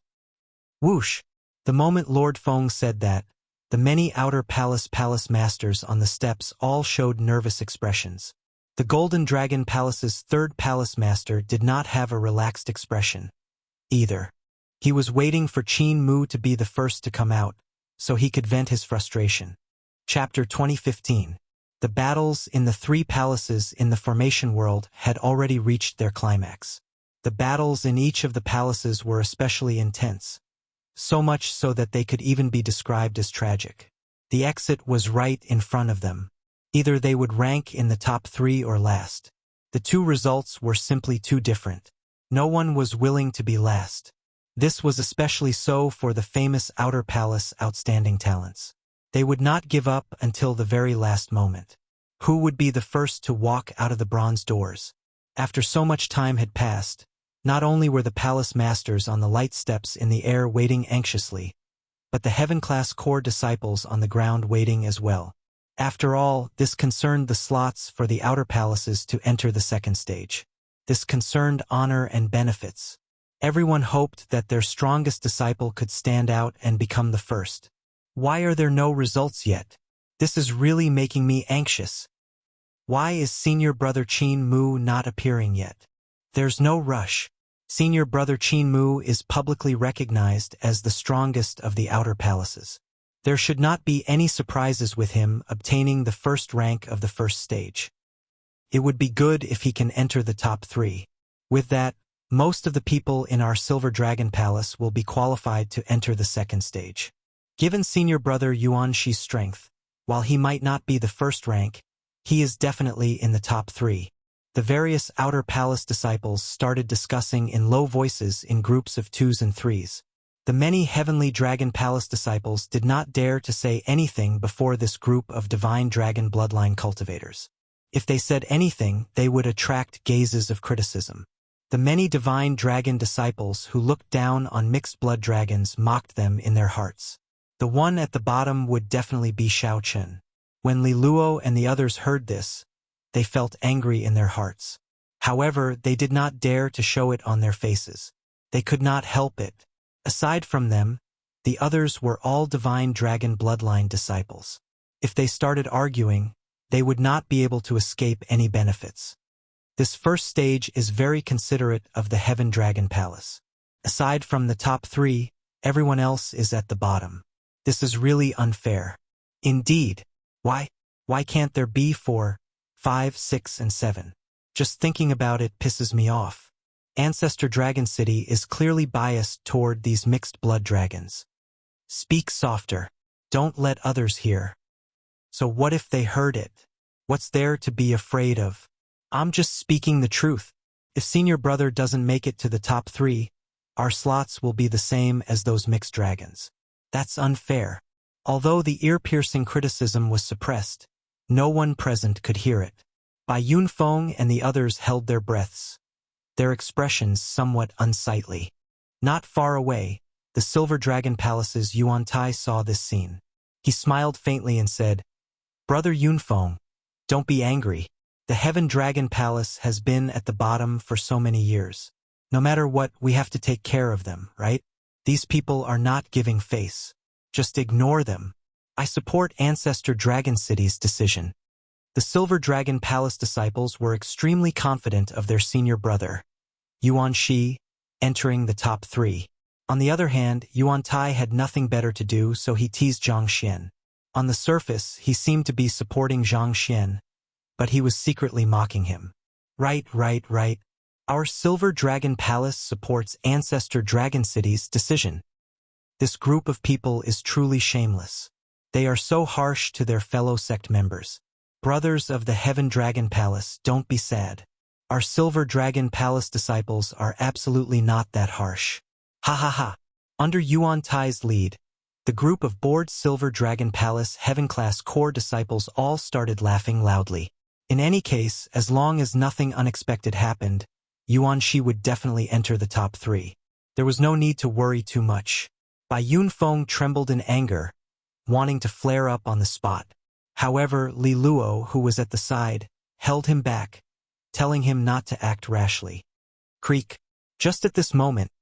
Whoosh! The moment Lord Feng said that, the many outer palace masters on the steps all showed nervous expressions. The Golden Dragon Palace's third palace master did not have a relaxed expression, either. He was waiting for Qin Mu to be the first to come out, so he could vent his frustration. Chapter 2015. The battles in the three palaces in the formation world had already reached their climax. The battles in each of the palaces were especially intense, so much so that they could even be described as tragic. The exit was right in front of them. Either they would rank in the top 3 or last. The two results were simply too different. No one was willing to be last. This was especially so for the famous Outer Palace outstanding talents. They would not give up until the very last moment. Who would be the first to walk out of the bronze doors? After so much time had passed, not only were the palace masters on the light steps in the air waiting anxiously, but the heaven-class core disciples on the ground waiting as well. After all, this concerned the slots for the outer palaces to enter the second stage. This concerned honor and benefits. Everyone hoped that their strongest disciple could stand out and become the first. Why are there no results yet? This is really making me anxious. Why is Senior Brother Qin Mu not appearing yet? There's no rush. Senior Brother Qin Mu is publicly recognized as the strongest of the outer palaces. There should not be any surprises with him obtaining the first rank of the first stage. It would be good if he can enter the top 3. With that, most of the people in our Silver Dragon Palace will be qualified to enter the second stage. Given Senior Brother Yuan Shi's strength, while he might not be the first rank, he is definitely in the top 3. The various outer palace disciples started discussing in low voices in groups of 2s and 3s. The many Heavenly Dragon Palace disciples did not dare to say anything before this group of Divine Dragon bloodline cultivators. If they said anything, they would attract gazes of criticism. The many Divine Dragon disciples who looked down on mixed blood dragons mocked them in their hearts. The one at the bottom would definitely be Xiao Chen. When Li Luo and the others heard this, they felt angry in their hearts. However, they did not dare to show it on their faces. They could not help it. Aside from them, the others were all Divine Dragon bloodline disciples. If they started arguing, they would not be able to escape any benefits. This first stage is very considerate of the Heaven Dragon Palace. Aside from the top 3, everyone else is at the bottom. This is really unfair. Indeed. Why can't there be 4, 5, 6, and 7? Just thinking about it pisses me off. Ancestor Dragon City is clearly biased toward these mixed blood dragons. Speak softer. Don't let others hear. So what if they heard it? What's there to be afraid of? I'm just speaking the truth. If Senior Brother doesn't make it to the top 3, our slots will be the same as those mixed dragons. That's unfair. Although the ear-piercing criticism was suppressed, no one present could hear it. Bai Yunfeng and the others held their breaths, their expressions somewhat unsightly. Not far away, the Silver Dragon Palace's Yuan Tai saw this scene. He smiled faintly and said, "Brother Yunfeng, don't be angry. The Heaven Dragon Palace has been at the bottom for so many years. No matter what, we have to take care of them, right? These people are not giving face. Just ignore them. I support Ancestor Dragon City's decision." The Silver Dragon Palace disciples were extremely confident of their senior brother, Yuan Shi, entering the top 3. On the other hand, Yuan Tai had nothing better to do, so he teased Zhang Xian. On the surface, he seemed to be supporting Zhang Xian, but he was secretly mocking him. Right. Our Silver Dragon Palace supports Ancestor Dragon City's decision. This group of people is truly shameless. They are so harsh to their fellow sect members. Brothers of the Heaven Dragon Palace, don't be sad. Our Silver Dragon Palace disciples are absolutely not that harsh. Ha ha ha. Under Yuan Tai's lead, the group of bored Silver Dragon Palace Heaven-class core disciples all started laughing loudly. In any case, as long as nothing unexpected happened, Yuan Shi would definitely enter the top 3. There was no need to worry too much. Bai Yunfeng trembled in anger, wanting to flare up on the spot. However, Li Luo, who was at the side, held him back, telling him not to act rashly. Creak. Just at this moment,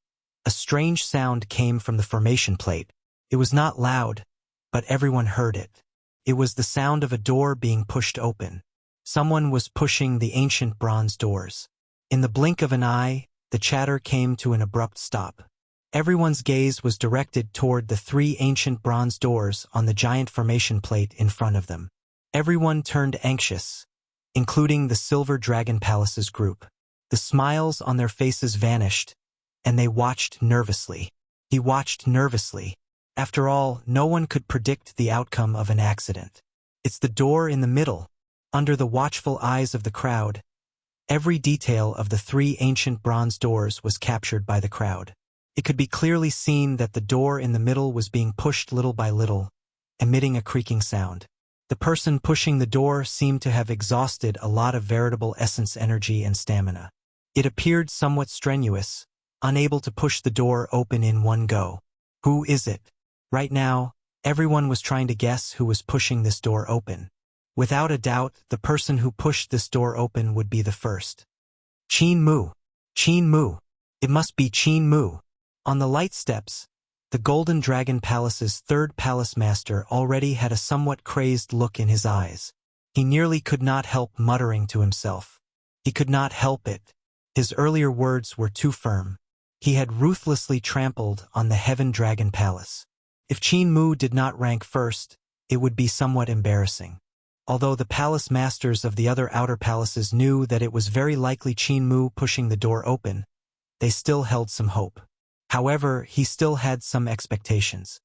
a strange sound came from the formation plate. It was not loud, but everyone heard it. It was the sound of a door being pushed open. Someone was pushing the ancient bronze doors. In the blink of an eye, the chatter came to an abrupt stop. Everyone's gaze was directed toward the 3 ancient bronze doors on the giant formation plate in front of them. Everyone turned anxious, including the Silver Dragon Palace's group. The smiles on their faces vanished, and they watched nervously. He watched nervously. After all, no one could predict the outcome of an accident. It's the door in the middle. Under the watchful eyes of the crowd, every detail of the 3 ancient bronze doors was captured by the crowd. It could be clearly seen that the door in the middle was being pushed little by little, emitting a creaking sound. The person pushing the door seemed to have exhausted a lot of veritable essence energy and stamina. It appeared somewhat strenuous, unable to push the door open in one go. Who is it? Right now, everyone was trying to guess who was pushing this door open. Without a doubt, the person who pushed this door open would be the first. Qin Mu. Qin Mu. It must be Qin Mu. On the light steps, the Golden Dragon Palace's 3rd palace master already had a somewhat crazed look in his eyes. He nearly could not help muttering to himself. He could not help it. His earlier words were too firm. He had ruthlessly trampled on the Heaven Dragon Palace. If Qin Mu did not rank first, it would be somewhat embarrassing. Although the palace masters of the other outer palaces knew that it was very likely Qin Mu pushing the door open, they still held some hope. However, he still had some expectations.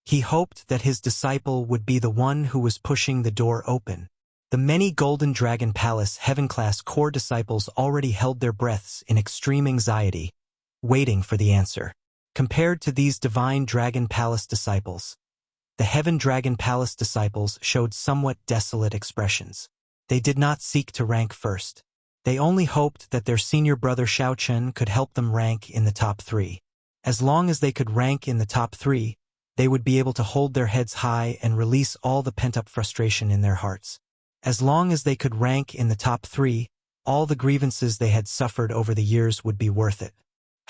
He hoped that his disciple would be the one who was pushing the door open. The many Golden Dragon Palace Heaven-class core disciples already held their breaths in extreme anxiety, waiting for the answer. Compared to these Divine Dragon Palace disciples, the Heaven Dragon Palace disciples showed somewhat desolate expressions. They did not seek to rank first. They only hoped that their senior brother Xiao Chun could help them rank in the top 3. As long as they could rank in the top 3, they would be able to hold their heads high and release all the pent-up frustration in their hearts. As long as they could rank in the top 3, all the grievances they had suffered over the years would be worth it.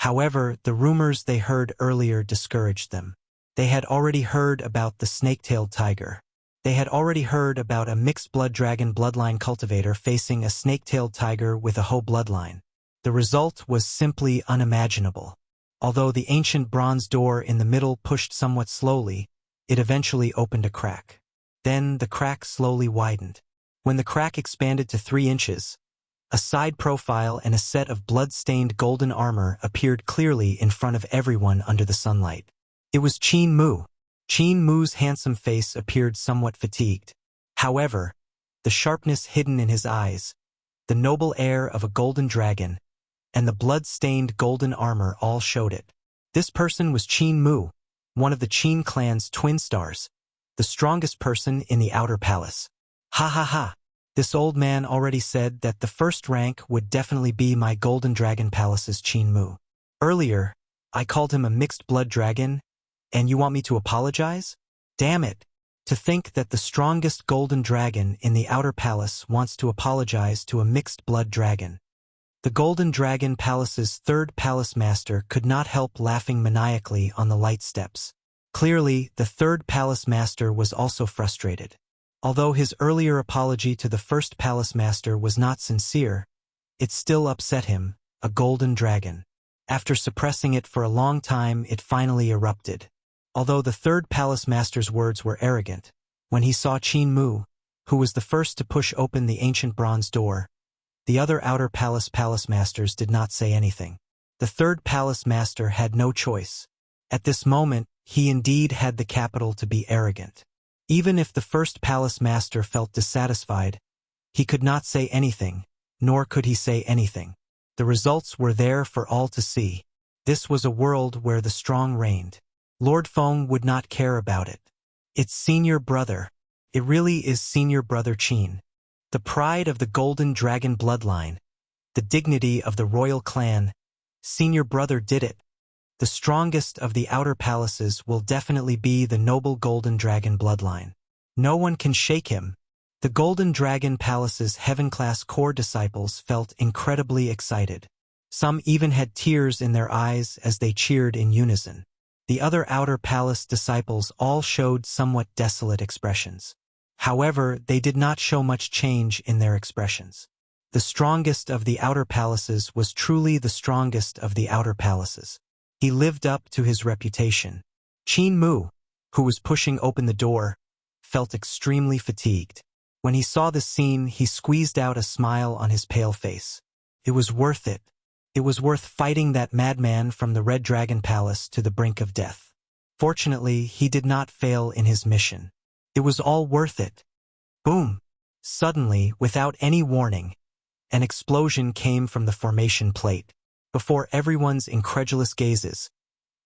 However, the rumors they heard earlier discouraged them. They had already heard about the snake-tailed tiger. They had already heard about a mixed blood dragon bloodline cultivator facing a snake-tailed tiger with a Ho bloodline. The result was simply unimaginable. Although the ancient bronze door in the middle pushed somewhat slowly, it eventually opened a crack. Then the crack slowly widened. When the crack expanded to 3 inches, a side profile and a set of blood-stained golden armor appeared clearly in front of everyone under the sunlight. It was Qin Mu. Qin Mu's handsome face appeared somewhat fatigued. However, the sharpness hidden in his eyes, the noble air of a golden dragon, and the blood-stained golden armor all showed it. This person was Qin Mu, one of the Qin clan's twin stars, the strongest person in the outer palace. Ha ha ha! This old man already said that the first rank would definitely be my Golden Dragon Palace's Qin Mu. Earlier, I called him a mixed blood dragon, and you want me to apologize? Damn it! To think that the strongest golden dragon in the outer palace wants to apologize to a mixed blood dragon. The Golden Dragon Palace's 3rd palace master could not help laughing maniacally on the light steps. Clearly, the 3rd palace master was also frustrated. Although his earlier apology to the 1st palace master was not sincere, it still upset him, a golden dragon. After suppressing it for a long time, it finally erupted. Although the 3rd palace master's words were arrogant, when he saw Qin Mu, who was the first to push open the ancient bronze door, the other outer palace masters did not say anything. The 3rd palace master had no choice. At this moment, he indeed had the capital to be arrogant. Even if the 1st palace master felt dissatisfied, he could not say anything, nor could he say anything. The results were there for all to see. This was a world where the strong reigned. Lord Feng would not care about it. It's senior brother. It really is senior brother Qin. The pride of the Golden Dragon bloodline, the dignity of the royal clan, senior brother did it. The strongest of the outer palaces will definitely be the noble Golden Dragon bloodline. No one can shake him. The Golden Dragon Palace's Heaven-class core disciples felt incredibly excited. Some even had tears in their eyes as they cheered in unison. The other outer palace disciples all showed somewhat desolate expressions. However, they did not show much change in their expressions. The strongest of the outer palaces was truly the strongest of the outer palaces. He lived up to his reputation. Qin Mu, who was pushing open the door, felt extremely fatigued. When he saw the scene, he squeezed out a smile on his pale face. It was worth it. It was worth fighting that madman from the Red Dragon Palace to the brink of death. Fortunately, he did not fail in his mission. It was all worth it. Boom! Suddenly, without any warning, an explosion came from the formation plate. Before everyone's incredulous gazes,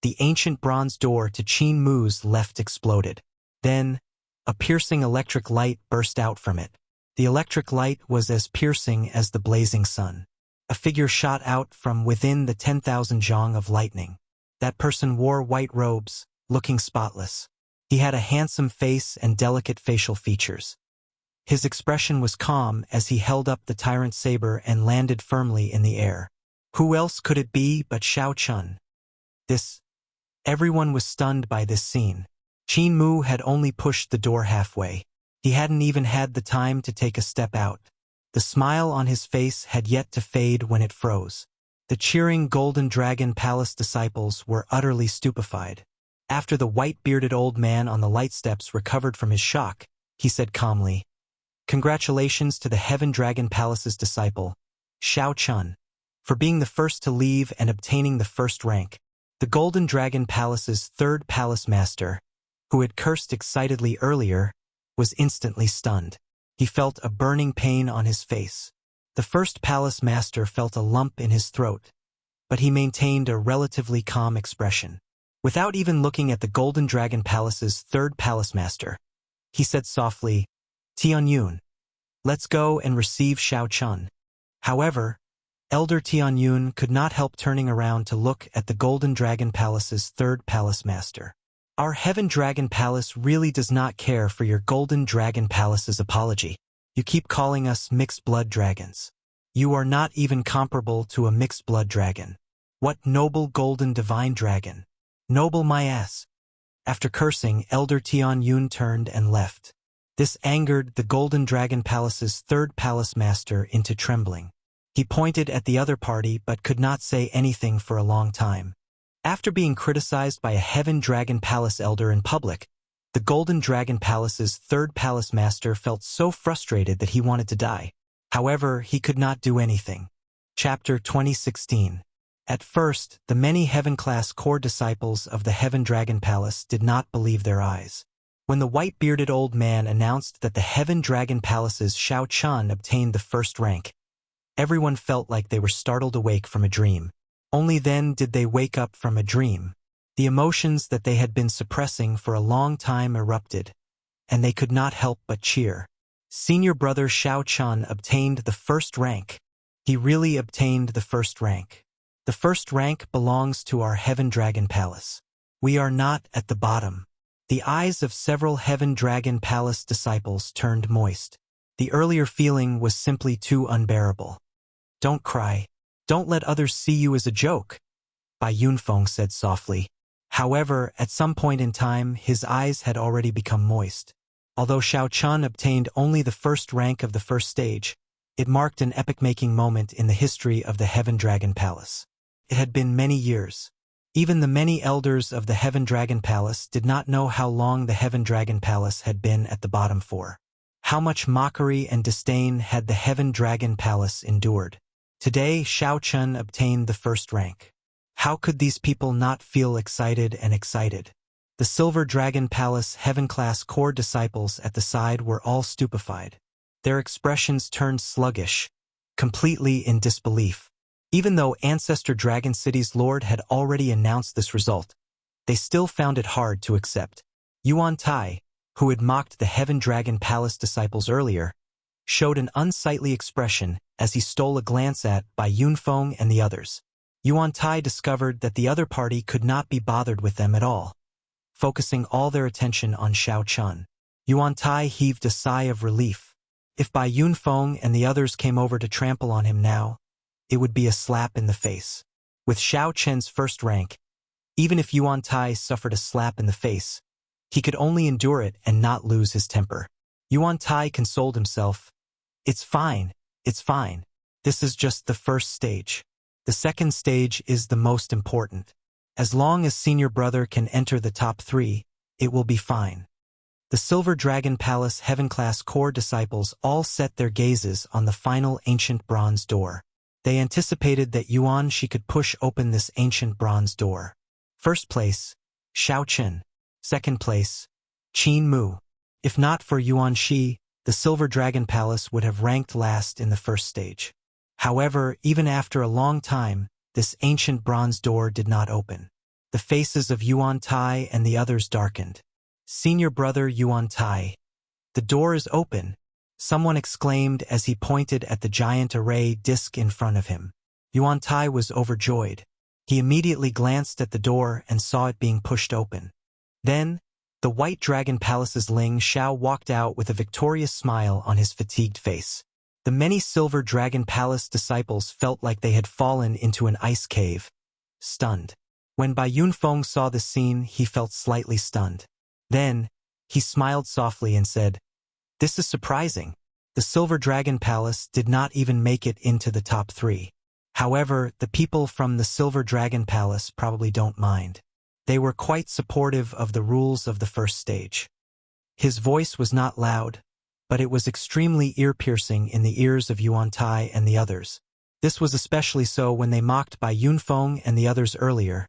the ancient bronze door to Qin Mu's left exploded. Then, a piercing electric light burst out from it. The electric light was as piercing as the blazing sun. A figure shot out from within the 10,000 zhang of lightning. That person wore white robes, looking spotless. He had a handsome face and delicate facial features. His expression was calm as he held up the tyrant saber and landed firmly in the air. Who else could it be but Xiao Chun? Everyone was stunned by this scene. Qin Mu had only pushed the door halfway. He hadn't even had the time to take a step out. The smile on his face had yet to fade when it froze. The cheering Golden Dragon Palace disciples were utterly stupefied. After the white-bearded old man on the light steps recovered from his shock, he said calmly, "Congratulations to the Heaven Dragon Palace's disciple, Xiao Chun, for being the first to leave and obtaining the first rank." The Golden Dragon Palace's third palace master, who had cursed excitedly earlier, was instantly stunned. He felt a burning pain on his face. The first palace master felt a lump in his throat, but he maintained a relatively calm expression. Without even looking at the Golden Dragon Palace's third palace master, he said softly, "Tianyun, let's go and receive Xiao Chun." However, Elder Tianyun could not help turning around to look at the Golden Dragon Palace's third palace master. "Our Heaven Dragon Palace really does not care for your Golden Dragon Palace's apology. You keep calling us mixed blood dragons. You are not even comparable to a mixed blood dragon. What noble golden divine dragon. Noble my ass." After cursing, Elder Tianyun turned and left. This angered the Golden Dragon Palace's third palace master into trembling. He pointed at the other party but could not say anything for a long time. After being criticized by a Heaven Dragon Palace elder in public, the Golden Dragon Palace's third palace master felt so frustrated that he wanted to die. However, he could not do anything. Chapter 2016. At first, the many Heaven-class core disciples of the Heaven Dragon Palace did not believe their eyes. When the white-bearded old man announced that the Heaven Dragon Palace's Xiao Chun obtained the first rank, everyone felt like they were startled awake from a dream. Only then did they wake up from a dream. The emotions that they had been suppressing for a long time erupted, and they could not help but cheer. Senior brother Xiao Chun obtained the first rank. He really obtained the first rank. The first rank belongs to our Heaven Dragon Palace. We are not at the bottom. The eyes of several Heaven Dragon Palace disciples turned moist. The earlier feeling was simply too unbearable. "Don't cry. Don't let others see you as a joke," Bai Yunfeng said softly. However, at some point in time, his eyes had already become moist. Although Xiao Chun obtained only the first rank of the first stage, it marked an epic-making moment in the history of the Heaven Dragon Palace. It had been many years. Even the many elders of the Heaven Dragon Palace did not know how long the Heaven Dragon Palace had been at the bottom for. How much mockery and disdain had the Heaven Dragon Palace endured. Today, Xiao Chun obtained the first rank. How could these people not feel excited and excited? The Silver Dragon Palace Heaven-class core disciples at the side were all stupefied. Their expressions turned sluggish, completely in disbelief. Even though Ancestor Dragon City's Lord had already announced this result, they still found it hard to accept. Yuan Tai, who had mocked the Heaven Dragon Palace disciples earlier, showed an unsightly expression as he stole a glance at Bai Yunfeng and the others. Yuan Tai discovered that the other party could not be bothered with them at all, focusing all their attention on Xiao Chun. Yuan Tai heaved a sigh of relief. If Bai Yunfeng and the others came over to trample on him now, it would be a slap in the face. With Xiao Chen's first rank, even if Yuan Tai suffered a slap in the face, he could only endure it and not lose his temper. Yuan Tai consoled himself. It's fine. This is just the first stage. The second stage is the most important. As long as senior brother can enter the top 3, it will be fine. The Silver Dragon Palace Heaven-class core disciples all set their gazes on the final ancient bronze door. They anticipated that Yuan Shi could push open this ancient bronze door. First place, Xiao Chen. Second place, Qin Mu. If not for Yuan Shi, the Silver Dragon Palace would have ranked last in the first stage. However, even after a long time, this ancient bronze door did not open. The faces of Yuan Tai and the others darkened. Senior brother Yuan Tai. The door is open, someone exclaimed as he pointed at the giant array disc in front of him. Yuan Tai was overjoyed. He immediately glanced at the door and saw it being pushed open. Then, the White Dragon Palace's Ling Xiao walked out with a victorious smile on his fatigued face. The many Silver Dragon Palace disciples felt like they had fallen into an ice cave, stunned. When Bai Yunfeng saw the scene, he felt slightly stunned. Then, he smiled softly and said, "This is surprising. The Silver Dragon Palace did not even make it into the top 3. However, the people from the Silver Dragon Palace probably don't mind. They were quite supportive of the rules of the first stage." His voice was not loud, but it was extremely ear-piercing in the ears of Yuan Tai and the others. This was especially so when they mocked Bai Yunfeng and the others earlier,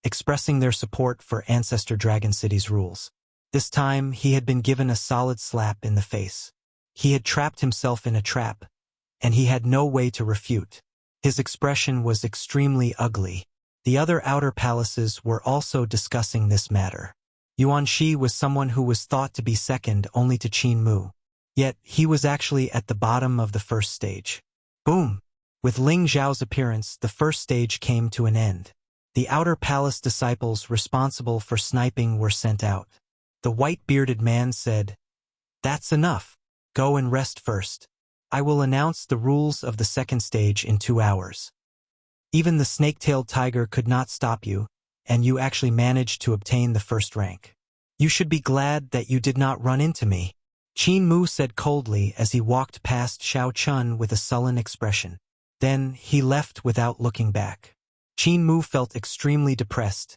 expressing their support for Ancestor Dragon City's rules. This time, he had been given a solid slap in the face. He had trapped himself in a trap, and he had no way to refute. His expression was extremely ugly. The other outer palaces were also discussing this matter. Yuan Shi was someone who was thought to be second only to Qin Mu. Yet, he was actually at the bottom of the first stage. Boom! With Ling Zhao's appearance, the first stage came to an end. The outer palace disciples responsible for sniping were sent out. The white-bearded man said, "That's enough. Go and rest first. I will announce the rules of the second stage in 2 hours." Even the snake-tailed tiger could not stop you, and you actually managed to obtain the first rank. You should be glad that you did not run into me, Qin Mu said coldly as he walked past Xiao Chun with a sullen expression. Then he left without looking back. Qin Mu felt extremely depressed,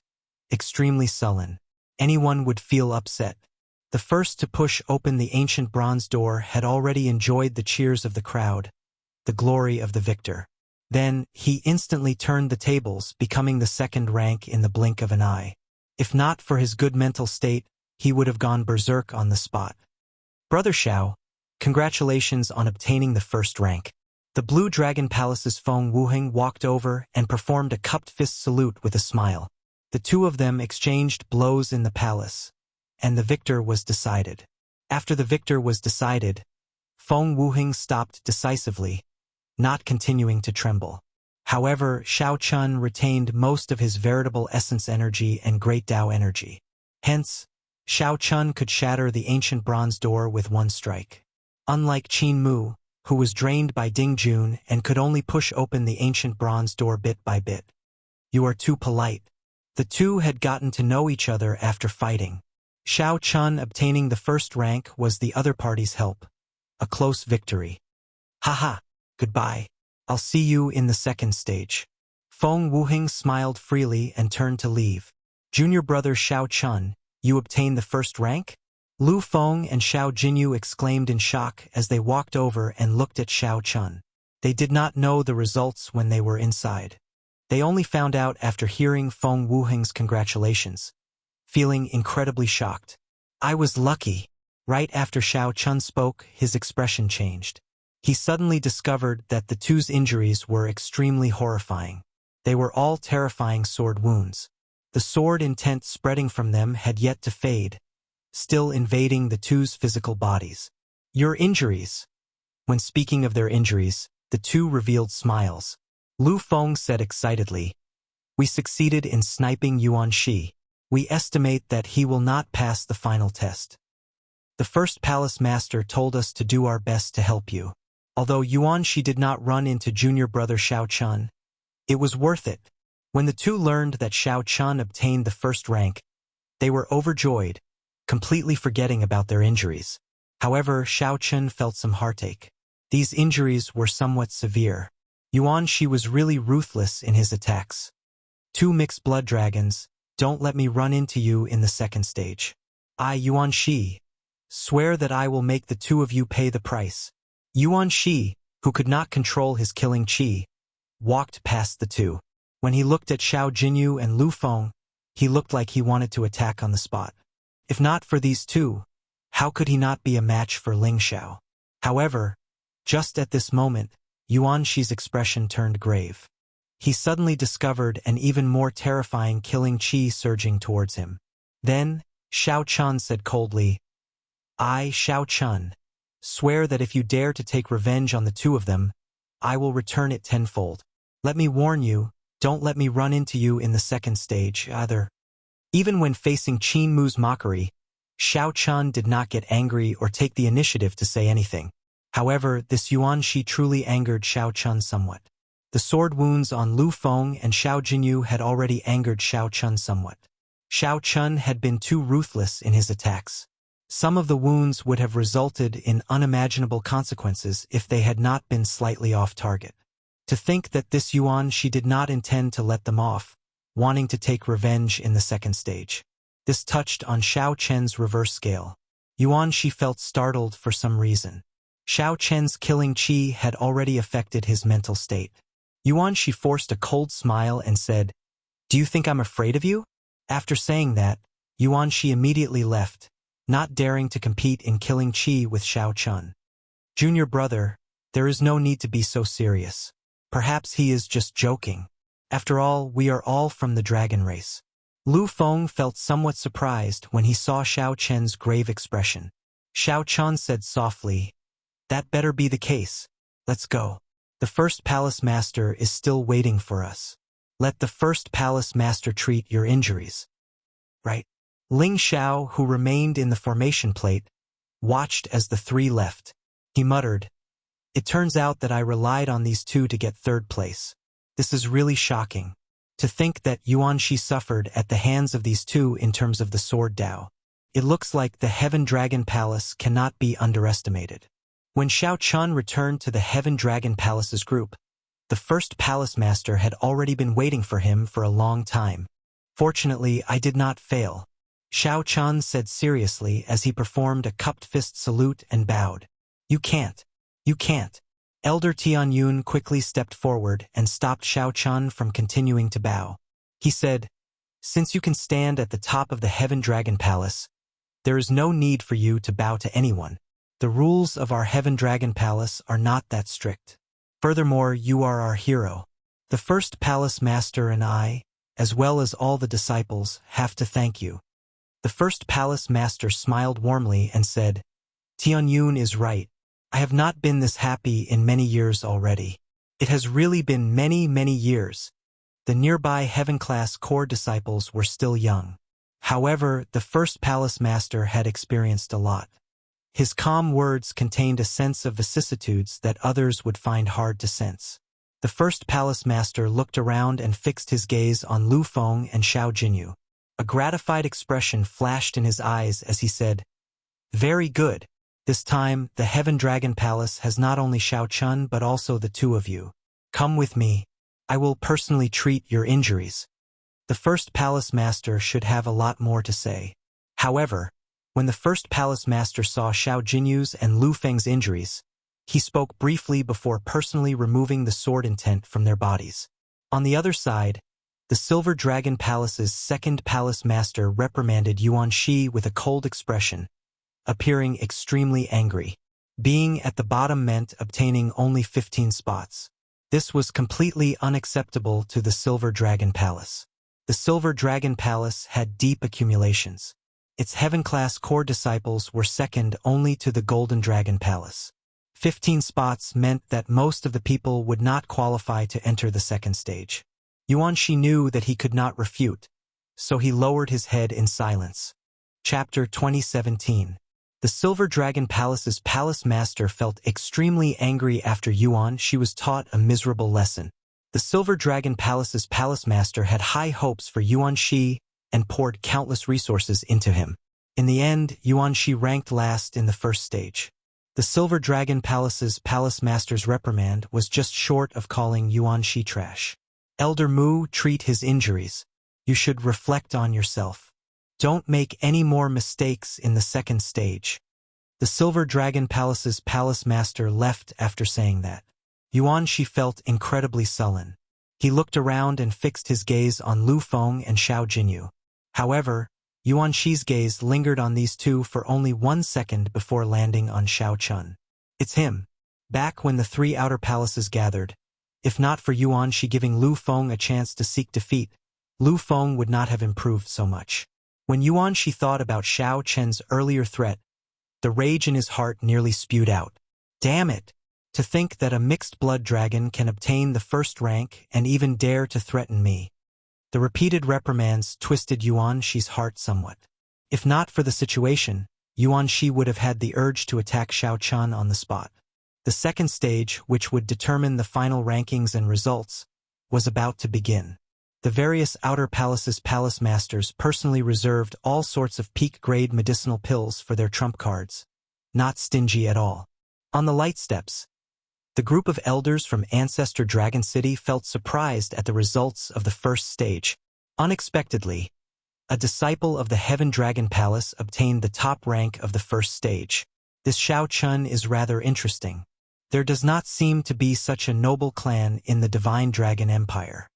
extremely sullen. Anyone would feel upset. The first to push open the ancient bronze door had already enjoyed the cheers of the crowd, the glory of the victor. Then, he instantly turned the tables, becoming the second rank in the blink of an eye. If not for his good mental state, he would have gone berserk on the spot. "Brother Xiao, congratulations on obtaining the first rank." The Blue Dragon Palace's Feng Wuheng walked over and performed a cupped fist salute with a smile. The two of them exchanged blows in the palace, and the victor was decided. After the victor was decided, Feng Wuheng stopped decisively, not continuing to tremble. However, Xiao Chun retained most of his veritable essence energy and great Tao energy. Hence, Xiao Chun could shatter the ancient bronze door with one strike. Unlike Qin Mu, who was drained by Ding Jun and could only push open the ancient bronze door bit by bit. "You are too polite." The two had gotten to know each other after fighting. Xiao Chun obtaining the first rank was the other party's help. A close victory. "Haha, goodbye. I'll see you in the second stage." Feng Wuheng smiled freely and turned to leave. "Junior brother Xiao Chun, you obtained the first rank?" Lu Feng and Xiao Jinyu exclaimed in shock as they walked over and looked at Xiao Chun. They did not know the results when they were inside. They only found out after hearing Feng Wuheng's congratulations, feeling incredibly shocked. "I was lucky." Right after Xiao Chun spoke, his expression changed. He suddenly discovered that the two's injuries were extremely horrifying. They were all terrifying sword wounds. The sword intent spreading from them had yet to fade, still invading the two's physical bodies. "Your injuries." When speaking of their injuries, the two revealed smiles. Lu Feng said excitedly, "We succeeded in sniping Yuan Shi. We estimate that he will not pass the final test. The first palace master told us to do our best to help you. Although Yuan Shi did not run into junior brother Xiao Chun, it was worth it." When the two learned that Xiao Chun obtained the first rank, they were overjoyed, completely forgetting about their injuries. However, Xiao Chun felt some heartache. These injuries were somewhat severe. Yuan Shi was really ruthless in his attacks. Two mixed blood dragons, don't let me run into you in the second stage. I, Yuan Shi, swear that I will make the two of you pay the price. Yuan Shi, who could not control his killing chi, walked past the two. When he looked at Xiao Jinyu and Lu Feng, he looked like he wanted to attack on the spot. If not for these two, how could he not be a match for Ling Xiao? However, just at this moment, Yuan Shi's expression turned grave. He suddenly discovered an even more terrifying killing chi surging towards him. Then, Xiao Chun said coldly, I, Xiao Chun, swear that if you dare to take revenge on the two of them, I will return it tenfold. Let me warn you, don't let me run into you in the second stage, either. Even when facing Qin Mu's mockery, Xiao Chun did not get angry or take the initiative to say anything. However, this Yuan Shi truly angered Xiao Chun somewhat. The sword wounds on Lu Feng and Xiao Jinyu had already angered Xiao Chun somewhat. Xiao Chun had been too ruthless in his attacks. Some of the wounds would have resulted in unimaginable consequences if they had not been slightly off target. To think that this Yuan Shi did not intend to let them off, wanting to take revenge in the second stage. This touched on Xiao Chen's reverse scale. Yuan Shi felt startled for some reason. Xiao Chen's killing chi had already affected his mental state. Yuan Shi forced a cold smile and said, Do you think I'm afraid of you? After saying that, Yuan Shi immediately left, not daring to compete in killing chi with Xiao Chun. Junior brother, there is no need to be so serious. Perhaps he is just joking. After all, we are all from the dragon race. Lu Feng felt somewhat surprised when he saw Xiao Chen's grave expression. Xiao Chun said softly, That better be the case. Let's go. The first palace master is still waiting for us. Let the first palace master treat your injuries. Right. Ling Xiao, who remained in the formation plate, watched as the three left. He muttered, It turns out that I relied on these two to get third place. This is really shocking. To think that Yuan Shi suffered at the hands of these two in terms of the sword Dao. It looks like the Heaven Dragon Palace cannot be underestimated. When Xiao Chun returned to the Heaven Dragon Palace's group, the first palace master had already been waiting for him for a long time. Fortunately, I did not fail, Xiao Chun said seriously as he performed a cupped fist salute and bowed. You can't. You can't. Elder Tianyun quickly stepped forward and stopped Xiao Chun from continuing to bow. He said, Since you can stand at the top of the Heaven Dragon Palace, there is no need for you to bow to anyone. The rules of our Heaven Dragon Palace are not that strict. Furthermore, you are our hero. The first palace master and I, as well as all the disciples, have to thank you. The first palace master smiled warmly and said, Tianyun is right. I have not been this happy in many years already. It has really been many, many years. The nearby heaven-class core disciples were still young. However, the first palace master had experienced a lot. His calm words contained a sense of vicissitudes that others would find hard to sense. The first palace master looked around and fixed his gaze on Lu Feng and Xiao Jinyu. A gratified expression flashed in his eyes as he said, Very good. This time, the Heaven Dragon Palace has not only Xiao Chun but also the two of you. Come with me. I will personally treat your injuries. The first palace master should have a lot more to say. However, when the first palace master saw Xiao Jinyu's and Lu Feng's injuries, he spoke briefly before personally removing the sword intent from their bodies. On the other side, the Silver Dragon Palace's second palace master reprimanded Yuan Shi with a cold expression, appearing extremely angry. Being at the bottom meant obtaining only 15 spots. This was completely unacceptable to the Silver Dragon Palace. The Silver Dragon Palace had deep accumulations. Its heaven-class core disciples were second only to the Golden Dragon Palace. 15 spots meant that most of the people would not qualify to enter the second stage. Yuan Shi knew that he could not refute, so he lowered his head in silence. Chapter 2017. The Silver Dragon Palace's palace master felt extremely angry after Yuan Shi was taught a miserable lesson. The Silver Dragon Palace's palace master had high hopes for Yuan Shi and poured countless resources into him. In the end, Yuan Shi ranked last in the first stage. The Silver Dragon Palace's palace master's reprimand was just short of calling Yuan Shi trash. Elder Mu, treat his injuries. You should reflect on yourself. Don't make any more mistakes in the second stage. The Silver Dragon Palace's palace master left after saying that. Yuan Shi felt incredibly sullen. He looked around and fixed his gaze on Lu Feng and Xiao Jinyu. However, Yuan Shi's gaze lingered on these two for only 1 second before landing on Xiao Chun. It's him. Back when the 3 outer palaces gathered, if not for Yuan Shi giving Lu Feng a chance to seek defeat, Lu Feng would not have improved so much. When Yuan Shi thought about Xiao Chen's earlier threat, the rage in his heart nearly spewed out. Damn it! To think that a mixed blood dragon can obtain the first rank and even dare to threaten me. The repeated reprimands twisted Yuan Shi's heart somewhat. If not for the situation, Yuan Shi would have had the urge to attack Xiao Chun on the spot. The second stage, which would determine the final rankings and results, was about to begin. The various outer palaces' palace masters personally reserved all sorts of peak-grade medicinal pills for their trump cards. Not stingy at all. On the light steps, the group of elders from Ancestor Dragon City felt surprised at the results of the first stage. Unexpectedly, a disciple of the Heaven Dragon Palace obtained the top rank of the first stage. This Xiao Chun is rather interesting. There does not seem to be such a noble clan in the Divine Dragon Empire.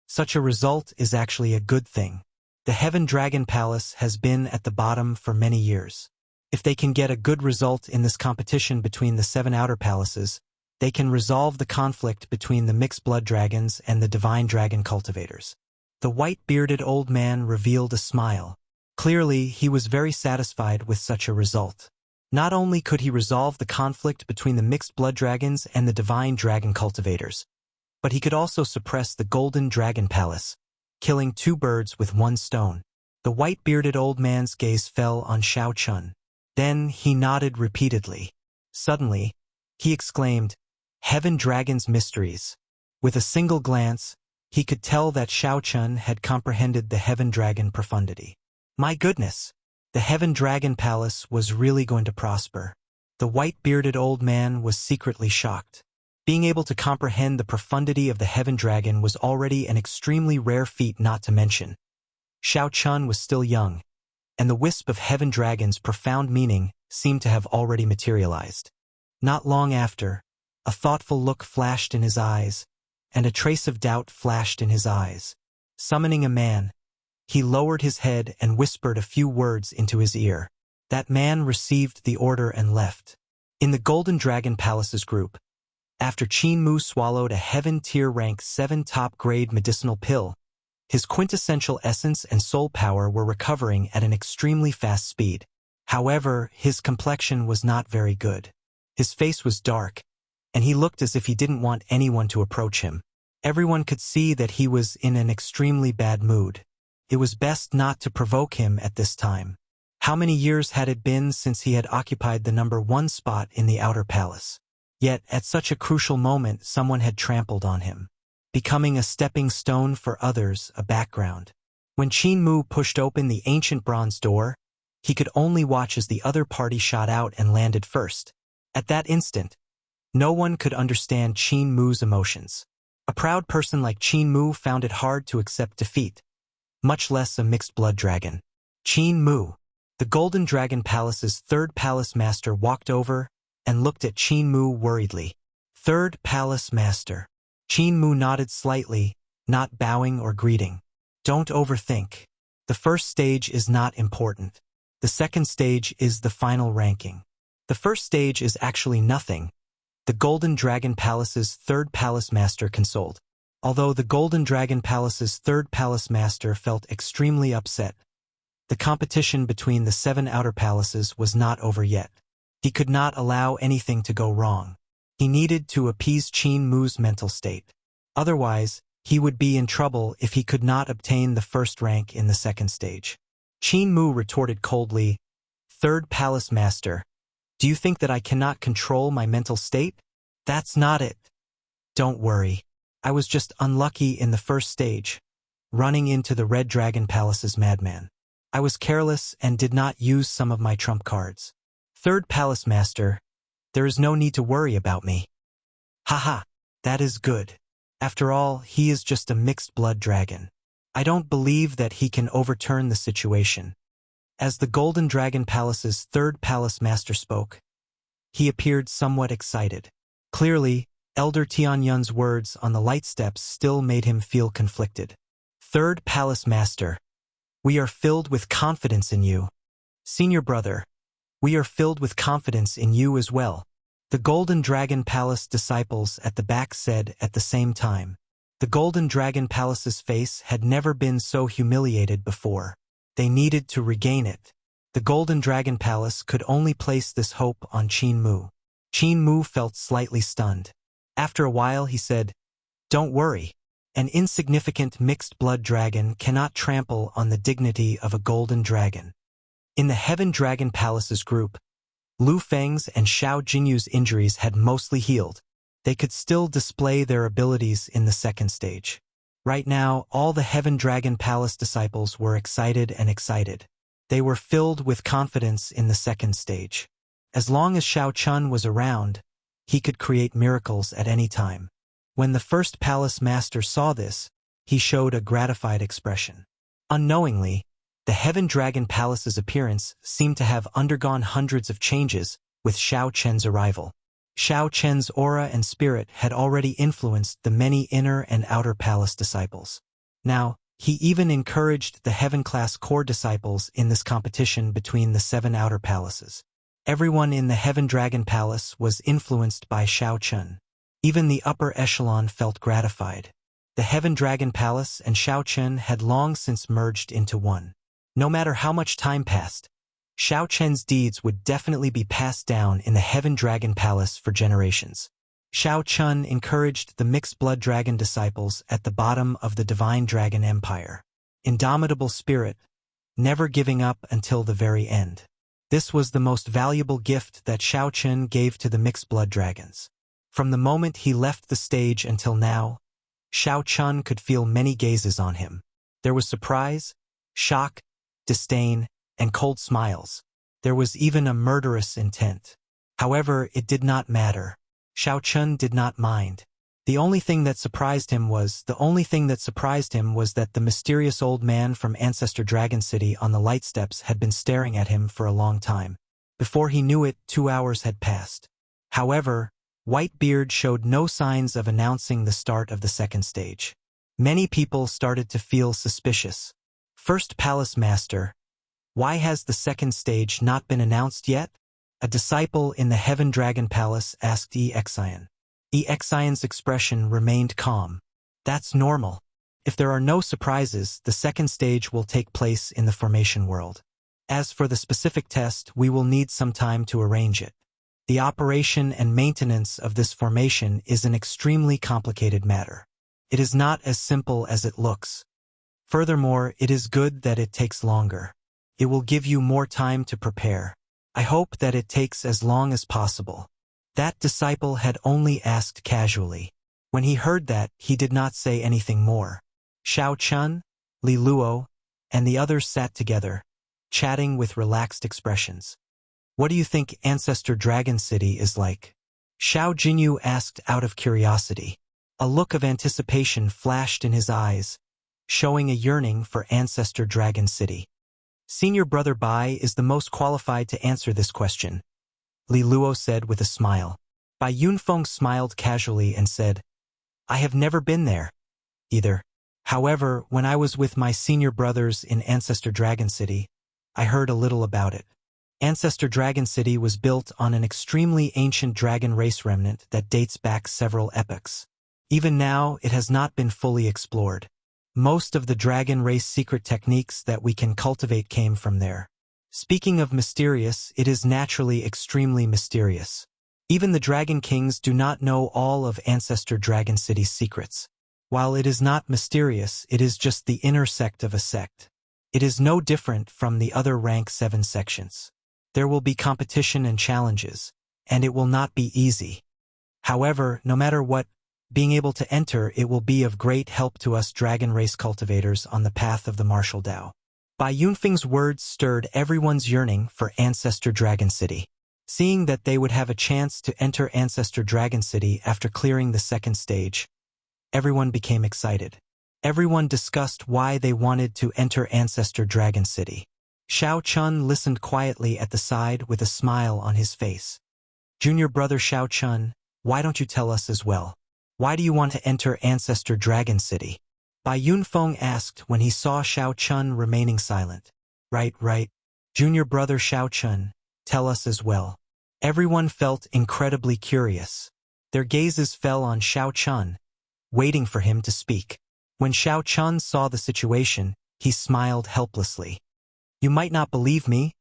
Such a result is actually a good thing. The Heaven Dragon Palace has been at the bottom for many years. If they can get a good result in this competition between the 7 outer palaces, they can resolve the conflict between the mixed blood dragons and the divine dragon cultivators. The white-bearded old man revealed a smile. Clearly, he was very satisfied with such a result. Not only could he resolve the conflict between the mixed blood dragons and the divine dragon cultivators, but he could also suppress the Golden Dragon Palace, killing 2 birds with 1 stone. The white-bearded old man's gaze fell on Xiao Chun. Then he nodded repeatedly. Suddenly, he exclaimed, "Heaven Dragon's mysteries." With a single glance, he could tell that Xiao Chun had comprehended the Heaven Dragon profundity. My goodness! The Heaven Dragon Palace was really going to prosper. The white-bearded old man was secretly shocked. Being able to comprehend the profundity of the Heaven Dragon was already an extremely rare feat, not to mention. Xiao Chun was still young, and the wisp of Heaven Dragon's profound meaning seemed to have already materialized. Not long after, a thoughtful look flashed in his eyes, and a trace of doubt flashed in his eyes. Summoning a man, he lowered his head and whispered a few words into his ear. That man received the order and left. In the Golden Dragon Palace's group, after Qin Mu swallowed a Heaven Tier Rank 7 top-grade medicinal pill, his quintessential essence and soul power were recovering at an extremely fast speed. However, his complexion was not very good. His face was dark, and he looked as if he didn't want anyone to approach him. Everyone could see that he was in an extremely bad mood. It was best not to provoke him at this time. How many years had it been since he had occupied the number 1 spot in the Outer Palace? Yet, at such a crucial moment, someone had trampled on him, becoming a stepping stone for others, a background. When Qin Mu pushed open the ancient bronze door, he could only watch as the other party shot out and landed first. At that instant, no one could understand Qin Mu's emotions. A proud person like Qin Mu found it hard to accept defeat, much less a mixed blood dragon. Qin Mu, the Golden Dragon Palace's 3rd palace master, walked over and looked at Qin Mu worriedly. 3rd palace master. Qin Mu nodded slightly, not bowing or greeting. Don't overthink. The first stage is not important. The second stage is the final ranking. The first stage is actually nothing, the Golden Dragon Palace's 3rd palace master consoled. Although the Golden Dragon Palace's 3rd palace master felt extremely upset, the competition between the 7 outer palaces was not over yet. He could not allow anything to go wrong. He needed to appease Qin Mu's mental state. Otherwise, he would be in trouble if he could not obtain the first rank in the second stage. Qin Mu retorted coldly, 3rd palace master, do you think that I cannot control my mental state? That's not it. Don't worry. I was just unlucky in the first stage, running into the Red Dragon Palace's madman. I was careless and did not use some of my trump cards. 3rd palace master, there is no need to worry about me. Haha, that is good. After all, he is just a mixed-blood dragon. I don't believe that he can overturn the situation. As the Golden Dragon Palace's third palace master spoke, he appeared somewhat excited. Clearly, Elder Tianyun's words on the light steps still made him feel conflicted. Third Palace Master, we are filled with confidence in you. Senior brother, we are filled with confidence in you as well. The Golden Dragon Palace disciples at the back said at the same time. The Golden Dragon Palace's face had never been so humiliated before. They needed to regain it. The Golden Dragon Palace could only place this hope on Qin Mu. Qin Mu felt slightly stunned. After a while he said, "Don't worry. An insignificant mixed-blood dragon cannot trample on the dignity of a golden dragon." In the Heaven Dragon Palace's group, Lu Feng's and Xiao Jinyu's injuries had mostly healed. They could still display their abilities in the second stage. Right now, all the Heaven Dragon Palace disciples were excited and excited. They were filled with confidence in the second stage. As long as Xiao Chun was around, he could create miracles at any time. When the first palace master saw this, he showed a gratified expression. Unknowingly, the Heaven Dragon Palace's appearance seemed to have undergone hundreds of changes with Xiao Chen's arrival. Xiao Chen's aura and spirit had already influenced the many inner and outer palace disciples. Now, he even encouraged the Heaven-class core disciples in this competition between the 7 outer palaces. Everyone in the Heaven Dragon Palace was influenced by Xiao Chen. Even the upper echelon felt gratified. The Heaven Dragon Palace and Xiao Chen had long since merged into one. No matter how much time passed, Xiao Chen's deeds would definitely be passed down in the Heaven Dragon Palace for generations. Xiao Chun encouraged the mixed-blood dragon disciples at the bottom of the Divine Dragon Empire. Indomitable spirit, never giving up until the very end. This was the most valuable gift that Xiao Chun gave to the mixed-blood dragons. From the moment he left the stage until now, Xiao Chun could feel many gazes on him. There was surprise, shock, disdain, and cold smiles. There was even a murderous intent. However, it did not matter. Xiao Chun did not mind. The only thing that surprised him was that the mysterious old man from Ancestor Dragon City on the light steps had been staring at him for a long time. Before he knew it, 2 hours had passed. However, Whitebeard showed no signs of announcing the start of the second stage. Many people started to feel suspicious. First Palace Master, why has the second stage not been announced yet? A disciple in the Heaven Dragon Palace asked Exion. Exion's expression remained calm. That's normal. If there are no surprises, the second stage will take place in the formation world. As for the specific test, we will need some time to arrange it. The operation and maintenance of this formation is an extremely complicated matter. It is not as simple as it looks. Furthermore, it is good that it takes longer. It will give you more time to prepare. I hope that it takes as long as possible. That disciple had only asked casually. When he heard that, he did not say anything more. Xiao Chun, Li Luo, and the others sat together, chatting with relaxed expressions. What do you think Ancestor Dragon City is like? Xiao Jinyu asked out of curiosity. A look of anticipation flashed in his eyes, showing a yearning for Ancestor Dragon City. Senior Brother Bai is the most qualified to answer this question, Li Luo said with a smile. Bai Yunfeng smiled casually and said, I have never been there, either. However, when I was with my senior brothers in Ancestor Dragon City, I heard a little about it. Ancestor Dragon City was built on an extremely ancient dragon race remnant that dates back several epochs. Even now, it has not been fully explored. Most of the dragon race secret techniques that we can cultivate came from there. Speaking of mysterious, it is naturally extremely mysterious. Even the Dragon Kings do not know all of Ancestor Dragon City's secrets. While it is not mysterious, it is just the inner sect of a sect. It is no different from the other Rank 7 sections. There will be competition and challenges, and it will not be easy. However, no matter what, being able to enter it will be of great help to us dragon race cultivators on the path of the martial Dao. Bai Yunfeng's words stirred everyone's yearning for Ancestor Dragon City. Seeing that they would have a chance to enter Ancestor Dragon City after clearing the second stage, everyone became excited. Everyone discussed why they wanted to enter Ancestor Dragon City. Xiao Chun listened quietly at the side with a smile on his face. Junior brother Xiao Chun, why don't you tell us as well? Why do you want to enter Ancestor Dragon City? Bai Yunfeng asked when he saw Xiao Chun remaining silent. Right. Junior brother Xiao Chun, tell us as well. Everyone felt incredibly curious. Their gazes fell on Xiao Chun, waiting for him to speak. When Xiao Chun saw the situation, he smiled helplessly. You might not believe me,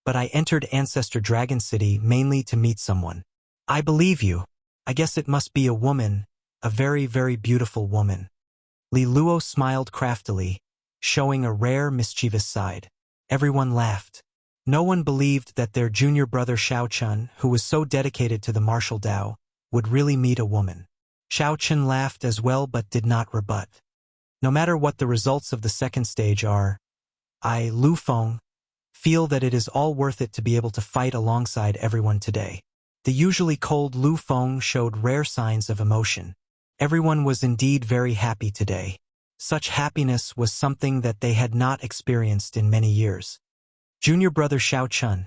but I entered Ancestor Dragon City mainly to meet someone. I believe you. I guess it must be a woman, a very, very beautiful woman. Li Luo smiled craftily, showing a rare mischievous side. Everyone laughed. No one believed that their junior brother Xiao Chun, who was so dedicated to the martial Tao, would really meet a woman. Xiao Chun laughed as well but did not rebut. No matter what the results of the second stage are, I, Lu Feng, feel that it is all worth it to be able to fight alongside everyone today. The usually cold Lu Feng showed rare signs of emotion. Everyone was indeed very happy today. Such happiness was something that they had not experienced in many years. Junior brother Xiao Chun.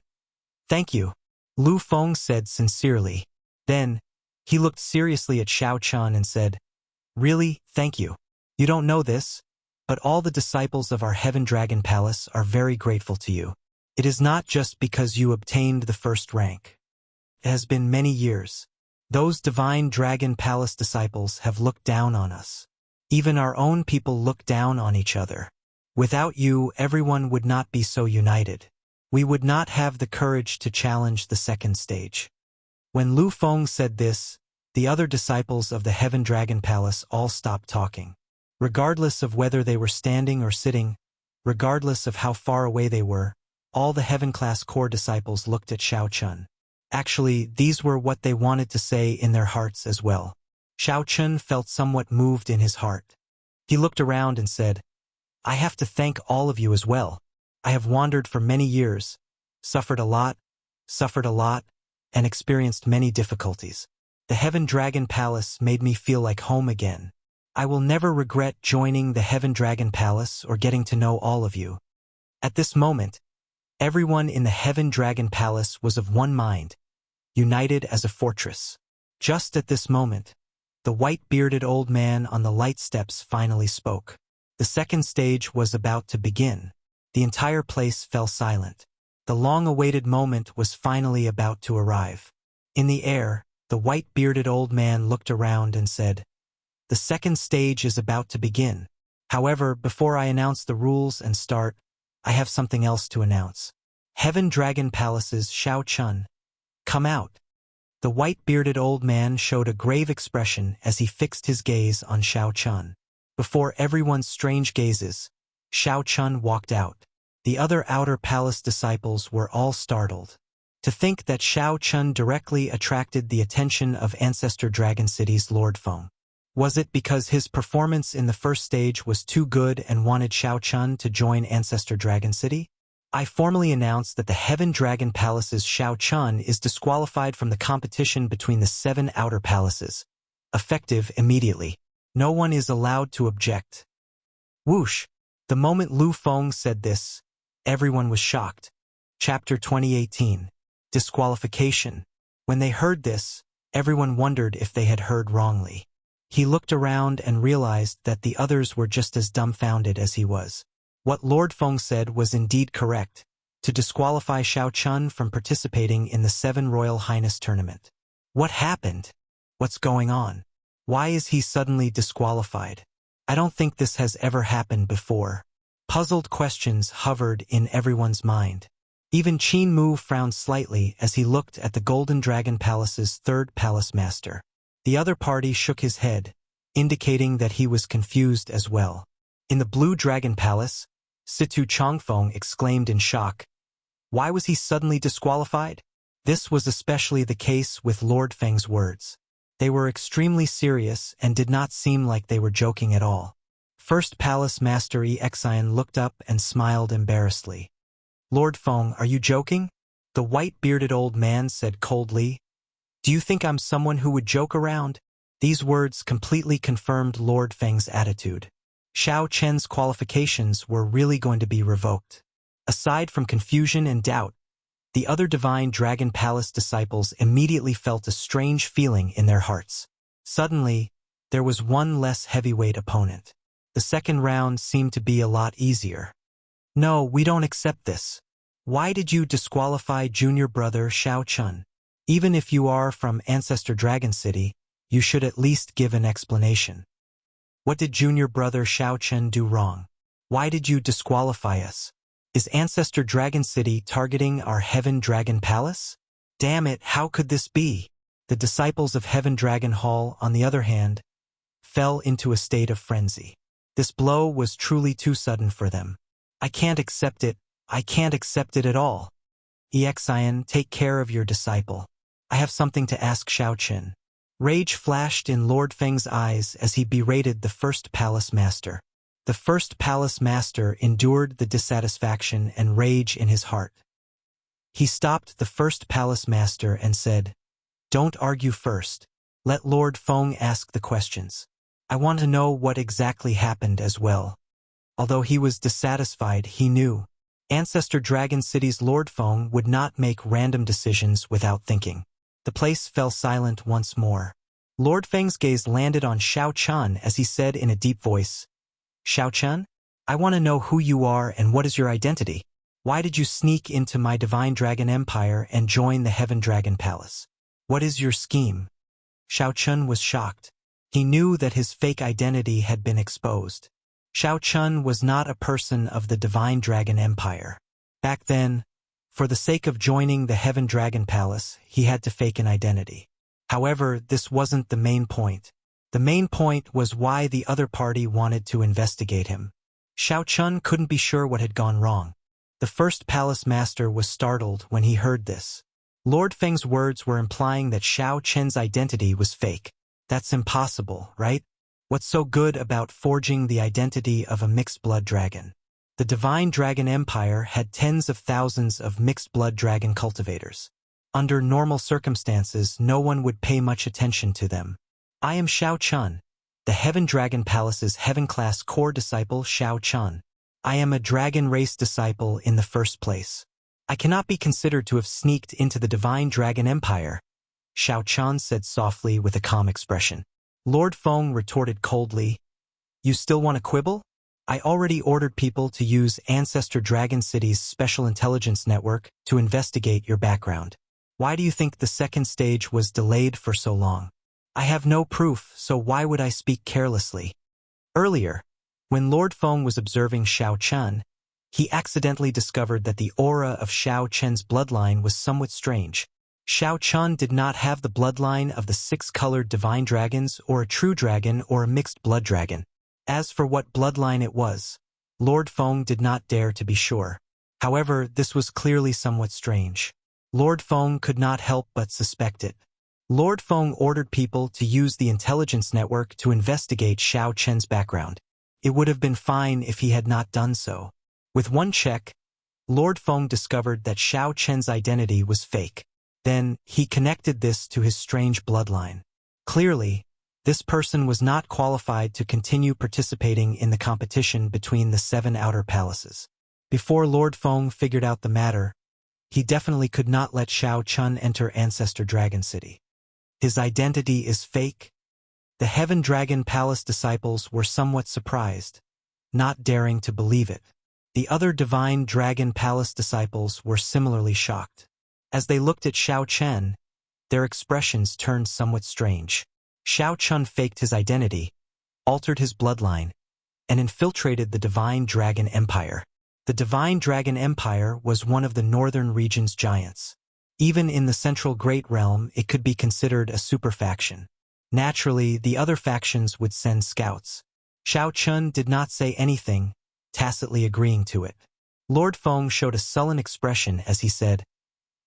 Thank you, Lu Feng said sincerely. Then, he looked seriously at Xiao Chun and said, Really, thank you. You don't know this, but all the disciples of our Heaven Dragon Palace are very grateful to you. It is not just because you obtained the first rank. It has been many years. Those Divine Dragon Palace disciples have looked down on us. Even our own people look down on each other. Without you, everyone would not be so united. We would not have the courage to challenge the second stage. When Lu Feng said this, the other disciples of the Heaven Dragon Palace all stopped talking. Regardless of whether they were standing or sitting, regardless of how far away they were, all the Heaven Class Core disciples looked at Xiao Chun. Actually, these were what they wanted to say in their hearts as well. Xiao Chun felt somewhat moved in his heart. He looked around and said, I have to thank all of you as well. I have wandered for many years, suffered a lot, and experienced many difficulties. The Heaven Dragon Palace made me feel like home again. I will never regret joining the Heaven Dragon Palace or getting to know all of you. At this moment, everyone in the Heaven Dragon Palace was of one mind, united as a fortress. Just at this moment, the white-bearded old man on the light steps finally spoke. The second stage was about to begin. The entire place fell silent. The long-awaited moment was finally about to arrive. In the air, the white-bearded old man looked around and said, The second stage is about to begin. However, before I announce the rules and start, I have something else to announce. Heaven Dragon Palace's Xiao Chun. Come out. The white-bearded old man showed a grave expression as he fixed his gaze on Xiao Chun. Before everyone's strange gazes, Xiao Chun walked out. The other outer palace disciples were all startled. To think that Xiao Chun directly attracted the attention of Ancestor Dragon City's Lord Feng. Was it because his performance in the first stage was too good and wanted Xiao Chun to join Ancestor Dragon City? I formally announce that the Heaven Dragon Palace's Xiao Chun is disqualified from the competition between the 7 outer palaces. Effective immediately. No one is allowed to object. Whoosh! The moment Lu Feng said this, everyone was shocked. Chapter 2018. Disqualification. When they heard this, everyone wondered if they had heard wrongly. He looked around and realized that the others were just as dumbfounded as he was. What Lord Feng said was indeed correct, to disqualify Xiao Chun from participating in the 7 Royal Highness tournament. What happened? What's going on? Why is he suddenly disqualified? I don't think this has ever happened before. Puzzled questions hovered in everyone's mind. Even Qin Mu frowned slightly as he looked at the Golden Dragon Palace's 3rd Palace Master. The other party shook his head, indicating that he was confused as well. In the Blue Dragon Palace, Situ Chongfeng exclaimed in shock. Why was he suddenly disqualified? This was especially the case with Lord Feng's words. They were extremely serious and did not seem like they were joking at all. First Palace Master Exian looked up and smiled embarrassedly. Lord Feng, are you joking? The white-bearded old man said coldly. Do you think I'm someone who would joke around? These words completely confirmed Lord Feng's attitude. Xiao Chen's qualifications were really going to be revoked. Aside from confusion and doubt, the other Divine Dragon Palace disciples immediately felt a strange feeling in their hearts. Suddenly, there was one less heavyweight opponent. The second round seemed to be a lot easier. No, we don't accept this. Why did you disqualify junior brother Xiao Chun? Even if you are from Ancestor Dragon City, you should at least give an explanation. What did junior brother Xiao Chun do wrong? Why did you disqualify us? Is Ancestor Dragon City targeting our Heaven Dragon Palace? Damn it, how could this be? The disciples of Heaven Dragon Hall, on the other hand, fell into a state of frenzy. This blow was truly too sudden for them. I can't accept it. I can't accept it at all. Exian, take care of your disciple. I have something to ask Xiao Qin. Rage flashed in Lord Feng's eyes as he berated the first palace master. The first palace master endured the dissatisfaction and rage in his heart. He stopped the first palace master and said, "Don't argue first. Let Lord Feng ask the questions. I want to know what exactly happened as well." Although he was dissatisfied, he knew Ancestor Dragon City's Lord Feng would not make random decisions without thinking. The place fell silent once more. Lord Feng's gaze landed on Xiao Chun as he said in a deep voice, "Xiao Chun, I want to know who you are and what is your identity. Why did you sneak into my Divine Dragon Empire and join the Heaven Dragon Palace? What is your scheme?" Xiao Chun was shocked. He knew that his fake identity had been exposed. Xiao Chun was not a person of the Divine Dragon Empire. Back then, for the sake of joining the Heaven Dragon Palace, he had to fake an identity. However, this wasn't the main point. The main point was why the other party wanted to investigate him. Xiao Chun couldn't be sure what had gone wrong. The first palace master was startled when he heard this. Lord Feng's words were implying that Xiao Chen's identity was fake. That's impossible, right? What's so good about forging the identity of a mixed-blood dragon? The Divine Dragon Empire had tens of thousands of mixed-blood dragon cultivators. Under normal circumstances, no one would pay much attention to them. I am Xiao Chun, the Heaven Dragon Palace's Heaven-class core disciple Xiao Chun. I am a dragon race disciple in the first place. I cannot be considered to have sneaked into the Divine Dragon Empire, Xiao Chun said softly with a calm expression. Lord Feng retorted coldly, "You still want to quibble? I already ordered people to use Ancestor Dragon City's Special Intelligence Network to investigate your background. Why do you think the second stage was delayed for so long? I have no proof, so why would I speak carelessly?" Earlier, when Lord Feng was observing Xiao Chun, he accidentally discovered that the aura of Xiao Chen's bloodline was somewhat strange. Xiao Chun did not have the bloodline of the six-colored divine dragons or a true dragon or a mixed blood dragon. As for what bloodline it was, Lord Feng did not dare to be sure. However, this was clearly somewhat strange. Lord Feng could not help but suspect it. Lord Feng ordered people to use the intelligence network to investigate Xiao Chen's background. It would have been fine if he had not done so. With one check, Lord Feng discovered that Xiao Chen's identity was fake. Then, he connected this to his strange bloodline. Clearly, this person was not qualified to continue participating in the competition between the 7 outer palaces. Before Lord Feng figured out the matter, he definitely could not let Xiao Chun enter Ancestor Dragon City. His identity is fake? The Heaven Dragon Palace disciples were somewhat surprised, not daring to believe it. The other Divine Dragon Palace disciples were similarly shocked. As they looked at Xiao Chen, their expressions turned somewhat strange. Xiao Chun faked his identity, altered his bloodline, and infiltrated the Divine Dragon Empire. The Divine Dragon Empire was one of the northern region's giants. Even in the Central Great Realm, it could be considered a superfaction. Naturally, the other factions would send scouts. Xiao Chun did not say anything, tacitly agreeing to it. Lord Feng showed a sullen expression as he said,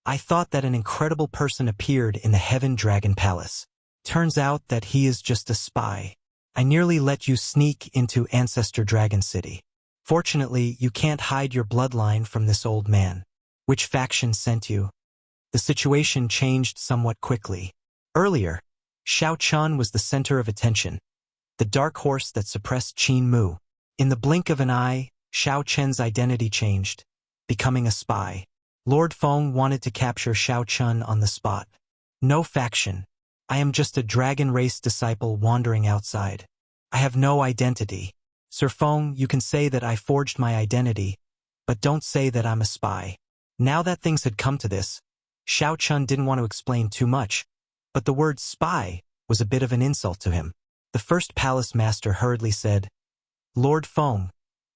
"I thought that an incredible person appeared in the Heaven Dragon Palace. Turns out that he is just a spy. I nearly let you sneak into Ancestor Dragon City. Fortunately, you can't hide your bloodline from this old man. Which faction sent you?" The situation changed somewhat quickly. Earlier, Xiao Chun was the center of attention, the dark horse that suppressed Qin Mu. In the blink of an eye, Xiao Chen's identity changed, becoming a spy. Lord Feng wanted to capture Xiao Chun on the spot. No faction. I am just a dragon race disciple wandering outside. I have no identity. Sir Feng, you can say that I forged my identity, but don't say that I'm a spy. Now that things had come to this, Xiao Chun didn't want to explain too much, but the word spy was a bit of an insult to him. The first palace master hurriedly said, Lord Feng,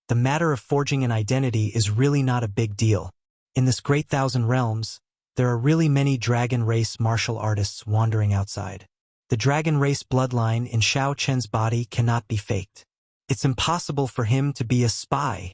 the matter of forging an identity is really not a big deal. In this great thousand realms, there are really many dragon race martial artists wandering outside. The dragon race bloodline in Xiao Chen's body cannot be faked. It's impossible for him to be a spy.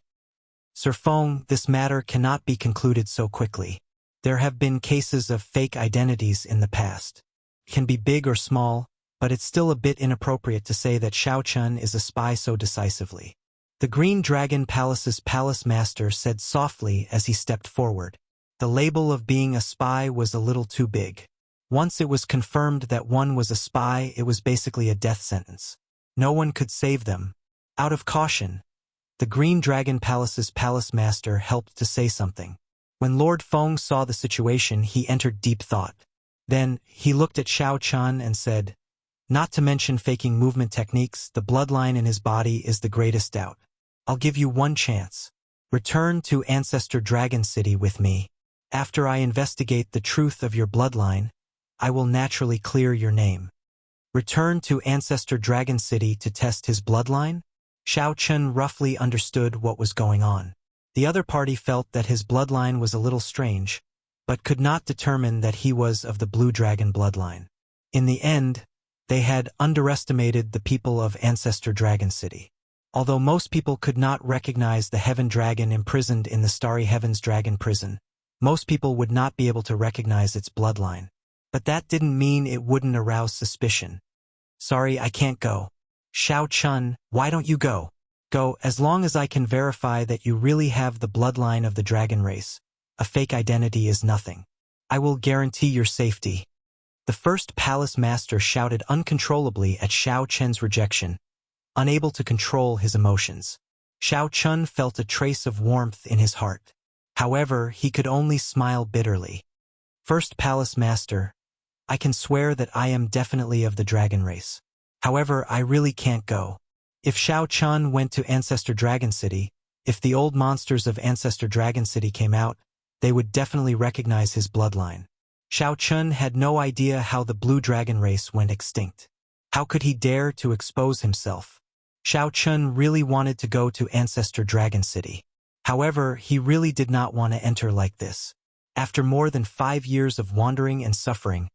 Sir Feng, this matter cannot be concluded so quickly. There have been cases of fake identities in the past. It can be big or small, but it's still a bit inappropriate to say that Xiao Chun is a spy so decisively. The Green Dragon Palace's palace master said softly as he stepped forward. The label of being a spy was a little too big. Once it was confirmed that one was a spy, it was basically a death sentence. No one could save them. Out of caution, the Green Dragon Palace's palace master helped to say something. When Lord Feng saw the situation, he entered deep thought. Then, he looked at Xiao Chun and said, Not to mention faking movement techniques, the bloodline in his body is the greatest doubt. I'll give you one chance. Return to Ancestor Dragon City with me. After I investigate the truth of your bloodline, I will naturally clear your name. Return to Ancestor Dragon City to test his bloodline? Xiao Chun roughly understood what was going on. The other party felt that his bloodline was a little strange, but could not determine that he was of the Blue Dragon bloodline. In the end, they had underestimated the people of Ancestor Dragon City. Although most people could not recognize the Heaven Dragon imprisoned in the Starry Heavens Dragon prison, most people would not be able to recognize its bloodline. But that didn't mean it wouldn't arouse suspicion. Sorry, I can't go. Xiao Chun, why don't you go? Go, as long as I can verify that you really have the bloodline of the dragon race. A fake identity is nothing. I will guarantee your safety. The first palace master shouted uncontrollably at Xiao Chen's rejection, unable to control his emotions. Xiao Chun felt a trace of warmth in his heart. However, he could only smile bitterly. First palace master, I can swear that I am definitely of the dragon race. However, I really can't go. If Xiao Chun went to Ancestor Dragon City, if the old monsters of Ancestor Dragon City came out, they would definitely recognize his bloodline. Xiao Chun had no idea how the blue dragon race went extinct. How could he dare to expose himself? Xiao Chun really wanted to go to Ancestor Dragon City. However, he really did not want to enter like this. After more than 5 years of wandering and suffering,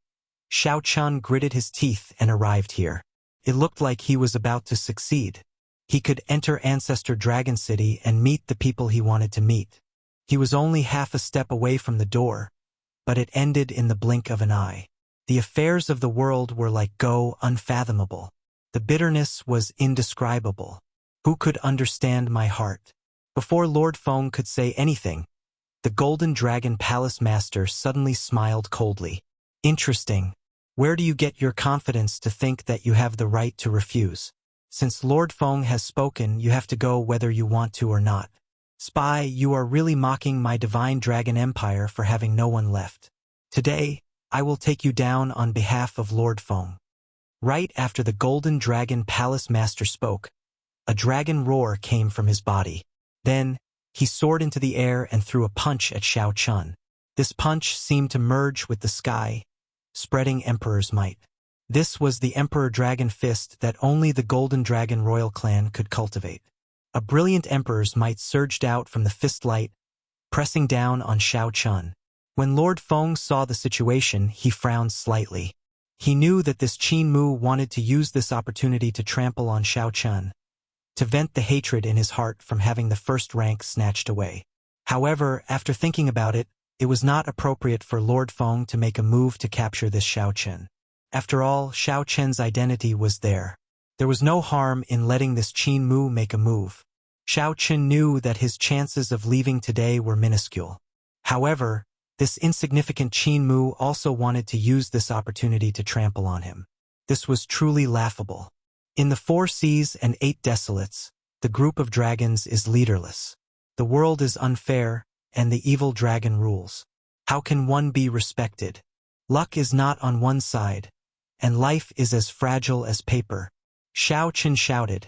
Xiao Chun gritted his teeth and arrived here. It looked like he was about to succeed. He could enter Ancestor Dragon City and meet the people he wanted to meet. He was only half a step away from the door, but it ended in the blink of an eye. The affairs of the world were like unfathomable. The bitterness was indescribable. Who could understand my heart? Before Lord Feng could say anything, the Golden Dragon Palace Master suddenly smiled coldly. Interesting. Where do you get your confidence to think that you have the right to refuse? Since Lord Feng has spoken, you have to go whether you want to or not. Spy, you are really mocking my divine dragon empire for having no one left. Today, I will take you down on behalf of Lord Feng. Right after the Golden Dragon Palace Master spoke, a dragon roar came from his body. Then, he soared into the air and threw a punch at Xiao Chun. This punch seemed to merge with the sky, spreading Emperor's might. This was the Emperor Dragon Fist that only the Golden Dragon Royal Clan could cultivate. A brilliant Emperor's might surged out from the fist light, pressing down on Xiao Chun. When Lord Feng saw the situation, he frowned slightly. He knew that this Qin Mu wanted to use this opportunity to trample on Xiao Chun, to vent the hatred in his heart from having the first rank snatched away. However, after thinking about it, it was not appropriate for Lord Feng to make a move to capture this Xiao Chun. After all, Xiao Chen's identity was there. There was no harm in letting this Qin Mu make a move. Xiao Chun knew that his chances of leaving today were minuscule. However, this insignificant Qin Mu also wanted to use this opportunity to trample on him. This was truly laughable. In the 4 seas and 8 desolates, the group of dragons is leaderless. The world is unfair, and the evil dragon rules. How can one be respected? Luck is not on one side, and life is as fragile as paper. Shao Chen shouted,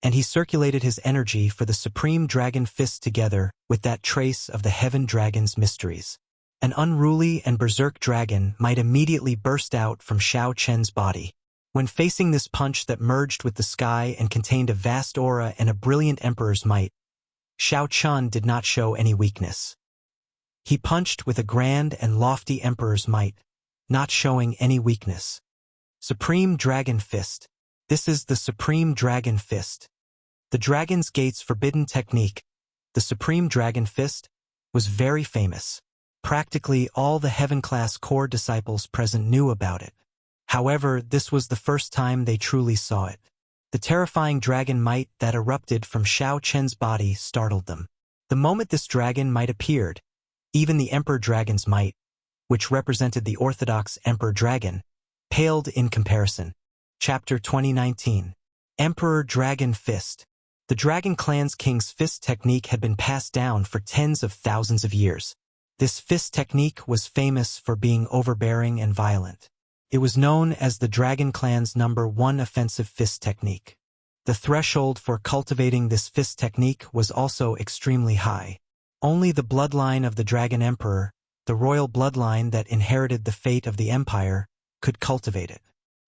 and he circulated his energy for the supreme dragon fist together with that trace of the heaven dragon's mysteries. An unruly and berserk dragon might immediately burst out from Shao Chen's body. When facing this punch that merged with the sky and contained a vast aura and a brilliant emperor's might, Shao Chen did not show any weakness. He punched with a grand and lofty emperor's might, not showing any weakness. Supreme Dragon Fist. This is the Supreme Dragon Fist. The Dragon's Gate's forbidden technique, the Supreme Dragon Fist, was very famous. Practically all the Heaven-class core disciples present knew about it. However, this was the first time they truly saw it. The terrifying dragon might that erupted from Shao Chen's body startled them. The moment this dragon might appeared, even the Emperor Dragon's might, which represented the orthodox Emperor Dragon, paled in comparison. Chapter 2019. Emperor Dragon Fist. The Dragon Clan's King's Fist technique had been passed down for tens of thousands of years. This fist technique was famous for being overbearing and violent. It was known as the Dragon Clan's #1 offensive fist technique. The threshold for cultivating this fist technique was also extremely high. Only the bloodline of the Dragon Emperor, the royal bloodline that inherited the fate of the empire, could cultivate it.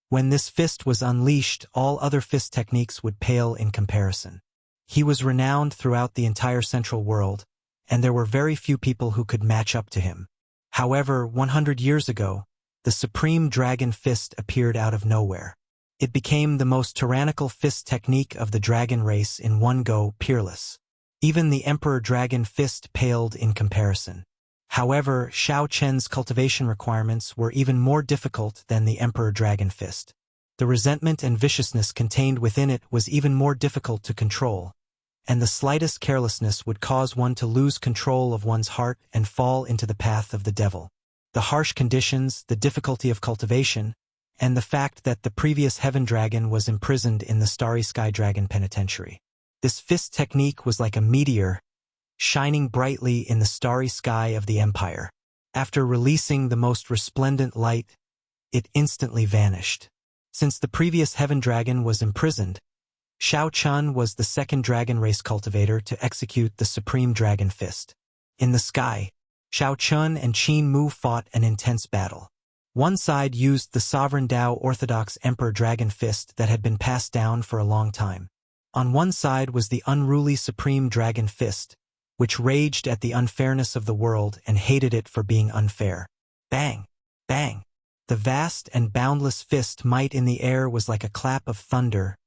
When this fist was unleashed, all other fist techniques would pale in comparison. He was renowned throughout the entire Central world, and there were very few people who could match up to him. However, 100 years ago, the Supreme Dragon Fist appeared out of nowhere. It became the most tyrannical fist technique of the dragon race in one go, peerless. Even the Emperor Dragon Fist paled in comparison. However, Shao Chen's cultivation requirements were even more difficult than the Emperor Dragon Fist. The resentment and viciousness contained within it was even more difficult to control, and the slightest carelessness would cause one to lose control of one's heart and fall into the path of the devil. The harsh conditions, the difficulty of cultivation, and the fact that the previous Heaven Dragon was imprisoned in the Starry Sky Dragon Penitentiary. This fist technique was like a meteor, shining brightly in the starry sky of the Empire. After releasing the most resplendent light, it instantly vanished. Since the previous Heaven Dragon was imprisoned, Shao Chen was the second dragon race cultivator to execute the Supreme Dragon Fist. In the sky, Shao Chen and Qin Mu fought an intense battle. One side used the Sovereign Dao Orthodox Emperor Dragon Fist that had been passed down for a long time. On one side was the unruly Supreme Dragon Fist, which raged at the unfairness of the world and hated it for being unfair. Bang! Bang! The vast and boundless fist might in the air was like a clap of thunder,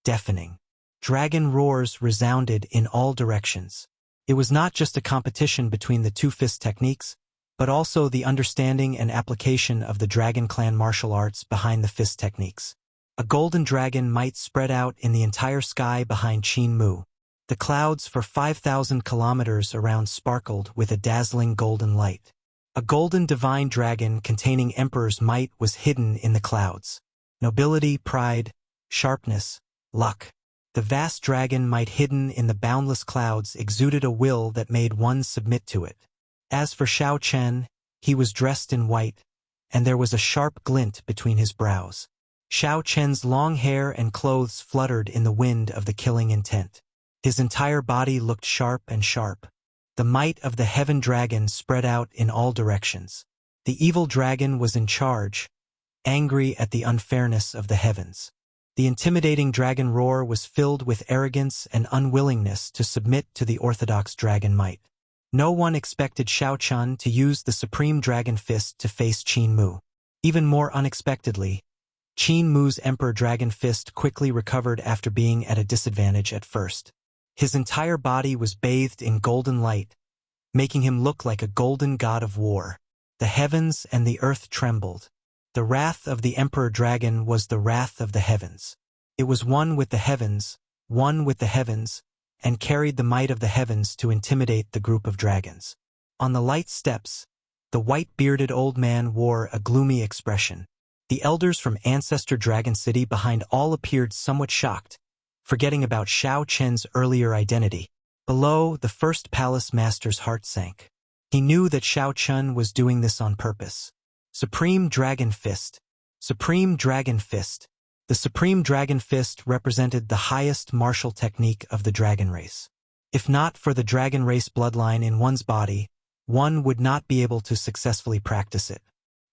deafening. Dragon roars resounded in all directions. It was not just a competition between the two fist techniques, but also the understanding and application of the Dragon Clan martial arts behind the fist techniques. A golden dragon might spread out in the entire sky behind Qin Mu. The clouds for 5,000 kilometers around sparkled with a dazzling golden light. A golden divine dragon containing Emperor's might was hidden in the clouds. Nobility, pride, sharpness, luck. The vast dragon might hidden in the boundless clouds exuded a will that made one submit to it. As for Shao Chen, he was dressed in white, and there was a sharp glint between his brows. Shao Chen's long hair and clothes fluttered in the wind of the killing intent. His entire body looked sharp and sharp. The might of the Heaven Dragon spread out in all directions. The evil dragon was in charge, angry at the unfairness of the heavens. The intimidating dragon roar was filled with arrogance and unwillingness to submit to the orthodox dragon might. No one expected Shao Chen to use the Supreme Dragon Fist to face Qin Mu. Even more unexpectedly, Qin Mu's Emperor Dragon Fist quickly recovered after being at a disadvantage at first. His entire body was bathed in golden light, making him look like a golden god of war. The heavens and the earth trembled. The wrath of the Emperor Dragon was the wrath of the heavens. It was one with the heavens, and carried the might of the heavens to intimidate the group of dragons. On the light steps, the white-bearded old man wore a gloomy expression. The elders from Ancestor Dragon City behind all appeared somewhat shocked, forgetting about Xiao Chen's earlier identity. Below, the first palace master's heart sank. He knew that Xiao Chen was doing this on purpose. Supreme Dragon Fist. Supreme Dragon Fist. The Supreme Dragon Fist represented the highest martial technique of the dragon race. If not for the dragon race bloodline in one's body, one would not be able to successfully practice it.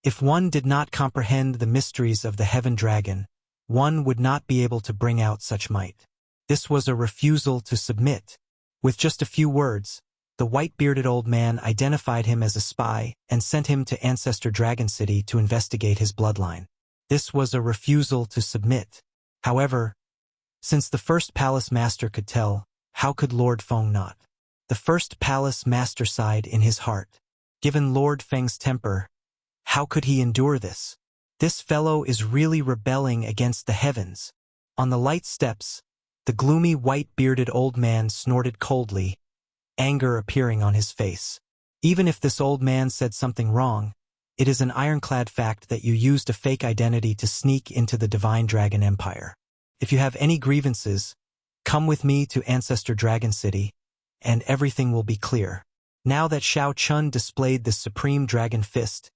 If one did not comprehend the mysteries of the Heaven Dragon, one would not be able to bring out such might. This was a refusal to submit. With just a few words, the white-bearded old man identified him as a spy and sent him to Ancestor Dragon City to investigate his bloodline. This was a refusal to submit. However, since the first palace master could tell, how could Lord Feng not? The first palace master sighed in his heart. Given Lord Feng's temper, how could he endure this? This fellow is really rebelling against the heavens. On the light steps, the gloomy white-bearded old man snorted coldly, anger appearing on his face. Even if this old man said something wrong, it is an ironclad fact that you used a fake identity to sneak into the Divine Dragon Empire. If you have any grievances, come with me to Ancestor Dragon City, and everything will be clear. Now that Xiao Chun displayed the Supreme Dragon Fist,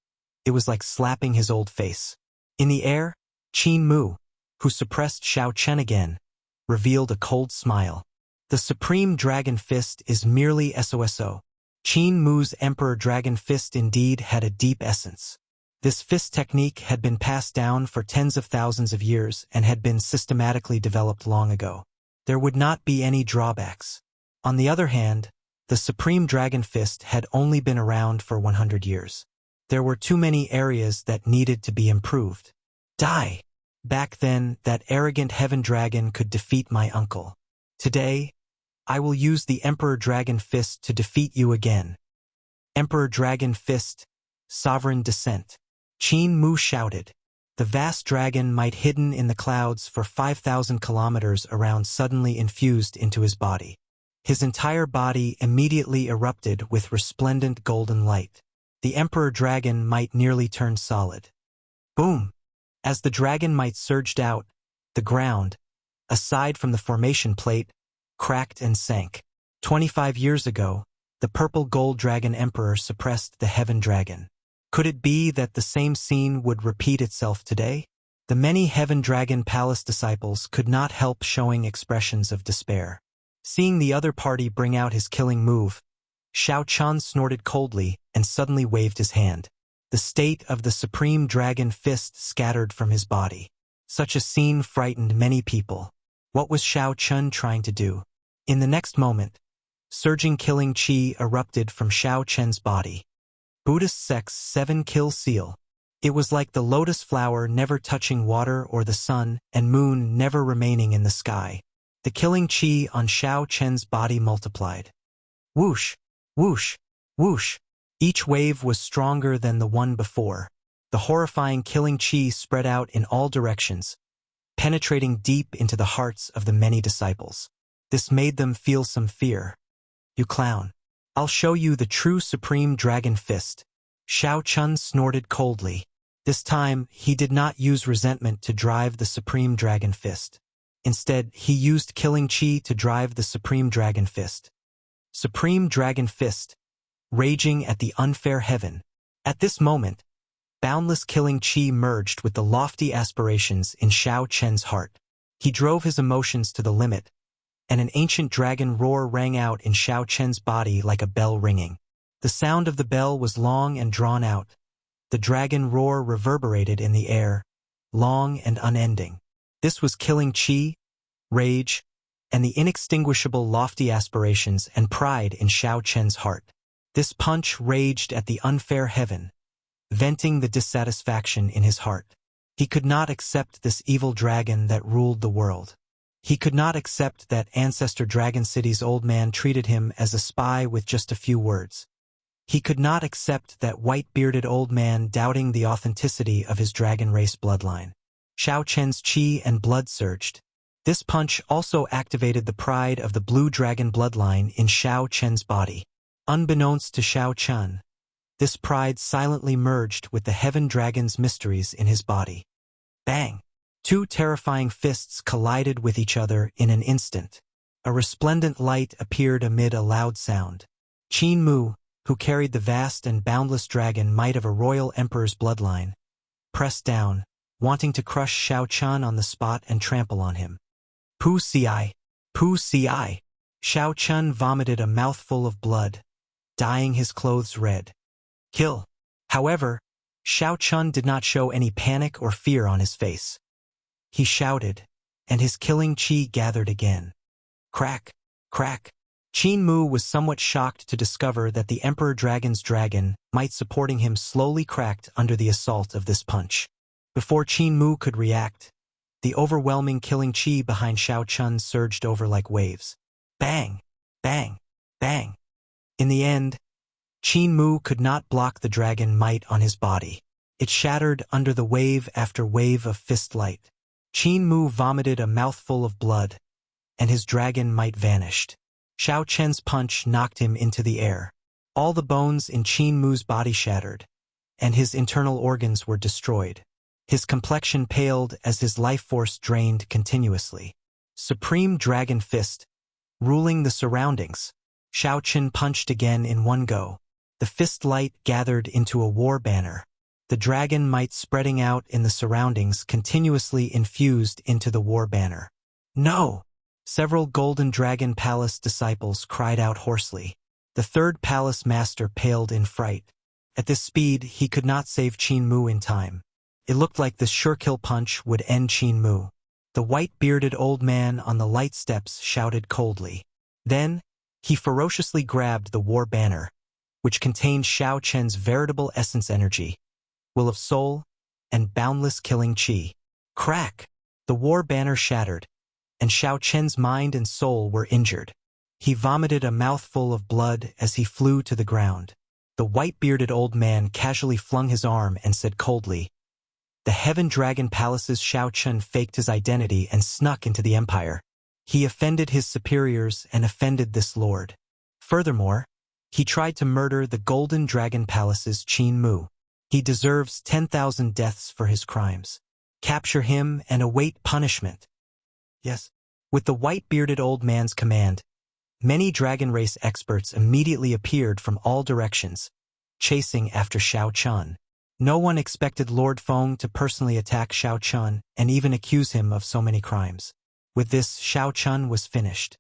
it was like slapping his old face. In the air, Qin Mu, who suppressed Xiao Chen again, revealed a cold smile. The Supreme Dragon Fist is merely SOSO. Qin Mu's Emperor Dragon Fist indeed had a deep essence. This fist technique had been passed down for tens of thousands of years and had been systematically developed long ago. There would not be any drawbacks. On the other hand, the Supreme Dragon Fist had only been around for 100 years. There were too many areas that needed to be improved. Die! Back then, that arrogant heaven dragon could defeat my uncle. Today, I will use the Emperor Dragon Fist to defeat you again. Emperor Dragon Fist, Sovereign Descent. Qin Mu shouted. The vast dragon might hidden in the clouds for 5,000 kilometers around suddenly infused into his body. His entire body immediately erupted with resplendent golden light. The Emperor Dragon might nearly turned solid. Boom! As the dragon might surged out, the ground, aside from the formation plate, cracked and sank. 25 years ago, the purple gold dragon emperor suppressed the heaven dragon. Could it be that the same scene would repeat itself today? The many heaven dragon palace disciples could not help showing expressions of despair. Seeing the other party bring out his killing move, Xiao Chan snorted coldly and suddenly waved his hand. The state of the Supreme Dragon Fist scattered from his body. Such a scene frightened many people. What was Xiao Chun trying to do? In the next moment, surging killing chi erupted from Xiao Chen's body. Buddhist sect's 7-kill seal. It was like the lotus flower never touching water or the sun and moon never remaining in the sky. The killing chi on Xiao Chen's body multiplied. Whoosh, whoosh, whoosh. Each wave was stronger than the one before. The horrifying killing chi spread out in all directions, penetrating deep into the hearts of the many disciples. This made them feel some fear. You clown. I'll show you the true Supreme Dragon Fist. Xiao Chun snorted coldly. This time, he did not use resentment to drive the Supreme Dragon Fist. Instead, he used killing chi to drive the Supreme Dragon Fist. Supreme Dragon Fist, raging at the unfair heaven. At this moment, boundless killing chi merged with the lofty aspirations in Xiao Chen's heart. He drove his emotions to the limit, and an ancient dragon roar rang out in Xiao Chen's body like a bell ringing. The sound of the bell was long and drawn out. The dragon roar reverberated in the air, long and unending. This was killing chi, rage, and the inextinguishable lofty aspirations and pride in Xiao Chen's heart. This punch raged at the unfair heaven, venting the dissatisfaction in his heart. He could not accept this evil dragon that ruled the world. He could not accept that Ancestor Dragon City's old man treated him as a spy with just a few words. He could not accept that white-bearded old man doubting the authenticity of his dragon race bloodline. Xiao Chen's chi and blood surged. This punch also activated the pride of the blue dragon bloodline in Xiao Chen's body. Unbeknownst to Xiao Chen, this pride silently merged with the heaven dragon's mysteries in his body. Bang! Two terrifying fists collided with each other in an instant. A resplendent light appeared amid a loud sound. Qin Mu, who carried the vast and boundless dragon might of a royal emperor's bloodline, pressed down, wanting to crush Shao Chun on the spot and trample on him. Pu Ci! Pu Ci! Shao Chun vomited a mouthful of blood, dyeing his clothes red. Kill! However, Shao Chun did not show any panic or fear on his face. He shouted, and his killing chi gathered again. Crack! Crack! Qin Mu was somewhat shocked to discover that the Emperor Dragon's dragon might supporting him slowly cracked under the assault of this punch. Before Qin Mu could react, the overwhelming killing chi behind Shao Chun surged over like waves. Bang! Bang! Bang! In the end, Qin Mu could not block the dragon might on his body. It shattered under the wave after wave of fist light. Qin Mu vomited a mouthful of blood, and his dragon might vanished. Shao Chen's punch knocked him into the air. All the bones in Qin Mu's body shattered, and his internal organs were destroyed. His complexion paled as his life force drained continuously. Supreme Dragon Fist, ruling the surroundings. Shao Chen punched again in one go. The fist light gathered into a war banner. The dragon might spreading out in the surroundings continuously infused into the war banner. No! Several Golden Dragon Palace disciples cried out hoarsely. The third palace master paled in fright. At this speed, he could not save Qin Mu in time. It looked like this sure-kill punch would end Qin Mu. The white-bearded old man on the light steps shouted coldly. Then, he ferociously grabbed the war banner, which contained Shao Chen's veritable essence energy, will of soul, and boundless killing chi. Crack! The war banner shattered, and Shao Chen's mind and soul were injured. He vomited a mouthful of blood as he flew to the ground. The white-bearded old man casually flung his arm and said coldly, "The Heaven Dragon Palace's Shao Chun faked his identity and snuck into the empire. He offended his superiors and offended this lord. Furthermore, he tried to murder the Golden Dragon Palace's Qin Mu. He deserves 10,000 deaths for his crimes. Capture him and await punishment." Yes. With the white-bearded old man's command, many dragon race experts immediately appeared from all directions, chasing after Shao Chun. No one expected Lord Feng to personally attack Shao Chun and even accuse him of so many crimes. With this, Shao Chun was finished.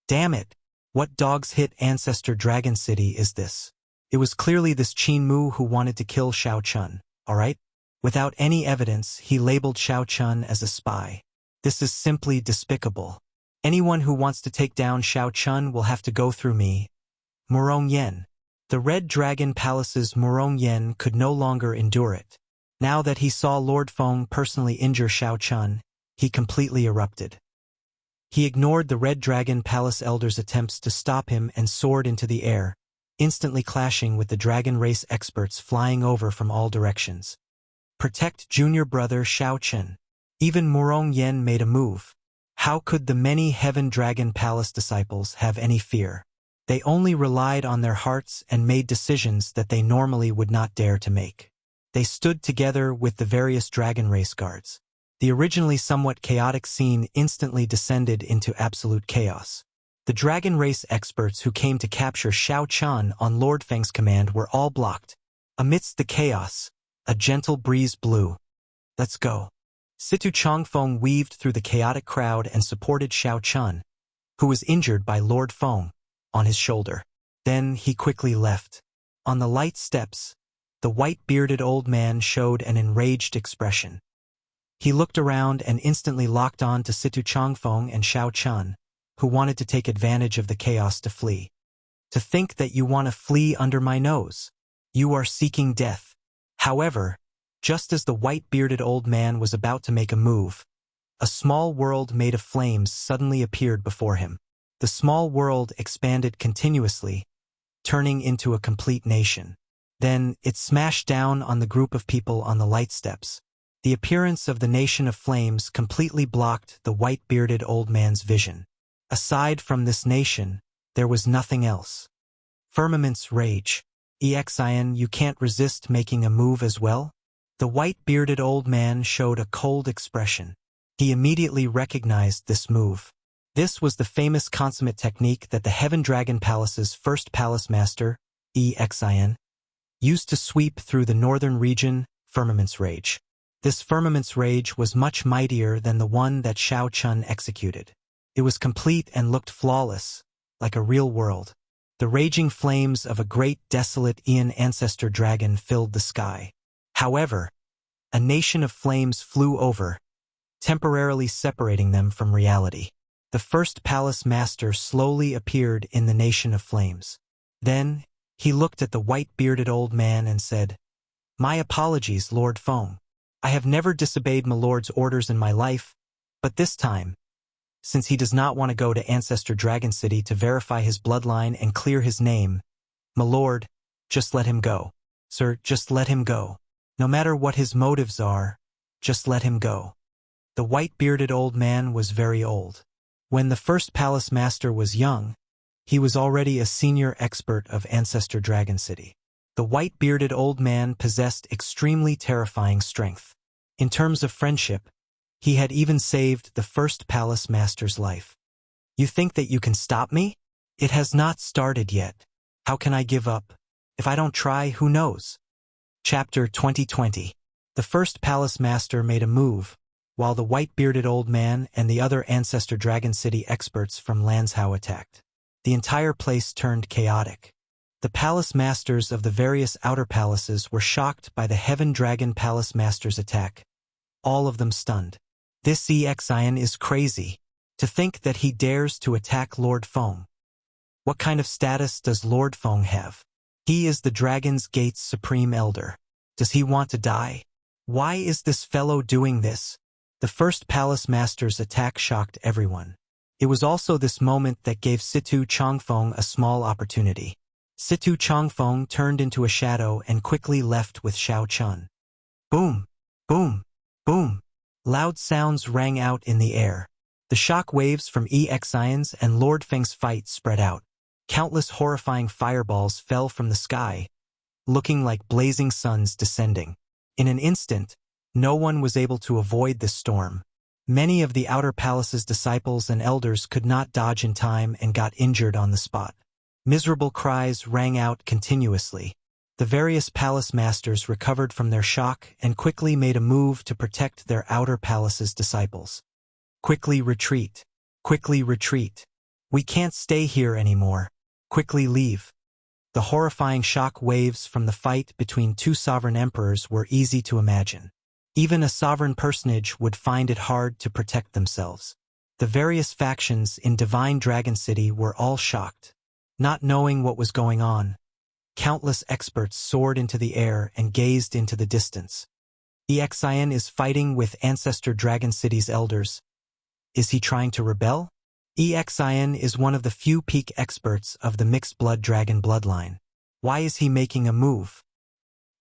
Damn it! What dog's hit ancestor dragon city is this? It was clearly this Qin Mu who wanted to kill Shao Chun, alright? Without any evidence, he labeled Shao Chun as a spy. This is simply despicable. Anyone who wants to take down Shao Chun will have to go through me. Murong Yen. The Red Dragon Palace's Murong Yen could no longer endure it. Now that he saw Lord Feng personally injure Shao Chun, he completely erupted. He ignored the Red Dragon Palace Elder's attempts to stop him and soared into the air, instantly clashing with the dragon race experts flying over from all directions. Protect junior brother Shao Chen. Even Murong Yen made a move. How could the many Heaven Dragon Palace disciples have any fear? They only relied on their hearts and made decisions that they normally would not dare to make. They stood together with the various dragon race guards. The originally somewhat chaotic scene instantly descended into absolute chaos. The dragon race experts who came to capture Shao Chun on Lord Feng's command were all blocked. Amidst the chaos, a gentle breeze blew. Let's go. Situ Changfeng weaved through the chaotic crowd and supported Shao Chun, who was injured by Lord Feng, on his shoulder. Then he quickly left. On the light steps, the white-bearded old man showed an enraged expression. He looked around and instantly locked on to Situ Changfeng and Shao Chun, who wanted to take advantage of the chaos to flee. To think that you want to flee under my nose. You are seeking death. However, just as the white-bearded old man was about to make a move, a small world made of flames suddenly appeared before him. The small world expanded continuously, turning into a complete nation. Then it smashed down on the group of people on the light steps. The appearance of the nation of flames completely blocked the white-bearded old man's vision. Aside from this nation, there was nothing else. Firmament's rage. EXIN, you can't resist making a move as well? The white-bearded old man showed a cold expression. He immediately recognized this move. This was the famous consummate technique that the Heaven Dragon Palace's first palace master, Xin, used to sweep through the northern region, Firmament's Rage. This Firmament's Rage was much mightier than the one that Shao Chun executed. It was complete and looked flawless, like a real world. The raging flames of a great desolate Ian ancestor dragon filled the sky. However, a nation of flames flew over, temporarily separating them from reality. The first palace master slowly appeared in the nation of flames. Then, he looked at the white-bearded old man and said, "My apologies, Lord Feng. I have never disobeyed my lord's orders in my life, but this time, since he does not want to go to Ancestor Dragon City to verify his bloodline and clear his name, my lord, just let him go. Sir, just let him go. No matter what his motives are, just let him go." The white-bearded old man was very old. When the first palace master was young, he was already a senior expert of Ancestor Dragon City. The white-bearded old man possessed extremely terrifying strength. In terms of friendship, he had even saved the first palace master's life. "You think that you can stop me? It has not started yet. How can I give up? If I don't try, who knows?" Chapter 2020. The first palace master made a move, while the white-bearded old man and the other Ancestor Dragon City experts from Lanzhou attacked. The entire place turned chaotic. The palace masters of the various outer palaces were shocked by the Heaven Dragon Palace master's attack, all of them stunned. This Xin is crazy. To think that he dares to attack Lord Feng. What kind of status does Lord Feng have? He is the Dragon's Gate's supreme elder. Does he want to die? Why is this fellow doing this? The first palace master's attack shocked everyone. It was also this moment that gave Situ Changfeng a small opportunity. Situ Changfeng turned into a shadow and quickly left with Shao Chun. Boom! Boom! Boom! Loud sounds rang out in the air. The shock waves from Xion's and Lord Feng's fight spread out. Countless horrifying fireballs fell from the sky, looking like blazing suns descending. In an instant, no one was able to avoid this storm. Many of the outer palace's disciples and elders could not dodge in time and got injured on the spot. Miserable cries rang out continuously. The various palace masters recovered from their shock and quickly made a move to protect their outer palace's disciples. "Quickly retreat. Quickly retreat. We can't stay here anymore. Quickly leave." The horrifying shock waves from the fight between two sovereign emperors were easy to imagine. Even a sovereign personage would find it hard to protect themselves. The various factions in Divine Dragon City were all shocked. Not knowing what was going on, countless experts soared into the air and gazed into the distance. Xin is fighting with Ancestor Dragon City's elders. Is he trying to rebel? Xin is one of the few peak experts of the mixed blood dragon bloodline. Why is he making a move?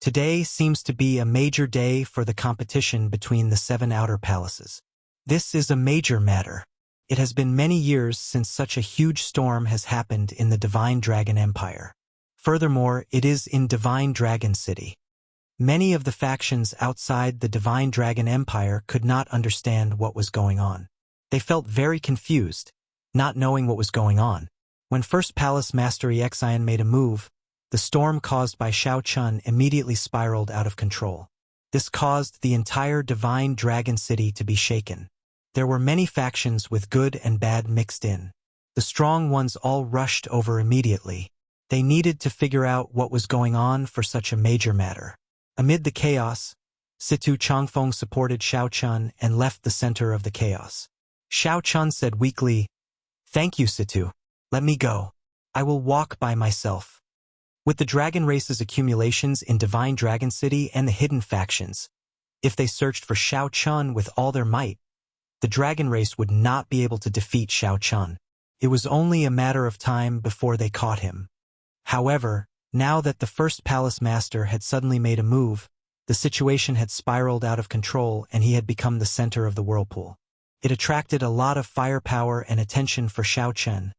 Today seems to be a major day for the competition between the 7 outer palaces. This is a major matter. It has been many years since such a huge storm has happened in the Divine Dragon Empire. Furthermore, it is in Divine Dragon City. Many of the factions outside the Divine Dragon Empire could not understand what was going on. They felt very confused, not knowing what was going on. When First Palace Master Xin made a move, the storm caused by Shao Chun immediately spiraled out of control. This caused the entire Divine Dragon City to be shaken. There were many factions with good and bad mixed in. The strong ones all rushed over immediately. They needed to figure out what was going on for such a major matter. Amid the chaos, Situ Changfeng supported Shao Chun and left the center of the chaos. Shao Chun said weakly, "Thank you, Situ. Let me go. I will walk by myself." With the dragon race's accumulations in Divine Dragon City and the hidden factions, if they searched for Shao Chun with all their might, the dragon race would not be able to defeat Shao Chun. It was only a matter of time before they caught him. However, now that the first palace master had suddenly made a move, the situation had spiraled out of control and he had become the center of the whirlpool. It attracted a lot of firepower and attention for Shao Chun,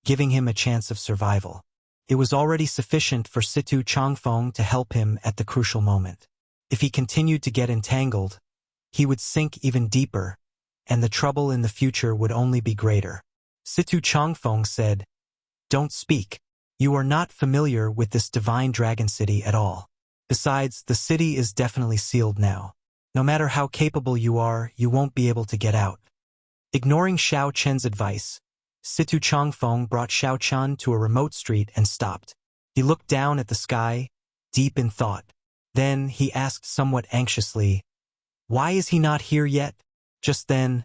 giving him a chance of survival. It was already sufficient for Situ Changfeng to help him at the crucial moment. If he continued to get entangled, he would sink even deeper, and the trouble in the future would only be greater. Situ Changfeng said, "Don't speak. You are not familiar with this divine dragon city at all. Besides, the city is definitely sealed now. No matter how capable you are, you won't be able to get out." Ignoring Xiao Chen's advice, Situ Changfeng brought Xiao Chen to a remote street and stopped. He looked down at the sky, deep in thought. Then he asked somewhat anxiously, "Why is he not here yet?" Just then,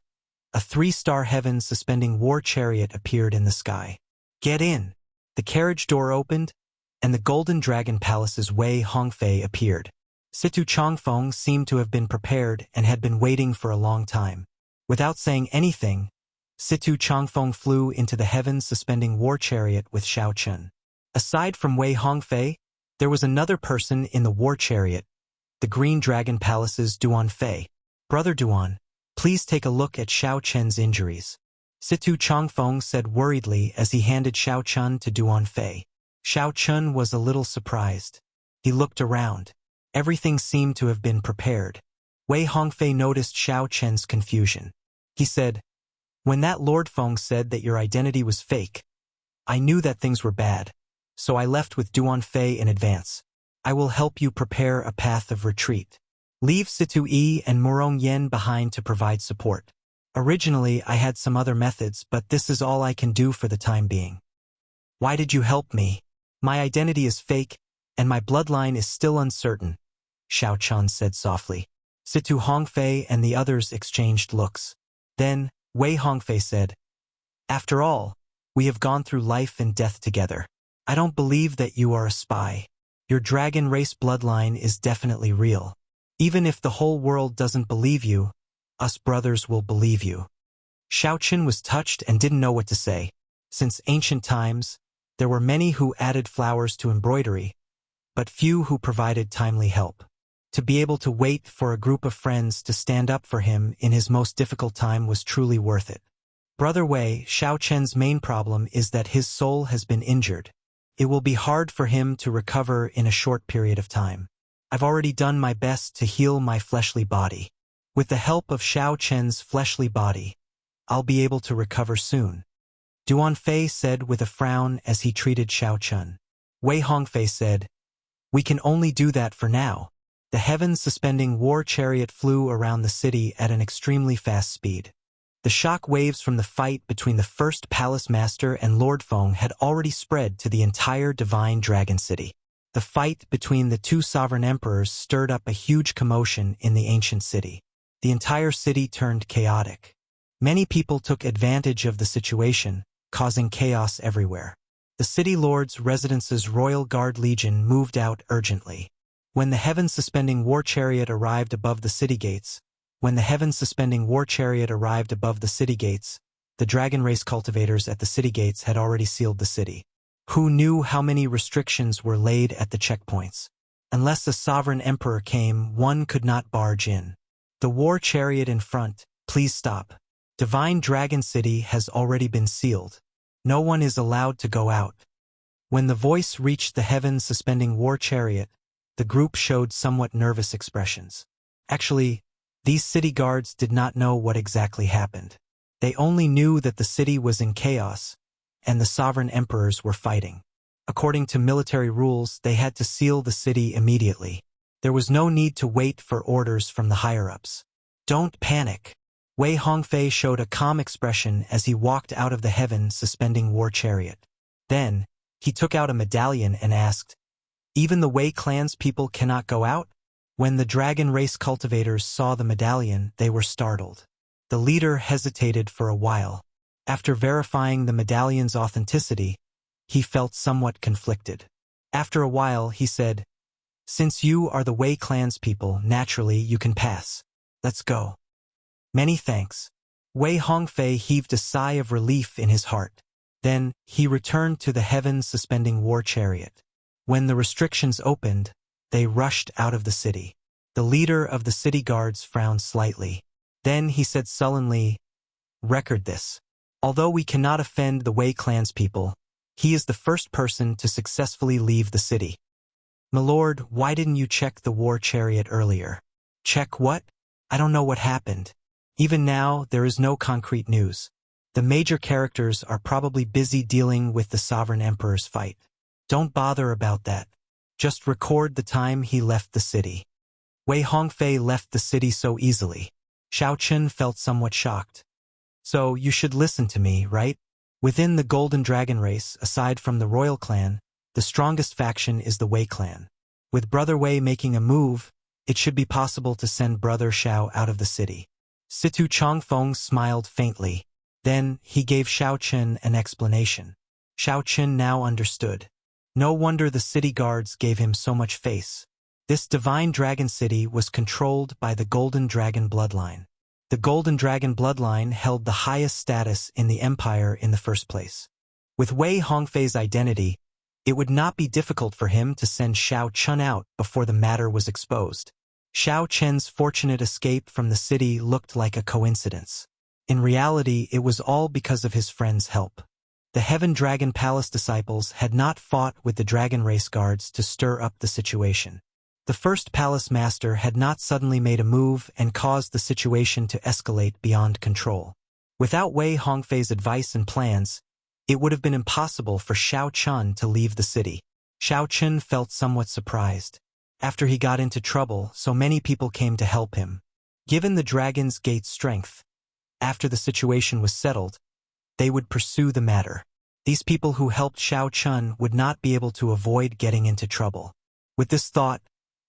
a 3-star heaven suspending war chariot appeared in the sky. "Get in!" The carriage door opened, and the Golden Dragon Palace's Wei Hongfei appeared. Situ Changfeng seemed to have been prepared and had been waiting for a long time. Without saying anything, Situ Changfeng flew into the heavens suspending war chariot with Xiao Chen. Aside from Wei Hongfei, there was another person in the war chariot, the Green Dragon Palace's Duan Fei. "Brother Duan, please take a look at Xiao Chen's injuries," Situ Changfeng said worriedly as he handed Xiao Chen to Duan Fei. Xiao Chen was a little surprised. He looked around. Everything seemed to have been prepared. Wei Hongfei noticed Xiao Chen's confusion. He said, "When that Lord Feng said that your identity was fake, I knew that things were bad, so I left with Duan Fei in advance. I will help you prepare a path of retreat. Leave Situ Yi and Murong Yen behind to provide support. Originally, I had some other methods, but this is all I can do for the time being." "Why did you help me? My identity is fake, and my bloodline is still uncertain," Xiao Chen said softly. Situ Hongfei and the others exchanged looks. Then, Wei Hongfei said, "After all, we have gone through life and death together. I don't believe that you are a spy. Your dragon race bloodline is definitely real. Even if the whole world doesn't believe you, us brothers will believe you." Xiao Chen was touched and didn't know what to say. Since ancient times, there were many who added flowers to embroidery, but few who provided timely help. To be able to wait for a group of friends to stand up for him in his most difficult time was truly worth it. "Brother Wei, Xiao Chen's main problem is that his soul has been injured. It will be hard for him to recover in a short period of time. I've already done my best to heal my fleshly body. With the help of Xiao Chen's fleshly body, I'll be able to recover soon," Duan Fei said with a frown as he treated Xiao Chen. Wei Hongfei said, "We can only do that for now." The heavens suspending war chariot flew around the city at an extremely fast speed. The shock waves from the fight between the first palace master and Lord Feng had already spread to the entire divine dragon city. The fight between the two sovereign emperors stirred up a huge commotion in the ancient city. The entire city turned chaotic. Many people took advantage of the situation, causing chaos everywhere. The city lord's residence's Royal Guard Legion moved out urgently. When the heaven-suspending war chariot arrived above the city gates, the dragon race cultivators at the city gates had already sealed the city. Who knew how many restrictions were laid at the checkpoints? Unless a sovereign emperor came, one could not barge in. "The war chariot in front, please stop. Divine Dragon City has already been sealed. No one is allowed to go out." When the voice reached the heaven-suspending war chariot, the group showed somewhat nervous expressions. Actually, these city guards did not know what exactly happened. They only knew that the city was in chaos, and the sovereign emperors were fighting. According to military rules, they had to seal the city immediately. There was no need to wait for orders from the higher-ups. "Don't panic." Wei Hongfei showed a calm expression as he walked out of the heaven-suspending war chariot. Then, he took out a medallion and asked, "Even the Wei clan's people cannot go out?" When the dragon race cultivators saw the medallion, they were startled. The leader hesitated for a while. After verifying the medallion's authenticity, he felt somewhat conflicted. After a while, he said, "Since you are the Wei clan's people, naturally you can pass. Let's go." "Many thanks." Wei Hongfei heaved a sigh of relief in his heart. Then, he returned to the heaven-suspending war chariot. When the restrictions opened, they rushed out of the city. The leader of the city guards frowned slightly. Then he said sullenly, "Record this. Although we cannot offend the Wei clan's people, he is the first person to successfully leave the city." "My lord, why didn't you check the war chariot earlier?" "Check what? I don't know what happened. Even now, there is no concrete news. The major characters are probably busy dealing with the Sovereign Emperor's fight. Don't bother about that. Just record the time he left the city." Wei Hongfei left the city so easily. Xiao Chun felt somewhat shocked. "So, you should listen to me, right? Within the Golden Dragon race, aside from the royal clan, the strongest faction is the Wei clan. With Brother Wei making a move, it should be possible to send Brother Xiao out of the city." Situ Chongfeng smiled faintly. Then, he gave Xiao Chun an explanation. Xiao Chun now understood. No wonder the city guards gave him so much face. This divine dragon city was controlled by the Golden Dragon bloodline. The Golden Dragon bloodline held the highest status in the empire in the first place. With Wei Hongfei's identity, it would not be difficult for him to send Xiao Chun out before the matter was exposed. Xiao Chen's fortunate escape from the city looked like a coincidence. In reality, it was all because of his friend's help. The Heaven Dragon Palace disciples had not fought with the Dragon Race guards to stir up the situation. The first palace master had not suddenly made a move and caused the situation to escalate beyond control. Without Wei Hongfei's advice and plans, it would have been impossible for Xiao Chun to leave the city. Xiao Chun felt somewhat surprised. After he got into trouble, so many people came to help him. Given the Dragon's Gate's strength, after the situation was settled, they would pursue the matter. These people who helped Xiao Chun would not be able to avoid getting into trouble. With this thought,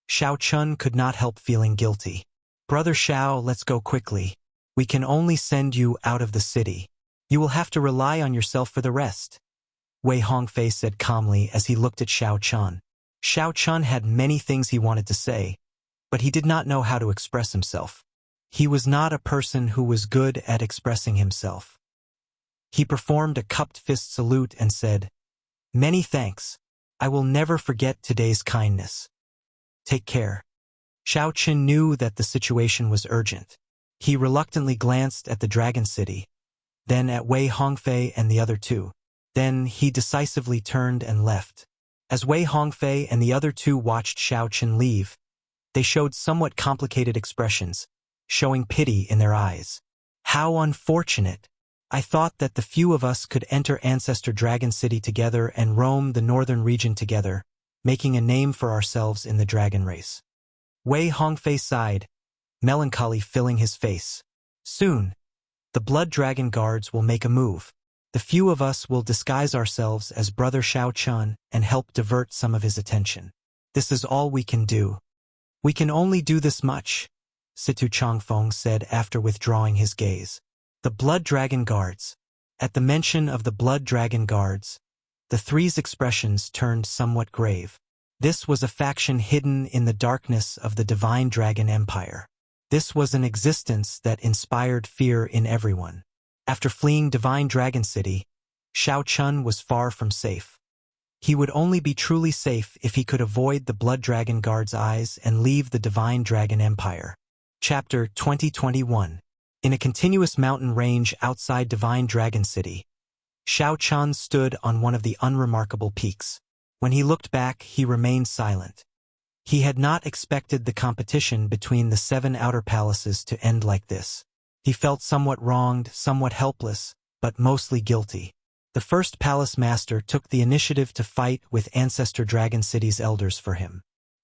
Xiao Chun could not help feeling guilty. "Brother Xiao, let's go quickly. We can only send you out of the city. You will have to rely on yourself for the rest," Wei Hongfei said calmly as he looked at Xiao Chun. Xiao Chun had many things he wanted to say, but he did not know how to express himself. He was not a person who was good at expressing himself. He performed a cupped fist salute and said, "Many thanks. I will never forget today's kindness. Take care." Xiao Chun knew that the situation was urgent. He reluctantly glanced at the Dragon City, then at Wei Hongfei and the other two. Then he decisively turned and left. As Wei Hongfei and the other two watched Xiao Chun leave, they showed somewhat complicated expressions, showing pity in their eyes. "How unfortunate! I thought that the few of us could enter Ancestor Dragon City together and roam the northern region together, making a name for ourselves in the dragon race." Wei Hongfei sighed, melancholy filling his face. "Soon, the Blood Dragon guards will make a move. The few of us will disguise ourselves as Brother Xiao Chun and help divert some of his attention. This is all we can do." "We can only do this much," Situ Chongfeng said after withdrawing his gaze. "The Blood Dragon guards." At the mention of the Blood Dragon guards, the three's expressions turned somewhat grave. This was a faction hidden in the darkness of the Divine Dragon Empire. This was an existence that inspired fear in everyone. After fleeing Divine Dragon City, Xiao Chun was far from safe. He would only be truly safe if he could avoid the Blood Dragon Guard's eyes and leave the Divine Dragon Empire. Chapter 2021. In a continuous mountain range outside Divine Dragon City, Xiao Chun stood on one of the unremarkable peaks. When he looked back, he remained silent. He had not expected the competition between the 7 outer palaces to end like this. He felt somewhat wronged, somewhat helpless, but mostly guilty. The first palace master took the initiative to fight with Ancestor Dragon City's elders for him.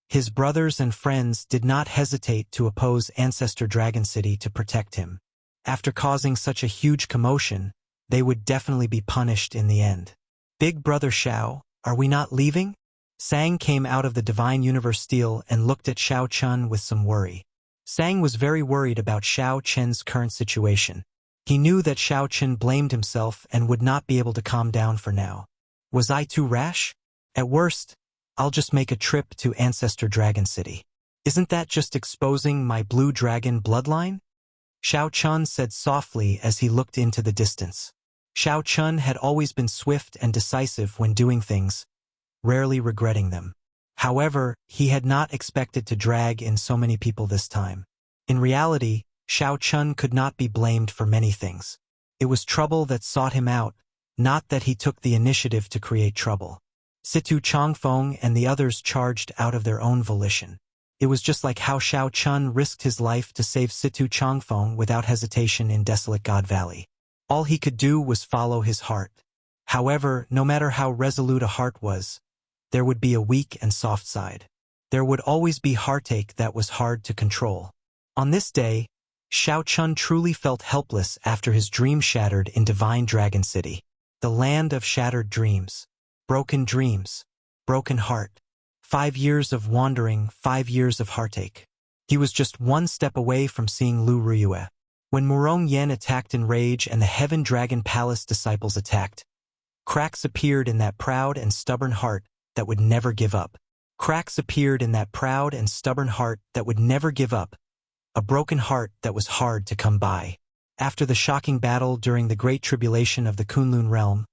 His brothers and friends did not hesitate to oppose Ancestor Dragon City to protect him. After causing such a huge commotion, they would definitely be punished in the end. "Big Brother Xiao, are we not leaving?" Sang came out of the Divine Universe Steel and looked at Xiao Chun with some worry. Sang was very worried about Xiao Chen's current situation. He knew that Xiao Chen blamed himself and would not be able to calm down for now. "Was I too rash? At worst, I'll just make a trip to Ancestor Dragon City. Isn't that just exposing my blue dragon bloodline?" Xiao Chun said softly as he looked into the distance. Xiao Chun had always been swift and decisive when doing things, rarely regretting them. However, he had not expected to drag in so many people this time. In reality, Xiao Chun could not be blamed for many things. It was trouble that sought him out, not that he took the initiative to create trouble. Situ Changfeng and the others charged out of their own volition. It was just like how Xiao Chun risked his life to save Situ Changfeng without hesitation in desolate God Valley. All he could do was follow his heart. However, no matter how resolute a heart was, there would be a weak and soft side. There would always be heartache that was hard to control. On this day, Xiao Chun truly felt helpless after his dream shattered in Divine Dragon City. The land of shattered dreams. Broken dreams. Broken heart. 5 years of wandering, 5 years of heartache. He was just one step away from seeing Lu Ruyue. When Murong Yen attacked in rage and the Heaven Dragon Palace disciples attacked, cracks appeared in that proud and stubborn heart that would never give up. Cracks appeared in that proud and stubborn heart that would never give up. A broken heart that was hard to come by. After the shocking battle during the Great Tribulation of the Kunlun realm,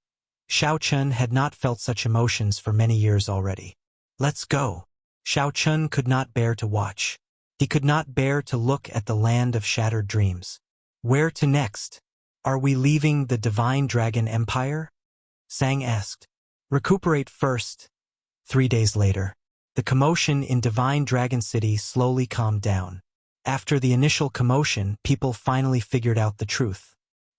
Xiao Chun had not felt such emotions for many years already. Let's go. Xiao Chun could not bear to watch. He could not bear to look at the land of shattered dreams. Where to next? Are we leaving the Divine Dragon Empire? Sang asked. Recuperate first. 3 days later, the commotion in Divine Dragon City slowly calmed down. After the initial commotion, people finally figured out the truth.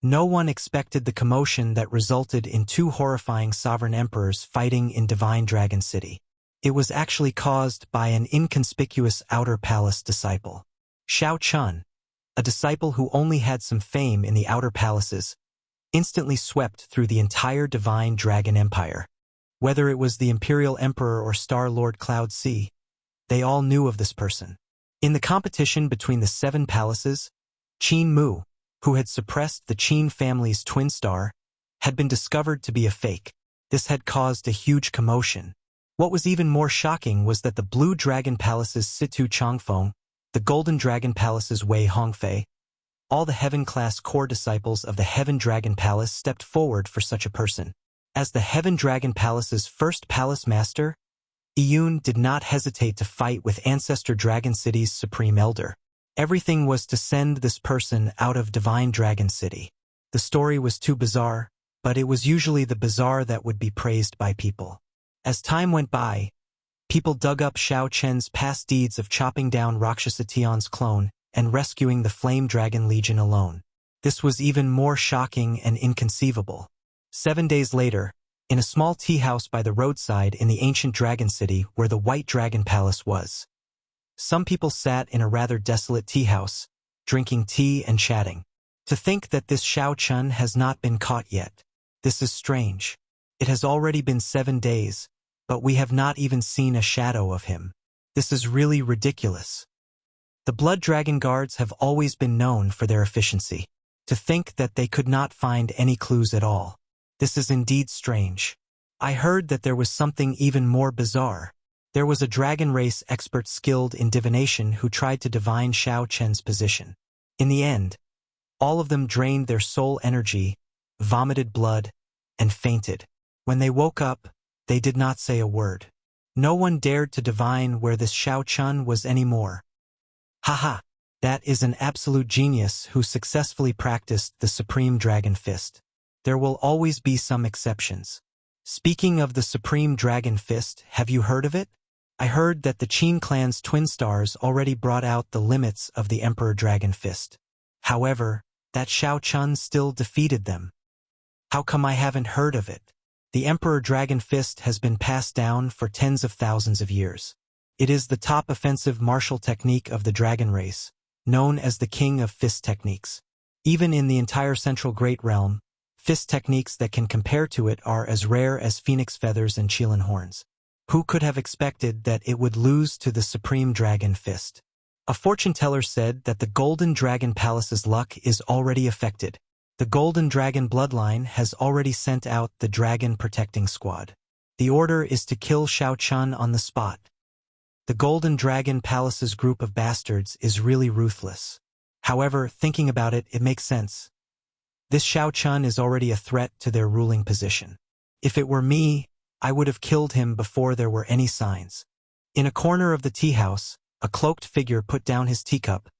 No one expected the commotion that resulted in 2 horrifying sovereign emperors fighting in Divine Dragon City. It was actually caused by an inconspicuous outer palace disciple. Xiao Chun, a disciple who only had some fame in the outer palaces, instantly swept through the entire Divine Dragon Empire. Whether it was the Imperial Emperor or Star Lord Cloud Sea, they all knew of this person. In the competition between the 7 palaces, Qin Mu, who had suppressed the Qin family's twin star, had been discovered to be a fake. This had caused a huge commotion. What was even more shocking was that the Blue Dragon Palace's Situ Changfeng, the Golden Dragon Palace's Wei Hongfei, all the Heaven-class core disciples of the Heaven Dragon Palace stepped forward for such a person. As the Heaven Dragon Palace's first palace master, Iyun did not hesitate to fight with Ancestor Dragon City's Supreme Elder. Everything was to send this person out of Divine Dragon City. The story was too bizarre, but it was usually the bizarre that would be praised by people. As time went by, people dug up Xiao Chen's past deeds of chopping down Rakshasa Tion's clone and rescuing the Flame Dragon Legion alone. This was even more shocking and inconceivable. 7 days later, in a small tea house by the roadside in the ancient Dragon City where the White Dragon Palace was, some people sat in a rather desolate tea house, drinking tea and chatting. To think that this Xiao Chun has not been caught yet. This is strange. It has already been 7 days, but we have not even seen a shadow of him. This is really ridiculous. The Blood Dragon Guards have always been known for their efficiency. To think that they could not find any clues at all. This is indeed strange. I heard that there was something even more bizarre. There was a dragon race expert skilled in divination who tried to divine Xiao Chen's position. In the end, all of them drained their soul energy, vomited blood, and fainted. When they woke up, they did not say a word. No one dared to divine where this Xiao Chun was anymore. Haha, that is an absolute genius who successfully practiced the Supreme Dragon Fist. There will always be some exceptions. Speaking of the Supreme Dragon Fist, have you heard of it? I heard that the Qin clan's twin stars already brought out the limits of the Emperor Dragon Fist. However, that Xiao Chun still defeated them. How come I haven't heard of it? The Emperor Dragon Fist has been passed down for tens of thousands of years. It is the top offensive martial technique of the dragon race, known as the King of Fist Techniques. Even in the entire Central Great Realm, fist techniques that can compare to it are as rare as phoenix feathers and Qilin horns. Who could have expected that it would lose to the Supreme Dragon Fist? A fortune teller said that the Golden Dragon Palace's luck is already affected. The Golden Dragon bloodline has already sent out the Dragon Protecting Squad. The order is to kill Xiao Chun on the spot. The Golden Dragon Palace's group of bastards is really ruthless. However, thinking about it, it makes sense. This Xiao Chun is already a threat to their ruling position. If it were me, I would have killed him before there were any signs. In a corner of the tea house, a cloaked figure put down his teacup,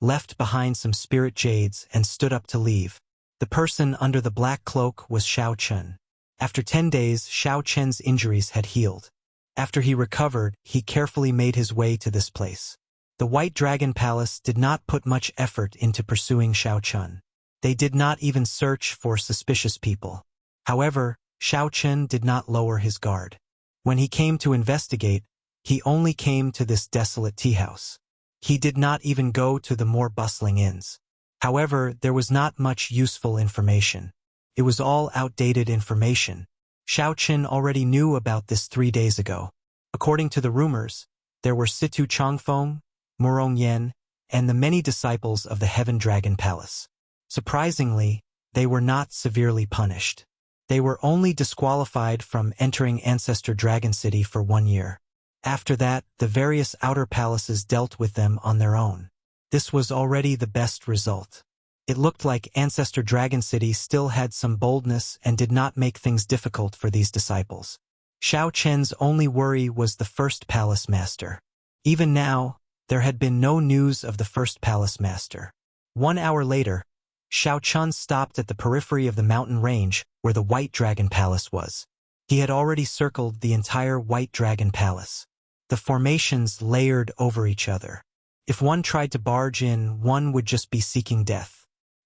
left behind some spirit jades, and stood up to leave. The person under the black cloak was Xiao Chun. After 10 days, Xiao Chen's injuries had healed. After he recovered, he carefully made his way to this place. The White Dragon Palace did not put much effort into pursuing Xiao Chen. They did not even search for suspicious people. However, Xiao Chen did not lower his guard. When he came to investigate, he only came to this desolate tea house. He did not even go to the more bustling inns. However, there was not much useful information. It was all outdated information. Xiao Chen already knew about this 3 days ago. According to the rumors, there were Situ Changfeng, Murong Yen, and the many disciples of the Heaven Dragon Palace. Surprisingly, they were not severely punished. They were only disqualified from entering Ancestor Dragon City for 1 year. After that, the various outer palaces dealt with them on their own. This was already the best result. It looked like Ancestor Dragon City still had some boldness and did not make things difficult for these disciples. Xiao Chen's only worry was the first palace master. Even now, there had been no news of the first palace master. 1 hour later, Xiao Chen stopped at the periphery of the mountain range where the White Dragon Palace was. He had already circled the entire White Dragon Palace. The formations layered over each other. If one tried to barge in, one would just be seeking death.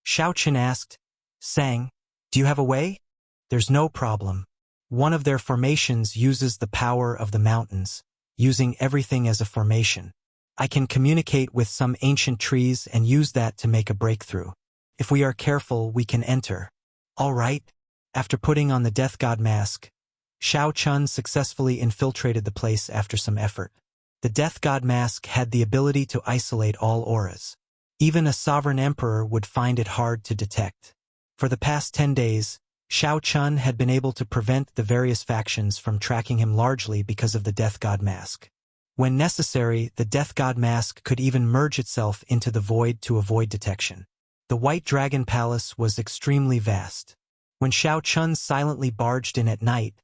Xiao Chen asked, "Sang, do you have a way?" "There's no problem. One of their formations uses the power of the mountains, using everything as a formation. I can communicate with some ancient trees and use that to make a breakthrough. If we are careful, we can enter." "All right." After putting on the Death God mask, Xiao Chen successfully infiltrated the place after some effort. The Death God mask had the ability to isolate all auras. Even a sovereign emperor would find it hard to detect. For the past 10 days, Xiao Chen had been able to prevent the various factions from tracking him largely because of the Death God mask. When necessary, the Death God mask could even merge itself into the void to avoid detection. The White Dragon Palace was extremely vast. When Xiao Chen silently barged in at night,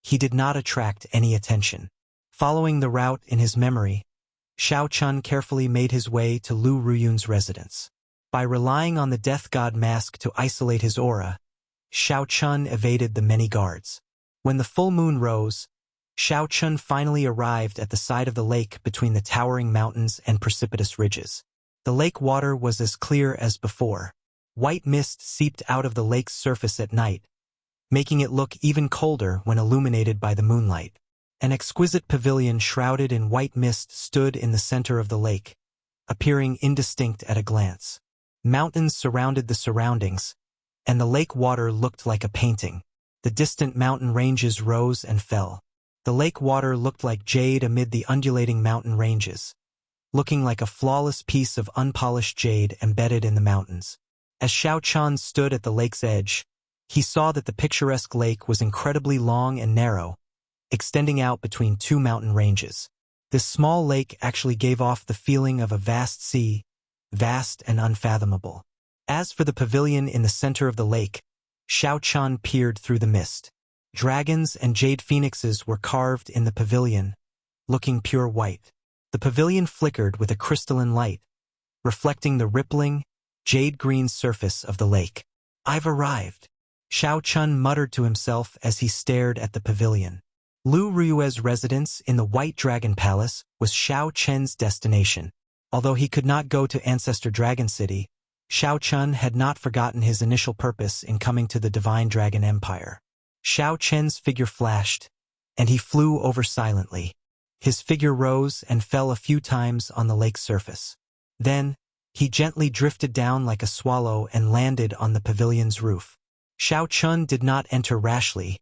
he did not attract any attention. Following the route in his memory, Xiao Chen carefully made his way to Lu Ruyun's residence. By relying on the Death God mask to isolate his aura, Xiao Chen evaded the many guards. When the full moon rose, Xiao Chen finally arrived at the side of the lake between the towering mountains and precipitous ridges. The lake water was as clear as before. White mist seeped out of the lake's surface at night, making it look even colder when illuminated by the moonlight. An exquisite pavilion shrouded in white mist stood in the center of the lake, appearing indistinct at a glance. Mountains surrounded the surroundings, and the lake water looked like a painting. The distant mountain ranges rose and fell. The lake water looked like jade amid the undulating mountain ranges, looking like a flawless piece of unpolished jade embedded in the mountains. As Xiao Chen stood at the lake's edge, he saw that the picturesque lake was incredibly long and narrow, extending out between 2 mountain ranges. This small lake actually gave off the feeling of a vast sea, vast and unfathomable. As for the pavilion in the center of the lake, Xiao Chen peered through the mist. Dragons and jade phoenixes were carved in the pavilion, looking pure white. The pavilion flickered with a crystalline light, reflecting the rippling, jade-green surface of the lake. "I've arrived," Xiao Chen muttered to himself as he stared at the pavilion. Lu Ruyue's residence in the White Dragon Palace was Xiao Chen's destination. Although he could not go to Ancestor Dragon City, Xiao Chen had not forgotten his initial purpose in coming to the Divine Dragon Empire. Xiao Chen's figure flashed, and he flew over silently. His figure rose and fell a few times on the lake's surface. Then, he gently drifted down like a swallow and landed on the pavilion's roof. Xiao Chen did not enter rashly,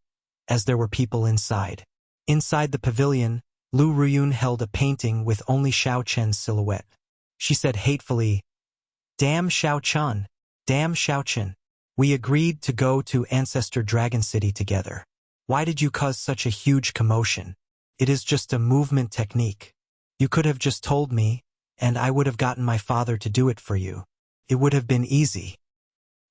as there were people inside. Inside the pavilion, Lu Ruyun held a painting with only Xiao Chen's silhouette. She said hatefully, "Damn Xiao Chen, damn Xiao Chen. We agreed to go to Ancestor Dragon City together. Why did you cause such a huge commotion? It is just a movement technique. You could have just told me, and I would have gotten my father to do it for you. It would have been easy.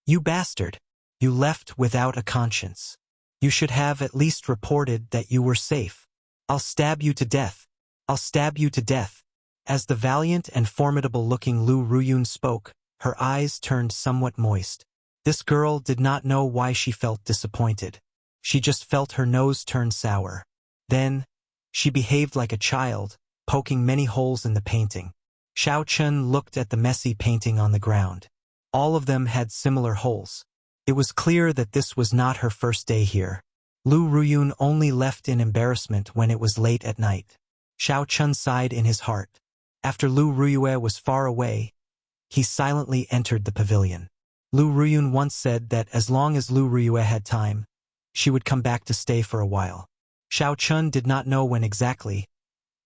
You bastard. You left without a conscience. You should have at least reported that you were safe. I'll stab you to death. I'll stab you to death." As the valiant and formidable-looking Lu Ruyun spoke, her eyes turned somewhat moist. This girl did not know why she felt disappointed. She just felt her nose turn sour. Then, she behaved like a child, poking many holes in the painting. Xiao Chun looked at the messy painting on the ground. All of them had similar holes. It was clear that this was not her first day here. Lu Ruyun only left in embarrassment when it was late at night. Xiao Chun sighed in his heart. After Lu Ruyue was far away, he silently entered the pavilion. Lu Ruyun once said that as long as Lu Ruyue had time, she would come back to stay for a while. Xiao Chun did not know when exactly,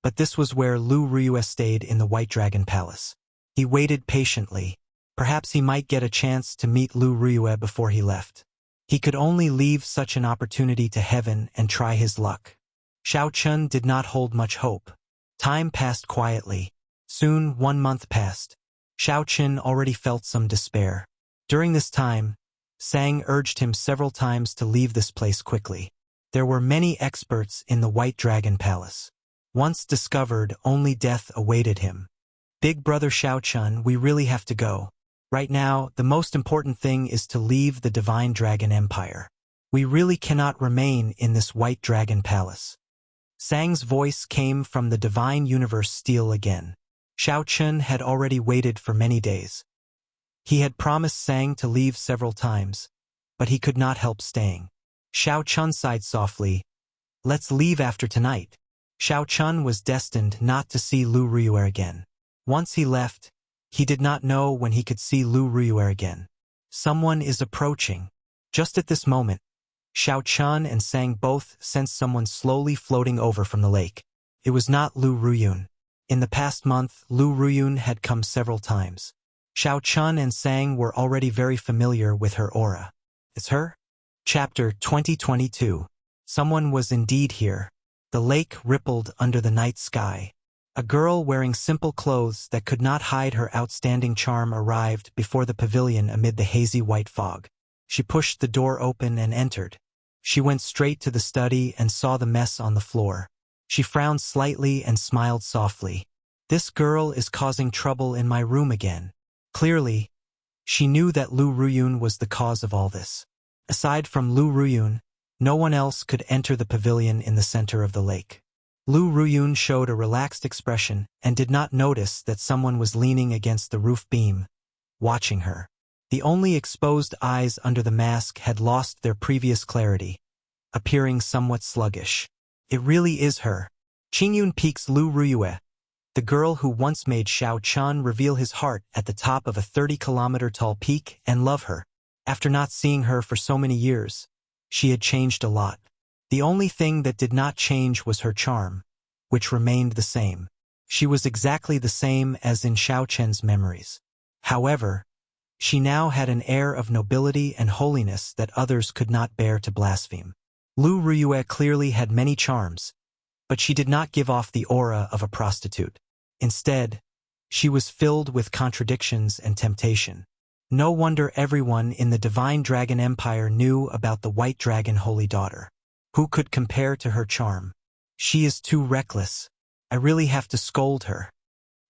but this was where Lu Ruyue stayed in the White Dragon Palace. He waited patiently. Perhaps he might get a chance to meet Lu Ruyue before he left. He could only leave such an opportunity to heaven and try his luck. Xiao Chun did not hold much hope. Time passed quietly. Soon 1 month passed. Xiao Chun already felt some despair. During this time, Sang urged him several times to leave this place quickly. There were many experts in the White Dragon Palace. Once discovered, only death awaited him. Big brother Xiao Chun, we really have to go. Right now, the most important thing is to leave the Divine Dragon Empire. We really cannot remain in this White Dragon Palace. Sang's voice came from the Divine Universe Steel again. Xiao Chun had already waited for many days. He had promised Sang to leave several times, but he could not help staying. Xiao Chun sighed softly. Let's leave after tonight. Xiao Chun was destined not to see Lu Ruyue again. Once he left, he did not know when he could see Lu Ruyue again. Someone is approaching. Just at this moment, Xiao Chun and Sang both sensed someone slowly floating over from the lake. It was not Lu Ruyun. In the past month, Lu Ruyun had come several times. Xiao Chun and Sang were already very familiar with her aura. It's her? Chapter 2022. Someone was indeed here. The lake rippled under the night sky. A girl wearing simple clothes that could not hide her outstanding charm arrived before the pavilion amid the hazy white fog. She pushed the door open and entered. She went straight to the study and saw the mess on the floor. She frowned slightly and smiled softly. This girl is causing trouble in my room again. Clearly, she knew that Lu Ruyun was the cause of all this. Aside from Lu Ruyun, no one else could enter the pavilion in the center of the lake. Lu Ruyun showed a relaxed expression and did not notice that someone was leaning against the roof beam, watching her. The only exposed eyes under the mask had lost their previous clarity, appearing somewhat sluggish. It really is her. Qingyun peeks Lu Ruyue, the girl who once made Xiao Chun reveal his heart at the top of a 30-kilometer-tall peak and love her. After not seeing her for so many years, she had changed a lot. The only thing that did not change was her charm, which remained the same. She was exactly the same as in Xiao Chen's memories. However, she now had an air of nobility and holiness that others could not bear to blaspheme. Lu Ruyue clearly had many charms, but she did not give off the aura of a prostitute. Instead, she was filled with contradictions and temptation. No wonder everyone in the Divine Dragon Empire knew about the White Dragon Holy Daughter. Who could compare to her charm? She is too reckless. I really have to scold her.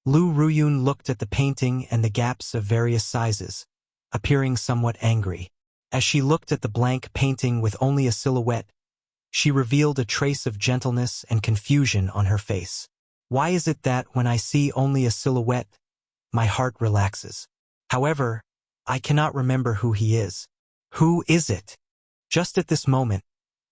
Lu Ruyun looked at the painting and the gaps of various sizes, appearing somewhat angry. As she looked at the blank painting with only a silhouette, she revealed a trace of gentleness and confusion on her face. Why is it that when I see only a silhouette, my heart relaxes? However, I cannot remember who he is. Who is it? Just at this moment,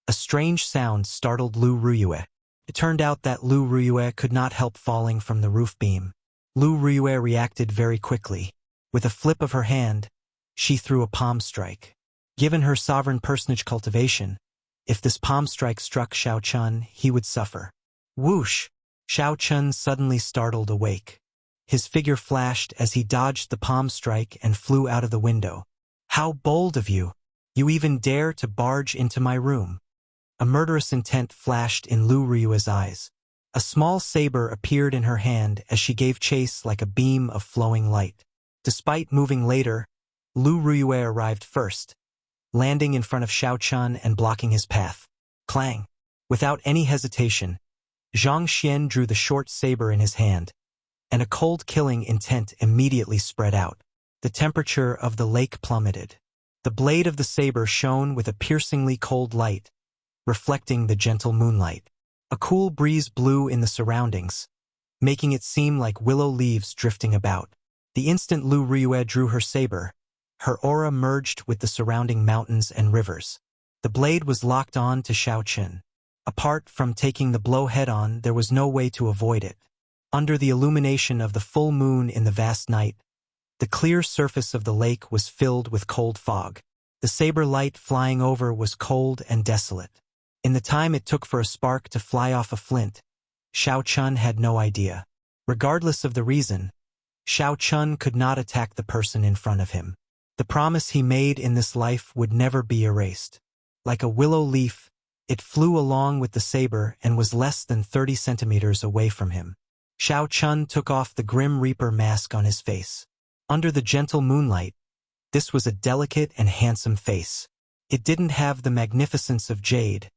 a strange sound startled Lu Ruyue. It turned out that Lu Ruyue could not help falling from the roof beam. Lu Ruyue reacted very quickly. With a flip of her hand, she threw a palm strike. Given her sovereign personage cultivation, if this palm strike struck Xiao Chun, he would suffer. Whoosh! Xiao Chun suddenly startled awake. His figure flashed as he dodged the palm strike and flew out of the window. How bold of you! You even dare to barge into my room. A murderous intent flashed in Lu Ruyue's eyes. A small saber appeared in her hand as she gave chase like a beam of flowing light. Despite moving later, Lu Ruyue arrived first, landing in front of Xiao Chun and blocking his path. Clang! Without any hesitation, Zhang Xian drew the short saber in his hand, and a cold killing intent immediately spread out. The temperature of the lake plummeted. The blade of the saber shone with a piercingly cold light, reflecting the gentle moonlight. A cool breeze blew in the surroundings, making it seem like willow leaves drifting about. The instant Lu Riyue drew her saber, her aura merged with the surrounding mountains and rivers. The blade was locked on to Xiao Chen. Apart from taking the blow head-on, there was no way to avoid it. Under the illumination of the full moon in the vast night, the clear surface of the lake was filled with cold fog. The saber light flying over was cold and desolate. In the time it took for a spark to fly off a flint, Xiao Chun had no idea. Regardless of the reason, Xiao Chun could not attack the person in front of him. The promise he made in this life would never be erased. Like a willow leaf, it flew along with the saber and was less than 30 centimeters away from him. Xiao Chun took off the Grim Reaper mask on his face. Under the gentle moonlight, this was a delicate and handsome face. It didn't have the magnificence of jade,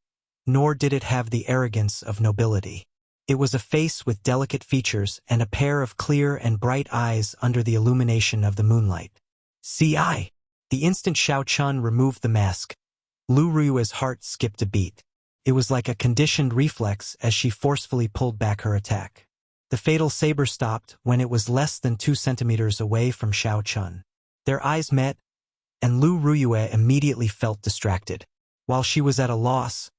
nor did it have the arrogance of nobility. It was a face with delicate features and a pair of clear and bright eyes under the illumination of the moonlight. "CI." The instant Xiao Chun removed the mask, Lu Riyue's heart skipped a beat. It was like a conditioned reflex as she forcefully pulled back her attack. The fatal saber stopped when it was less than 2 centimeters away from Xiao Chun. Their eyes met, and Lu Riyue immediately felt distracted. While she was at a loss,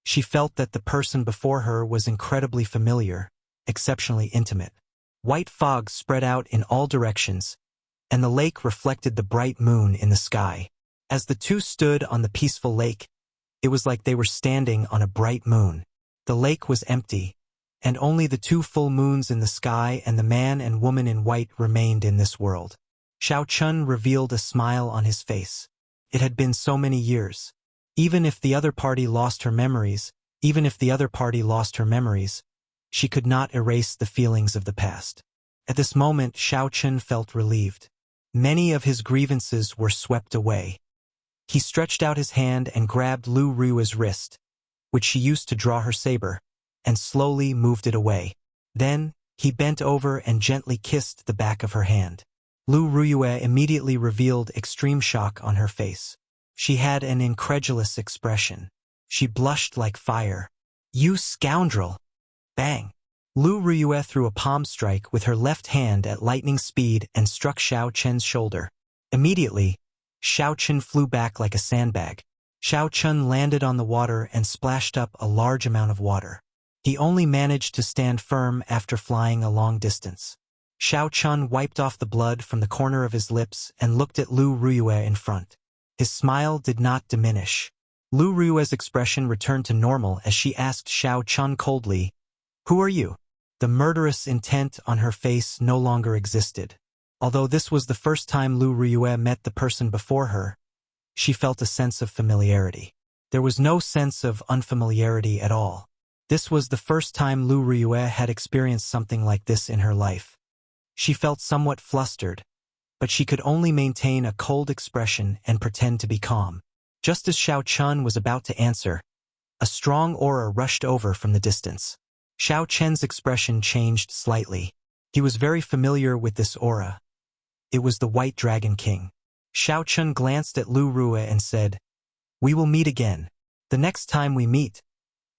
she felt that the person before her was incredibly familiar, exceptionally intimate. White fog spread out in all directions, and the lake reflected the bright moon in the sky. As the two stood on the peaceful lake, it was like they were standing on a bright moon. The lake was empty, and only the 2 full moons in the sky and the man and woman in white remained in this world. Xiao Chun revealed a smile on his face. It had been so many years. Even if the other party lost her memories, she could not erase the feelings of the past. At this moment, Xiao Chun felt relieved. Many of his grievances were swept away. He stretched out his hand and grabbed Lu Riyue's wrist, which she used to draw her saber, and slowly moved it away. Then, he bent over and gently kissed the back of her hand. Lu Riyue immediately revealed extreme shock on her face. She had an incredulous expression. She blushed like fire. "You scoundrel!" Bang! Lu Riyue threw a palm strike with her left hand at lightning speed and struck Xiao Chen's shoulder. Immediately, Xiao Chen flew back like a sandbag. Xiao Chun landed on the water and splashed up a large amount of water. He only managed to stand firm after flying a long distance. Xiao Chun wiped off the blood from the corner of his lips and looked at Lu Riyue in front. His smile did not diminish. Lu Riyue's expression returned to normal as she asked Xiao Chun coldly, "Who are you?" The murderous intent on her face no longer existed. Although this was the first time Lu Riyue met the person before her, she felt a sense of familiarity. There was no sense of unfamiliarity at all. This was the first time Lu Riyue had experienced something like this in her life. She felt somewhat flustered, but she could only maintain a cold expression and pretend to be calm. Just as Xiao Chun was about to answer, a strong aura rushed over from the distance. Xiao Chen's expression changed slightly. He was very familiar with this aura. It was the White Dragon King. Xiao Chun glanced at Lu Riyue and said, "We will meet again. The next time we meet,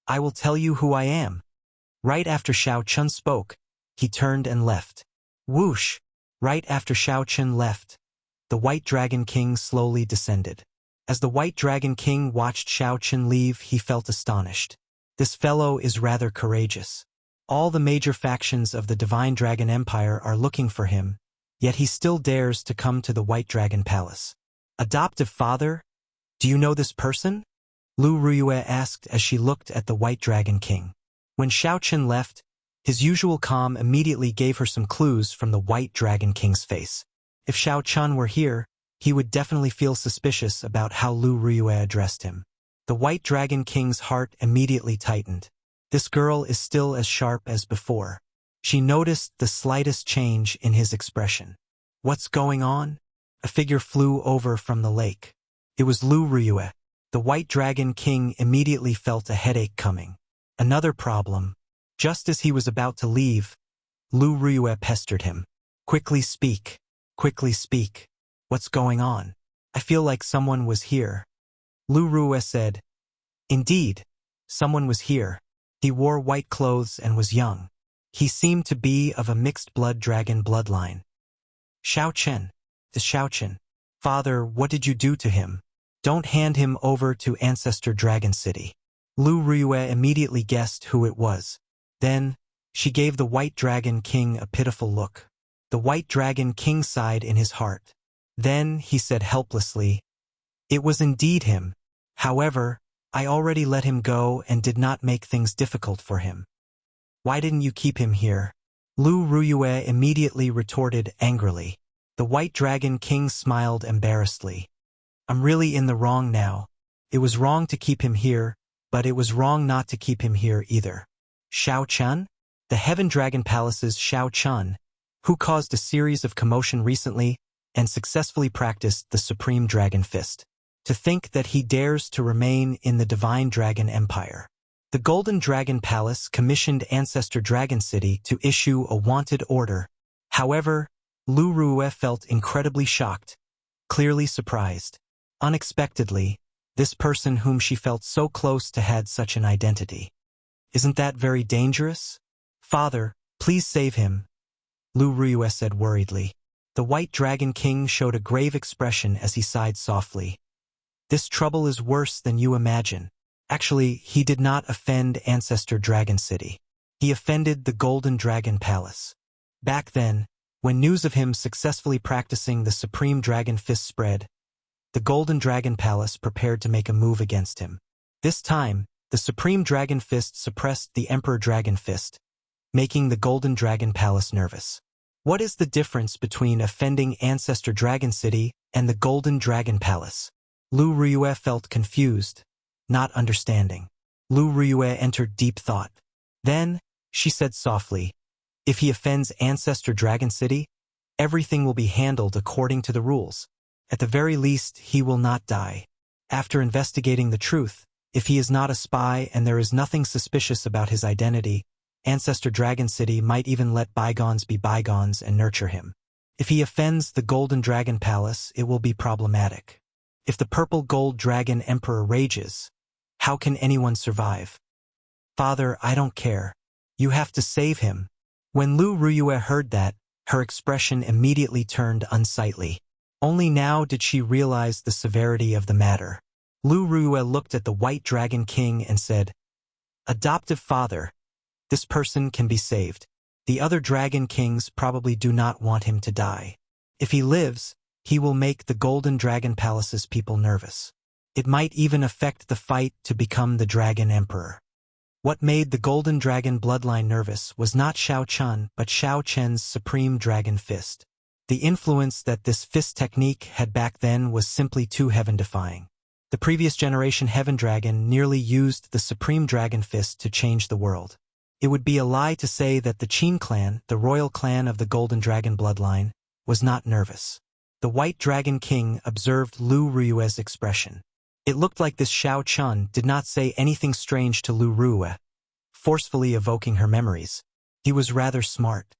I will tell you who I am." Right after Xiao Chun spoke, he turned and left. Whoosh! Right after Xiao Chun left, the White Dragon King slowly descended. As the White Dragon King watched Xiao Chun leave, he felt astonished. This fellow is rather courageous. All the major factions of the Divine Dragon Empire are looking for him, yet he still dares to come to the White Dragon Palace. "Adoptive father? Do you know this person?" Lu Riyue asked as she looked at the White Dragon King. When Xiao Chun left, his usual calm immediately gave her some clues from the White Dragon King's face. If Xiao Chun were here, he would definitely feel suspicious about how Lu Riyue addressed him. The White Dragon King's heart immediately tightened. This girl is still as sharp as before. She noticed the slightest change in his expression. "What's going on?" A figure flew over from the lake. It was Lu Riyue. The White Dragon King immediately felt a headache coming. Another problem. Just as he was about to leave, Lu Riyue pestered him. Quickly speak. Quickly speak. What's going on? I feel like someone was here." Lu Riyue said, "Indeed, Someone was here. He wore white clothes and was young. He seemed to be of a mixed-blood dragon bloodline. Xiao Chen. Is Xiao Chen. Father, what did you do to him? Don't hand him over to Ancestor Dragon City. Lu Ruiyue immediately guessed who it was. Then, she gave the White Dragon King a pitiful look. The White Dragon King sighed in his heart. Then, he said helplessly, "It was indeed him. However, I already let him go and did not make things difficult for him. Why didn't you keep him here?" Lu Ruiyue immediately retorted angrily. The White Dragon King smiled embarrassedly. "I'm really in the wrong now. It was wrong to keep him here, but it was wrong not to keep him here either." Xiao Chun? The Heaven Dragon Palace's Xiao Chun, who caused a series of commotion recently and successfully practiced the Supreme Dragon Fist. To think that he dares to remain in the Divine Dragon Empire. The Golden Dragon Palace commissioned Ancestor Dragon City to issue a wanted order. However, Lu Ruiyue felt incredibly shocked, clearly surprised. Unexpectedly, this person whom she felt so close to had such an identity. Isn't that very dangerous? Father, please save him, Lu Ruiyue said worriedly. The White Dragon King showed a grave expression as he sighed softly. This trouble is worse than you imagine. Actually, he did not offend Ancestor Dragon City. He offended the Golden Dragon Palace. Back then, when news of him successfully practicing the Supreme Dragon Fist spread, the Golden Dragon Palace prepared to make a move against him. This time, the Supreme Dragon Fist suppressed the Emperor Dragon Fist, making the Golden Dragon Palace nervous. What is the difference between offending Ancestor Dragon City and the Golden Dragon Palace? Lu Ruiyue felt confused, not understanding. Lu Ruiyue entered deep thought. Then, she said softly, "If he offends Ancestor Dragon City, everything will be handled according to the rules. At the very least, he will not die. After investigating the truth, if he is not a spy and there is nothing suspicious about his identity, Ancestor Dragon City might even let bygones be bygones and nurture him. If he offends the Golden Dragon Palace, it will be problematic. If the Purple Gold Dragon Emperor rages, how can anyone survive? Father, I don't care. You have to save him." When Lu Ruiyue heard that, her expression immediately turned unsightly. Only now did she realize the severity of the matter. Lu Ruiyue looked at the White Dragon King and said, "Adoptive father, this person can be saved. The other Dragon Kings probably do not want him to die. If he lives, he will make the Golden Dragon Palace's people nervous. It might even affect the fight to become the Dragon Emperor." What made the Golden Dragon bloodline nervous was not Xiao Chun but Xiao Chen's Supreme Dragon Fist. The influence that this fist technique had back then was simply too heaven-defying. The previous generation Heaven Dragon nearly used the Supreme Dragon Fist to change the world. It would be a lie to say that the Qin clan, the royal clan of the Golden Dragon bloodline, was not nervous. The White Dragon King observed Lu Ruiyue's expression. It looked like this Xiao Chun did not say anything strange to Lu Ruiyue, forcefully evoking her memories. He was rather smart.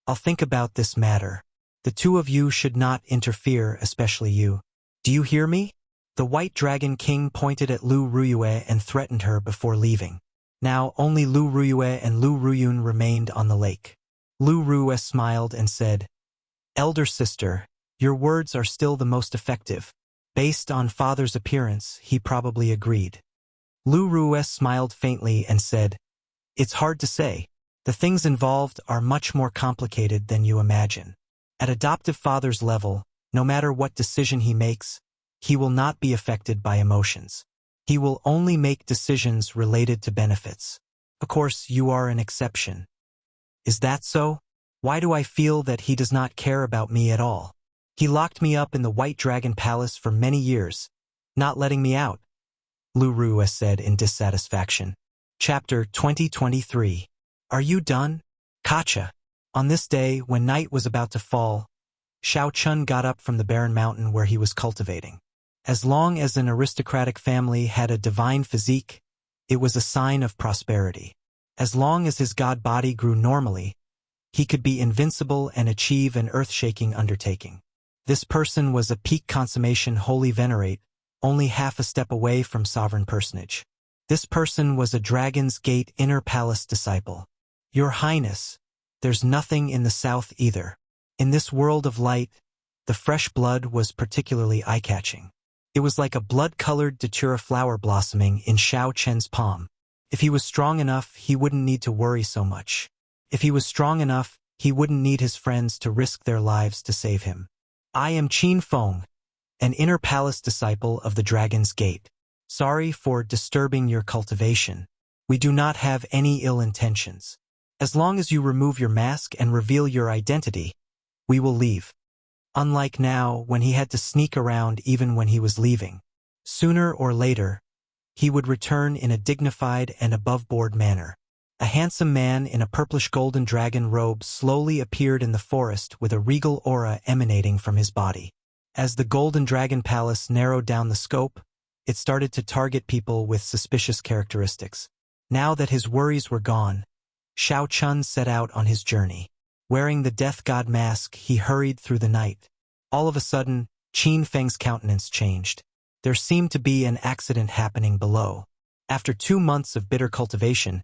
"I'll think about this matter. The two of you should not interfere, especially you. Do you hear me?" The White Dragon King pointed at Lu Ruiyue and threatened her before leaving. Now only Lu Ruiyue and Lu Ruyun remained on the lake. Lu Ruiyue smiled and said, "Elder sister, your words are still the most effective." Based on father's appearance, he probably agreed. Lu Ruiyue smiled faintly and said, "It's hard to say. The things involved are much more complicated than you imagine. At adoptive father's level, no matter what decision he makes, he will not be affected by emotions. He will only make decisions related to benefits. Of course, you are an exception." "Is that so? Why do I feel that he does not care about me at all? He locked me up in the White Dragon Palace for many years, not letting me out," Lu Ruiyue said in dissatisfaction. Chapter 2023. Are you done? Kacha. On this day, when night was about to fall, Xiao Chun got up from the barren mountain where he was cultivating. As long as an aristocratic family had a divine physique, it was a sign of prosperity. As long as his god body grew normally, he could be invincible and achieve an earth-shaking undertaking. This person was a peak consummation holy venerate, only half a step away from sovereign personage. This person was a Dragon's Gate Inner Palace disciple. Your Highness, there's nothing in the south either. In this world of light, the fresh blood was particularly eye-catching. It was like a blood-colored datura flower blossoming in Xiao Chen's palm. If he was strong enough, he wouldn't need to worry so much. If he was strong enough, he wouldn't need his friends to risk their lives to save him. I am Qin Feng, an Inner Palace disciple of the Dragon's Gate. Sorry for disturbing your cultivation. We do not have any ill intentions. As long as you remove your mask and reveal your identity, we will leave. Unlike now, when he had to sneak around even when he was leaving. Sooner or later, he would return in a dignified and above-board manner. A handsome man in a purplish golden dragon robe slowly appeared in the forest with a regal aura emanating from his body. As the Golden Dragon Palace narrowed down the scope, it started to target people with suspicious characteristics. Now that his worries were gone, Xiao Chun set out on his journey. Wearing the death god mask, he hurried through the night. All of a sudden, Qin Feng's countenance changed. There seemed to be an accident happening below. After 2 months of bitter cultivation,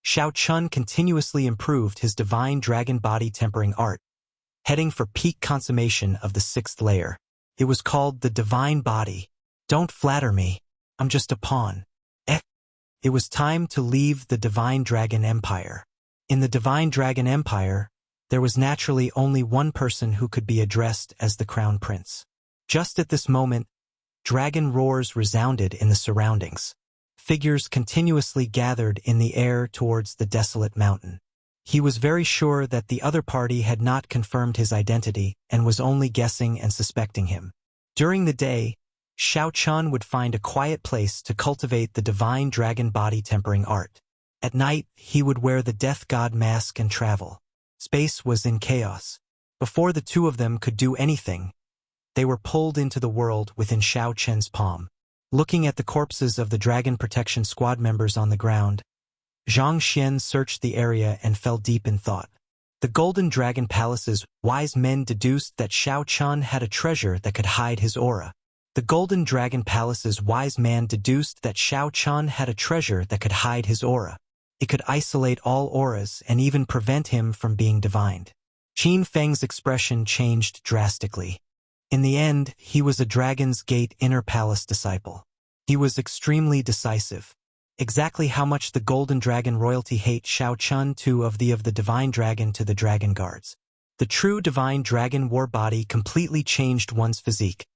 Xiao Chun continuously improved his divine dragon body tempering art, heading for peak consummation of the 6th layer. It was called the Divine Body. Don't flatter me. I'm just a pawn. It was time to leave the Divine Dragon Empire. In the Divine Dragon Empire, there was naturally only one person who could be addressed as the Crown Prince. Just at this moment, dragon roars resounded in the surroundings. Figures continuously gathered in the air towards the desolate mountain. He was very sure that the other party had not confirmed his identity and was only guessing and suspecting him. During the day, Xiao Chun would find a quiet place to cultivate the divine dragon body tempering art. At night, he would wear the death god mask and travel. Space was in chaos. Before the two of them could do anything, they were pulled into the world within Xiao Chen's palm. Looking at the corpses of the Dragon Protection Squad members on the ground, Zhang Xian searched the area and fell deep in thought. The Golden Dragon Palace's wise men deduced that Xiao Chun had a treasure that could hide his aura. The Golden Dragon Palace's wise man deduced that Xiao Chun had a treasure that could hide his aura. It could isolate all auras and even prevent him from being divined. Qin Feng's expression changed drastically. In the end, he was a Dragon's Gate Inner Palace disciple. He was extremely decisive. Exactly how much the Golden Dragon royalty hate Xiao Chun to of the Divine Dragon to the Dragon Guards. The true Divine Dragon war body completely changed one's physique,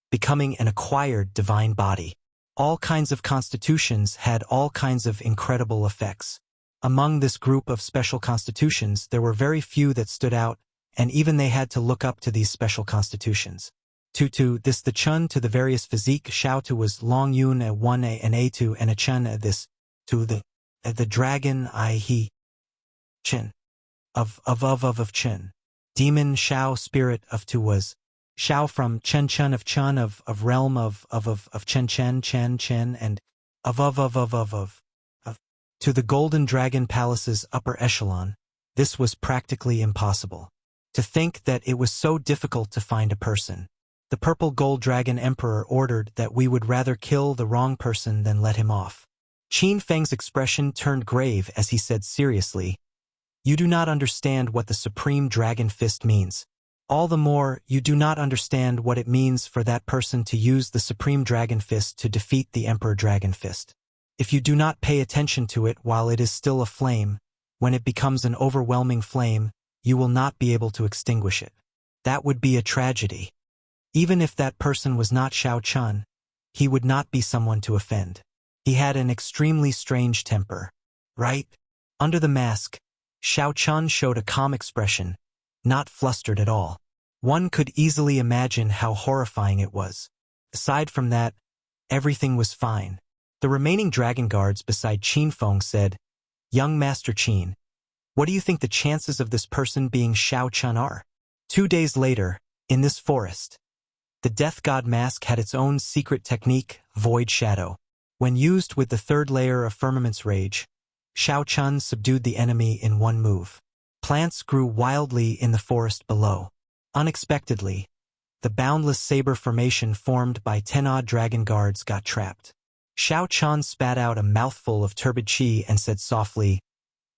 becoming an acquired divine body. All kinds of constitutions had all kinds of incredible effects. Among this group of special constitutions, there were very few that stood out, and even they had to look up to these special constitutions. This the Chun to the various physique Xiao to was Long Yun a 1 a and a 2 and a Chun a this to the dragon I he Chin of Chin. Demon Xiao spirit of Tu was Xiao from Chen Chun of realm of Chen and of to the Golden Dragon Palace's upper echelon. This was practically impossible. To think that it was so difficult to find a person. The Purple Gold Dragon Emperor ordered that we would rather kill the wrong person than let him off. Qin Feng's expression turned grave as he said seriously, "You do not understand what the Supreme Dragon Fist means. All the more, you do not understand what it means for that person to use the Supreme Dragon Fist to defeat the Emperor Dragon Fist. If you do not pay attention to it while it is still a flame, when it becomes an overwhelming flame, you will not be able to extinguish it. That would be a tragedy. Even if that person was not Xiao Chun, he would not be someone to offend. He had an extremely strange temper. Right? Under the mask, Xiao Chun showed a calm expression, not flustered at all. One could easily imagine how horrifying it was. Aside from that, everything was fine. The remaining dragon guards beside Qin Feng said, "Young Master Qin, what do you think the chances of this person being Xiao Chun are?" 2 days later, in this forest, the Death God mask had its own secret technique, Void Shadow. When used with the 3rd layer of Firmament's Rage, Xiao Chun subdued the enemy in one move. Plants grew wildly in the forest below. Unexpectedly, the Boundless saber formation formed by 10 odd dragon guards got trapped. Xiao Chun spat out a mouthful of turbid qi and said softly,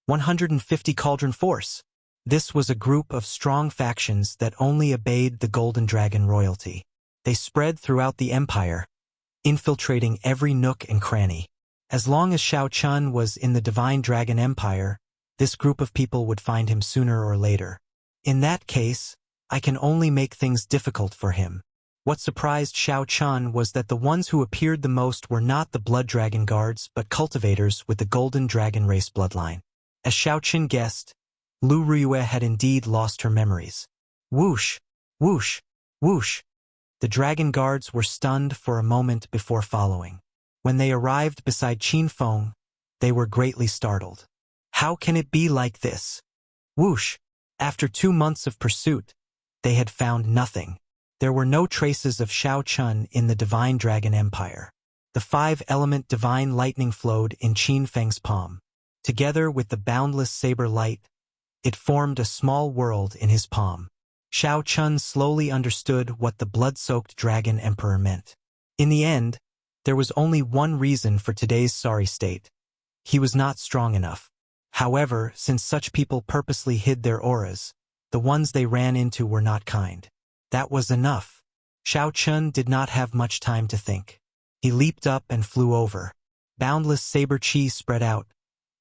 150 Cauldron Force. This was a group of strong factions that only obeyed the Golden Dragon royalty. They spread throughout the empire, infiltrating every nook and cranny. As long as Xiao Chun was in the Divine Dragon Empire, this group of people would find him sooner or later. In that case, I can only make things difficult for him. What surprised Xiao Chun was that the ones who appeared the most were not the Blood Dragon guards but cultivators with the Golden Dragon race bloodline. As Xiao Chun guessed, Lu Ruyue had indeed lost her memories. Whoosh! Whoosh! Whoosh! The dragon guards were stunned for a moment before following. When they arrived beside Qin Feng, they were greatly startled. How can it be like this? Whoosh! After 2 months of pursuit, they had found nothing. There were no traces of Xiao Chun in the Divine Dragon Empire. The 5-element divine lightning flowed in Qin Feng's palm. Together with the boundless saber light, it formed a small world in his palm. Xiao Chun slowly understood what the blood-soaked Dragon Emperor meant. In the end, there was only one reason for today's sorry state. He was not strong enough. However, since such people purposely hid their auras, the ones they ran into were not kind. That was enough. Xiao Chun did not have much time to think. He leaped up and flew over. Boundless saber chi spread out,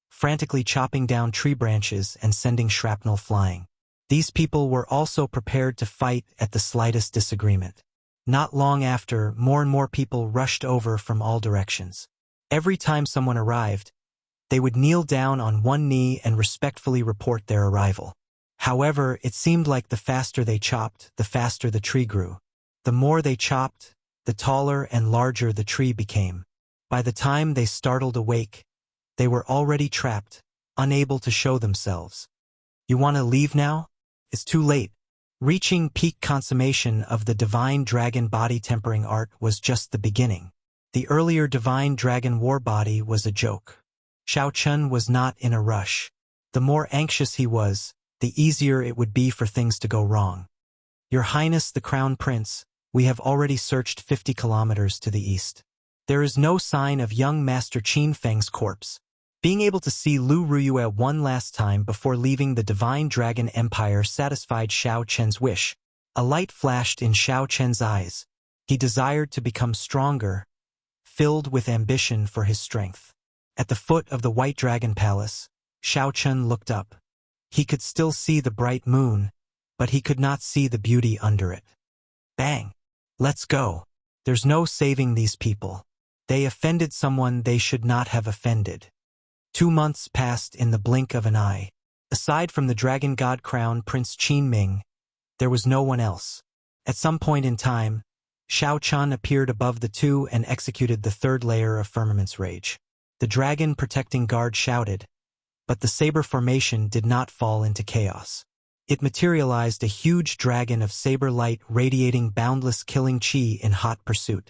frantically chopping down tree branches and sending shrapnel flying. These people were also prepared to fight at the slightest disagreement. Not long after, more and more people rushed over from all directions. Every time someone arrived, they would kneel down on one knee and respectfully report their arrival. However, it seemed like the faster they chopped, the faster the tree grew. The more they chopped, the taller and larger the tree became. By the time they startled awake, they were already trapped, unable to show themselves. You want to leave now? It's too late. Reaching peak consummation of the Divine Dragon body tempering art was just the beginning. The earlier Divine Dragon war body was a joke. Xiao Chun was not in a rush. The more anxious he was, the easier it would be for things to go wrong. Your Highness the Crown Prince, we have already searched 50 kilometers to the east. There is no sign of young Master Qin Feng's corpse. Being able to see Lu Ruyue one last time before leaving the Divine Dragon Empire satisfied Xiao Chen's wish. A light flashed in Xiao Chen's eyes. He desired to become stronger, filled with ambition for his strength. At the foot of the White Dragon Palace, Xiao Chen looked up. He could still see the bright moon, but he could not see the beauty under it. Bang! Let's go. There's no saving these people. They offended someone they should not have offended. 2 months passed in the blink of an eye. Aside from the Dragon God Crown Prince Qin Ming, there was no one else. At some point in time, Xiao Chun appeared above the two and executed the third layer of Firmament's Rage. The dragon protecting guard shouted, but the saber formation did not fall into chaos. It materialized a huge dragon of saber light radiating boundless killing chi in hot pursuit.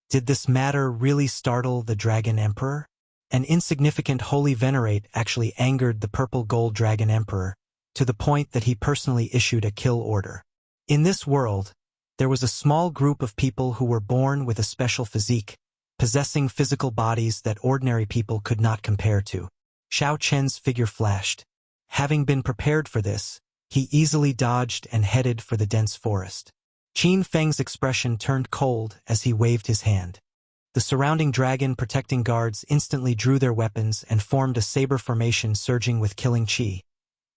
Did this matter really startle the Dragon Emperor? An insignificant holy venerate actually angered the purple gold Dragon Emperor, to the point that he personally issued a kill order. In this world, there was a small group of people who were born with a special physique, possessing physical bodies that ordinary people could not compare to. Xiao Chen's figure flashed. Having been prepared for this, he easily dodged and headed for the dense forest. Qin Feng's expression turned cold as he waved his hand. The surrounding dragon protecting guards instantly drew their weapons and formed a saber formation surging with killing chi,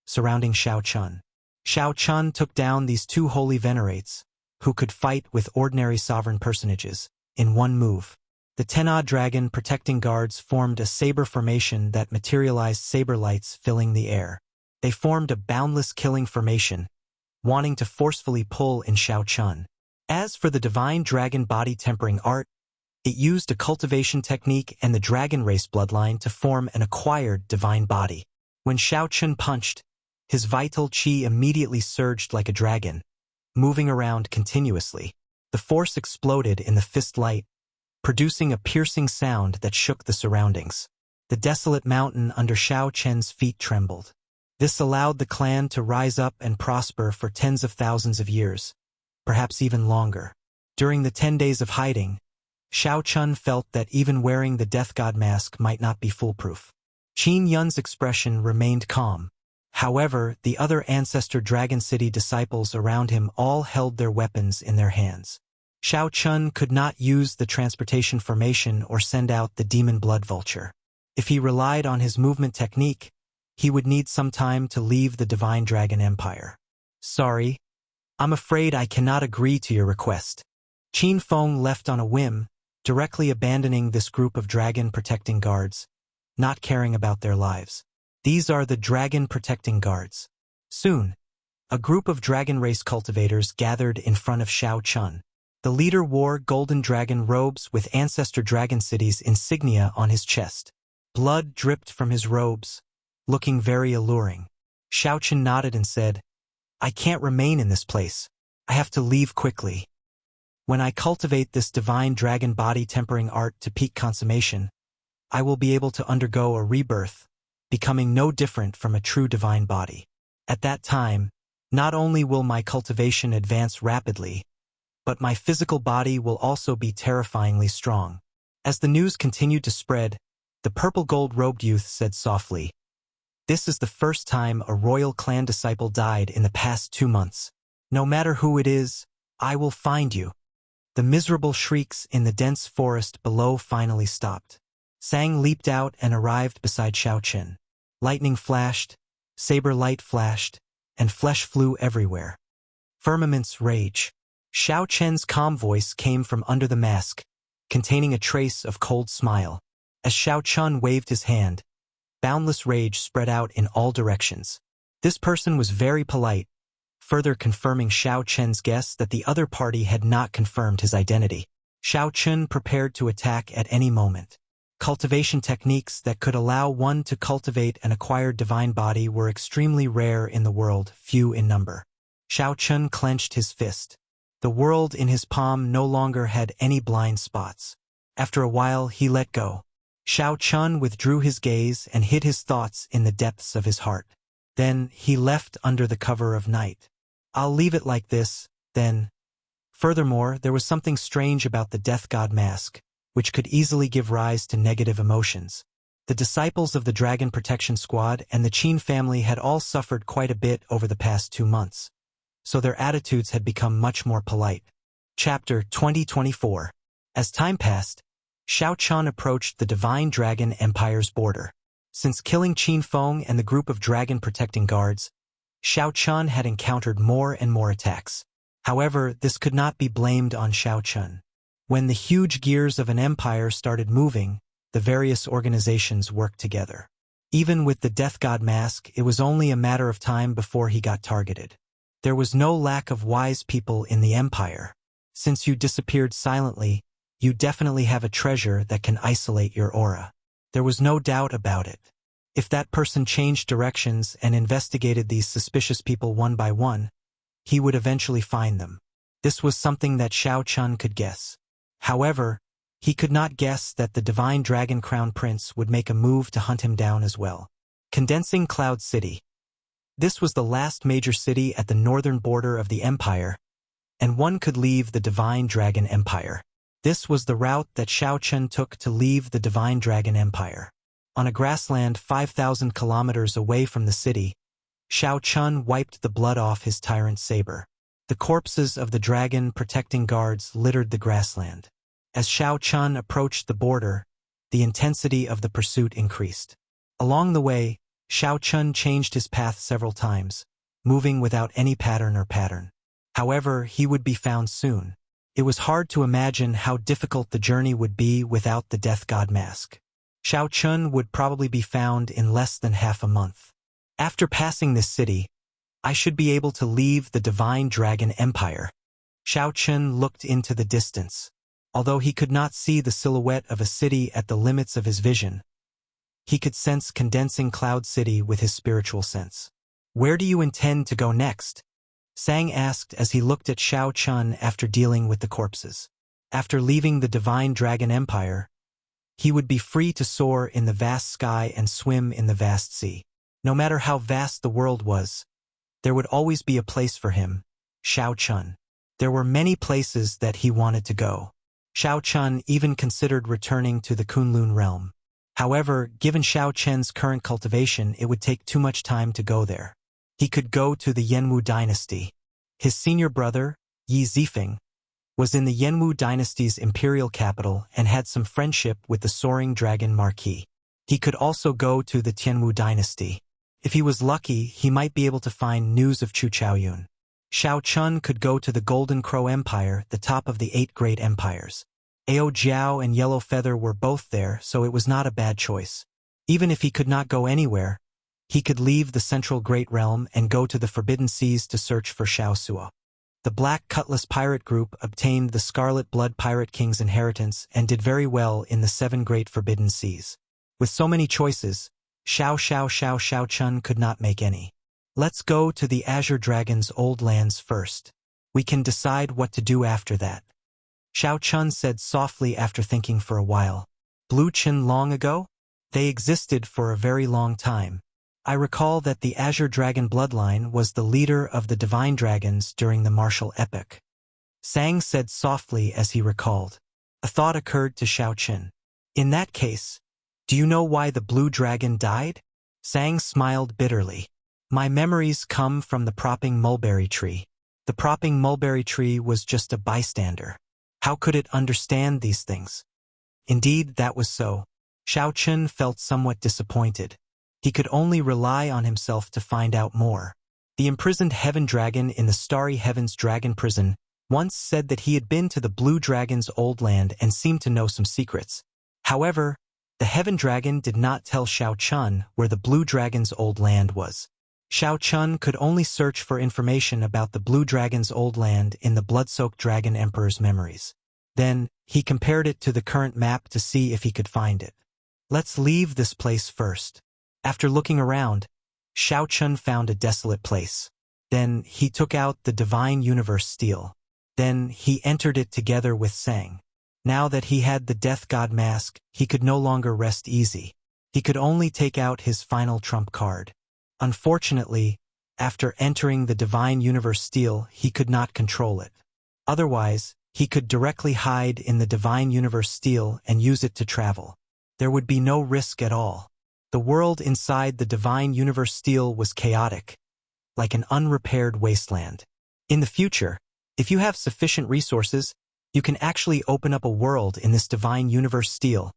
surrounding Xiao Chun. Xiao Chun took down these two holy venerates, who could fight with ordinary sovereign personages, in one move. The Tenad dragon protecting guards formed a saber formation that materialized saber lights filling the air. They formed a boundless killing formation, wanting to forcefully pull in Xiao Chun. As for the Divine Dragon body tempering art, it used a cultivation technique and the dragon race bloodline to form an acquired divine body. When Xiao Chun punched, his vital chi immediately surged like a dragon, moving around continuously. The force exploded in the fist light, producing a piercing sound that shook the surroundings. The desolate mountain under Xiao Chen's feet trembled. This allowed the clan to rise up and prosper for tens of thousands of years, perhaps even longer. During the 10 days of hiding, Xiao Chun felt that even wearing the death god mask might not be foolproof. Qin Yun's expression remained calm. However, the other Ancestor Dragon City disciples around him all held their weapons in their hands. Xiao Chun could not use the transportation formation or send out the demon blood vulture. If he relied on his movement technique, he would need some time to leave the Divine Dragon Empire. Sorry, I'm afraid I cannot agree to your request. Qin Feng left on a whim, directly abandoning this group of dragon-protecting guards, not caring about their lives. These are the dragon-protecting guards. Soon, a group of dragon race cultivators gathered in front of Xiao Chun. The leader wore golden dragon robes with Ancestor Dragon City's insignia on his chest. Blood dripped from his robes, looking very alluring. Xiao Chun nodded and said, "I can't remain in this place. I have to leave quickly. When I cultivate this divine dragon body tempering art to peak consummation, I will be able to undergo a rebirth, becoming no different from a true divine body. At that time, not only will my cultivation advance rapidly, but my physical body will also be terrifyingly strong." As the news continued to spread, the purple-gold-robed youth said softly, "This is the first time a royal clan disciple died in the past 2 months. No matter who it is, I will find you." The miserable shrieks in the dense forest below finally stopped. Sang leaped out and arrived beside Xiao Chun. Lightning flashed, saber light flashed, and flesh flew everywhere. Firmament's rage. Xiao Chen's calm voice came from under the mask, containing a trace of cold smile. As Xiao Chun waved his hand, boundless rage spread out in all directions. This person was very polite, further confirming Xiao Chen's guess that the other party had not confirmed his identity. Xiao Chun prepared to attack at any moment. Cultivation techniques that could allow one to cultivate an acquired divine body were extremely rare in the world, few in number. Xiao Chun clenched his fist. The world in his palm no longer had any blind spots. After a while, he let go. Xiao Chun withdrew his gaze and hid his thoughts in the depths of his heart. Then he left under the cover of night. "I'll leave it like this, then." Furthermore, there was something strange about the death god mask, which could easily give rise to negative emotions. The disciples of the Dragon Protection Squad and the Qin family had all suffered quite a bit over the past 2 months, so their attitudes had become much more polite. Chapter 2024. As time passed, Xiao Chun approached the Divine Dragon Empire's border. Since killing Qin Feng and the group of dragon-protecting guards, Xiao Chun had encountered more and more attacks. However, this could not be blamed on Xiao Chun. When the huge gears of an empire started moving, the various organizations worked together. Even with the Death God mask, it was only a matter of time before he got targeted. There was no lack of wise people in the empire. Since you disappeared silently, you definitely have a treasure that can isolate your aura. There was no doubt about it. If that person changed directions and investigated these suspicious people one by one, he would eventually find them. This was something that Xiao Chun could guess. However, he could not guess that the Divine Dragon Crown Prince would make a move to hunt him down as well. Condensing Cloud City. This was the last major city at the northern border of the Empire, and one could leave the Divine Dragon Empire. This was the route that Xiao Chun took to leave the Divine Dragon Empire. On a grassland 5,000 kilometers away from the city, Xiao Chun wiped the blood off his tyrant's saber. The corpses of the dragon-protecting guards littered the grassland. As Xiao Chun approached the border, the intensity of the pursuit increased. Along the way, Xiao Chun changed his path several times, moving without any pattern. However, he would be found soon. It was hard to imagine how difficult the journey would be without the Death God mask. Xiao Chun would probably be found in less than half a month. After passing this city, I should be able to leave the Divine Dragon Empire. Xiao Chun looked into the distance. Although he could not see the silhouette of a city at the limits of his vision, he could sense Condensing Cloud City with his spiritual sense. "Where do you intend to go next?" Sang asked as he looked at Xiao Chun after dealing with the corpses. After leaving the Divine Dragon Empire, he would be free to soar in the vast sky and swim in the vast sea. No matter how vast the world was, there would always be a place for him, Xiao Chun. There were many places that he wanted to go. Xiao Chun even considered returning to the Kunlun realm. However, given Xiao Chen's current cultivation, it would take too much time to go there. He could go to the Yanwu dynasty. His senior brother, Yi Zifeng, was in the Yanwu dynasty's imperial capital and had some friendship with the soaring dragon Marquis. He could also go to the Tianwu dynasty. If he was lucky, he might be able to find news of Chu Chaoyun. Xiao Chun could go to the Golden Crow Empire, the top of the 8 great empires. Ao Jiao and Yellow Feather were both there, so it was not a bad choice. Even if he could not go anywhere, he could leave the Central Great Realm and go to the Forbidden Seas to search for Xiao Suo. The Black Cutlass Pirate Group obtained the Scarlet Blood Pirate King's inheritance and did very well in the 7 great Forbidden Seas. With so many choices, Xiao Chun could not make any. Let's go to the Azure Dragon's old lands first. We can decide what to do after that. Xiao Chun said softly after thinking for a while. Blue Qin long ago? They existed for a very long time. I recall that the Azure Dragon bloodline was the leader of the Divine Dragons during the martial epoch. Sang said softly as he recalled. A thought occurred to Xiao Qin. In that case, do you know why the blue dragon died? Sang smiled bitterly. My memories come from the propping mulberry tree. The propping mulberry tree was just a bystander. How could it understand these things? Indeed, that was so. Xiao Chun felt somewhat disappointed. He could only rely on himself to find out more. The imprisoned heaven dragon in the Starry Heavens Dragon Prison once said that he had been to the blue dragon's old land and seemed to know some secrets. However, the heaven dragon did not tell Xiao Chun where the blue dragon's old land was. Xiao Chun could only search for information about the blue dragon's old land in the blood-soaked dragon emperor's memories. Then, he compared it to the current map to see if he could find it. Let's leave this place first. After looking around, Xiao Chun found a desolate place. Then, he took out the Divine Universe Steel. Then, he entered it together with Sang. Now that he had the Death God mask, he could no longer rest easy. He could only take out his final trump card. Unfortunately, after entering the Divine Universe Steel, he could not control it. Otherwise, he could directly hide in the Divine Universe Steel and use it to travel. There would be no risk at all. The world inside the Divine Universe Steel was chaotic, like an unrepaired wasteland. In the future, if you have sufficient resources, you can actually open up a world in this Divine Universe Steel,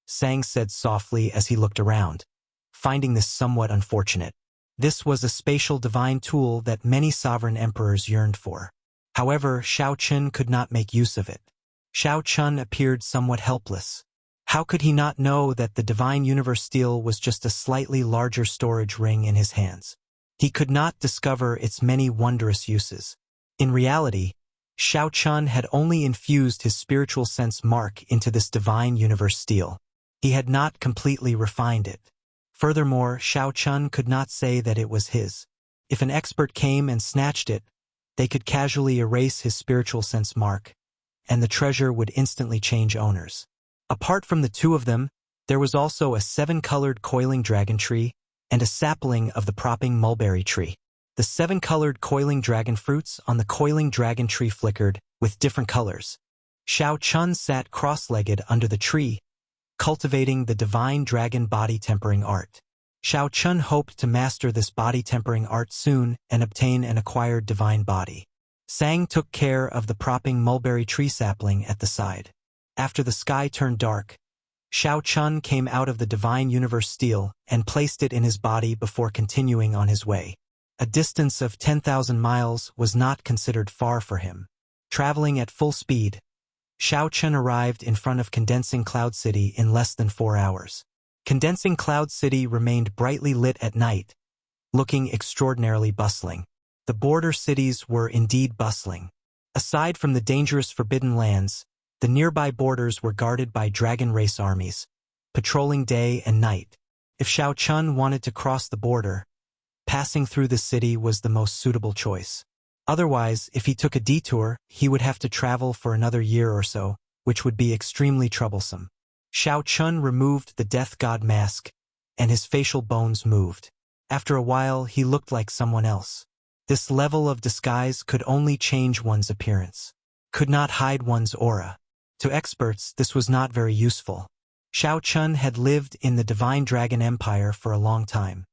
Sang said softly as he looked around, finding this somewhat unfortunate. This was a spatial divine tool that many sovereign emperors yearned for. However, Xiao Chun could not make use of it. Xiao Chun appeared somewhat helpless. How could he not know that the Divine Universe Steel was just a slightly larger storage ring in his hands? He could not discover its many wondrous uses. In reality, Xiao Chun had only infused his spiritual sense mark into this Divine Universe Steel. He had not completely refined it. Furthermore, Xiao Chun could not say that it was his. If an expert came and snatched it, they could casually erase his spiritual sense mark, and the treasure would instantly change owners. Apart from the two of them, there was also a 7-colored coiling dragon tree and a sapling of the propping mulberry tree. The 7-colored coiling dragon fruits on the coiling dragon tree flickered with different colors. Xiao Chun sat cross-legged under the tree, cultivating the divine dragon body tempering art. Xiao Chun hoped to master this body tempering art soon and obtain an acquired divine body. Sang took care of the propping mulberry tree sapling at the side. After the sky turned dark, Xiao Chun came out of the Divine Universe Steel and placed it in his body before continuing on his way. A distance of 10,000 miles was not considered far for him. Traveling at full speed, Xiao Chun arrived in front of Condensing Cloud City in less than 4 hours. Condensing Cloud City remained brightly lit at night, looking extraordinarily bustling. The border cities were indeed bustling. Aside from the dangerous forbidden lands, the nearby borders were guarded by dragon race armies, patrolling day and night. If Xiao Chun wanted to cross the border, passing through the city was the most suitable choice. Otherwise, if he took a detour, he would have to travel for another year or so, which would be extremely troublesome. Xiao Chun removed the Death God mask, and his facial bones moved. After a while, he looked like someone else. This level of disguise could only change one's appearance, could not hide one's aura. To experts, this was not very useful. Xiao Chun had lived in the Divine Dragon Empire for a long time.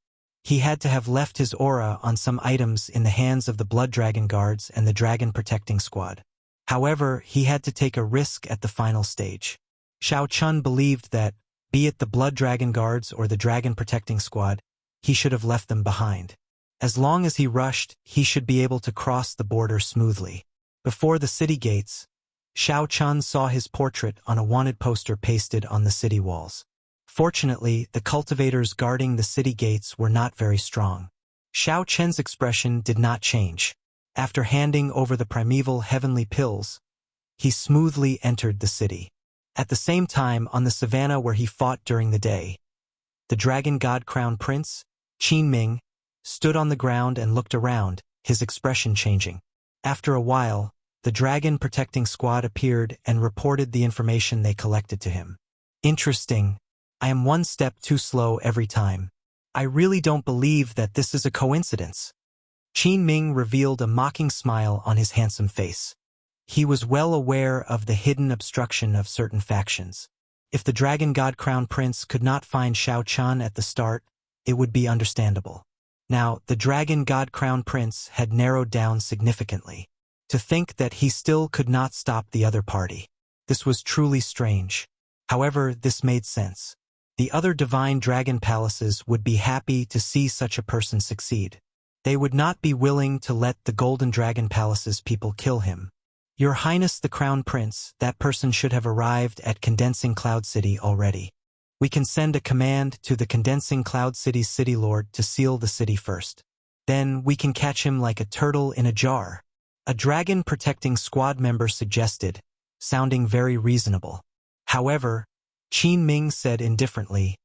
He had to have left his aura on some items in the hands of the Blood Dragon Guards and the Dragon Protecting Squad. However, he had to take a risk at the final stage. Xiao Chun believed that, be it the Blood Dragon Guards or the Dragon Protecting Squad, he should have left them behind. As long as he rushed, he should be able to cross the border smoothly. Before the city gates, Xiao Chun saw his portrait on a wanted poster pasted on the city walls. Fortunately, the cultivators guarding the city gates were not very strong. Xiao Chen's expression did not change. After handing over the primeval heavenly pills, he smoothly entered the city. At the same time, on the savannah where he fought during the day, the Dragon God Crown Prince, Qin Ming, stood on the ground and looked around, his expression changing. After a while, the Dragon Protecting Squad appeared and reported the information they collected to him. Interesting. I am one step too slow every time. I really don't believe that this is a coincidence. Qin Ming revealed a mocking smile on his handsome face. He was well aware of the hidden obstruction of certain factions. If the Dragon God Crown Prince could not find Xiao Chun at the start, it would be understandable. Now, the Dragon God Crown Prince had narrowed down significantly. To think that he still could not stop the other party. This was truly strange. However, this made sense. The other divine dragon palaces would be happy to see such a person succeed. They would not be willing to let the Golden Dragon Palace's people kill him. Your Highness the Crown Prince, that person should have arrived at Condensing Cloud City already. We can send a command to the Condensing Cloud City's City Lord to seal the city first. Then we can catch him like a turtle in a jar. A Dragon Protecting Squad member suggested, sounding very reasonable. However, Qin Ming said indifferently,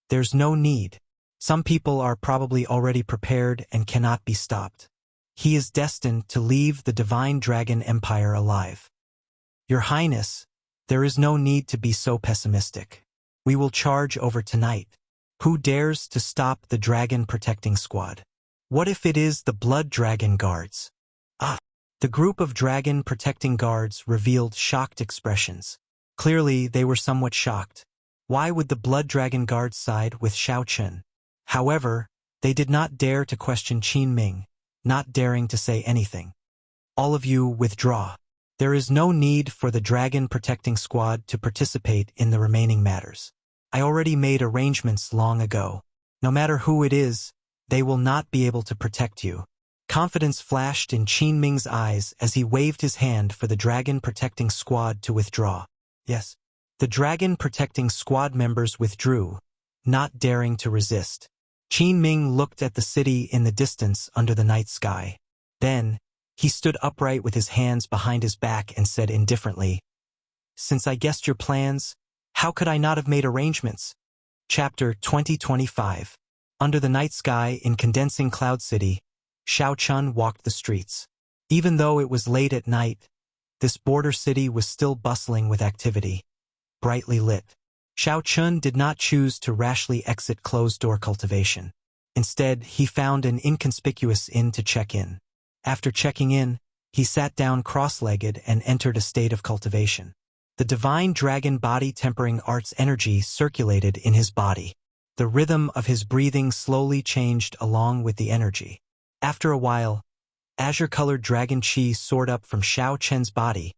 "There's no need. Some people are probably already prepared and cannot be stopped. He is destined to leave the Divine Dragon Empire alive. Your Highness, there is no need to be so pessimistic. We will charge over tonight. Who dares to stop the Dragon Protecting Squad? What if it is the Blood Dragon Guards?" The group of Dragon Protecting Guards revealed shocked expressions. Clearly, they were somewhat shocked. Why would the Blood Dragon Guards side with Xiao Chun? However, they did not dare to question Qin Ming, not daring to say anything. All of you withdraw. There is no need for the Dragon Protecting Squad to participate in the remaining matters. I already made arrangements long ago. No matter who it is, they will not be able to protect you. Confidence flashed in Qin Ming's eyes as he waved his hand for the Dragon Protecting Squad to withdraw. Yes. The Dragon Protecting Squad members withdrew, not daring to resist. Qin Ming looked at the city in the distance under the night sky. Then, he stood upright with his hands behind his back and said indifferently, "Since I guessed your plans, how could I not have made arrangements?" Chapter 2025. Under the night sky in Condensing Cloud City, Xiao Chun walked the streets. Even though it was late at night, this border city was still bustling with activity, brightly lit. Xiao Chun did not choose to rashly exit closed-door cultivation. Instead, he found an inconspicuous inn to check in. After checking in, he sat down cross-legged and entered a state of cultivation. The Divine Dragon Body Tempering Art's energy circulated in his body. The rhythm of his breathing slowly changed along with the energy. After a while, azure-colored dragon chi soared up from Xiao Chen's body,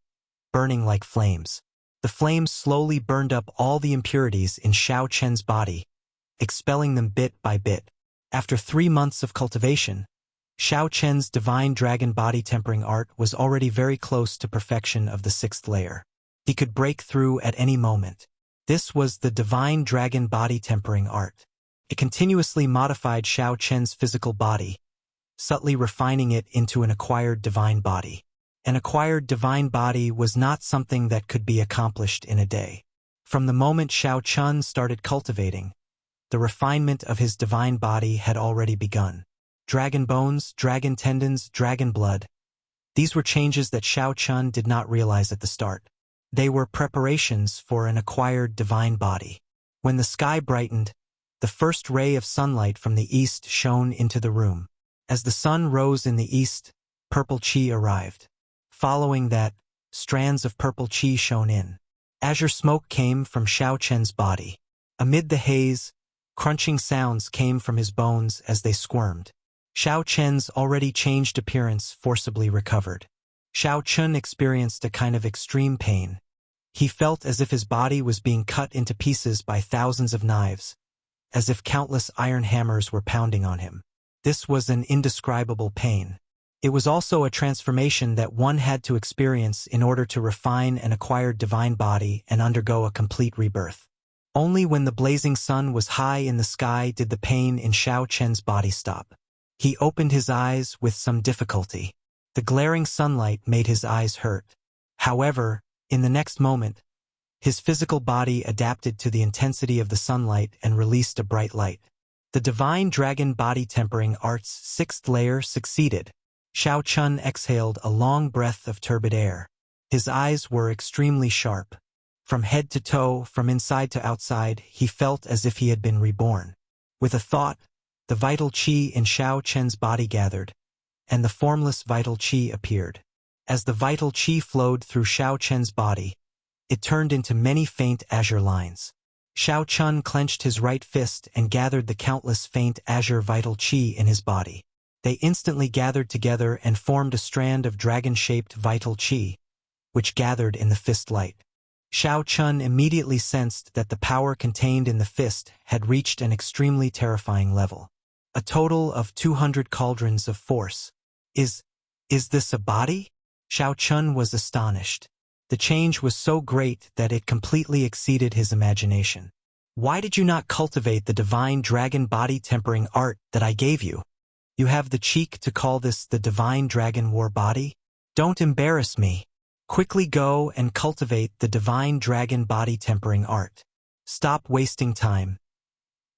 burning like flames. The flames slowly burned up all the impurities in Xiao Chen's body, expelling them bit by bit. After 3 months of cultivation, Xiao Chen's Divine Dragon Body Tempering Art was already very close to perfection of the 6th layer. He could break through at any moment. This was the Divine Dragon Body Tempering Art. It continuously modified Xiao Chen's physical body, subtly refining it into an acquired divine body. An acquired divine body was not something that could be accomplished in a day. From the moment Xiao Chun started cultivating, the refinement of his divine body had already begun. Dragon bones, dragon tendons, dragon blood. These were changes that Xiao Chun did not realize at the start. They were preparations for an acquired divine body. When the sky brightened, the first ray of sunlight from the east shone into the room. As the sun rose in the east, purple chi arrived. Following that, strands of purple chi shone in. Azure smoke came from Xiao Chen's body. Amid the haze, crunching sounds came from his bones as they squirmed. Xiao Chen's already changed appearance forcibly recovered. Xiao Chun experienced a kind of extreme pain. He felt as if his body was being cut into pieces by thousands of knives, as if countless iron hammers were pounding on him. This was an indescribable pain. It was also a transformation that one had to experience in order to refine an acquired divine body and undergo a complete rebirth. Only when the blazing sun was high in the sky did the pain in Xiao Chen's body stop. He opened his eyes with some difficulty. The glaring sunlight made his eyes hurt. However, in the next moment, his physical body adapted to the intensity of the sunlight and released a bright light. The divine dragon body tempering art's sixth layer succeeded. Xiao Chun exhaled a long breath of turbid air. His eyes were extremely sharp. From head to toe, from inside to outside, he felt as if he had been reborn. With a thought, the vital qi in Xiao Chen's body gathered, and the formless vital qi appeared. As the vital qi flowed through Xiao Chen's body, it turned into many faint azure lines. Xiao Chun clenched his right fist and gathered the countless faint azure vital qi in his body. They instantly gathered together and formed a strand of dragon-shaped vital qi, which gathered in the fist light. Xiao Chun immediately sensed that the power contained in the fist had reached an extremely terrifying level. A total of 200 cauldrons of force. Is this a body? Xiao Chun was astonished. The change was so great that it completely exceeded his imagination. Why did you not cultivate the divine dragon body tempering art that I gave you? You have the cheek to call this the divine dragon war body? Don't embarrass me. Quickly go and cultivate the divine dragon body tempering art. Stop wasting time.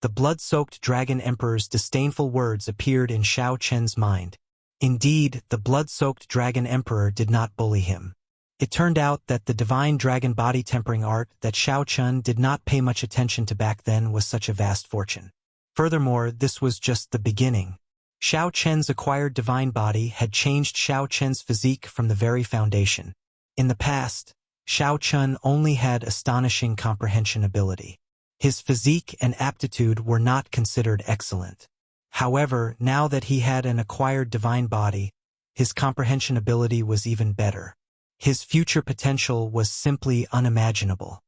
The blood-soaked dragon emperor's disdainful words appeared in Xiao Chen's mind. Indeed, the blood-soaked dragon emperor did not bully him. It turned out that the divine dragon body tempering art that Xiao Chun did not pay much attention to back then was such a vast fortune. Furthermore, this was just the beginning. Xiao Chen's acquired divine body had changed Xiao Chen's physique from the very foundation. In the past, Xiao Chun only had astonishing comprehension ability. His physique and aptitude were not considered excellent. However, now that he had an acquired divine body, his comprehension ability was even better. His future potential was simply unimaginable.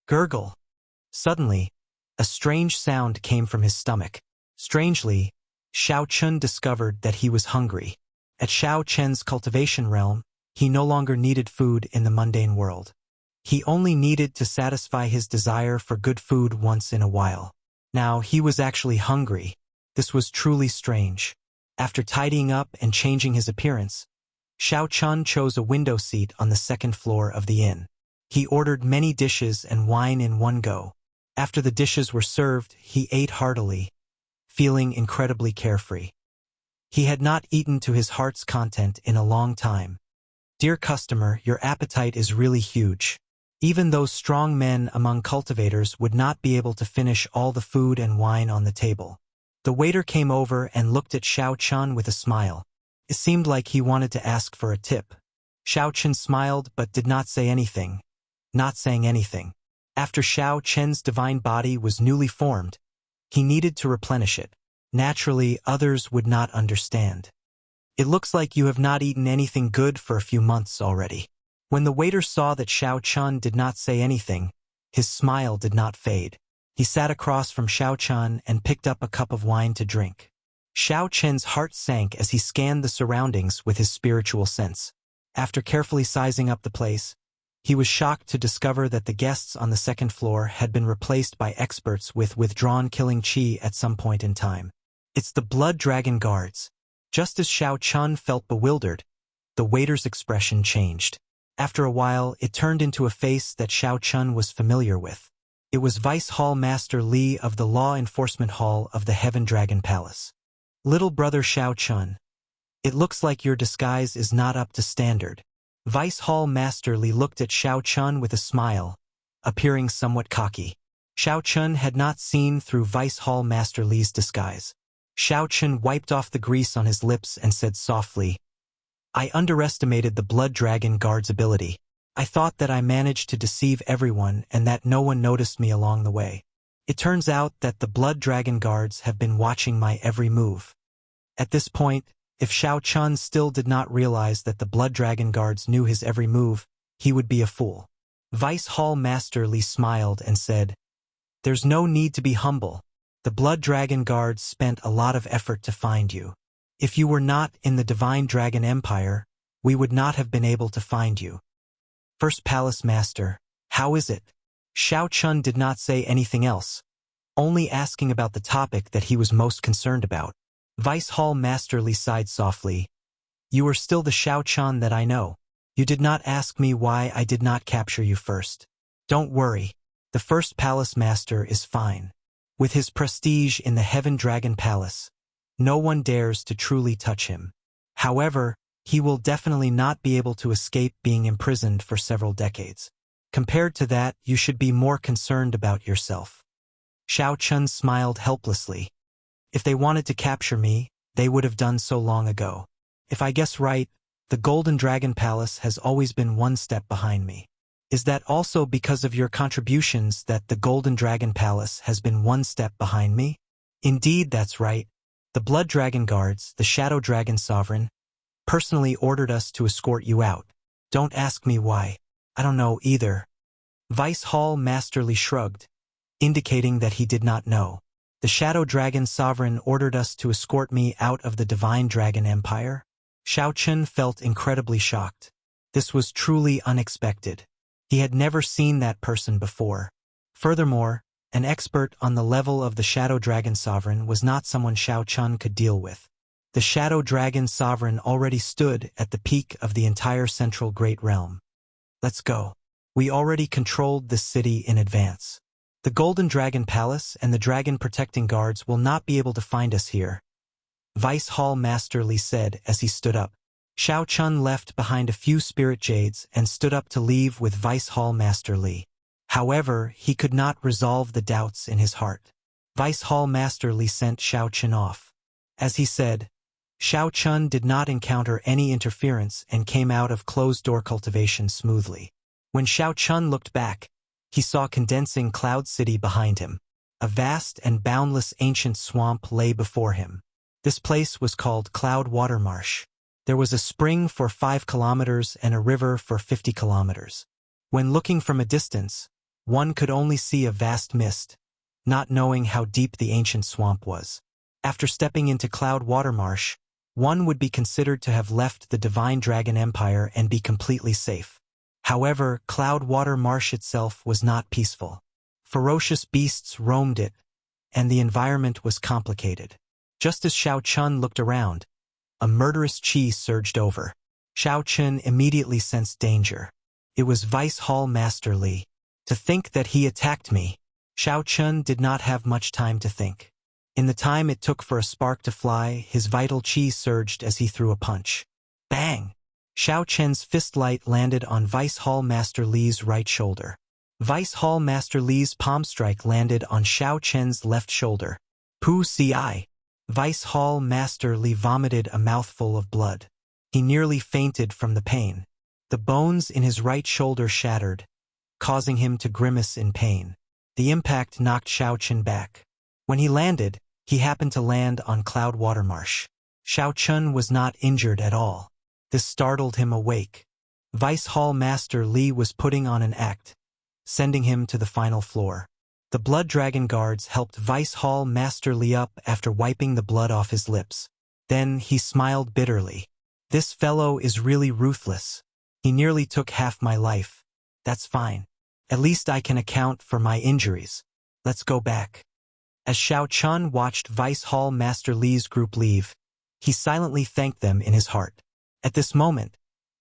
Gurgle. Suddenly, a strange sound came from his stomach. Strangely, Xiao Chun discovered that he was hungry. At Xiao Chen's cultivation realm, he no longer needed food in the mundane world. He only needed to satisfy his desire for good food once in a while. Now he was actually hungry. This was truly strange. After tidying up and changing his appearance, Xiao Chun chose a window seat on the second floor of the inn. He ordered many dishes and wine in one go. After the dishes were served, he ate heartily, feeling incredibly carefree. He had not eaten to his heart's content in a long time. Dear customer, your appetite is really huge. Even those strong men among cultivators would not be able to finish all the food and wine on the table. The waiter came over and looked at Xiao Chun with a smile. It seemed like he wanted to ask for a tip. Xiao Chun smiled but did not say anything. Not saying anything. After Xiao Chen's divine body was newly formed, he needed to replenish it. Naturally, others would not understand. It looks like you have not eaten anything good for a few months already. When the waiter saw that Xiao Chun did not say anything, his smile did not fade. He sat across from Xiao Chun and picked up a cup of wine to drink. Xiao Chen's heart sank as he scanned the surroundings with his spiritual sense. After carefully sizing up the place, he was shocked to discover that the guests on the second floor had been replaced by experts with withdrawn killing qi at some point in time. It's the blood dragon guards. Just as Xiao Chun felt bewildered, the waiter's expression changed. After a while, it turned into a face that Xiao Chun was familiar with. It was Vice Hall Master Li of the Law Enforcement Hall of the Heaven Dragon Palace. Little brother Xiao Chun, it looks like your disguise is not up to standard. Vice Hall Master Li looked at Xiao Chun with a smile, appearing somewhat cocky. Xiao Chun had not seen through Vice Hall Master Li's disguise. Xiao Chun wiped off the grease on his lips and said softly, I underestimated the blood dragon guard's ability. I thought that I managed to deceive everyone and that no one noticed me along the way. It turns out that the Blood Dragon guards have been watching my every move. At this point, if Xiao Chun still did not realize that the Blood Dragon guards knew his every move, he would be a fool. Vice Hall Master Li smiled and said, "There's no need to be humble. The Blood Dragon guards spent a lot of effort to find you. If you were not in the Divine Dragon Empire, we would not have been able to find you." First Palace Master, how is it? Xiao Chun did not say anything else, only asking about the topic that he was most concerned about. Vice Hall Master Li sighed softly. "You are still the Xiao Chun that I know. You did not ask me why I did not capture you first. Don't worry, the First Palace Master is fine. With his prestige in the Heaven Dragon Palace, no one dares to truly touch him. However, he will definitely not be able to escape being imprisoned for several decades. Compared to that, you should be more concerned about yourself." Xiao Chun smiled helplessly. "If they wanted to capture me, they would have done so long ago. If I guess right, the Golden Dragon Palace has always been one step behind me. Is that also because of your contributions that the Golden Dragon Palace has been one step behind me?" "Indeed, that's right. The Blood Dragon Guards, the Shadow Dragon Sovereign, personally ordered us to escort you out. Don't ask me why. I don't know either." Vice Hall Master Li shrugged, indicating that he did not know. "The Shadow Dragon Sovereign ordered us to escort me out of the Divine Dragon Empire?" Xiao Chun felt incredibly shocked. This was truly unexpected. He had never seen that person before. Furthermore, an expert on the level of the Shadow Dragon Sovereign was not someone Xiao Chun could deal with. The Shadow Dragon Sovereign already stood at the peak of the entire Central Great Realm. "Let's go. We already controlled this city in advance. The Golden Dragon Palace and the Dragon Protecting Guards will not be able to find us here," Vice Hall Master Li said as he stood up. Xiao Chun left behind a few spirit jades and stood up to leave with Vice Hall Master Li. However, he could not resolve the doubts in his heart. Vice Hall Master Li sent Xiao Chun off. As he said, Xiao Chun did not encounter any interference and came out of closed-door cultivation smoothly. When Xiao Chun looked back, he saw condensing Cloud City behind him. A vast and boundless ancient swamp lay before him. This place was called Cloud Water Marsh. There was a spring for 5 kilometers and a river for 50 kilometers. When looking from a distance, one could only see a vast mist, not knowing how deep the ancient swamp was. After stepping into Cloud Water Marsh, one would be considered to have left the Divine Dragon Empire and be completely safe. However, Cloud Water Marsh itself was not peaceful. Ferocious beasts roamed it, and the environment was complicated. Just as Xiao Chun looked around, a murderous chi surged over. Xiao Chun immediately sensed danger. It was Vice Hall Master Li. To think that he attacked me. Xiao Chun did not have much time to think. In the time it took for a spark to fly, his vital chi surged as he threw a punch. Bang! Xiao Chun's fist light landed on Vice Hall Master Li's right shoulder. Vice Hall Master Li's palm strike landed on Xiao Chun's left shoulder. Pu Ci. Vice Hall Master Li vomited a mouthful of blood. He nearly fainted from the pain. The bones in his right shoulder shattered, causing him to grimace in pain. The impact knocked Xiao Chun back. When he landed, he happened to land on Cloud Water Marsh. Xiao Chun was not injured at all. This startled him awake. Vice Hall Master Li was putting on an act, sending him to the final floor. The Blood Dragon Guards helped Vice Hall Master Li up after wiping the blood off his lips. Then he smiled bitterly. This fellow is really ruthless. He nearly took half my life. That's fine. At least I can account for my injuries. Let's go back. As Xiao Chun watched Vice Hall Master Li's group leave, he silently thanked them in his heart. At this moment,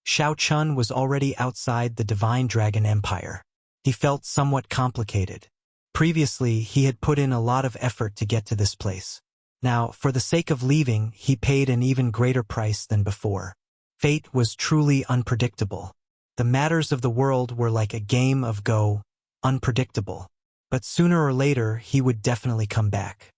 Xiao Chun was already outside the Divine Dragon Empire. He felt somewhat complicated. Previously, he had put in a lot of effort to get to this place. Now, for the sake of leaving, he paid an even greater price than before. Fate was truly unpredictable. The matters of the world were like a game of Go, unpredictable. But sooner or later, he would definitely come back.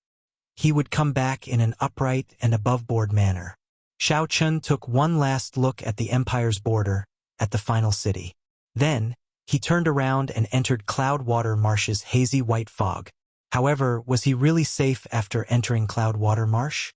He would come back in an upright and above-board manner. Xiao Chun took one last look at the Empire's border, at the final city. Then, he turned around and entered Cloudwater Marsh's hazy white fog. However, was he really safe after entering Cloudwater Marsh?